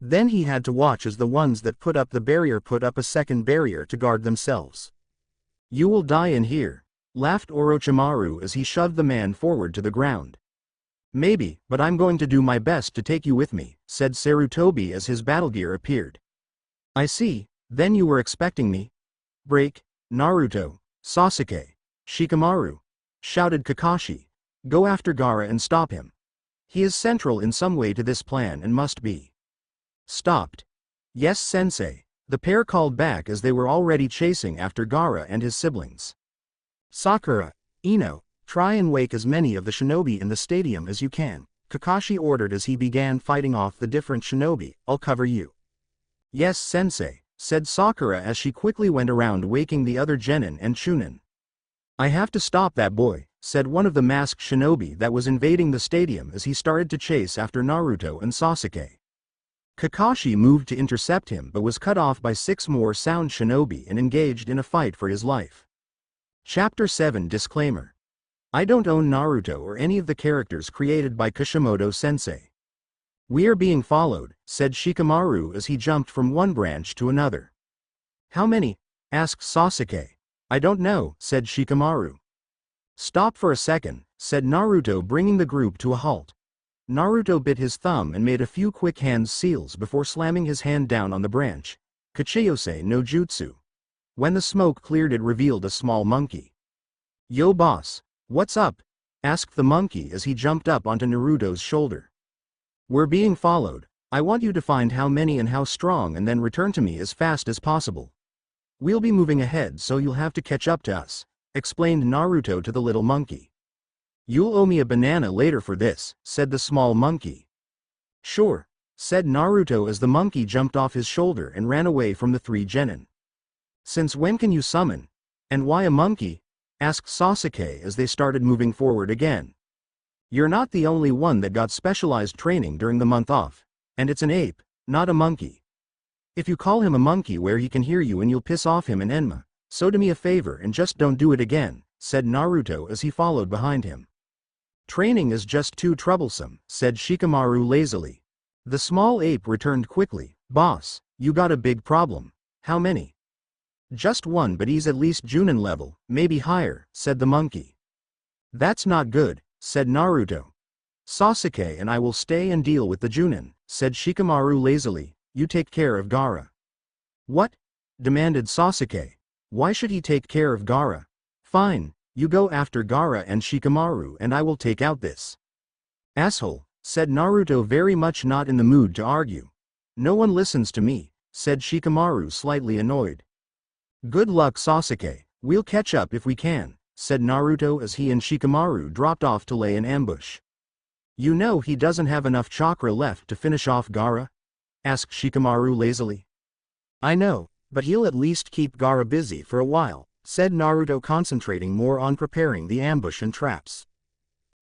Then he had to watch as the ones that put up the barrier put up a second barrier to guard themselves. "You will die in here," laughed Orochimaru as he shoved the man forward to the ground. "Maybe, but I'm going to do my best to take you with me," said Sarutobi as his battle gear appeared. "I see, then you were expecting me?" "Break, Naruto, Sasuke, Shikamaru," shouted Kakashi. "Go after Gaara and stop him. He is central in some way to this plan and must be stopped." "Yes, sensei," the pair called back as they were already chasing after Gaara and his siblings. "Sakura, Ino, try and wake as many of the shinobi in the stadium as you can," Kakashi ordered as he began fighting off the different shinobi. "I'll cover you." "Yes, sensei," said Sakura as she quickly went around waking the other genin and Chunin. "I have to stop that boy," said one of the masked shinobi that was invading the stadium as he started to chase after Naruto and Sasuke. Kakashi moved to intercept him but was cut off by 6 more sound shinobi and engaged in a fight for his life. Chapter 7 Disclaimer: I don't own Naruto or any of the characters created by Kishimoto-sensei. "We are being followed," said Shikamaru as he jumped from one branch to another. "How many?" asked Sasuke. "I don't know," said Shikamaru. "Stop for a second," said Naruto, bringing the group to a halt. Naruto bit his thumb and made a few quick hand seals before slamming his hand down on the branch. Kachiyose no Jutsu. When the smoke cleared, it revealed a small monkey. "Yo boss, what's up?" asked the monkey as he jumped up onto Naruto's shoulder. "We're being followed. I want you to find how many and how strong and then return to me as fast as possible. We'll be moving ahead so you'll have to catch up to us," explained Naruto to the little monkey. "You'll owe me a banana later for this," said the small monkey. "Sure," said Naruto as the monkey jumped off his shoulder and ran away from the 3 genin. "Since when can you summon? And why a monkey?" asked Sasuke as they started moving forward again. "You're not the only one that got specialized training during the month off, and it's an ape, not a monkey. If you call him a monkey where he can hear you and you'll piss off him and Enma, so do me a favor and just don't do it again," said Naruto as he followed behind him. "Training is just too troublesome," said Shikamaru lazily. The small ape returned quickly. "Boss, you got a big problem." "How many?" "Just one, but he's at least Chunin level, maybe higher," said the monkey. "That's not good," said Naruto. "Sasuke and I will stay and deal with the Chunin," said Shikamaru lazily. "You take care of Gaara." "What?" demanded Sasuke. "Why should he take care of Gaara?" "Fine, you go after Gaara and Shikamaru and I will take out this asshole," said Naruto, very much not in the mood to argue. "No one listens to me," said Shikamaru, slightly annoyed. "Good luck, Sasuke, we'll catch up if we can," said Naruto as he and Shikamaru dropped off to lay an ambush. "You know he doesn't have enough chakra left to finish off Gaara?" asked Shikamaru lazily. "I know, but he'll at least keep Gaara busy for a while," said Naruto, concentrating more on preparing the ambush and traps.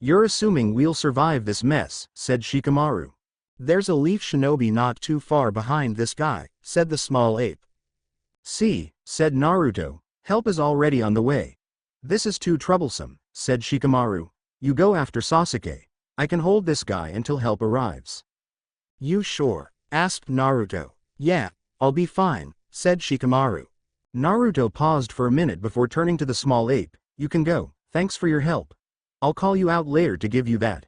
"You're assuming we'll survive this mess," said Shikamaru. "There's a leaf shinobi not too far behind this guy," said the small ape. "See," said Naruto, "help is already on the way." "This is too troublesome," said Shikamaru. "You go after Sasuke. I can hold this guy until help arrives." "You sure?" asked Naruto. "Yeah, I'll be fine," said Shikamaru. Naruto paused for a minute before turning to the small ape. "You can go, thanks for your help. I'll call you out later to give you that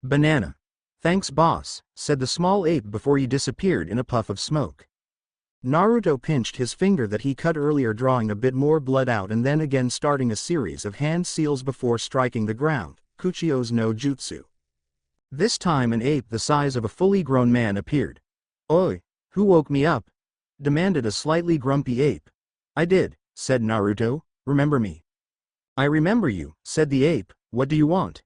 banana." "Thanks boss," said the small ape before he disappeared in a puff of smoke. Naruto pinched his finger that he cut earlier, drawing a bit more blood out and then again starting a series of hand seals before striking the ground. Kuchio's no Jutsu. This time an ape the size of a fully grown man appeared. "Oi, Who woke me up? Demanded a slightly grumpy ape. I did, said Naruto. Remember me? I remember you, said the ape. What do you want?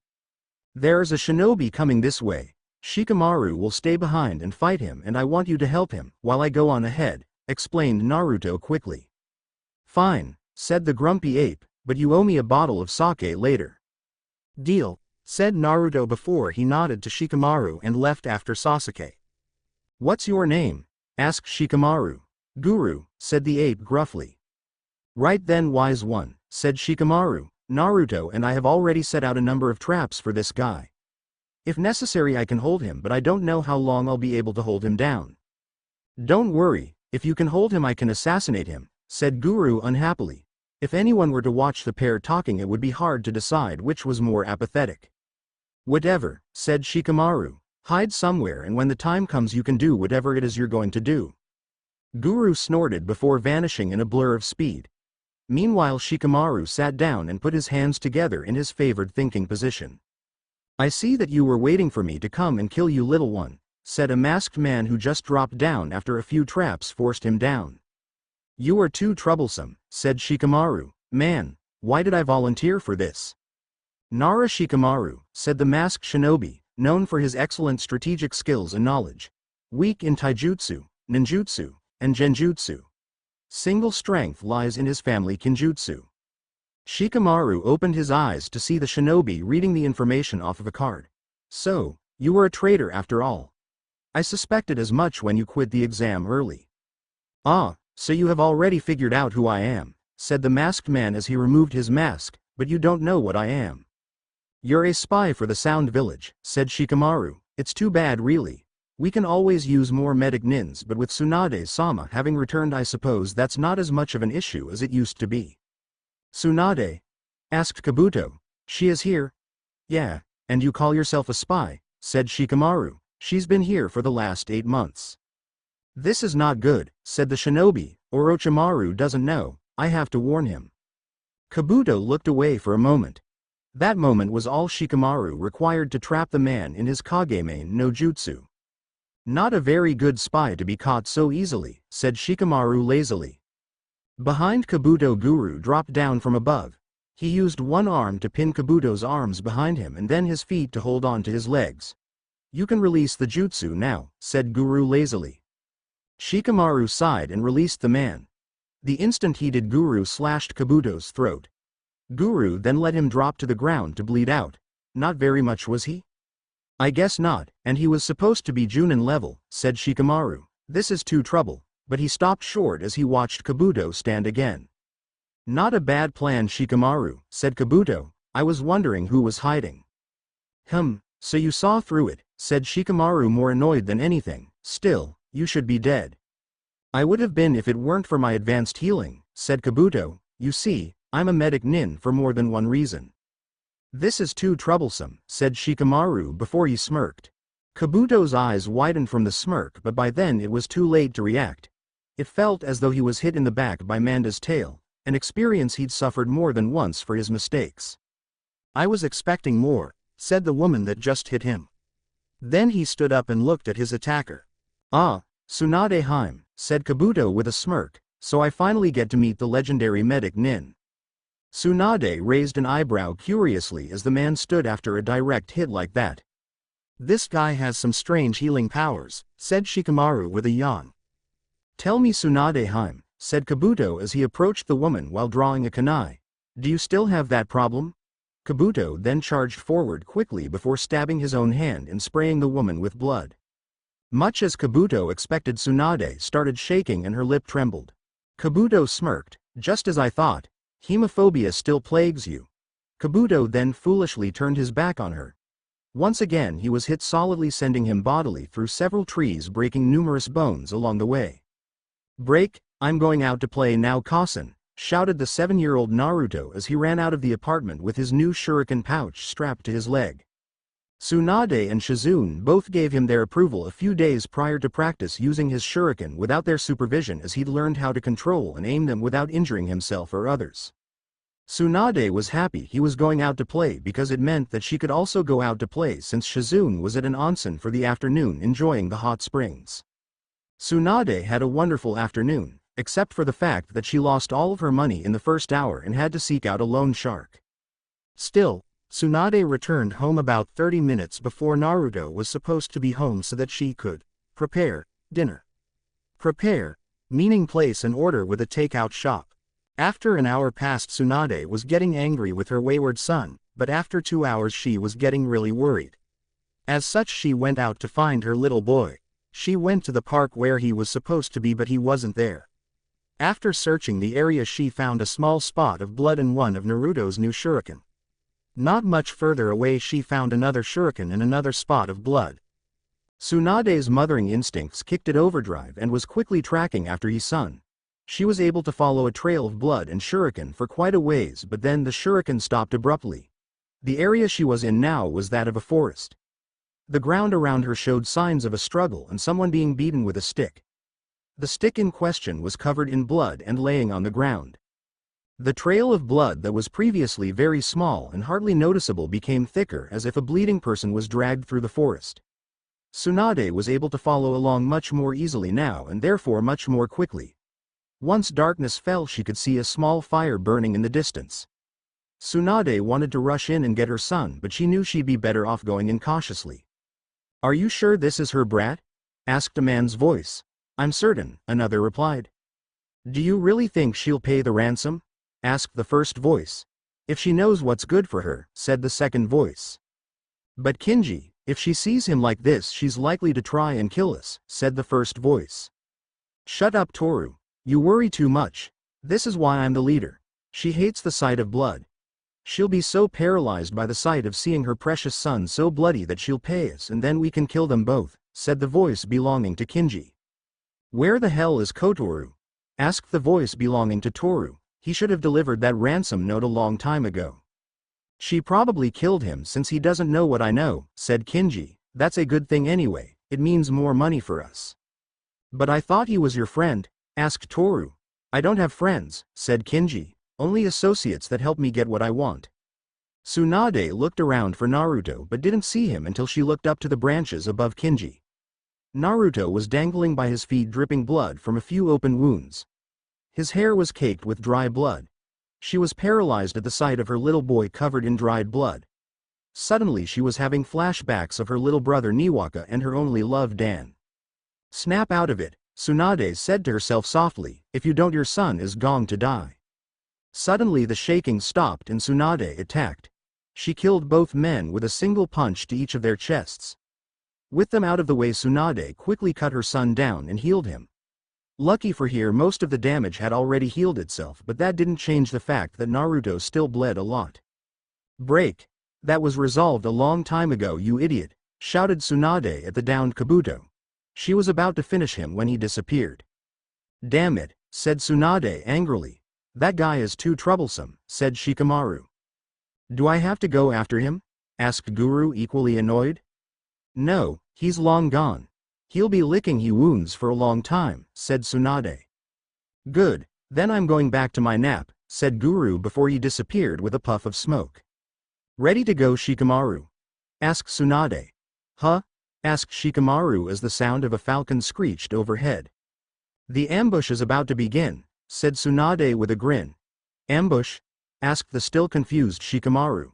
There's a shinobi coming this way. Shikamaru will stay behind and fight him, and I want you to help him while I go on ahead, explained Naruto quickly. Fine, said the grumpy ape, but you owe me a bottle of sake later. Deal, said Naruto before he nodded to Shikamaru and left after Sasuke. What's your name? Asked Shikamaru. Guru, said the ape gruffly. Right then, wise one, said Shikamaru. Naruto and I have already set out a number of traps for this guy. If necessary I can hold him, but I don't know how long I'll be able to hold him down. Don't worry, if you can hold him I can assassinate him, said Guru unhappily. If anyone were to watch the pair talking it would be hard to decide which was more apathetic. Whatever, said Shikamaru. Hide somewhere and when the time comes you can do whatever it is you're going to do. Guru snorted before vanishing in a blur of speed. Meanwhile Shikamaru sat down and put his hands together in his favored thinking position. I see that you were waiting for me to come and kill you, little one, said a masked man who just dropped down after a few traps forced him down. You are too troublesome, said Shikamaru. Man, why did I volunteer for this? Nara Shikamaru, said the masked shinobi, known for his excellent strategic skills and knowledge. Weak in taijutsu, ninjutsu, and genjutsu. Single strength lies in his family kinjutsu. Shikamaru opened his eyes to see the shinobi reading the information off of a card. So, you were a traitor after all. I suspected as much when you quit the exam early. Ah, so you have already figured out who I am, said the masked man as he removed his mask, but you don't know what I am. You're a spy for the Sound Village, said Shikamaru. It's too bad really. We can always use more medic nins, but with Tsunade-sama having returned I suppose that's not as much of an issue as it used to be. Tsunade? Asked Kabuto. She is here? Yeah, and you call yourself a spy, said Shikamaru. She's been here for the last 8 months. This is not good, said the shinobi. Orochimaru doesn't know, I have to warn him. Kabuto looked away for a moment. That moment was all Shikamaru required to trap the man in his Kageme no Jutsu. Not a very good spy to be caught so easily, said Shikamaru lazily. Behind Kabuto, Guru dropped down from above. He used one arm to pin Kabuto's arms behind him and then his feet to hold on to his legs. You can release the jutsu now, said Guru lazily. Shikamaru sighed and released the man. The instant he did, Guru slashed Kabuto's throat. Guru then let him drop to the ground to bleed out. Not very much, was he? I guess not, and he was supposed to be Chunin level, said Shikamaru. This is too trouble, but he stopped short as he watched Kabuto stand again. Not a bad plan, Shikamaru, said Kabuto. I was wondering who was hiding. So you saw through it, said Shikamaru more annoyed than anything. Still, you should be dead. I would have been if it weren't for my advanced healing, said Kabuto. You see, I'm a medic nin for more than one reason. This is too troublesome, said Shikamaru before he smirked. Kabuto's eyes widened from the smirk, but by then it was too late to react. It felt as though he was hit in the back by Manda's tail, an experience he'd suffered more than once for his mistakes. I was expecting more, said the woman that just hit him. Then he stood up and looked at his attacker. Ah, Tsunade Heim, said Kabuto with a smirk, so I finally get to meet the legendary medic nin. Tsunade raised an eyebrow curiously as the man stood after a direct hit like that. This guy has some strange healing powers, said Shikamaru with a yawn. Tell me, Tsunade Heim, said Kabuto as he approached the woman while drawing a kunai. Do you still have that problem? Kabuto then charged forward quickly before stabbing his own hand and spraying the woman with blood. Much as Kabuto expected, Tsunade started shaking and her lip trembled. Kabuto smirked. Just as I thought. Hemophobia still plagues you. Kabuto then foolishly turned his back on her. Once again he was hit solidly, sending him bodily through several trees, breaking numerous bones along the way. Break, I'm going out to play now, Kasen, shouted the 7-year-old Naruto as he ran out of the apartment with his new shuriken pouch strapped to his leg. Tsunade and Shizune both gave him their approval a few days prior to practice using his shuriken without their supervision, as he'd learned how to control and aim them without injuring himself or others. Tsunade was happy he was going out to play because it meant that she could also go out to play, since Shizune was at an onsen for the afternoon enjoying the hot springs. Tsunade had a wonderful afternoon, except for the fact that she lost all of her money in the first hour and had to seek out a loan shark. Still, Tsunade returned home about 30 minutes before Naruto was supposed to be home so that she could prepare dinner. Prepare, meaning place an order with a takeout shop. After an hour passed, Tsunade was getting angry with her wayward son, but after 2 hours she was getting really worried. As such, she went out to find her little boy. She went to the park where he was supposed to be, but he wasn't there. After searching the area, she found a small spot of blood and one of Naruto's new shuriken. Not much further away she found another shuriken and another spot of blood. Tsunade's mothering instincts kicked at overdrive and was quickly tracking after his son. She was able to follow a trail of blood and shuriken for quite a ways, but then the shuriken stopped abruptly. The area she was in now was that of a forest. The ground around her showed signs of a struggle and someone being beaten with a stick. The stick in question was covered in blood and laying on the ground. The trail of blood that was previously very small and hardly noticeable became thicker, as if a bleeding person was dragged through the forest. Tsunade was able to follow along much more easily now and therefore much more quickly. Once darkness fell, she could see a small fire burning in the distance. Tsunade wanted to rush in and get her son, but she knew she'd be better off going in cautiously. "Are you sure this is her brat?" asked a man's voice. "I'm certain," another replied. "Do you really think she'll pay the ransom?" asked the first voice. "If she knows what's good for her," said the second voice. "But Kinji, if she sees him like this, she's likely to try and kill us," said the first voice. "Shut up, Toru. You worry too much. This is why I'm the leader. She hates the sight of blood. She'll be so paralyzed by the sight of seeing her precious son so bloody that she'll pay us and then we can kill them both," said the voice belonging to Kinji. "Where the hell is Kotoru?" asked the voice belonging to Toru. "He should have delivered that ransom note a long time ago." "She probably killed him since he doesn't know what I know," said Kinji. "That's a good thing anyway, it means more money for us." "But I thought he was your friend?" asked Toru. "I don't have friends," said Kinji. "Only associates that help me get what I want." Tsunade looked around for Naruto but didn't see him until she looked up to the branches above Kinji. Naruto was dangling by his feet, dripping blood from a few open wounds. His hair was caked with dry blood. She was paralyzed at the sight of her little boy covered in dried blood. Suddenly she was having flashbacks of her little brother Niwaka and her only love Dan. "Snap out of it," Tsunade said to herself softly. "If you don't, your son is going to die." Suddenly the shaking stopped and Tsunade attacked. She killed both men with a single punch to each of their chests. With them out of the way, Tsunade quickly cut her son down and healed him. Lucky for her, most of the damage had already healed itself, but that didn't change the fact that Naruto still bled a lot. "Break. That was resolved a long time ago, you idiot," shouted Tsunade at the downed Kabuto. She was about to finish him when he disappeared. "Damn it," said Tsunade angrily. "That guy is too troublesome," said Shikamaru. "Do I have to go after him?" asked Guru, equally annoyed. "No, he's long gone. He'll be licking his wounds for a long time," said Tsunade. "Good, then I'm going back to my nap," said Guru before he disappeared with a puff of smoke. "Ready to go, Shikamaru?" asked Tsunade. "Huh?" asked Shikamaru as the sound of a falcon screeched overhead. "The ambush is about to begin," said Tsunade with a grin. "Ambush?" asked the still confused Shikamaru.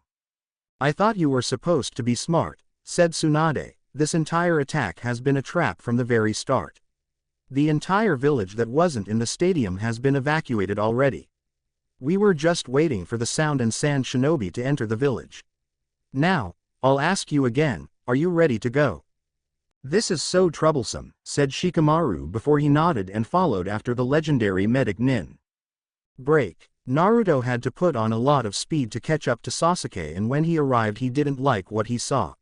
"I thought you were supposed to be smart," said Tsunade. "This entire attack has been a trap from the very start. The entire village that wasn't in the stadium has been evacuated already. We were just waiting for the Sound and Sand Shinobi to enter the village. Now, I'll ask you again, are you ready to go?" "This is so troublesome," said Shikamaru before he nodded and followed after the legendary medic Nin. Break. Naruto had to put on a lot of speed to catch up to Sasuke, and when he arrived he didn't like what he saw.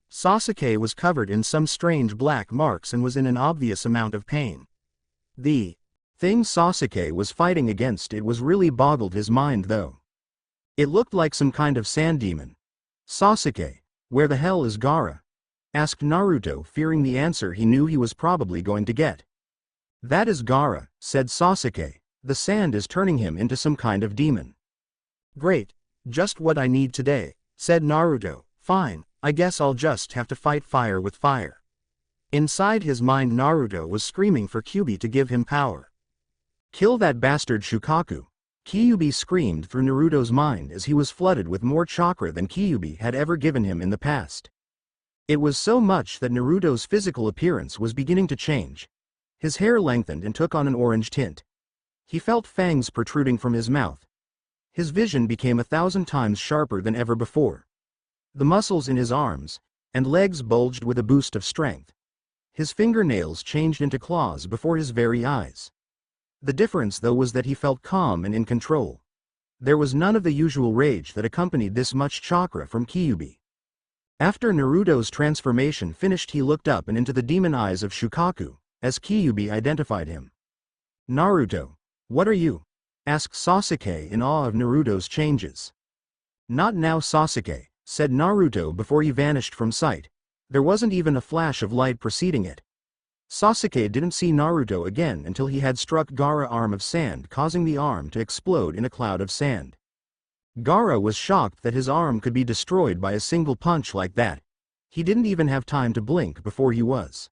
Sasuke was covered in some strange black marks and was in an obvious amount of pain. The thing Sasuke was fighting against, it was really boggled his mind though. It looked like some kind of sand demon. "Sasuke, where the hell is Gaara?" asked Naruto, fearing the answer he knew he was probably going to get. "That is Gaara," said Sasuke. "The sand is turning him into some kind of demon." "Great, just what I need today," said Naruto. "Fine, I guess I'll just have to fight fire with fire." Inside his mind Naruto was screaming for Kyuubi to give him power. Kill that bastard Shukaku. Kyuubi screamed through Naruto's mind as he was flooded with more chakra than Kyuubi had ever given him in the past. It was so much that Naruto's physical appearance was beginning to change. His hair lengthened and took on an orange tint. He felt fangs protruding from his mouth. His vision became 1,000 times sharper than ever before. The muscles in his arms and legs bulged with a boost of strength. His fingernails changed into claws before his very eyes. The difference though was that he felt calm and in control. There was none of the usual rage that accompanied this much chakra from Kyuubi. After Naruto's transformation finished, he looked up and into the demon eyes of Shukaku, as Kyuubi identified him. "Naruto, what are you?" asked Sasuke in awe of Naruto's changes. "Not now, Sasuke," said Naruto before he vanished from sight. There wasn't even a flash of light preceding it. Sasuke didn't see Naruto again until he had struck Gaara's arm of sand, causing the arm to explode in a cloud of sand. Gaara was shocked that his arm could be destroyed by a single punch like that. He didn't even have time to blink before he was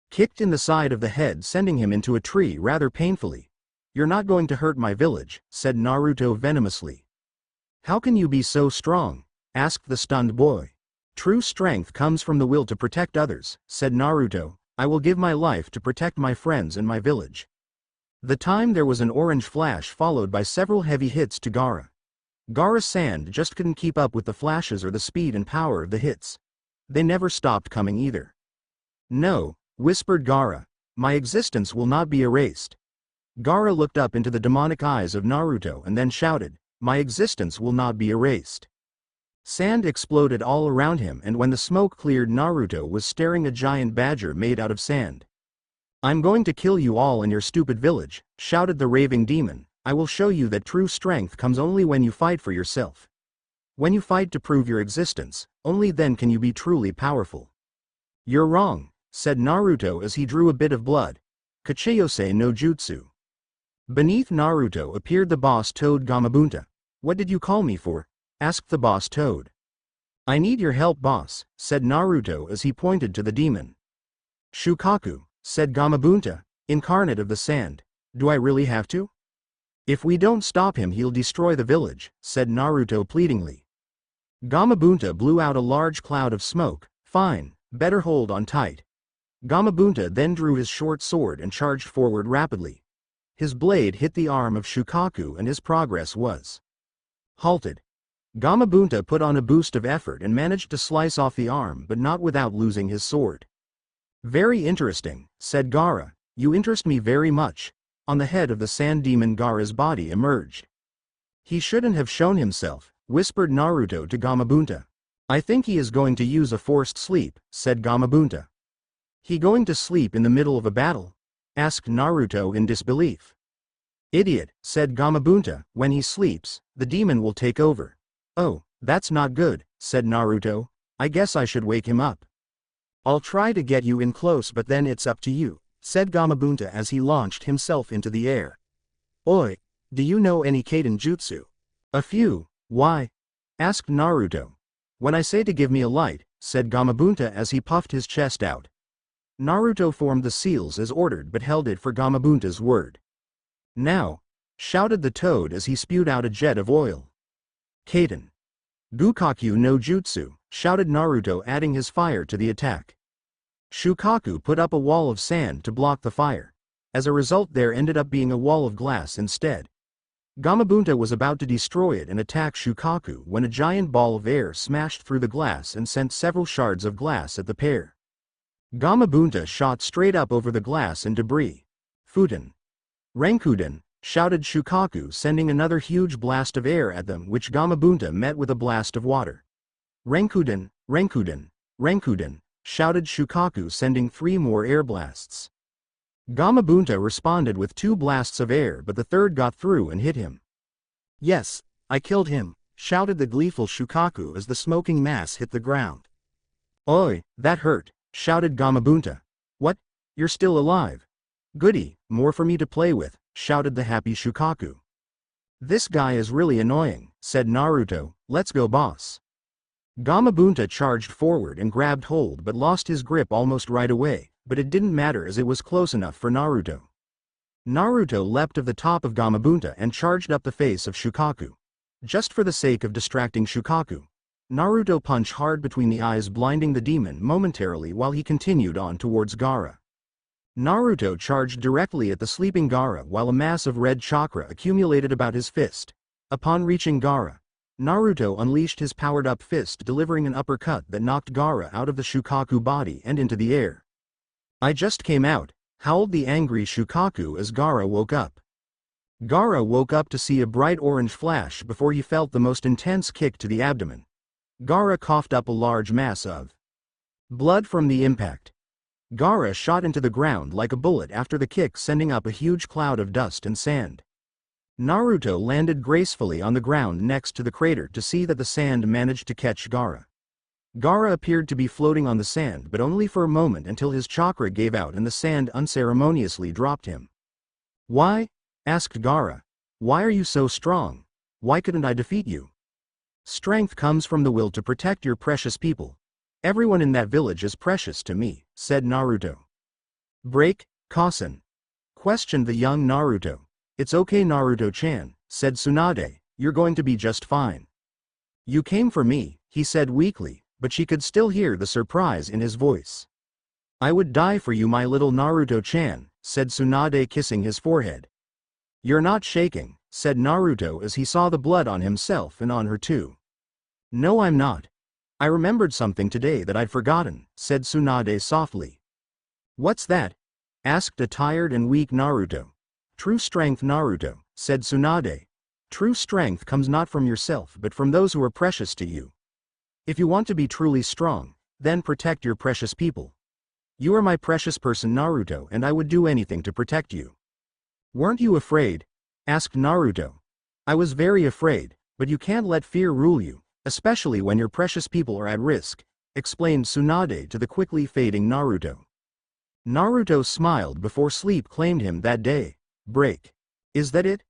kicked in the side of the head, sending him into a tree rather painfully. "You're not going to hurt my village," said Naruto venomously. "How can you be so strong?" asked the stunned boy. "True strength comes from the will to protect others," said Naruto. "I will give my life to protect my friends and my village." The time there was an orange flash followed by several heavy hits to Gaara. Gaara's sand just couldn't keep up with the flashes or the speed and power of the hits. They never stopped coming either. "No," whispered Gaara, "my existence will not be erased." Gaara looked up into the demonic eyes of Naruto and then shouted, "My existence will not be erased." Sand exploded all around him, and when the smoke cleared, Naruto was staring a giant badger made out of sand. "I'm going to kill you all in your stupid village," shouted the raving demon. "I will show you that true strength comes only when you fight for yourself. When you fight to prove your existence, only then can you be truly powerful." "You're wrong," said Naruto as he drew a bit of blood. "Kachiyose no Jutsu." Beneath Naruto appeared the boss toad Gamabunta. "What did you call me for?" asked the boss toad. "I need your help, boss," said Naruto as he pointed to the demon. "Shukaku," said Gamabunta, incarnate of the sand. "Do I really have to?" "If we don't stop him, he'll destroy the village," said Naruto pleadingly. Gamabunta blew out a large cloud of smoke. "Fine, better hold on tight." Gamabunta then drew his short sword and charged forward rapidly. His blade hit the arm of Shukaku and his progress was halted. Gamabunta put on a boost of effort and managed to slice off the arm, but not without losing his sword. "Very interesting," said Gaara. "You interest me very much." On the head of the sand demon, Gaara's body emerged. "He shouldn't have shown himself," whispered Naruto to Gamabunta. "I think he is going to use a forced sleep," said Gamabunta. "He going to sleep in the middle of a battle?" asked Naruto in disbelief. "Idiot," said Gamabunta. "When he sleeps, the demon will take over." "Oh, that's not good," said Naruto. "I guess I should wake him up." "I'll try to get you in close, but then it's up to you," said Gamabunta as he launched himself into the air. "Oi, do you know any Kaiden jutsu?" "A few." "Why?" asked Naruto. "When I say to give me a light," said Gamabunta as he puffed his chest out. Naruto formed the seals as ordered but held it for Gamabunta's word. "Now!" shouted the toad as he spewed out a jet of oil. "Kaiden. Gukaku no Jutsu," shouted Naruto, adding his fire to the attack. Shukaku put up a wall of sand to block the fire. As a result, there ended up being a wall of glass instead. Gamabunta was about to destroy it and attack Shukaku when a giant ball of air smashed through the glass and sent several shards of glass at the pair. Gamabunta shot straight up over the glass and debris. "Futen. Renkuden," shouted Shukaku, sending another huge blast of air at them, which Gamabunta met with a blast of water. "Renkuden, Renkuden, Renkuden," shouted Shukaku, sending 3 more air blasts. Gamabunta responded with 2 blasts of air, but the third got through and hit him. "Yes, I killed him," shouted the gleeful Shukaku as the smoking mass hit the ground. "Oi, that hurt," shouted Gamabunta. "What? You're still alive? Goody, more for me to play with," shouted the happy Shukaku. "This guy is really annoying," said Naruto. "Let's go, boss." Gamabunta charged forward and grabbed hold but lost his grip almost right away, but it didn't matter as it was close enough for Naruto. Naruto leapt of the top of Gamabunta and charged up the face of Shukaku. Just for the sake of distracting Shukaku, Naruto punched hard between the eyes, blinding the demon momentarily while he continued on towards Gaara. Naruto charged directly at the sleeping Gaara while a mass of red chakra accumulated about his fist. Upon reaching Gaara, Naruto unleashed his powered-up fist, delivering an uppercut that knocked Gaara out of the Shukaku body and into the air. "I just came out," howled the angry Shukaku as Gaara woke up. Gaara woke up to see a bright orange flash before he felt the most intense kick to the abdomen. Gaara coughed up a large mass of blood from the impact. Gaara shot into the ground like a bullet after the kick, sending up a huge cloud of dust and sand. Naruto landed gracefully on the ground next to the crater to see that the sand managed to catch Gaara. Gaara appeared to be floating on the sand, but only for a moment, until his chakra gave out and the sand unceremoniously dropped him. "Why?" asked Gaara. "Why are you so strong? Why couldn't I defeat you?" "Strength comes from the will to protect your precious people. Everyone in that village is precious to me," said Naruto. "Break, Kasen?" questioned the young Naruto. "It's okay, Naruto-chan," said Tsunade, "you're going to be just fine." "You came for me," he said weakly, but she could still hear the surprise in his voice. "I would die for you, my little Naruto-chan," said Tsunade, kissing his forehead. "You're not shaking," said Naruto as he saw the blood on himself and on her too. "No, I'm not. I remembered something today that I'd forgotten," said Tsunade softly. "What's that?" asked a tired and weak Naruto. "True strength, Naruto," said Tsunade. "True strength comes not from yourself but from those who are precious to you. If you want to be truly strong, then protect your precious people. You are my precious person, Naruto, and I would do anything to protect you." "Weren't you afraid?" asked Naruto. "I was very afraid, but you can't let fear rule you, especially when your precious people are at risk," explained Tsunade to the quickly fading Naruto. Naruto smiled before sleep claimed him that day. "Break. Is that it?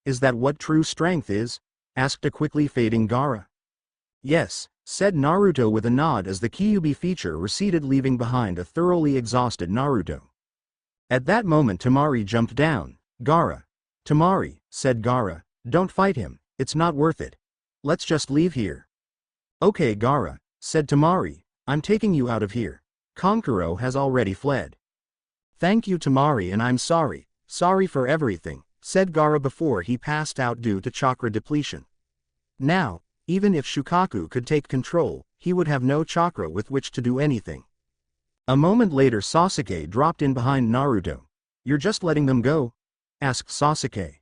Is that what true strength is?" asked a quickly fading Gaara. "Yes," said Naruto with a nod as the Kyuubi feature receded, leaving behind a thoroughly exhausted Naruto. At that moment Temari jumped down. "Gaara." "Temari," said Gaara, "don't fight him, it's not worth it. Let's just leave here." "Okay, Gaara," said Temari, "I'm taking you out of here. Kankuro has already fled." "Thank you, Temari, and I'm sorry for everything," said Gaara before he passed out due to chakra depletion. Now, even if Shukaku could take control, he would have no chakra with which to do anything. A moment later Sasuke dropped in behind Naruto. "You're just letting them go?" asked Sasuke.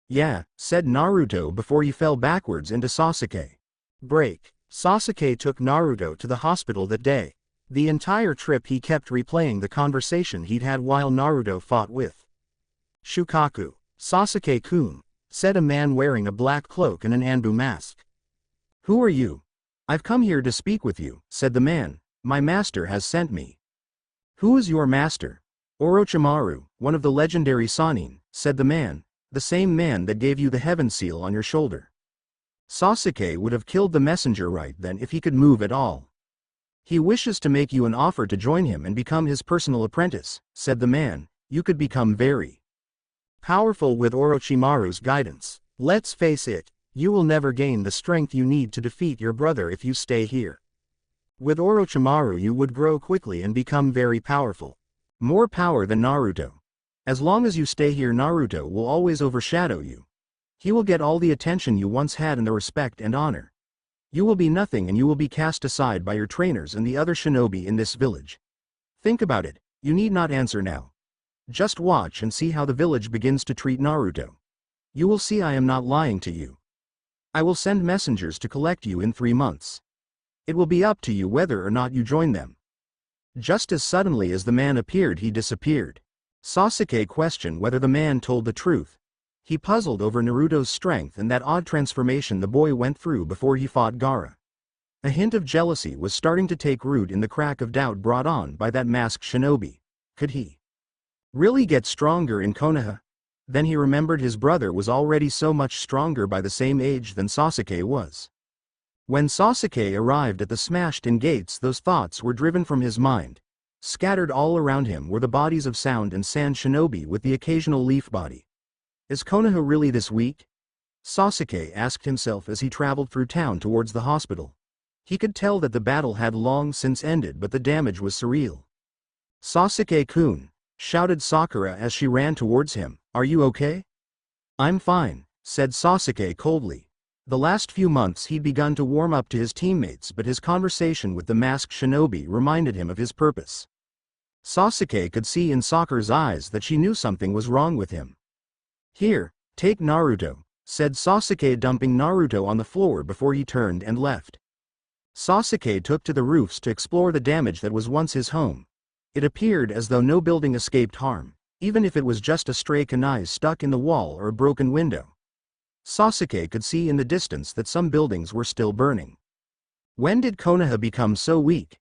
"Yeah," said Naruto before he fell backwards into Sasuke. Break. Sasuke took Naruto to the hospital that day. The entire trip he kept replaying the conversation he'd had while Naruto fought with Shukaku. "Sasuke-kun," said a man wearing a black cloak and an Anbu mask. "Who are you?" "I've come here to speak with you," said the man. "My master has sent me." "Who is your master?" "Orochimaru, one of the legendary Sannin," said the man, "the same man that gave you the heaven seal on your shoulder." Sasuke would have killed the messenger right then if he could move at all. "He wishes to make you an offer to join him and become his personal apprentice," said the man. "You could become very powerful with Orochimaru's guidance. Let's face it, you will never gain the strength you need to defeat your brother if you stay here. With Orochimaru you would grow quickly and become very powerful. More power than Naruto. As long as you stay here, Naruto will always overshadow you. He will get all the attention you once had and the respect and honor. You will be nothing and you will be cast aside by your trainers and the other shinobi in this village. Think about it, you need not answer now. Just watch and see how the village begins to treat Naruto. You will see I am not lying to you. I will send messengers to collect you in 3 months. It will be up to you whether or not you join them." Just as suddenly as the man appeared, he disappeared. Sasuke questioned whether the man told the truth. He puzzled over Naruto's strength and that odd transformation the boy went through before he fought Gaara. A hint of jealousy was starting to take root in the crack of doubt brought on by that masked shinobi. Could he really get stronger in Konoha? Then he remembered his brother was already so much stronger by the same age than Sasuke was. When Sasuke arrived at the smashed-in gates, those thoughts were driven from his mind. Scattered all around him were the bodies of sound and sand shinobi with the occasional leaf body. Is Konoha really this weak? Sasuke asked himself as he traveled through town towards the hospital. He could tell that the battle had long since ended, but the damage was surreal. Sasuke-kun, shouted Sakura as she ran towards him, are you okay? I'm fine, said Sasuke coldly. The last few months he'd begun to warm up to his teammates, but his conversation with the masked shinobi reminded him of his purpose. Sasuke could see in Sakura's eyes that she knew something was wrong with him. Here, take Naruto, said Sasuke, dumping Naruto on the floor before he turned and left. Sasuke took to the roofs to explore the damage that was once his home. It appeared as though no building escaped harm, even if it was just a stray kunai stuck in the wall or a broken window. Sasuke could see in the distance that some buildings were still burning. When did Konoha become so weak?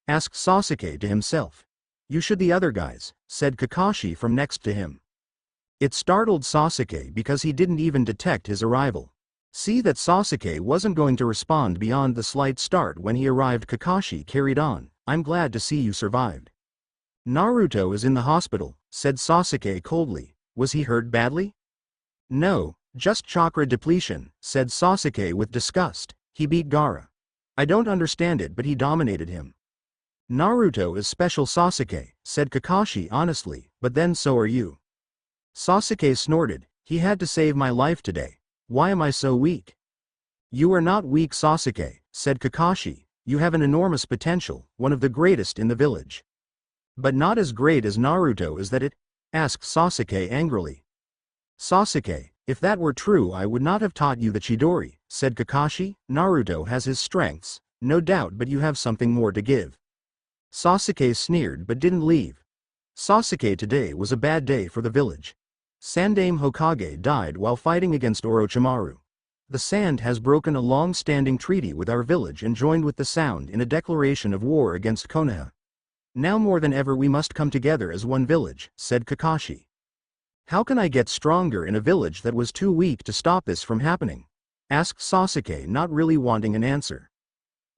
Asked Sasuke to himself. You should the other guys, said Kakashi from next to him. It startled Sasuke because he didn't even detect his arrival. See that Sasuke wasn't going to respond beyond the slight start when he arrived. Kakashi carried on, I'm glad to see you survived. Naruto is in the hospital, said Sasuke coldly. Was he hurt badly? No, just chakra depletion, said Sasuke with disgust. He beat Gaara. I don't understand it, but he dominated him. Naruto is special, Sasuke, said Kakashi honestly, but then so are you. Sasuke snorted, he had to save my life today. Why am I so weak? You are not weak, Sasuke, said Kakashi. You have an enormous potential, one of the greatest in the village. But not as great as Naruto, is that it? Asked Sasuke angrily. Sasuke, if that were true I would not have taught you the Chidori, said Kakashi. Naruto has his strengths, no doubt, but you have something more to give. Sasuke sneered but didn't leave. Sasuke, today was a bad day for the village. Sandaime Hokage died while fighting against Orochimaru. The Sand has broken a long-standing treaty with our village and joined with the Sound in a declaration of war against Konoha. Now more than ever we must come together as one village, said Kakashi. How can I get stronger in a village that was too weak to stop this from happening? Asked Sasuke, not really wanting an answer.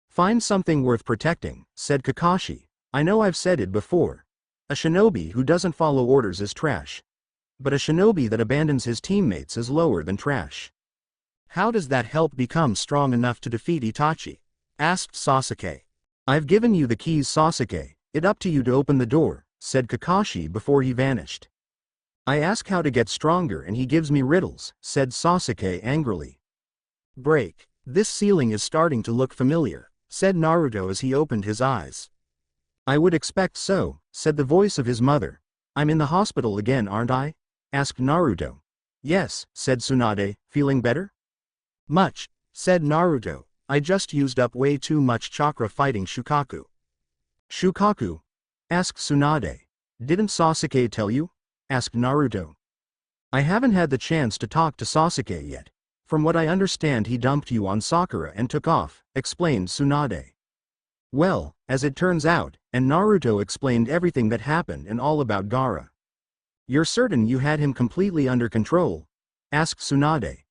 Find something worth protecting, said Kakashi. I know I've said it before. A shinobi who doesn't follow orders is trash. But a shinobi that abandons his teammates is lower than trash. How does that help become strong enough to defeat Itachi? Asked Sasuke. I've given you the keys, Sasuke. It's up to you to open the door, said Kakashi before he vanished. I ask how to get stronger and he gives me riddles, said Sasuke angrily. Break. This ceiling is starting to look familiar, said Naruto as he opened his eyes. I would expect so, said the voice of his mother. I'm in the hospital again, aren't I? Asked Naruto. Yes, said Tsunade, feeling better? Much, said Naruto. I just used up way too much chakra fighting Shukaku. Shukaku? Asked Tsunade. Didn't Sasuke tell you? Asked Naruto. I haven't had the chance to talk to Sasuke yet. From what I understand he dumped you on Sakura and took off, explained Tsunade. Well, as it turns out, and Naruto explained everything that happened and all about Gaara. You're certain you had him completely under control? Asked Tsunade.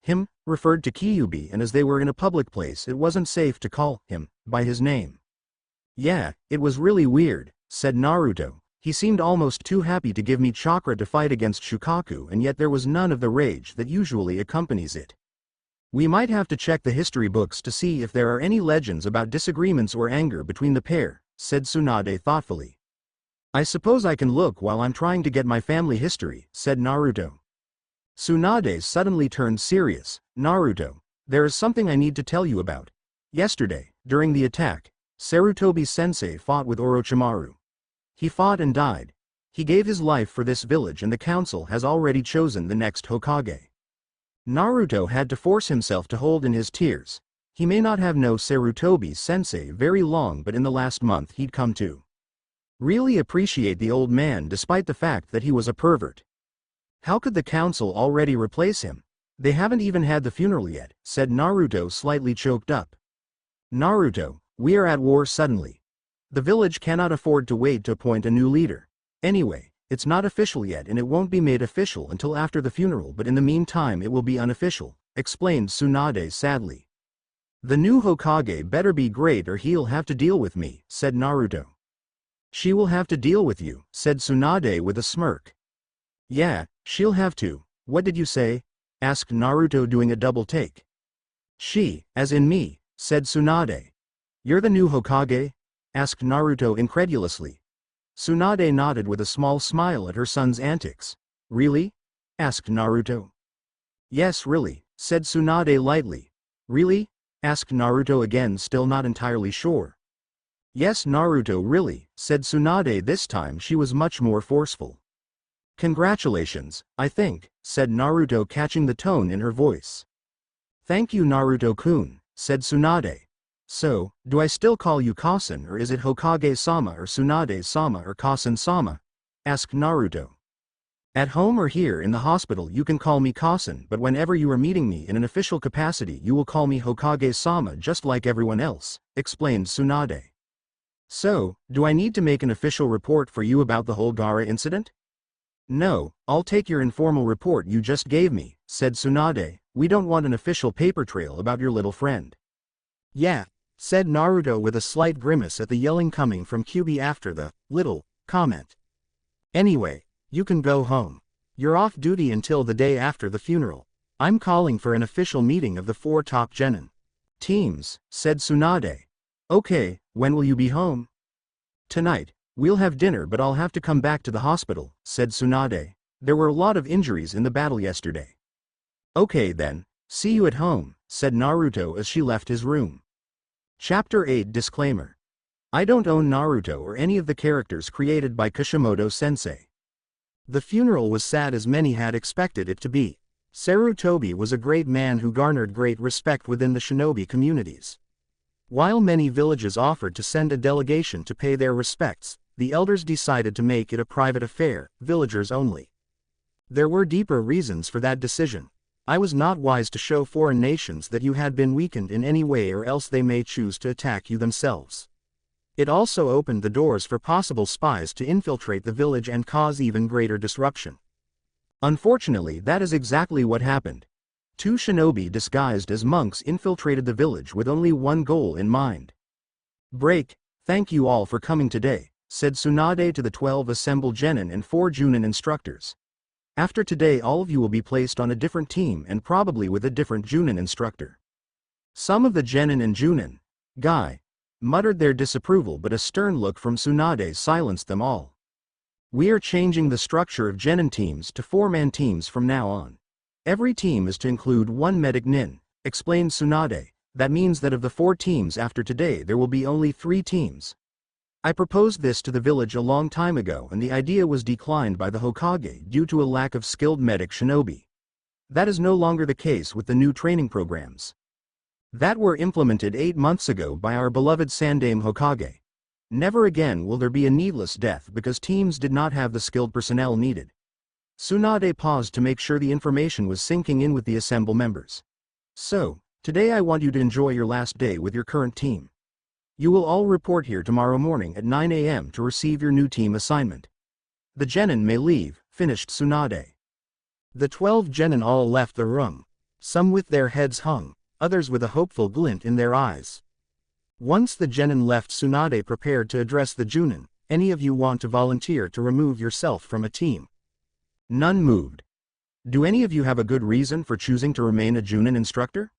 Him, referred to Kyuubi, and as they were in a public place it wasn't safe to call him by his name. Yeah, it was really weird, said Naruto. He seemed almost too happy to give me chakra to fight against Shukaku, and yet there was none of the rage that usually accompanies it. We might have to check the history books to see if there are any legends about disagreements or anger between the pair, said Tsunade thoughtfully. I suppose I can look while I'm trying to get my family history, said Naruto. Tsunade suddenly turned serious. Naruto, there is something I need to tell you about. Yesterday, during the attack, Sarutobi-sensei fought with Orochimaru. He fought and died. He gave his life for this village and the council has already chosen the next Hokage. Naruto had to force himself to hold in his tears. He may not have known Sarutobi-sensei very long, but in the last month he'd come to really appreciate the old man despite the fact that he was a pervert. How could the council already replace him? They haven't even had the funeral yet, said Naruto, slightly choked up. Naruto, we are at war suddenly. The village cannot afford to wait to appoint a new leader. Anyway, it's not official yet and it won't be made official until after the funeral, but in the meantime it will be unofficial, explained Tsunade sadly. The new Hokage better be great or he'll have to deal with me, said Naruto. She will have to deal with you, said Tsunade with a smirk. Yeah, she'll have to. What did you say? Asked Naruto doing a double take. She, as in me, said Tsunade. You're the new Hokage? Asked Naruto incredulously. Tsunade nodded with a small smile at her son's antics. Really? Asked Naruto. Yes, really, said Tsunade lightly. Really? Asked Naruto again, still not entirely sure. Yes, Naruto, really, said Tsunade. This time she was much more forceful. Congratulations, I think, said Naruto, catching the tone in her voice. Thank you, Naruto-kun, said Tsunade. So, do I still call you Kasen, or is it Hokage-sama or Tsunade-sama or Kasen-sama? Asked Naruto. At home or here in the hospital you can call me Kasen, but whenever you are meeting me in an official capacity you will call me Hokage-sama just like everyone else, explained Tsunade. So, do I need to make an official report for you about the whole Gaara incident? No, I'll take your informal report you just gave me, said Tsunade. We don't want an official paper trail about your little friend. Yeah, said Naruto with a slight grimace at the yelling coming from Kyuubi after the little comment. Anyway, you can go home. You're off duty until the day after the funeral. I'm calling for an official meeting of the 4 top genin teams, said Tsunade. Okay, when will you be home? Tonight. We'll have dinner, but I'll have to come back to the hospital, said Tsunade. There were a lot of injuries in the battle yesterday. Okay then, see you at home, said Naruto as she left his room. Chapter 8 Disclaimer. I don't own Naruto or any of the characters created by Kishimoto-sensei. The funeral was sad as many had expected it to be. Sarutobi was a great man who garnered great respect within the shinobi communities. While many villages offered to send a delegation to pay their respects, the elders decided to make it a private affair, villagers only. There were deeper reasons for that decision. I was not wise to show foreign nations that you had been weakened in any way, or else they may choose to attack you themselves. It also opened the doors for possible spies to infiltrate the village and cause even greater disruption. Unfortunately, that is exactly what happened. 2 shinobi disguised as monks infiltrated the village with only one goal in mind. Break. Thank you all for coming today, said Tsunade to the 12 assembled genin and 4 junin instructors. After today all of you will be placed on a different team and probably with a different junin instructor. Some of the genin and junin, guy, muttered their disapproval, but a stern look from Tsunade silenced them all. We are changing the structure of genin teams to 4-man teams from now on. Every team is to include 1 medic nin, explained Tsunade. That means that of the 4 teams after today there will be only 3 teams. I proposed this to the village a long time ago and the idea was declined by the Hokage due to a lack of skilled medic shinobi. That is no longer the case with the new training programs that were implemented 8 months ago by our beloved Sandaime Hokage. Never again will there be a needless death because teams did not have the skilled personnel needed. Tsunade paused to make sure the information was sinking in with the assembled members. So, today I want you to enjoy your last day with your current team. You will all report here tomorrow morning at 9 a.m. to receive your new team assignment. The genin may leave, finished Tsunade. The 12 genin all left the room, some with their heads hung, others with a hopeful glint in their eyes. Once the genin left, Tsunade prepared to address the junin. Any of you want to volunteer to remove yourself from a team? None moved. Do any of you have a good reason for choosing to remain a junin instructor?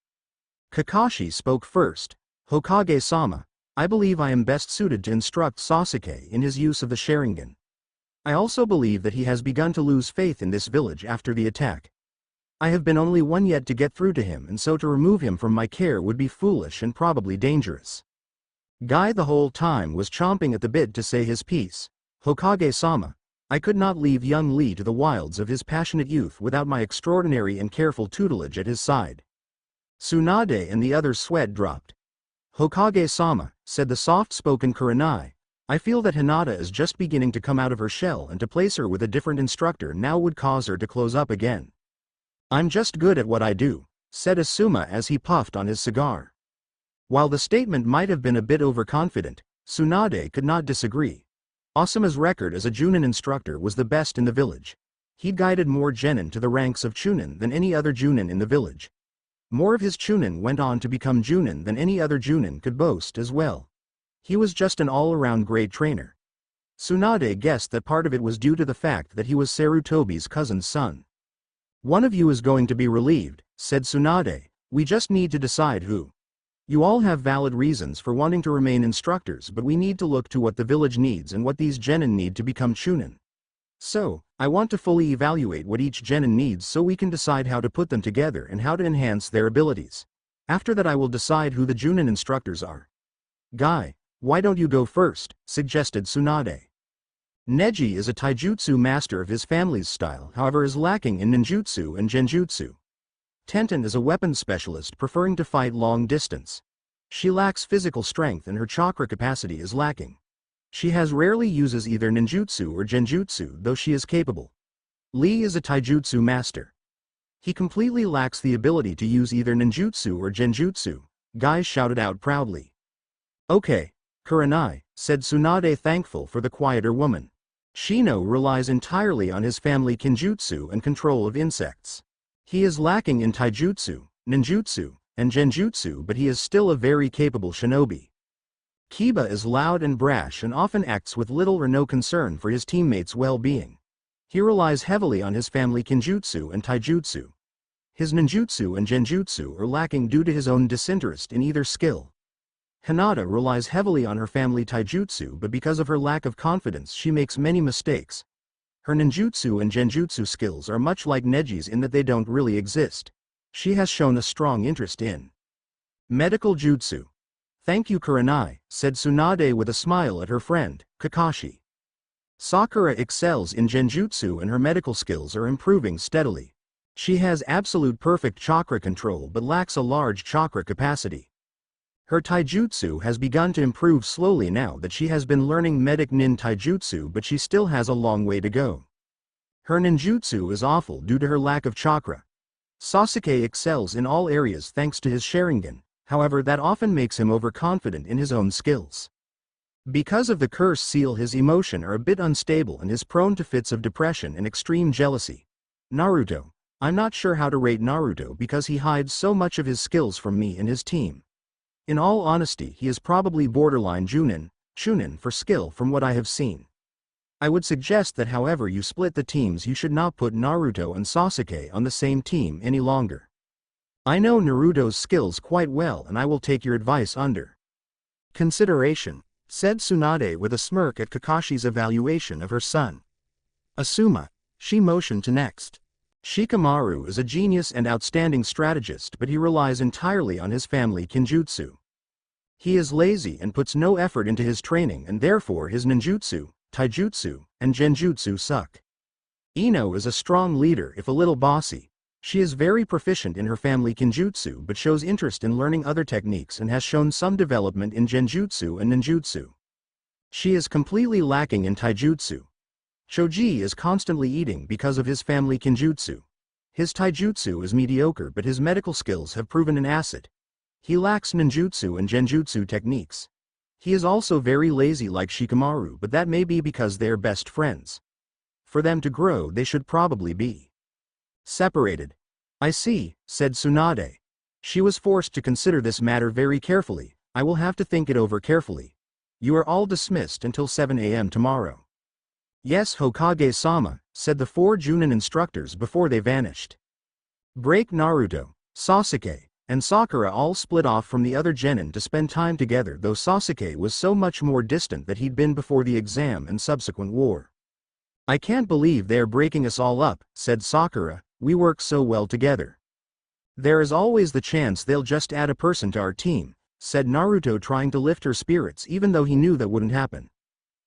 Kakashi spoke first. Hokage-sama, I believe I am best suited to instruct Sasuke in his use of the Sharingan. I also believe that he has begun to lose faith in this village after the attack. I have been only one yet to get through to him, and so to remove him from my care would be foolish and probably dangerous. Guy the whole time was chomping at the bit to say his piece. Hokage-sama, I could not leave young Lee to the wilds of his passionate youth without my extraordinary and careful tutelage at his side. Tsunade and the others' sweat dropped. Hokage-sama, said the soft-spoken Kurenai, I feel that Hinata is just beginning to come out of her shell, and to place her with a different instructor now would cause her to close up again. I'm just good at what I do, said Asuma as he puffed on his cigar. While the statement might have been a bit overconfident, Tsunade could not disagree. Asuma's record as a Junin instructor was the best in the village. He'd guided more genin to the ranks of Chunin than any other Junin in the village. More of his Chunin went on to become Junin than any other Junin could boast as well. He was just an all-around great trainer. Tsunade guessed that part of it was due to the fact that he was Sarutobi's cousin's son. "One of you is going to be relieved," said Tsunade. "We just need to decide who. You all have valid reasons for wanting to remain instructors, but we need to look to what the village needs and what these genin need to become Chunin. So, I want to fully evaluate what each genin needs so we can decide how to put them together and how to enhance their abilities. After that I will decide who the Junin instructors are." "Guy, why don't you go first?" suggested Tsunade. Neji is a taijutsu master of his family's style, however is lacking in ninjutsu and genjutsu. Tenten is a weapons specialist preferring to fight long distance. She lacks physical strength and her chakra capacity is lacking. She rarely uses either ninjutsu or genjutsu, though she is capable. Lee is a taijutsu master. He completely lacks the ability to use either ninjutsu or genjutsu, Guy shouted out proudly. "Okay, Kurenai," said Tsunade, thankful for the quieter woman. Shino relies entirely on his family kinjutsu and control of insects. He is lacking in taijutsu, ninjutsu, and genjutsu, but he is still a very capable shinobi. Kiba is loud and brash and often acts with little or no concern for his teammates' well-being. He relies heavily on his family kinjutsu and taijutsu. His ninjutsu and genjutsu are lacking due to his own disinterest in either skill. Hinata relies heavily on her family taijutsu, but because of her lack of confidence she makes many mistakes. Her ninjutsu and genjutsu skills are much like Neji's in that they don't really exist. She has shown a strong interest in medical jutsu. "Thank you Kurenai," said Tsunade with a smile at her friend, Kakashi. Sakura excels in genjutsu and her medical skills are improving steadily. She has absolute perfect chakra control but lacks a large chakra capacity. Her taijutsu has begun to improve slowly now that she has been learning medic nin taijutsu, but she still has a long way to go. Her ninjutsu is awful due to her lack of chakra. Sasuke excels in all areas thanks to his Sharingan, however that often makes him overconfident in his own skills. Because of the curse seal his emotions are a bit unstable and is prone to fits of depression and extreme jealousy. Naruto. I'm not sure how to rate Naruto because he hides so much of his skills from me and his team. In all honesty he is probably borderline Chunin for skill from what I have seen. I would suggest that however you split the teams you should not put Naruto and Sasuke on the same team any longer. I know Naruto's skills quite well and I will take your advice under consideration, said Tsunade with a smirk at Kakashi's evaluation of her son. Asuma, she motioned to next. Shikamaru is a genius and outstanding strategist, but he relies entirely on his family kinjutsu. He is lazy and puts no effort into his training and therefore his ninjutsu, taijutsu, and genjutsu suck. Ino is a strong leader if a little bossy. She is very proficient in her family kinjutsu but shows interest in learning other techniques and has shown some development in genjutsu and ninjutsu. She is completely lacking in taijutsu. Choji is constantly eating because of his family kinjutsu. His taijutsu is mediocre but his medical skills have proven an asset. He lacks ninjutsu and genjutsu techniques. He is also very lazy like Shikamaru, but that may be because they are best friends. For them to grow they should probably be separated. I see, said Tsunade. She was forced to consider this matter very carefully. I will have to think it over carefully. You are all dismissed until 7 a.m. tomorrow. Yes, Hokage-sama, said the 4 Junin instructors before they vanished. Break. Naruto, Sasuke, and Sakura all split off from the other genin to spend time together, though Sasuke was so much more distant that he'd been before the exam and subsequent war. I can't believe they're breaking us all up, said Sakura, we work so well together. There is always the chance they'll just add a person to our team, said Naruto, trying to lift her spirits even though he knew that wouldn't happen.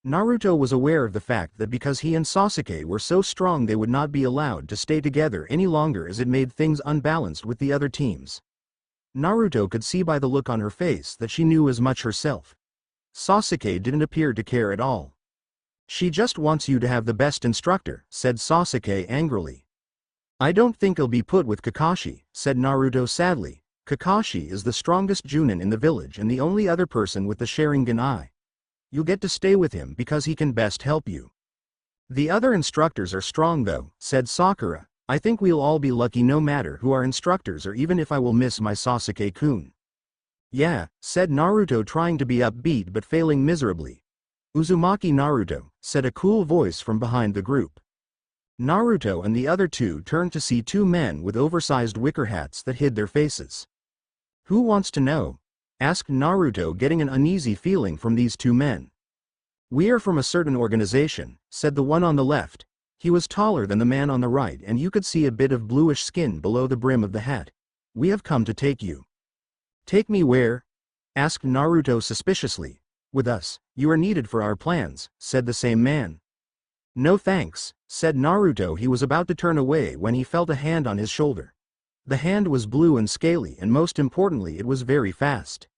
Naruto was aware of the fact that because he and Sasuke were so strong they would not be allowed to stay together any longer, as it made things unbalanced with the other teams. Naruto could see by the look on her face that she knew as much herself. Sasuke didn't appear to care at all. She just wants you to have the best instructor, said Sasuke angrily. I don't think he'll be put with Kakashi, said Naruto sadly. Kakashi is the strongest Junin in the village and the only other person with the Sharingan eye. You'll get to stay with him because he can best help you. The other instructors are strong though, said Sakura. I think we'll all be lucky no matter who our instructors or even if I will miss my Sasuke-kun. Yeah, said Naruto trying to be upbeat but failing miserably. Uzumaki Naruto, said a cool voice from behind the group. Naruto and the other two turned to see two men with oversized wicker hats that hid their faces. Who wants to know? Asked Naruto, getting an uneasy feeling from these two men. We are from a certain organization, said the one on the left. He was taller than the man on the right and you could see a bit of bluish skin below the brim of the hat. We have come to take you. Take me where? Asked Naruto suspiciously. With us, you are needed for our plans, said the same man. No thanks, said Naruto. He was about to turn away when he felt a hand on his shoulder. The hand was blue and scaly and most importantly it was very fast.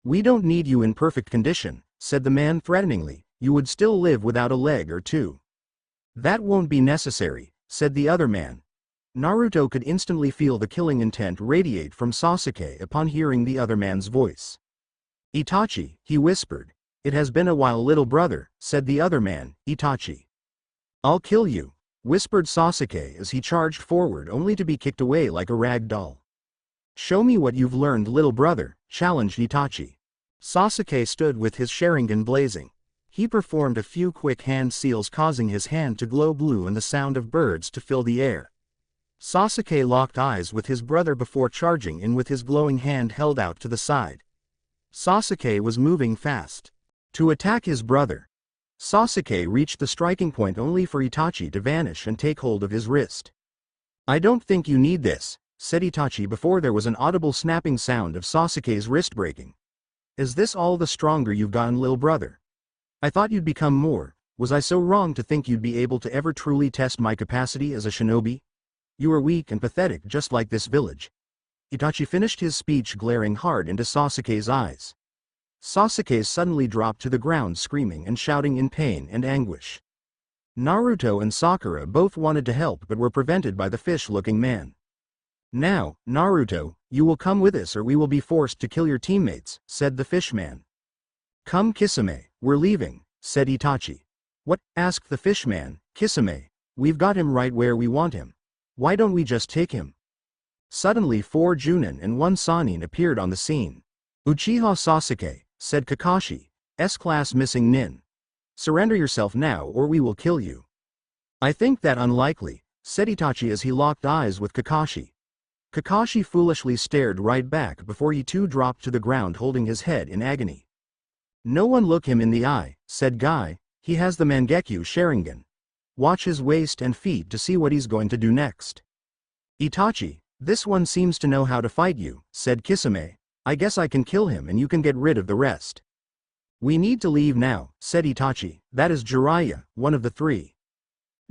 We don't need you in perfect condition, said the man threateningly. You would still live without a leg or two. That won't be necessary, said the other man. Naruto could instantly feel the killing intent radiate from Sasuke upon hearing the other man's voice. Itachi, he whispered. It has been a while, little brother, said the other man, Itachi. I'll kill you, whispered Sasuke as he charged forward only to be kicked away like a rag doll. Show me what you've learned, little brother, challenged Itachi. Sasuke stood with his Sharingan blazing. He performed a few quick hand seals causing his hand to glow blue and the sound of birds to fill the air. Sasuke locked eyes with his brother before charging in with his glowing hand held out to the side. Sasuke was moving fast to attack his brother. Sasuke reached the striking point only for Itachi to vanish and take hold of his wrist. I don't think you need this, said Itachi before there was an audible snapping sound of Sasuke's wrist breaking. Is this all the stronger you've gotten, little brother? I thought you'd become more. Was I so wrong to think you'd be able to ever truly test my capacity as a shinobi? You are weak and pathetic just like this village. Itachi finished his speech glaring hard into Sasuke's eyes. Sasuke suddenly dropped to the ground screaming and shouting in pain and anguish. Naruto and Sakura both wanted to help but were prevented by the fish-looking man. Now, Naruto, you will come with us or we will be forced to kill your teammates, said the fishman. Come Kisame, we're leaving, said Itachi. What? Asked the fishman. Kisame, we've got him right where we want him. Why don't we just take him? Suddenly 4 Chunin and 1 Sannin appeared on the scene. Uchiha Sasuke, said Kakashi, S-class missing nin. Surrender yourself now or we will kill you. I think that unlikely, said Itachi as he locked eyes with Kakashi. Kakashi foolishly stared right back before he too dropped to the ground holding his head in agony. No one look him in the eye, said Guy. He has the Mangekyo Sharingan. Watch his waist and feet to see what he's going to do next. Itachi, this one seems to know how to fight you, said Kisame. I guess I can kill him and you can get rid of the rest. We need to leave now, said Itachi. That is Jiraiya, one of the 3.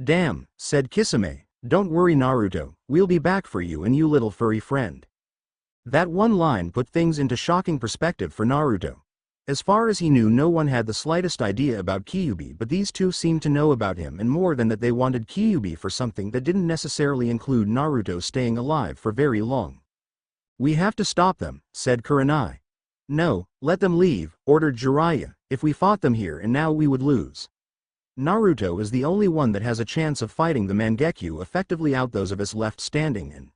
Damn, said Kisame. Don't worry Naruto, we'll be back for you and you little furry friend. That one line put things into shocking perspective for Naruto. As far as he knew no one had the slightest idea about Kyuubi, but these two seemed to know about him and more than that they wanted Kyuubi for something that didn't necessarily include Naruto staying alive for very long. We have to stop them, said Kurenai. No, let them leave, ordered Jiraiya. If we fought them here and now we would lose. Naruto is the only one that has a chance of fighting the Mangekyo effectively out those of us left standing and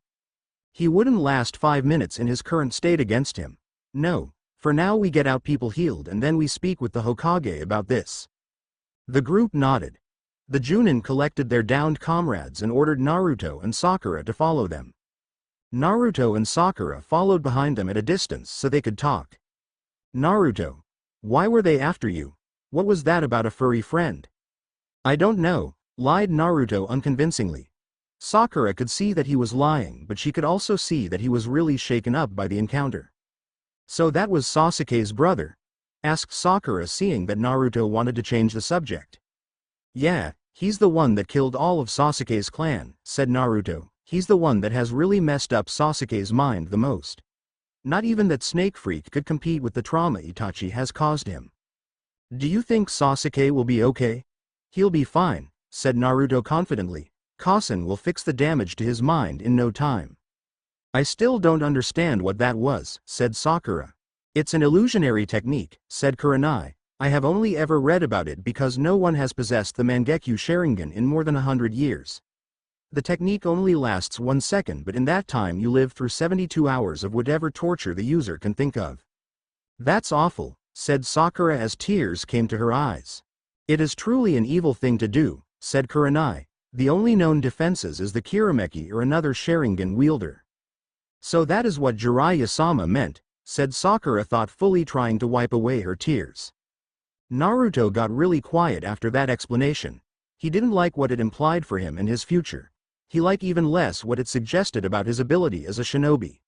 he wouldn't last 5 minutes in his current state against him. No. For now we get out people healed and then we speak with the Hokage about this. The group nodded. The Chunin collected their downed comrades and ordered Naruto and Sakura to follow them. Naruto and Sakura followed behind them at a distance so they could talk. Naruto. Why were they after you? What was that about a furry friend? I don't know, lied Naruto unconvincingly. Sakura could see that he was lying but she could also see that he was really shaken up by the encounter. So that was Sasuke's brother? Asked Sakura seeing that Naruto wanted to change the subject. Yeah, he's the one that killed all of Sasuke's clan, said Naruto. He's the one that has really messed up Sasuke's mind the most. Not even that Snake Freak could compete with the trauma Itachi has caused him. Do you think Sasuke will be okay? He'll be fine, said Naruto confidently. Kasen will fix the damage to his mind in no time. I still don't understand what that was, said Sakura. It's an illusionary technique, said Kurenai. I have only ever read about it because no one has possessed the Mangekyo Sharingan in more than 100 years. The technique only lasts 1 second, but in that time you live through 72 hours of whatever torture the user can think of. That's awful, said Sakura as tears came to her eyes. It is truly an evil thing to do, said Kurenai. The only known defenses is the Kirameki or another Sharingan wielder. So that is what Jiraiya-sama meant, said Sakura thoughtfully, trying to wipe away her tears. Naruto got really quiet after that explanation. He didn't like what it implied for him and his future. He liked even less what it suggested about his ability as a shinobi.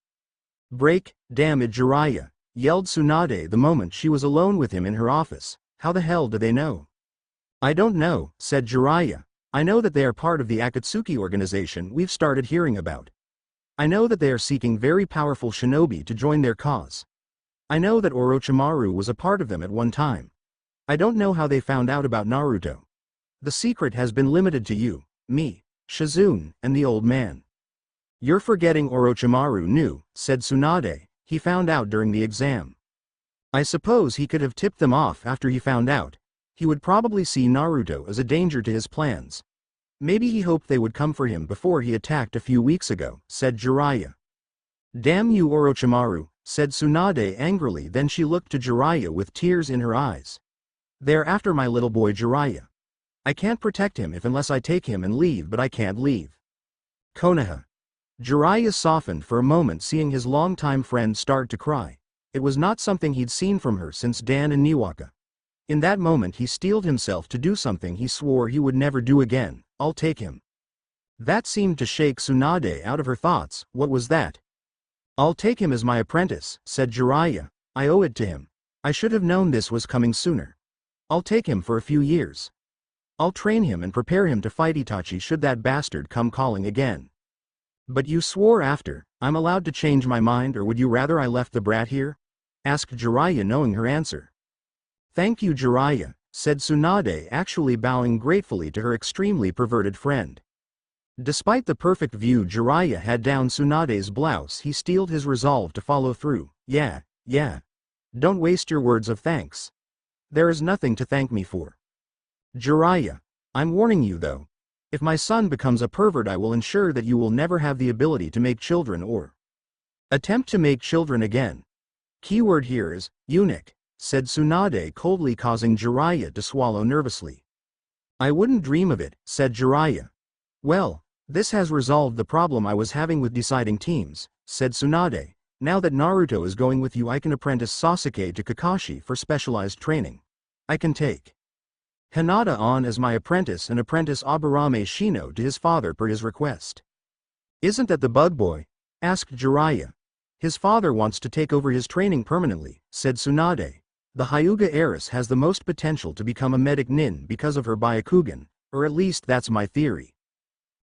Break, damn it Jiraiya, yelled Tsunade the moment she was alone with him in her office. How the hell do they know? I don't know, said Jiraiya. I know that they are part of the Akatsuki organization we've started hearing about. I know that they are seeking very powerful shinobi to join their cause. I know that Orochimaru was a part of them at one time. I don't know how they found out about Naruto. The secret has been limited to you, me, Shizune, and the old man. You're forgetting Orochimaru knew, said Tsunade. He found out during the exam. I suppose he could have tipped them off after he found out. He would probably see Naruto as a danger to his plans. Maybe he hoped they would come for him before he attacked a few weeks ago, said Jiraiya. Damn you Orochimaru, said Tsunade angrily. Then she looked to Jiraiya with tears in her eyes. They're after my little boy Jiraiya. I can't protect him unless I take him and leave, but I can't leave. Konoha. Jiraiya softened for a moment, seeing his longtime friend start to cry. It was not something he'd seen from her since Dan and Niwaka. In that moment he steeled himself to do something he swore he would never do again. I'll take him. That seemed to shake Tsunade out of her thoughts. What was that? I'll take him as my apprentice, said Jiraiya. I owe it to him. I should have known this was coming sooner. I'll take him for a few years. I'll train him and prepare him to fight Itachi should that bastard come calling again. But you swore after. I'm allowed to change my mind, or would you rather I left the brat here? Asked Jiraiya, knowing her answer. Thank you Jiraiya, said Tsunade, actually bowing gratefully to her extremely perverted friend. Despite the perfect view Jiraiya had down Tsunade's blouse, he steeled his resolve to follow through. Yeah. Don't waste your words of thanks. There is nothing to thank me for. Jiraiya, I'm warning you though. If my son becomes a pervert, I will ensure that you will never have the ability to make children or attempt to make children again. Keyword here is eunuch, said Tsunade coldly, causing Jiraiya to swallow nervously. I wouldn't dream of it, said Jiraiya. Well, this has resolved the problem I was having with deciding teams, said Tsunade. Now that Naruto is going with you, I can apprentice Sasuke to Kakashi for specialized training. I can take Hinata on as my apprentice and apprentice Aburame Shino to his father per his request. Isn't that the bug boy? Asked Jiraiya. His father wants to take over his training permanently, said Tsunade. The Hyuga heiress has the most potential to become a medic nin because of her Byakugan, or at least that's my theory.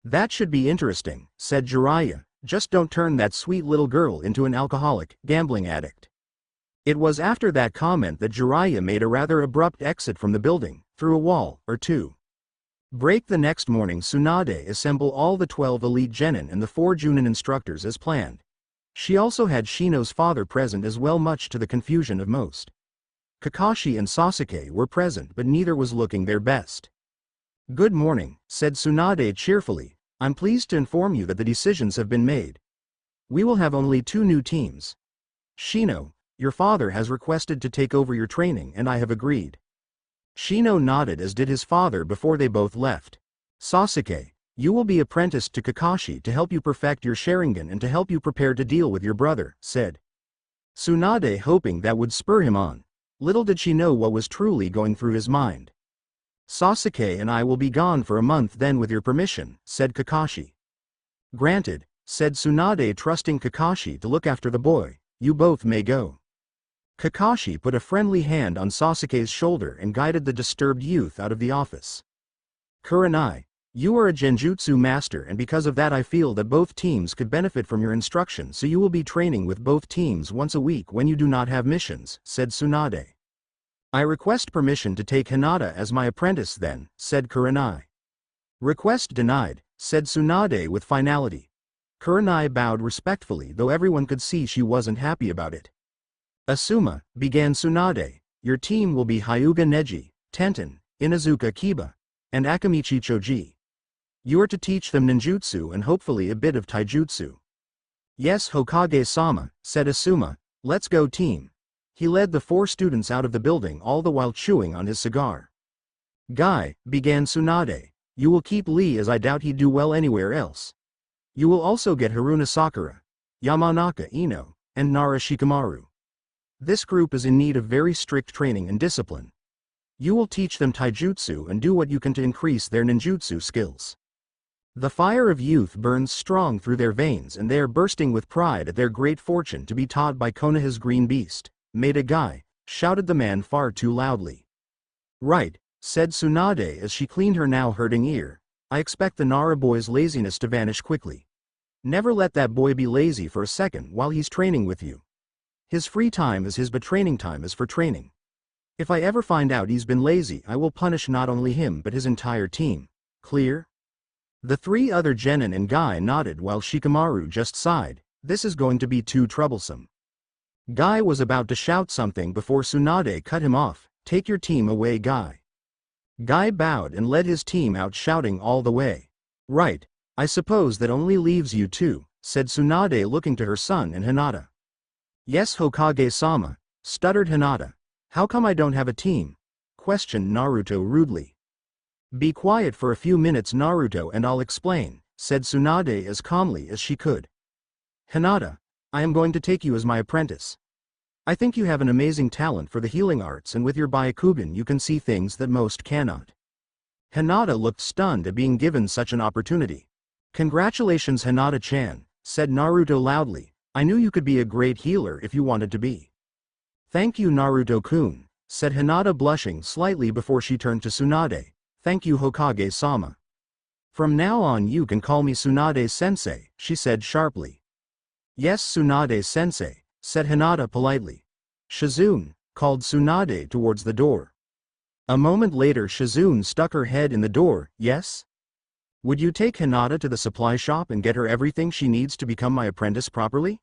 That should be interesting, said Jiraiya. Just don't turn that sweet little girl into an alcoholic, gambling addict. It was after that comment that Jiraiya made a rather abrupt exit from the building, through a wall or two. Break. The next morning Tsunade assembled all the 12 elite genin and the 4 Chunin instructors as planned. She also had Shino's father present as well, much to the confusion of most. Kakashi and Sasuke were present, but neither was looking their best. Good morning, said Tsunade cheerfully. I'm pleased to inform you that the decisions have been made. We will have only 2 new teams. Shino, your father has requested to take over your training and I have agreed. Shino nodded, as did his father before they both left. Sasuke, you will be apprenticed to Kakashi to help you perfect your Sharingan and to help you prepare to deal with your brother, said Tsunade, hoping that would spur him on. Little did she know what was truly going through his mind. Sasuke and I will be gone for a month then, with your permission, said Kakashi. Granted, said Tsunade, trusting Kakashi to look after the boy. You both may go. Kakashi put a friendly hand on Sasuke's shoulder and guided the disturbed youth out of the office. Kurenai, you are a genjutsu master, and because of that I feel that both teams could benefit from your instruction, so you will be training with both teams once a week when you do not have missions, said Tsunade. I request permission to take Hinata as my apprentice then, said Kurenai. Request denied, said Tsunade with finality. Kurenai bowed respectfully, though everyone could see she wasn't happy about it. Asuma, began Tsunade, your team will be Hyuga Neji, Tenten, Inazuka Kiba, and Akamichi Choji. You are to teach them ninjutsu and hopefully a bit of taijutsu. Yes, Hokage-sama, said Asuma, let's go team. He led the 4 students out of the building all the while chewing on his cigar. Guy, began Tsunade, you will keep Lee as I doubt he'd do well anywhere else. You will also get Haruna Sakura, Yamanaka Ino, and Nara Shikamaru. This group is in need of very strict training and discipline. You will teach them taijutsu and do what you can to increase their ninjutsu skills. The fire of youth burns strong through their veins and they are bursting with pride at their great fortune to be taught by Konoha's green beast, Maida Guy, shouted the man far too loudly. Right, said Tsunade as she cleaned her now hurting ear, I expect the Nara boy's laziness to vanish quickly. Never let that boy be lazy for a second while he's training with you. His free time is his but training time is for training. If I ever find out he's been lazy I will punish not only him but his entire team. Clear? The 3 other genin and Guy nodded while Shikamaru just sighed, this is going to be too troublesome. Guy was about to shout something before Tsunade cut him off, take your team away Guy. Guy bowed and led his team out shouting all the way. Right, I suppose that only leaves you 2, said Tsunade looking to her son and Hinata. Yes Hokage-sama, stuttered Hinata. How come I don't have a team? Questioned Naruto rudely. Be quiet for a few minutes Naruto and I'll explain, said Tsunade as calmly as she could. Hinata, I am going to take you as my apprentice. I think you have an amazing talent for the healing arts and with your Byakugan you can see things that most cannot. Hinata looked stunned at being given such an opportunity. Congratulations Hinata-chan, said Naruto loudly, I knew you could be a great healer if you wanted to be. Thank you Naruto-kun, said Hinata blushing slightly before she turned to Tsunade, thank you Hokage-sama. From now on you can call me Tsunade-sensei, she said sharply. Yes Tsunade-sensei, said Hinata politely. Shizune, called Tsunade towards the door. A moment later Shizune stuck her head in the door, yes? Would you take Hinata to the supply shop and get her everything she needs to become my apprentice properly?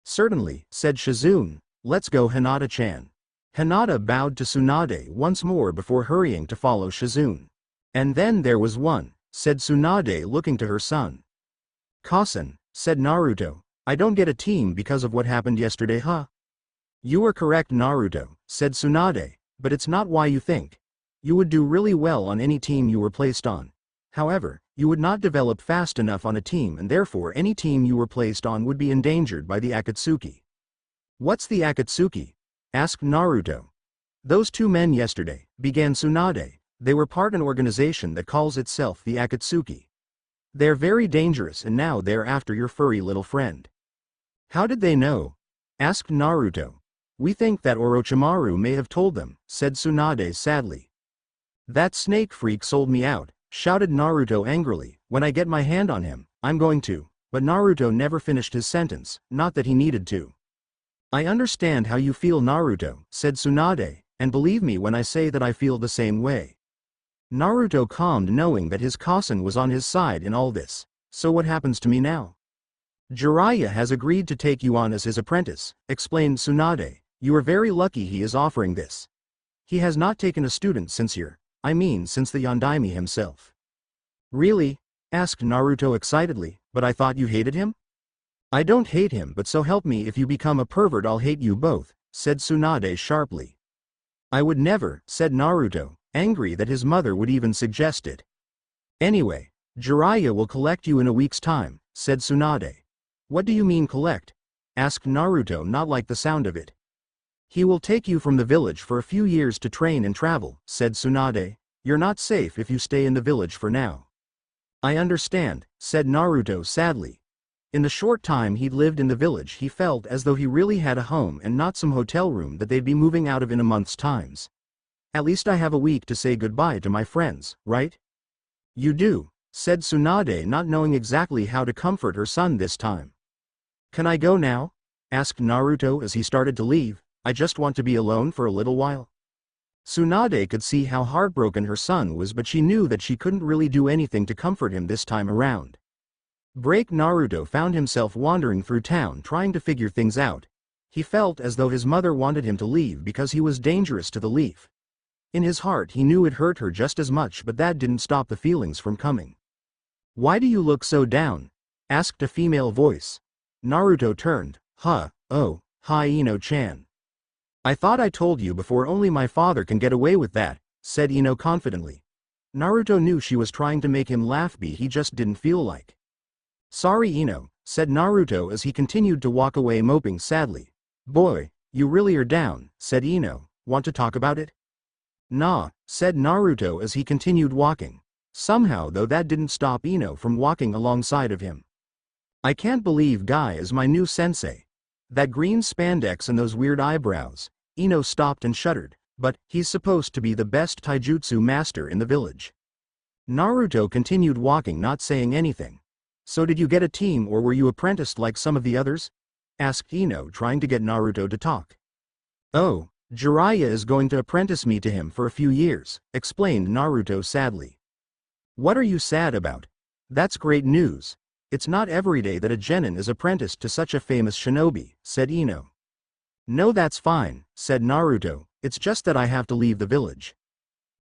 Certainly, said Shizune, let's go Hinata-chan. Hinata bowed to Tsunade once more before hurrying to follow Shizune. And then there was one, said Tsunade looking to her son. Kasen, said Naruto, I don't get a team because of what happened yesterday huh? You are correct Naruto, said Tsunade, but it's not why you think. You would do really well on any team you were placed on. However, you would not develop fast enough on a team and therefore any team you were placed on would be endangered by the Akatsuki. What's the Akatsuki? Asked Naruto. Those 2 men yesterday, began Tsunade, they were part an organization that calls itself the Akatsuki. They're very dangerous and now they're after your furry little friend. How did they know? Asked Naruto. We think that Orochimaru may have told them, said Tsunade sadly. That snake freak sold me out, shouted Naruto angrily, when I get my hand on him, I'm going to, but Naruto never finished his sentence, not that he needed to. I understand how you feel Naruto, said Tsunade, and believe me when I say that I feel the same way. Naruto calmed knowing that his cousin was on his side in all this, so what happens to me now? Jiraiya has agreed to take you on as his apprentice, explained Tsunade, you are very lucky he is offering this. He has not taken a student since since the Yondaime himself. Really? Asked Naruto excitedly, but I thought you hated him? I don't hate him but so help me if you become a pervert I'll hate you both, said Tsunade sharply. I would never, said Naruto, angry that his mother would even suggest it. Anyway, Jiraiya will collect you in a week's time, said Tsunade. What do you mean collect? Asked Naruto not like the sound of it. He will take you from the village for a few years to train and travel, said Tsunade. You're not safe if you stay in the village for now. I understand, said Naruto sadly. In the short time he'd lived in the village he felt as though he really had a home and not some hotel room that they'd be moving out of in a month's times. At least I have a week to say goodbye to my friends, right? You do, said Tsunade not knowing exactly how to comfort her son this time. Can I go now? Asked Naruto as he started to leave. I just want to be alone for a little while. Tsunade could see how heartbroken her son was but she knew that she couldn't really do anything to comfort him this time around. Naruto found himself wandering through town trying to figure things out. He felt as though his mother wanted him to leave because he was dangerous to the Leaf. In his heart he knew it hurt her just as much but that didn't stop the feelings from coming. Why do you look so down? Asked a female voice. Naruto turned. Oh, hi Ino-chan. I thought I told you before, only my father can get away with that, said Ino confidently. Naruto knew she was trying to make him laugh, but he just didn't feel like. Sorry Ino, said Naruto as he continued to walk away moping sadly. Boy, you really are down, said Ino. Want to talk about it? Nah, said Naruto as he continued walking. Somehow though that didn't stop Ino from walking alongside of him. I can't believe Guy is my new sensei. That green spandex and those weird eyebrows. Ino stopped and shuddered, but he's supposed to be the best taijutsu master in the village. Naruto continued walking, not saying anything. So did you get a team or were you apprenticed like some of the others? Asked Ino, trying to get Naruto to talk. Oh, Jiraiya is going to apprentice me to him for a few years, explained Naruto sadly. What are you sad about? That's great news. It's not every day that a genin is apprenticed to such a famous shinobi, said Ino. No, that's fine, said Naruto, it's just that I have to leave the village.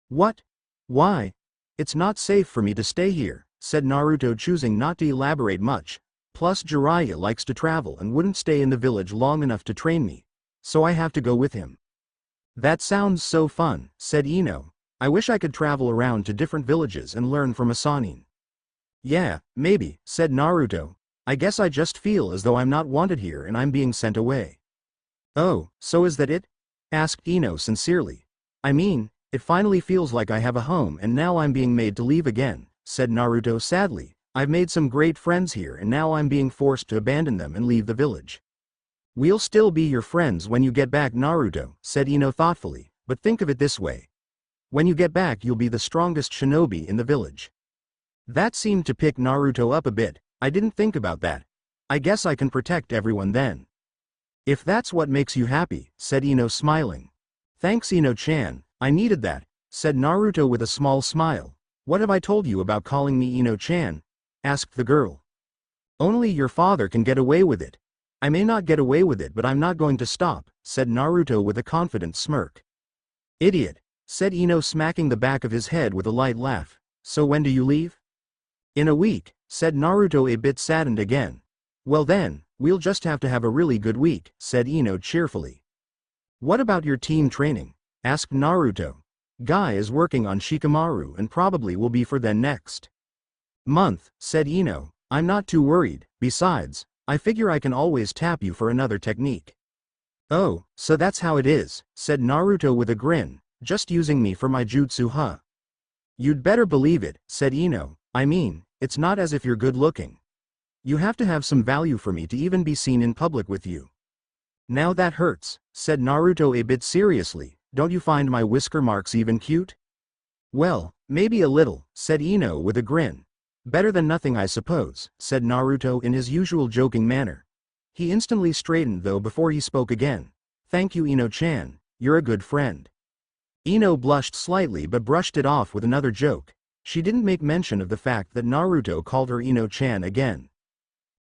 What? Why? It's not safe for me to stay here, said Naruto, choosing not to elaborate much. Plus Jiraiya likes to travel and wouldn't stay in the village long enough to train me. So I have to go with him. That sounds so fun, said Ino. I wish I could travel around to different villages and learn from a Sanin. Yeah, maybe, said Naruto. I guess I just feel as though I'm not wanted here and I'm being sent away. Oh, so is that it? Asked Ino sincerely. I mean, it finally feels like I have a home and now I'm being made to leave again, said Naruto sadly. I've made some great friends here and now I'm being forced to abandon them and leave the village. We'll still be your friends when you get back, Naruto, said Ino thoughtfully, but think of it this way. When you get back you'll be the strongest shinobi in the village. That seemed to pick Naruto up a bit. I didn't think about that. I guess I can protect everyone then. If that's what makes you happy, said Ino smiling. Thanks Ino-chan, I needed that, said Naruto with a small smile. What have I told you about calling me Ino-chan? Asked the girl. Only your father can get away with it. I may not get away with it but I'm not going to stop, said Naruto with a confident smirk. Idiot, said Ino, smacking the back of his head with a light laugh. So when do you leave? In a week, said Naruto, a bit saddened again. Well then, we'll just have to have a really good week, said Ino cheerfully. What about your team training? Asked Naruto. Guy is working on Shikamaru and probably will be for then next month, said Ino. I'm not too worried, besides, I figure I can always tap you for another technique. Oh, so that's how it is, said Naruto with a grin, just using me for my jutsu, huh? You'd better believe it, said Ino. I mean, it's not as if you're good looking. You have to have some value for me to even be seen in public with you. Now that hurts, said Naruto a bit seriously. Don't you find my whisker marks even cute? Well, maybe a little, said Ino with a grin. Better than nothing I suppose, said Naruto in his usual joking manner. He instantly straightened though before he spoke again. Thank you Ino-chan, you're a good friend. Ino blushed slightly but brushed it off with another joke. She didn't make mention of the fact that Naruto called her Ino-chan again.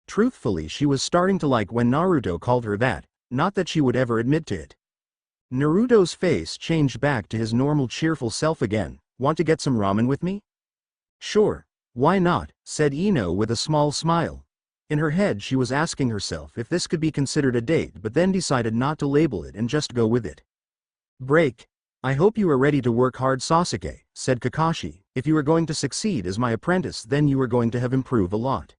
Truthfully, she was starting to like when Naruto called her that, not that she would ever admit to it. Naruto's face changed back to his normal cheerful self again. Want to get some ramen with me? Sure, why not, said Ino with a small smile. In her head she was asking herself if this could be considered a date, but then decided not to label it and just go with it. Break. I hope you are ready to work hard, Sasuke, said Kakashi. If you are going to succeed as my apprentice then you are going to have improved a lot.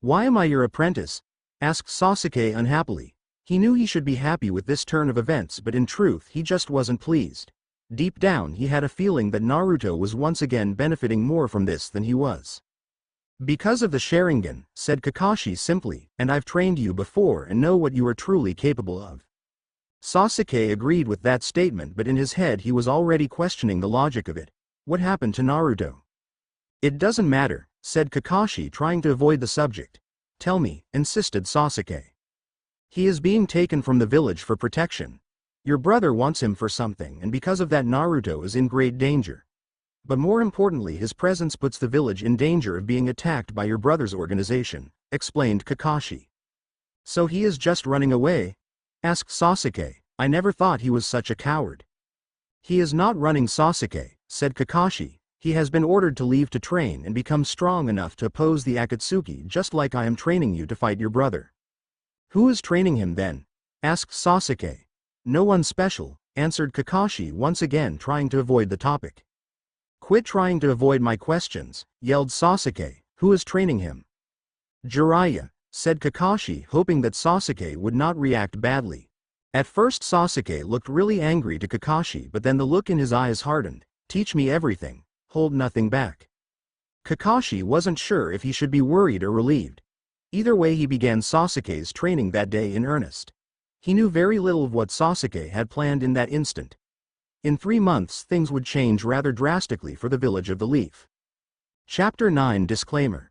Why am I your apprentice? Asked Sasuke unhappily. He knew he should be happy with this turn of events but in truth he just wasn't pleased. Deep down he had a feeling that Naruto was once again benefiting more from this than he was. Because of the Sharingan, said Kakashi simply, and I've trained you before and know what you are truly capable of. Sasuke agreed with that statement but in his head he was already questioning the logic of it. What happened to Naruto? It doesn't matter, said Kakashi, trying to avoid the subject. Tell me, insisted Sasuke. He is being taken from the village for protection. Your brother wants him for something and because of that Naruto is in great danger. But more importantly his presence puts the village in danger of being attacked by your brother's organization, explained Kakashi. So he is just running away? Asked Sasuke. I never thought he was such a coward. He is not running, Sasuke, said Kakashi. He has been ordered to leave to train and become strong enough to oppose the Akatsuki just like I am training you to fight your brother. Who is training him then? Asked Sasuke. No one special, answered Kakashi once again trying to avoid the topic. Quit trying to avoid my questions, yelled Sasuke. Who is training him? Jiraiya, said Kakashi hoping that Sasuke would not react badly. At first Sasuke looked really angry to Kakashi but then the look in his eyes hardened. Teach me everything, hold nothing back. Kakashi wasn't sure if he should be worried or relieved. Either way he began Sasuke's training that day in earnest. He knew very little of what Sasuke had planned in that instant. In 3 months things would change rather drastically for the village of the Leaf. Chapter 9 Disclaimer.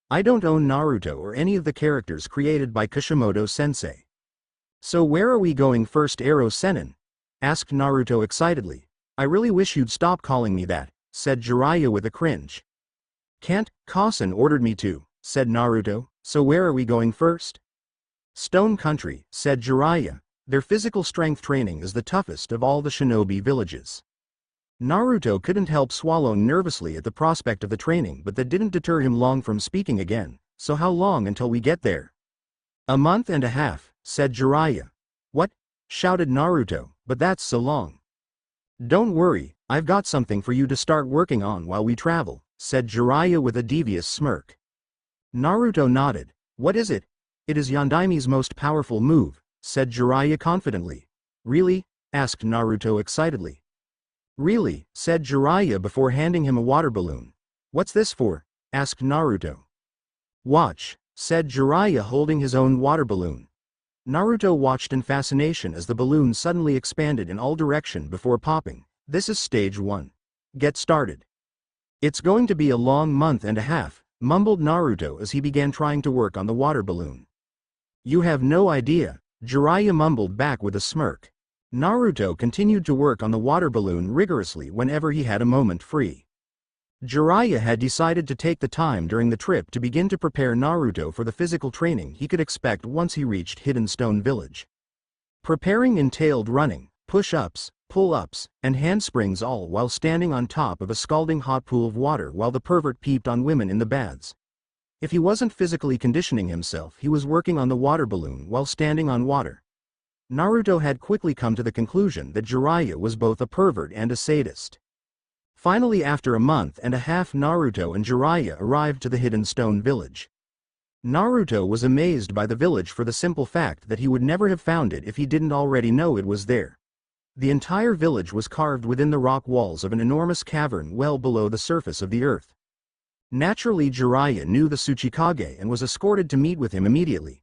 I don't own Naruto or any of the characters created by Kishimoto-sensei. So where are we going first, Ero Sennin? Asked Naruto excitedly. I really wish you'd stop calling me that, said Jiraiya with a cringe. Can't, Kasen ordered me to, said Naruto, so where are we going first? Stone Country, said Jiraiya. Their physical strength training is the toughest of all the shinobi villages. Naruto couldn't help swallowing nervously at the prospect of the training but that didn't deter him long from speaking again. So how long until we get there? A month and a half, said Jiraiya. What? Shouted Naruto, but that's so long. Don't worry, I've got something for you to start working on while we travel, said Jiraiya with a devious smirk. Naruto nodded. What is it? It is Yondaimi's most powerful move, said Jiraiya confidently. Really? Asked Naruto excitedly. Really, said Jiraiya before handing him a water balloon. What's this for? Asked Naruto. Watch, said Jiraiya holding his own water balloon. Naruto watched in fascination as the balloon suddenly expanded in all directions before popping. This is stage 1. Get started. It's going to be a long month and a half, mumbled Naruto as he began trying to work on the water balloon. You have no idea, Jiraiya mumbled back with a smirk. Naruto continued to work on the water balloon rigorously whenever he had a moment free. Jiraiya had decided to take the time during the trip to begin to prepare Naruto for the physical training he could expect once he reached Hidden Stone Village. Preparing entailed running, push-ups, pull-ups, and handsprings, all while standing on top of a scalding hot pool of water while the pervert peeped on women in the baths. If he wasn't physically conditioning himself, he was working on the water balloon while standing on water. Naruto had quickly come to the conclusion that Jiraiya was both a pervert and a sadist. Finally, after a month and a half, Naruto and Jiraiya arrived to the Hidden Stone Village. Naruto was amazed by the village for the simple fact that he would never have found it if he didn't already know it was there. The entire village was carved within the rock walls of an enormous cavern well below the surface of the earth. Naturally, Jiraiya knew the Tsuchikage and was escorted to meet with him immediately.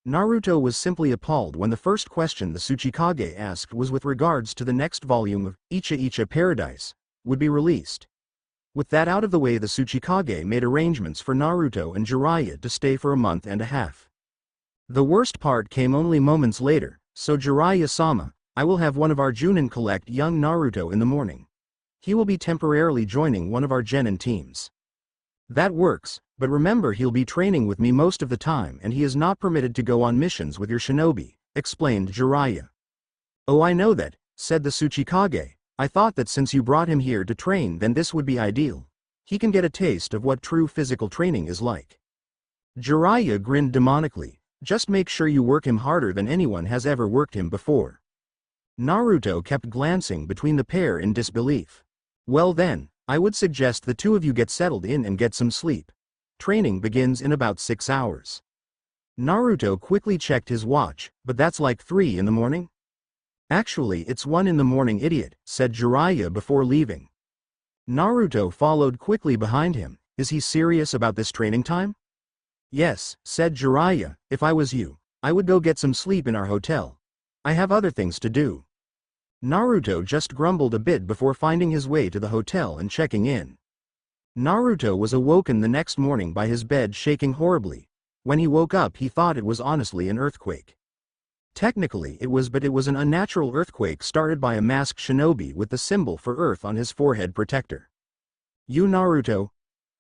Naruto was simply appalled when the first question the Tsuchikage asked was with regards to the next volume of Icha Icha Paradise would be released. With that out of the way, the Tsuchikage made arrangements for Naruto and Jiraiya to stay for a month and a half. The worst part came only moments later. So Jiraiya-sama, I will have one of our Chunin collect young Naruto in the morning. He will be temporarily joining one of our genin teams. That works, but remember he'll be training with me most of the time and he is not permitted to go on missions with your shinobi, explained Jiraiya. Oh, I know that, said the Tsuchikage. I thought that since you brought him here to train, then this would be ideal. He can get a taste of what true physical training is like. Jiraiya grinned demonically. Just make sure you work him harder than anyone has ever worked him before. Naruto kept glancing between the pair in disbelief. Well then, I would suggest the two of you get settled in and get some sleep. Training begins in about 6 hours. Naruto quickly checked his watch, but that's like 3 in the morning? Actually, it's 1 in the morning, idiot, said Jiraiya before leaving. Naruto followed quickly behind him. Is he serious about this training time? Yes, said Jiraiya, if I was you, I would go get some sleep in our hotel. I have other things to do. Naruto just grumbled a bit before finding his way to the hotel and checking in. Naruto was awoken the next morning by his bed shaking horribly. When he woke up, he thought it was honestly an earthquake. Technically it was, but it was an unnatural earthquake started by a masked shinobi with the symbol for Earth on his forehead protector. You Naruto?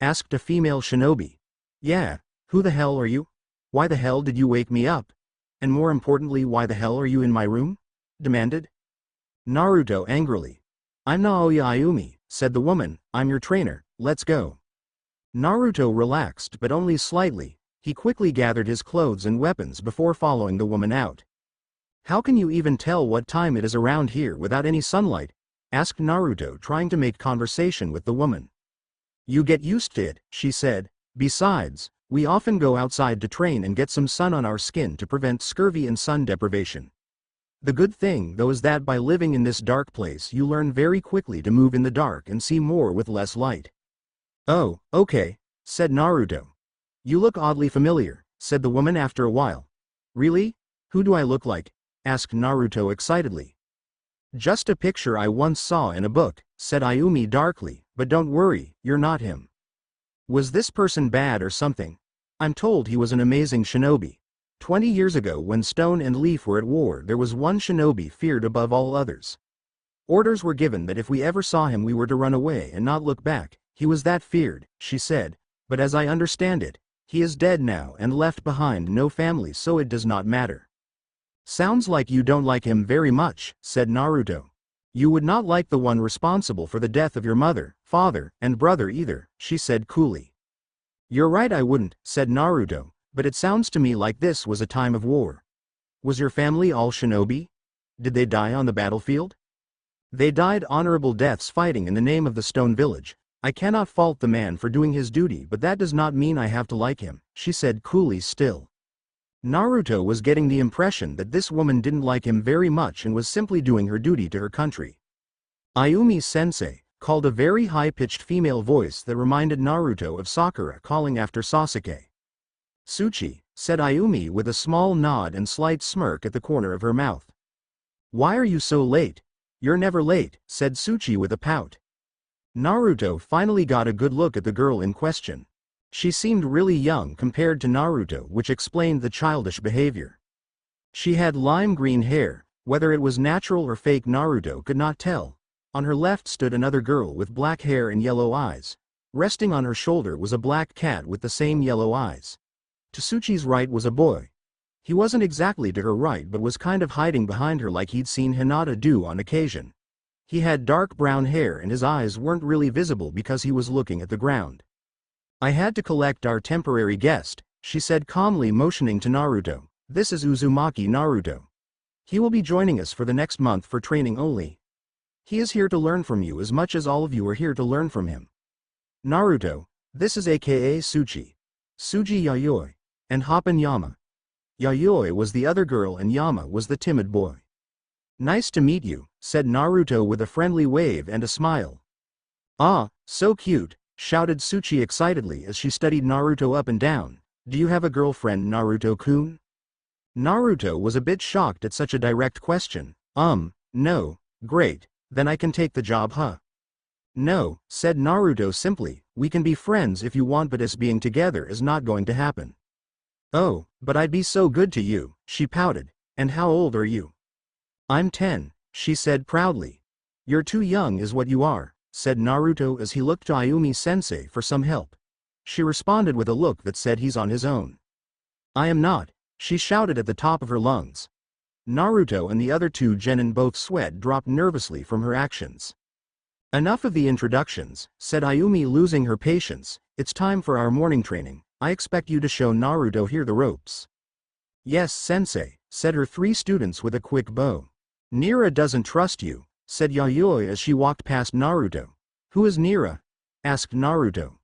Asked a female shinobi. Yeah, who the hell are you? Why the hell did you wake me up? And more importantly, why the hell are you in my room? Demanded Naruto angrily. I'm Naoya Ayumi, said the woman, I'm your trainer, let's go. Naruto relaxed but only slightly. He quickly gathered his clothes and weapons before following the woman out. How can you even tell what time it is around here without any sunlight? Asked Naruto, trying to make conversation with the woman. You get used to it, she said. Besides, we often go outside to train and get some sun on our skin to prevent scurvy and sun deprivation. The good thing though is that by living in this dark place you learn very quickly to move in the dark and see more with less light. Oh, okay, said Naruto. You look oddly familiar, said the woman after a while. Really? Who do I look like? Asked Naruto excitedly. Just a picture I once saw in a book, said Ayumi darkly, but don't worry, you're not him. Was this person bad or something? I'm told he was an amazing shinobi. 20 years ago when Stone and Leaf were at war there was one shinobi feared above all others. Orders were given that if we ever saw him we were to run away and not look back, he was that feared, she said, but as I understand it, he is dead now and left behind no family so it does not matter. Sounds like you don't like him very much, said Naruto. You would not like the one responsible for the death of your mother, father, and brother either, she said coolly. You're right I wouldn't, said Naruto, but it sounds to me like this was a time of war. Was your family all shinobi? Did they die on the battlefield? They died honorable deaths fighting in the name of the Stone Village. I cannot fault the man for doing his duty but that does not mean I have to like him, she said coolly still. Naruto was getting the impression that this woman didn't like him very much and was simply doing her duty to her country. Ayumi-sensei, called a very high-pitched female voice that reminded Naruto of Sakura calling after Sasuke. Tsuchi, said Ayumi with a small nod and slight smirk at the corner of her mouth. Why are you so late? You're never late, said Tsuchi with a pout. Naruto finally got a good look at the girl in question. She seemed really young compared to Naruto, which explained the childish behavior. She had lime green hair, whether it was natural or fake Naruto could not tell. On her left stood another girl with black hair and yellow eyes. Resting on her shoulder was a black cat with the same yellow eyes. To Tsuchi's right was a boy. He wasn't exactly to her right but was kind of hiding behind her like he'd seen Hinata do on occasion. He had dark brown hair and his eyes weren't really visible because he was looking at the ground. I had to collect our temporary guest, she said calmly motioning to Naruto. This is Uzumaki Naruto. He will be joining us for the next month for training only. He is here to learn from you as much as all of you are here to learn from him. Naruto, this is aka Tsuchi. Tsuji Yayoi. And Hoppen Yama. Yayoi was the other girl and Yama was the timid boy. Nice to meet you, said Naruto with a friendly wave and a smile. Ah, so cute, shouted Tsuchi excitedly as she studied Naruto up and down. Do you have a girlfriend, Naruto-kun? Naruto was a bit shocked at such a direct question. No, great, then I can take the job, huh? No, said Naruto simply, we can be friends if you want but us being together is not going to happen. Oh, but I'd be so good to you, she pouted. And how old are you? I'm 10, she said proudly. You're too young is what you are, said Naruto as he looked to Ayumi-sensei for some help. She responded with a look that said he's on his own. I am not, she shouted at the top of her lungs. Naruto and the other two genin both sweat dropped nervously from her actions. Enough of the introductions, said Ayumi losing her patience, it's time for our morning training. I expect you to show Naruto here the ropes. Yes, sensei, said her 3 students with a quick bow. Nira doesn't trust you, said Yayoi as she walked past Naruto. Who is Nira? Asked Naruto.